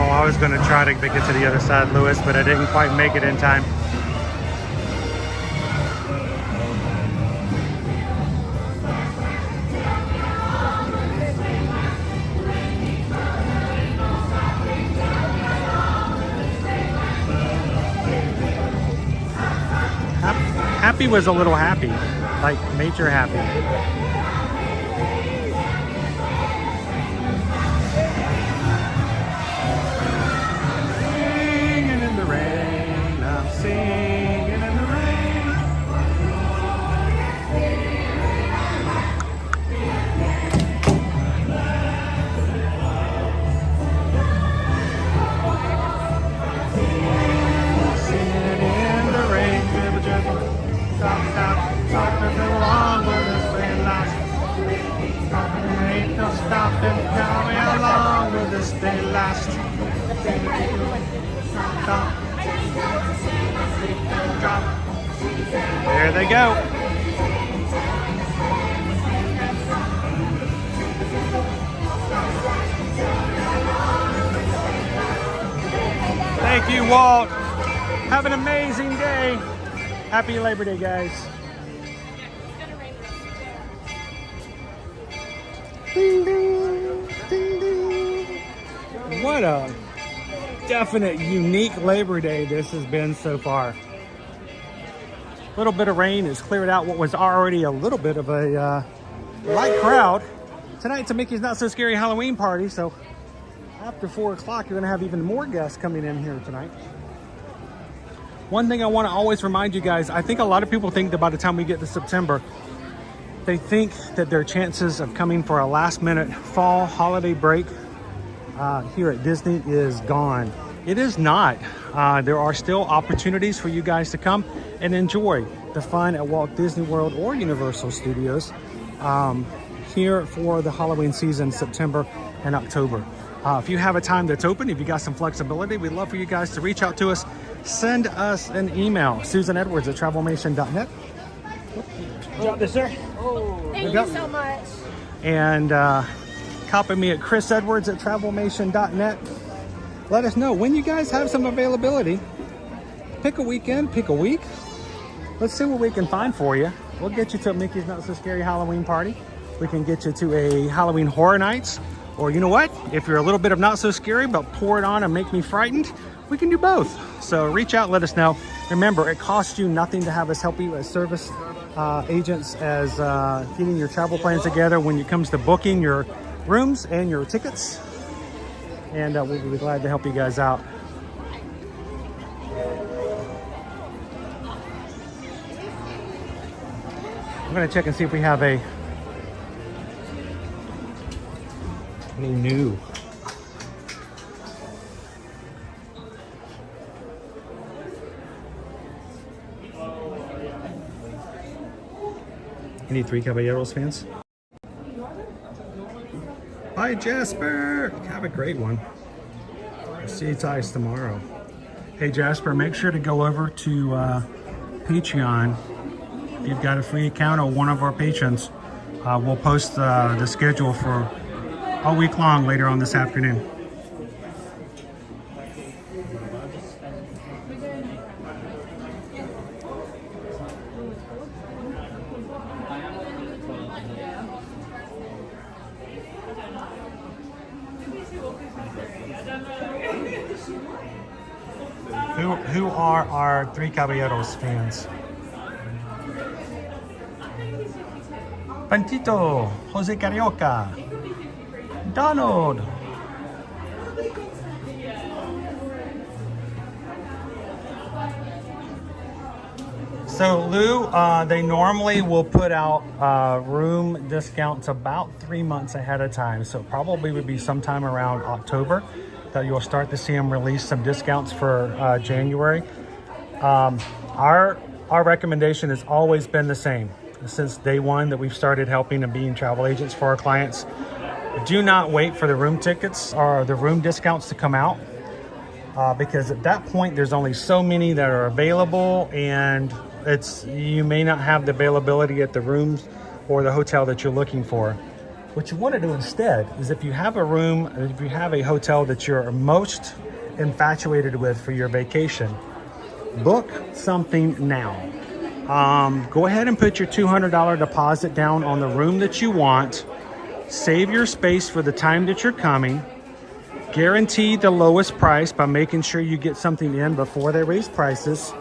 I was going to try to get to the other side, Lewis, but I didn't quite make it in time. Happy was a little happy, like nature happy. There they go. Thank you, Walt. Have an amazing day. Happy Labor Day, guys. Ding, ding, ding, ding. What a definite unique Labor Day this has been so far. A little bit of rain has cleared out what was already a little bit of a light crowd. Tonight's a Mickey's Not So Scary Halloween party, so after 4 o'clock, you're gonna have even more guests coming in here tonight. One thing I wanna always remind you guys, I think a lot of people think that by the time we get to September, they think that their chances of coming for a last minute fall holiday break here at Disney is gone. It is not. There are still opportunities for you guys to come and enjoy the fun at Walt Disney World or Universal Studios here for the Halloween season, September and October. If you have a time that's open, if you got some flexibility, we'd love for you guys to reach out to us. Send us an email, susanedwards@travelmation.net. Drop this there. Thank you so much. And copy me at chrisedwards@travelmation.net. Let us know when you guys have some availability. Pick a weekend, pick a week. Let's see what we can find for you. We'll get you to a Mickey's Not So Scary Halloween party. We can get you to a Halloween Horror Nights. Or you know what? If you're a little bit of not so scary, but pour it on and make me frightened, we can do both. So reach out, let us know. Remember, it costs you nothing to have us help you as service agents, as getting your travel plans together when it comes to booking your rooms and your tickets. And we'll be glad to help you guys out. I'm gonna check and see if we have any new. Any Three Caballeros fans? Hi, Jasper. Have a great one. See you guys tomorrow. Hey, Jasper, make sure to go over to Patreon. If you've got a free account or one of our patrons, we'll post the schedule for all week long later on this afternoon. Who are our Three Caballeros fans? Pantito, Jose Carioca, Donald. So Lou, they normally will put out room discounts about 3 months ahead of time. So it probably would be sometime around October that you'll start to see them release some discounts for January. Our recommendation has always been the same since day one that we've started helping and being travel agents for our clients. Do not wait for the room tickets or the room discounts to come out because at that point there's only so many that are available, and you may not have the availability at the rooms or the hotel that you're looking for. What you want to do instead is if you have a room, if you have a hotel that you're most infatuated with for your vacation, book something now. Go ahead and put your $200 deposit down on the room that you want. Save your space for the time that you're coming. Guarantee the lowest price by making sure you get something in before they raise prices.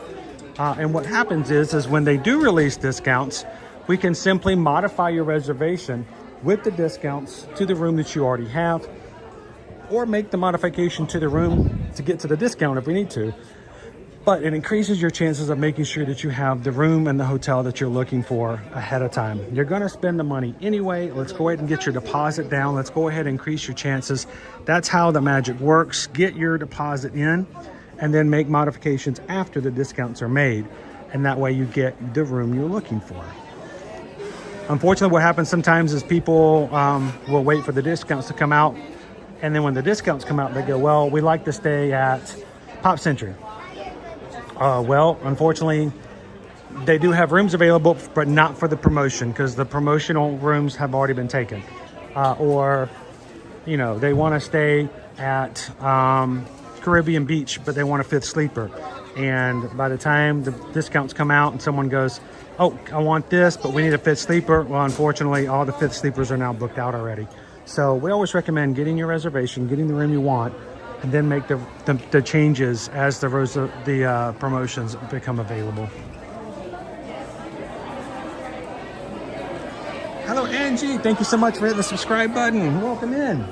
And what happens is when they do release discounts, we can simply modify your reservation with the discounts to the room that you already have, or make the modification to the room to get to the discount if we need to. But it increases your chances of making sure that you have the room and the hotel that you're looking for ahead of time. You're going to spend the money anyway. Let's go ahead and get your deposit down. Let's go ahead and increase your chances. That's how the magic works. Get your deposit in and then make modifications after the discounts are made. And that way you get the room you're looking for. Unfortunately, what happens sometimes is people will wait for the discounts to come out. And then when the discounts come out, they go, well, we like to stay at Pop Century. Well, unfortunately, they do have rooms available, but not for the promotion because the promotional rooms have already been taken. Or, you know, they want to stay at Carriibean Beach, but they want a 5th sleeper. And by the time the discounts come out and someone goes, oh, I want this, but we need a 5th sleeper. Well, unfortunately, all the 5th sleepers are now booked out already. So we always recommend getting your reservation, getting the room you want, and then make the changes as the promotions become available. Hello, Angie. Thank you so much for hitting the subscribe button. Welcome in.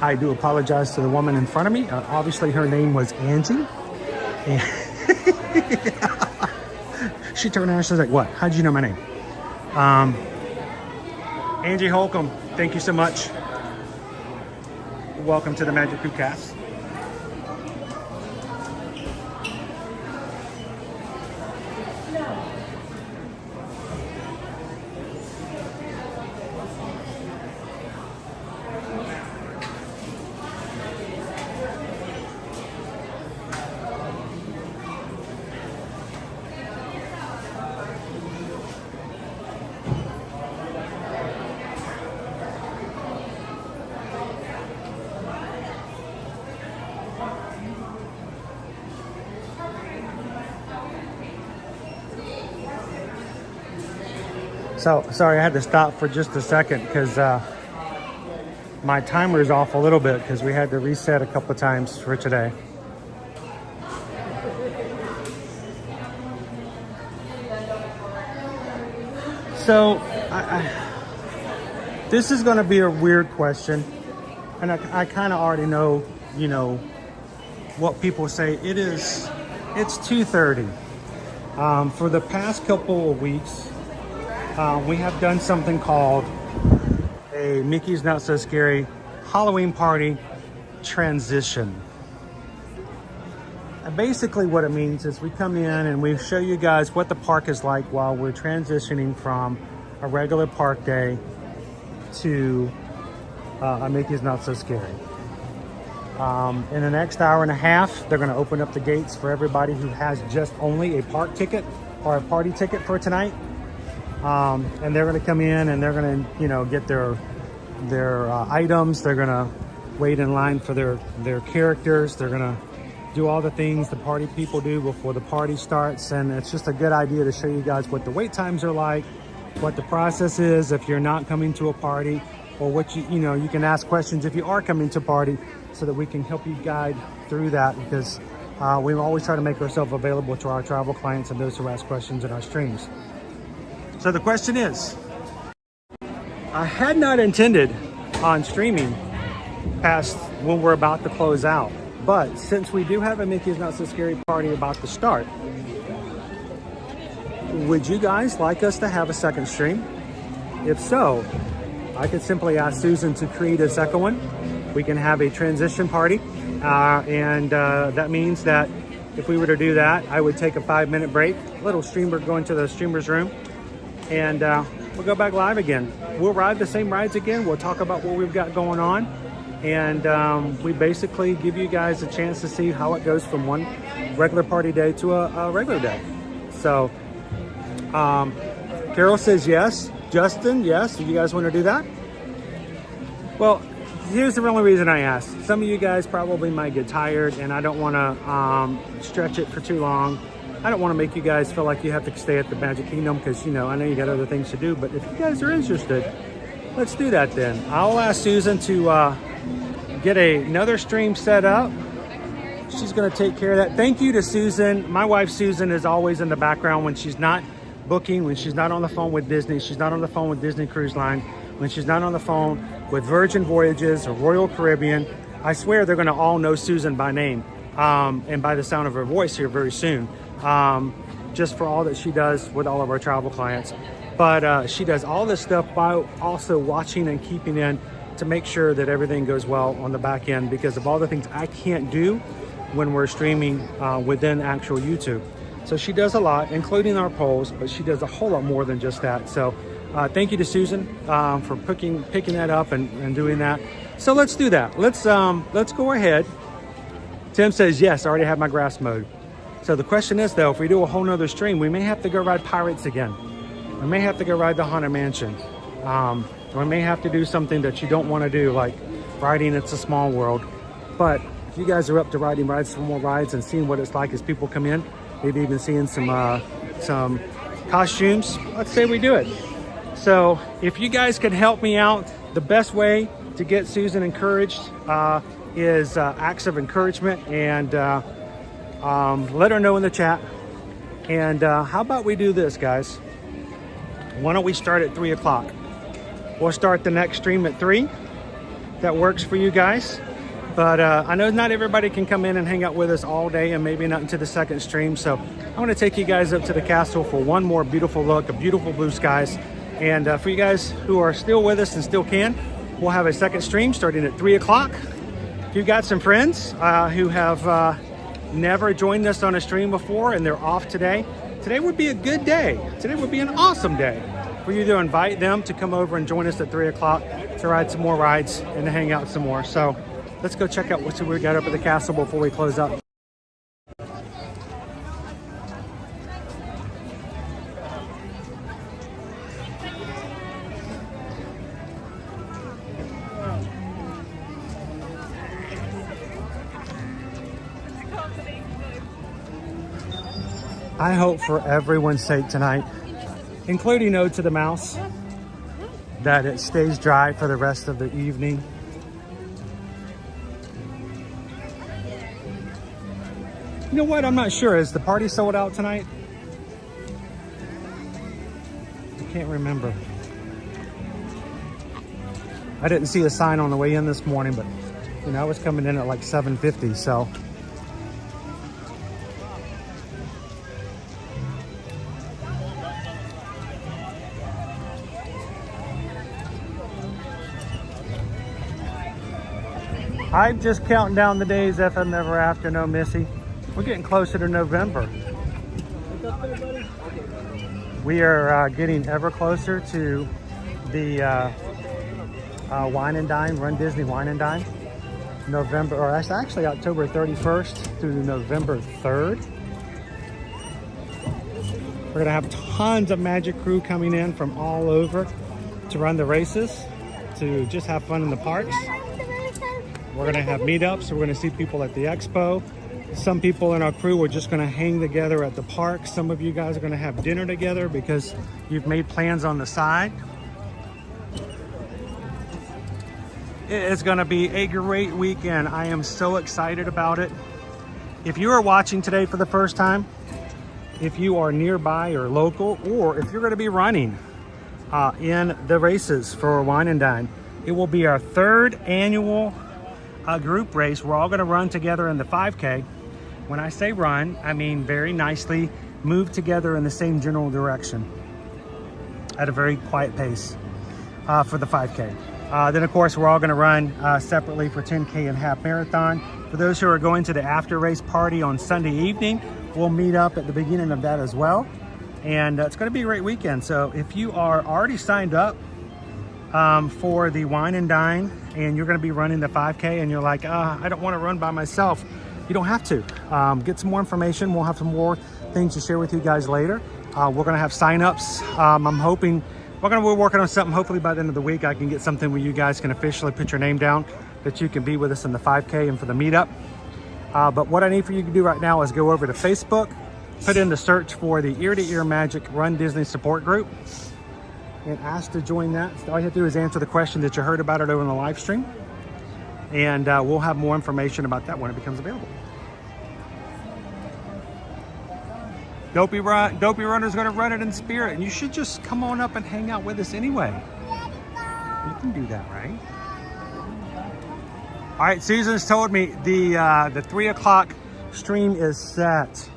I do apologize to the woman in front of me. Obviously, her name was Angie. And she turned around and she's like, what? How'd you know my name? Angie Holcomb, thank you so much. Welcome to the Magic Crew Cast. So, sorry, I had to stop for just a second because my timer is off a little bit because we had to reset a couple of times for today. So, this is going to be a weird question, and I kind of already know, you know, what people say. It's 2:30. For the past couple of weeks, we have done something called a Mickey's Not So Scary Halloween Party Transition. And basically what it means is we come in and we show you guys what the park is like while we're transitioning from a regular park day to a Mickey's Not So Scary. In the next hour and a half, they're going to open up the gates for everybody who has just only a park ticket or a party ticket for tonight. And they're going to come in and they're going to, you know, get their items. They're going to wait in line for their characters. They're going to do all the things the party people do before the party starts. And it's just a good idea to show you guys what the wait times are like, what the process is if you're not coming to a party, or what you know, you can ask questions if you are coming to party, so that we can help you guide through that, because we always try to make ourselves available to our travel clients and those who ask questions in our streams. So the question is, I had not intended on streaming past when we're about to close out, but since we do have a Mickey's Not So Scary party about to start, would you guys like us to have a second stream? If so, I could simply ask Susan to create a second one. We can have a transition party, and that means that if we were to do that, I would take a 5-minute break, little streamer, go into the streamer's room, and we'll go back live again. We'll ride the same rides again. We'll talk about what we've got going on, and we basically give you guys a chance to see how it goes from one regular party day to a regular day. So Carol says yes. Justin, yes. Do you guys want to do that? Well, here's the only reason I asked. Some of you guys probably might get tired, and I don't want to stretch it for too long. I don't want to make you guys feel like you have to stay at the Magic Kingdom, because, you know, I know you got other things to do, but if you guys are interested, let's do that then. I'll ask Susan to get another stream set up. She's going to take care of that. Thank you to Susan. My wife, Susan, is always in the background when she's not booking, when she's not on the phone with Disney, she's not on the phone with Disney Cruise Line, when she's not on the phone with Virgin Voyages or Royal Caribbean. I swear they're going to all know Susan by name and by the sound of her voice here very soon, just for all that she does with all of our travel clients. But she does all this stuff by also watching and keeping in to make sure that everything goes well on the back end, because of all the things I can't do when we're streaming within actual YouTube. So she does a lot, including our polls, but she does a whole lot more than just that. So thank you to Susan for picking that up and doing that. So let's do that. Let's go ahead. Tim says, yes, I already have my grass mowed. So the question is, though, if we do a whole nother stream, we may have to go ride Pirates again. We may have to go ride the Haunted Mansion. We may have to do something that you don't want to do, like riding It's a Small World. But if you guys are up to riding some more rides and seeing what it's like as people come in, maybe even seeing some costumes, let's say we do it. So if you guys can help me out, the best way to get Susan encouraged is acts of encouragement, and let her know in the chat. And how about we do this, guys? Why don't we start at 3 o'clock? We'll start the next stream at 3. That works for you guys. But I know not everybody can come in and hang out with us all day, and maybe not into the second stream. So I want to take you guys up to the castle for one more beautiful look of beautiful blue skies. And for you guys who are still with us and still can, we'll have a second stream starting at 3 o'clock. If you've got some friends who have never joined us on a stream before and they're off today, today would be a good day. Today would be an awesome day for you to invite them to come over and join us at 3 o'clock to ride some more rides and to hang out some more. So let's go check out what we got up at the castle before we close up. I hope for everyone's sake tonight, including Ode to the Mouse, that it stays dry for the rest of the evening. You know what? I'm not sure. Is the party sold out tonight? I can't remember. I didn't see a sign on the way in this morning, but you know, I was coming in at like 7:50, so. I'm just counting down the days, FM Ever After, no Missy. We're getting closer to November. We are getting ever closer to the Wine and Dine, Run Disney Wine and Dine. November, or actually October 31st through November 3rd. We're gonna have tons of Magic Crew coming in from all over to run the races, to just have fun in the parks. We're gonna have meetups. We're gonna see people at the expo. Some people in our crew are just gonna hang together at the park. Some of you guys are gonna have dinner together because you've made plans on the side. It's going to be a great weekend. I am so excited about it. If you are watching today for the first time, if you are nearby or local, or if you're going to be running in the races for Wine and Dine, it will be our 3rd annual group race. We're all going to run together in the 5K. When I say run, I mean very nicely move together in the same general direction at a very quiet pace for the 5K. Then of course we're all going to run separately for 10K and half marathon. For those who are going to the after race party on Sunday evening, we'll meet up at the beginning of that as well. And it's going to be a great weekend. So if you are already signed up for the Wine and Dine and you're going to be running the 5K and you're like, I don't want to run by myself, you don't have to. Get some more information. We'll have some more things to share with you guys later. We're going to have sign-ups. I'm hoping we're going to be working on something. Hopefully by the end of the week, I can get something where you guys can officially put your name down that you can be with us in the 5K and for the meetup. But what I need for you to do right now is go over to Facebook, put in the search for the Ear to Ear Magic Run Disney Support Group, and ask to join that. So all you have to do is answer the question that you heard about it over in the live stream, and we'll have more information about that when it becomes available. Dopey Runner's going to run it in spirit, and you should just come on up and hang out with us anyway. You can do that, right? All right, Susan's told me the 3 o'clock stream is set.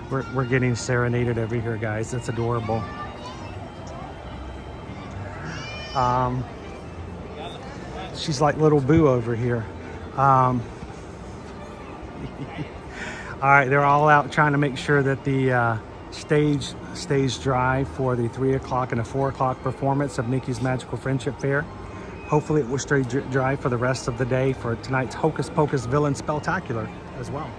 We're getting serenaded over here, guys. It's adorable. She's like little Boo over here. All right, they're all out trying to make sure that the stage stays dry for the 3 o'clock and a 4 o'clock performance of Mickey's Magical Friendship Fair. Hopefully it will stay dry for the rest of the day for tonight's Hocus Pocus Villain Spectacular as well.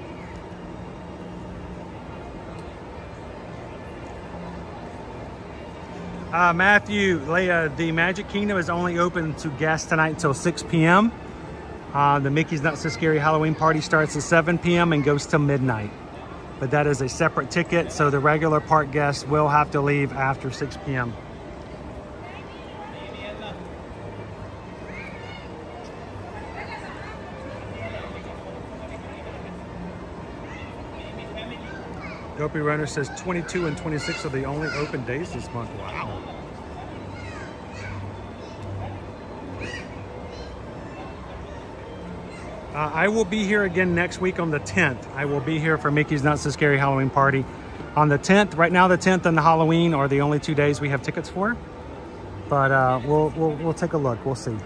Matthew, Leia, the Magic Kingdom is only open to guests tonight until 6 p.m. The Mickey's Not So Scary Halloween party starts at 7 p.m. and goes till midnight. But that is a separate ticket, so the regular park guests will have to leave after 6 p.m. Dopey Runner says 22 and 26 are the only open days this month. Wow. I will be here again next week on the 10th. I will be here for Mickey's Not So Scary Halloween Party on the 10th. Right now, the 10th and the Halloween are the only 2 days we have tickets for. But we'll take a look. We'll see.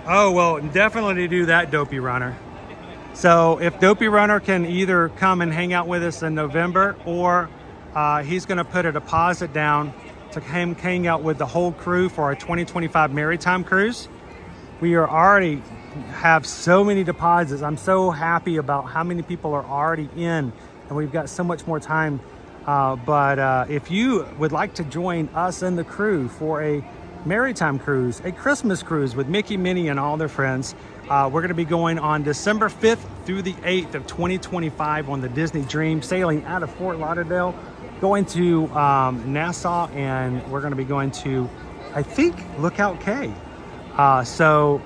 Oh, well, definitely do that, Dopey Runner. So if Dopey Runner can either come and hang out with us in November, or he's going to put a deposit down to hang out with the whole crew for our 2025 Maritime Cruise. We are already have so many deposits. I'm so happy about how many people are already in, and we've got so much more time. But if you would like to join us and the crew for a Maritime Cruise, a Christmas cruise with Mickey, Minnie, and all their friends, we're going to be going on December 5th through the 8th of 2025 on the Disney Dream, sailing out of Fort Lauderdale, going to Nassau, and we're going to be going to, I think, Lookout Cay. So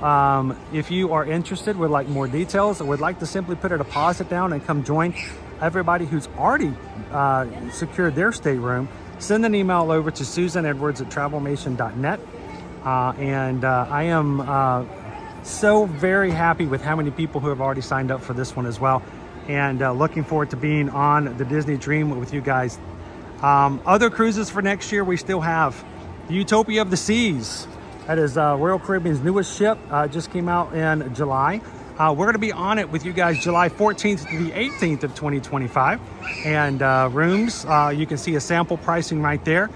if you are interested, would like more details, or would like to simply put a deposit down and come join everybody who's already secured their stateroom, send an email over to susanedwards@travelmation.net. And I am so very happy with how many people who have already signed up for this one as well, and looking forward to being on the Disney Dream with you guys. Other cruises for next year, we still have the Utopia of the Seas. That is Royal Caribbean's newest ship. Just came out in July. We're going to be on it with you guys July 14th to the 18th of 2025. And rooms, you can see a sample pricing right there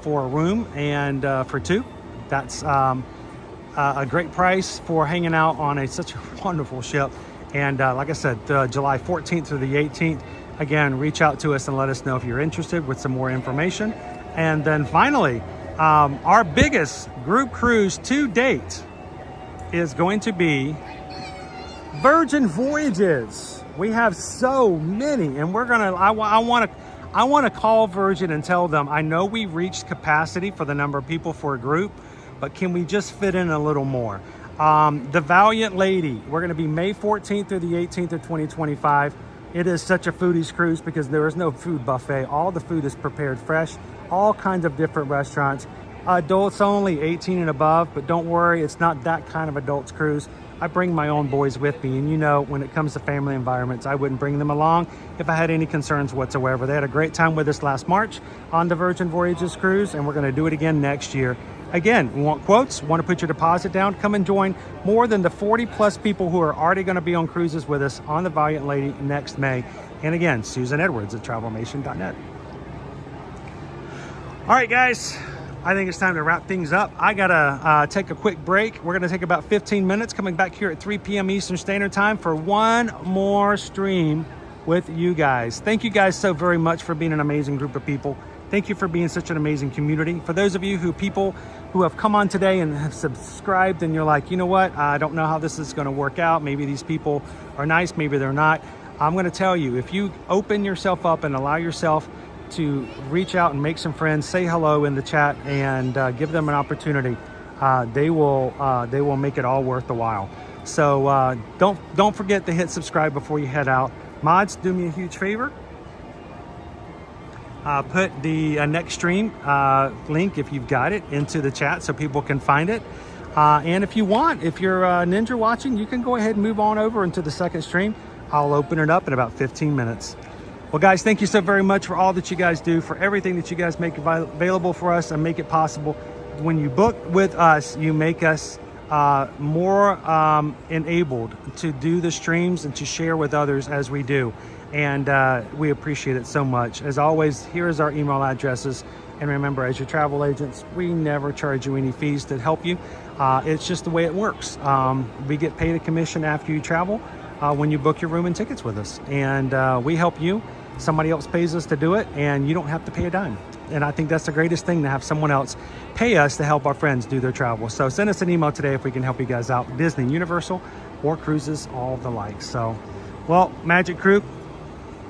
for a room and for two. That's a great price for hanging out on such a wonderful ship. And like I said, July 14th through the 18th. Again, reach out to us and let us know if you're interested with some more information. And then finally, our biggest group cruise to date is going to be Virgin Voyages. We have so many, and we're gonna. I want to call Virgin and tell them, I know we reached capacity for the number of people for a group, but can we just fit in a little more? The Valiant Lady, we're going to be May 14th through the 18th of 2025. It is such a foodies cruise because there is no food buffet. All the food is prepared fresh, all kinds of different restaurants. Adults only, 18 and above, but don't worry, it's not that kind of adults cruise. I bring my own boys with me, and you know, when it comes to family environments, I wouldn't bring them along if I had any concerns whatsoever. They had a great time with us last March on the Virgin Voyages cruise, and we're going to do it again next year. Again, we want quotes, want to put your deposit down, come and join more than the 40 plus people who are already going to be on cruises with us on the Valiant Lady next May. And again, Susan Edwards at travelmation.net. All right, guys, I think it's time to wrap things up. I gotta take a quick break. We're gonna take about 15 minutes, coming back here at 3 p.m. Eastern Standard Time for one more stream with you guys. Thank you guys so very much for being an amazing group of people. Thank you for being such an amazing community. For those of you who have come on today and have subscribed and you're like, you know what, I don't know how this is gonna work out. Maybe these people are nice, maybe they're not. I'm gonna tell you, if you open yourself up and allow yourself to reach out and make some friends, say hello in the chat, and give them an opportunity, they will make it all worth the while. So don't forget to hit subscribe before you head out. Mods, do me a huge favor. Put the next stream link, if you've got it, into the chat so people can find it. And if you want, if you're Ninja watching, you can go ahead and move on over into the second stream. I'll open it up in about 15 minutes. Well, guys, thank you so very much for all that you guys do, for everything that you guys make available for us and make it possible. When you book with us, you make us more enabled to do the streams and to share with others as we do. And we appreciate it so much. As always, here is our email addresses. And remember, as your travel agents, we never charge you any fees to help you. It's just the way it works. We get paid a commission after you travel when you book your room and tickets with us. And we help you. Somebody else pays us to do it, and you don't have to pay a dime. And I think that's the greatest thing, to have someone else pay us to help our friends do their travel. So send us an email today if we can help you guys out. Disney, Universal, or cruises, all of the like. So, well, Magic Crew,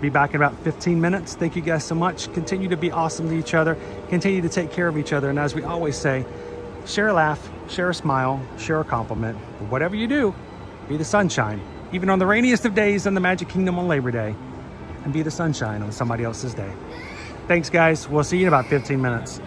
be back in about 15 minutes. Thank you guys so much. Continue to be awesome to each other. Continue to take care of each other. And as we always say, share a laugh, share a smile, share a compliment. But whatever you do, be the sunshine, even on the rainiest of days in the Magic Kingdom on Labor Day. And be the sunshine on somebody else's day. Thanks, guys. We'll see you in about 15 minutes.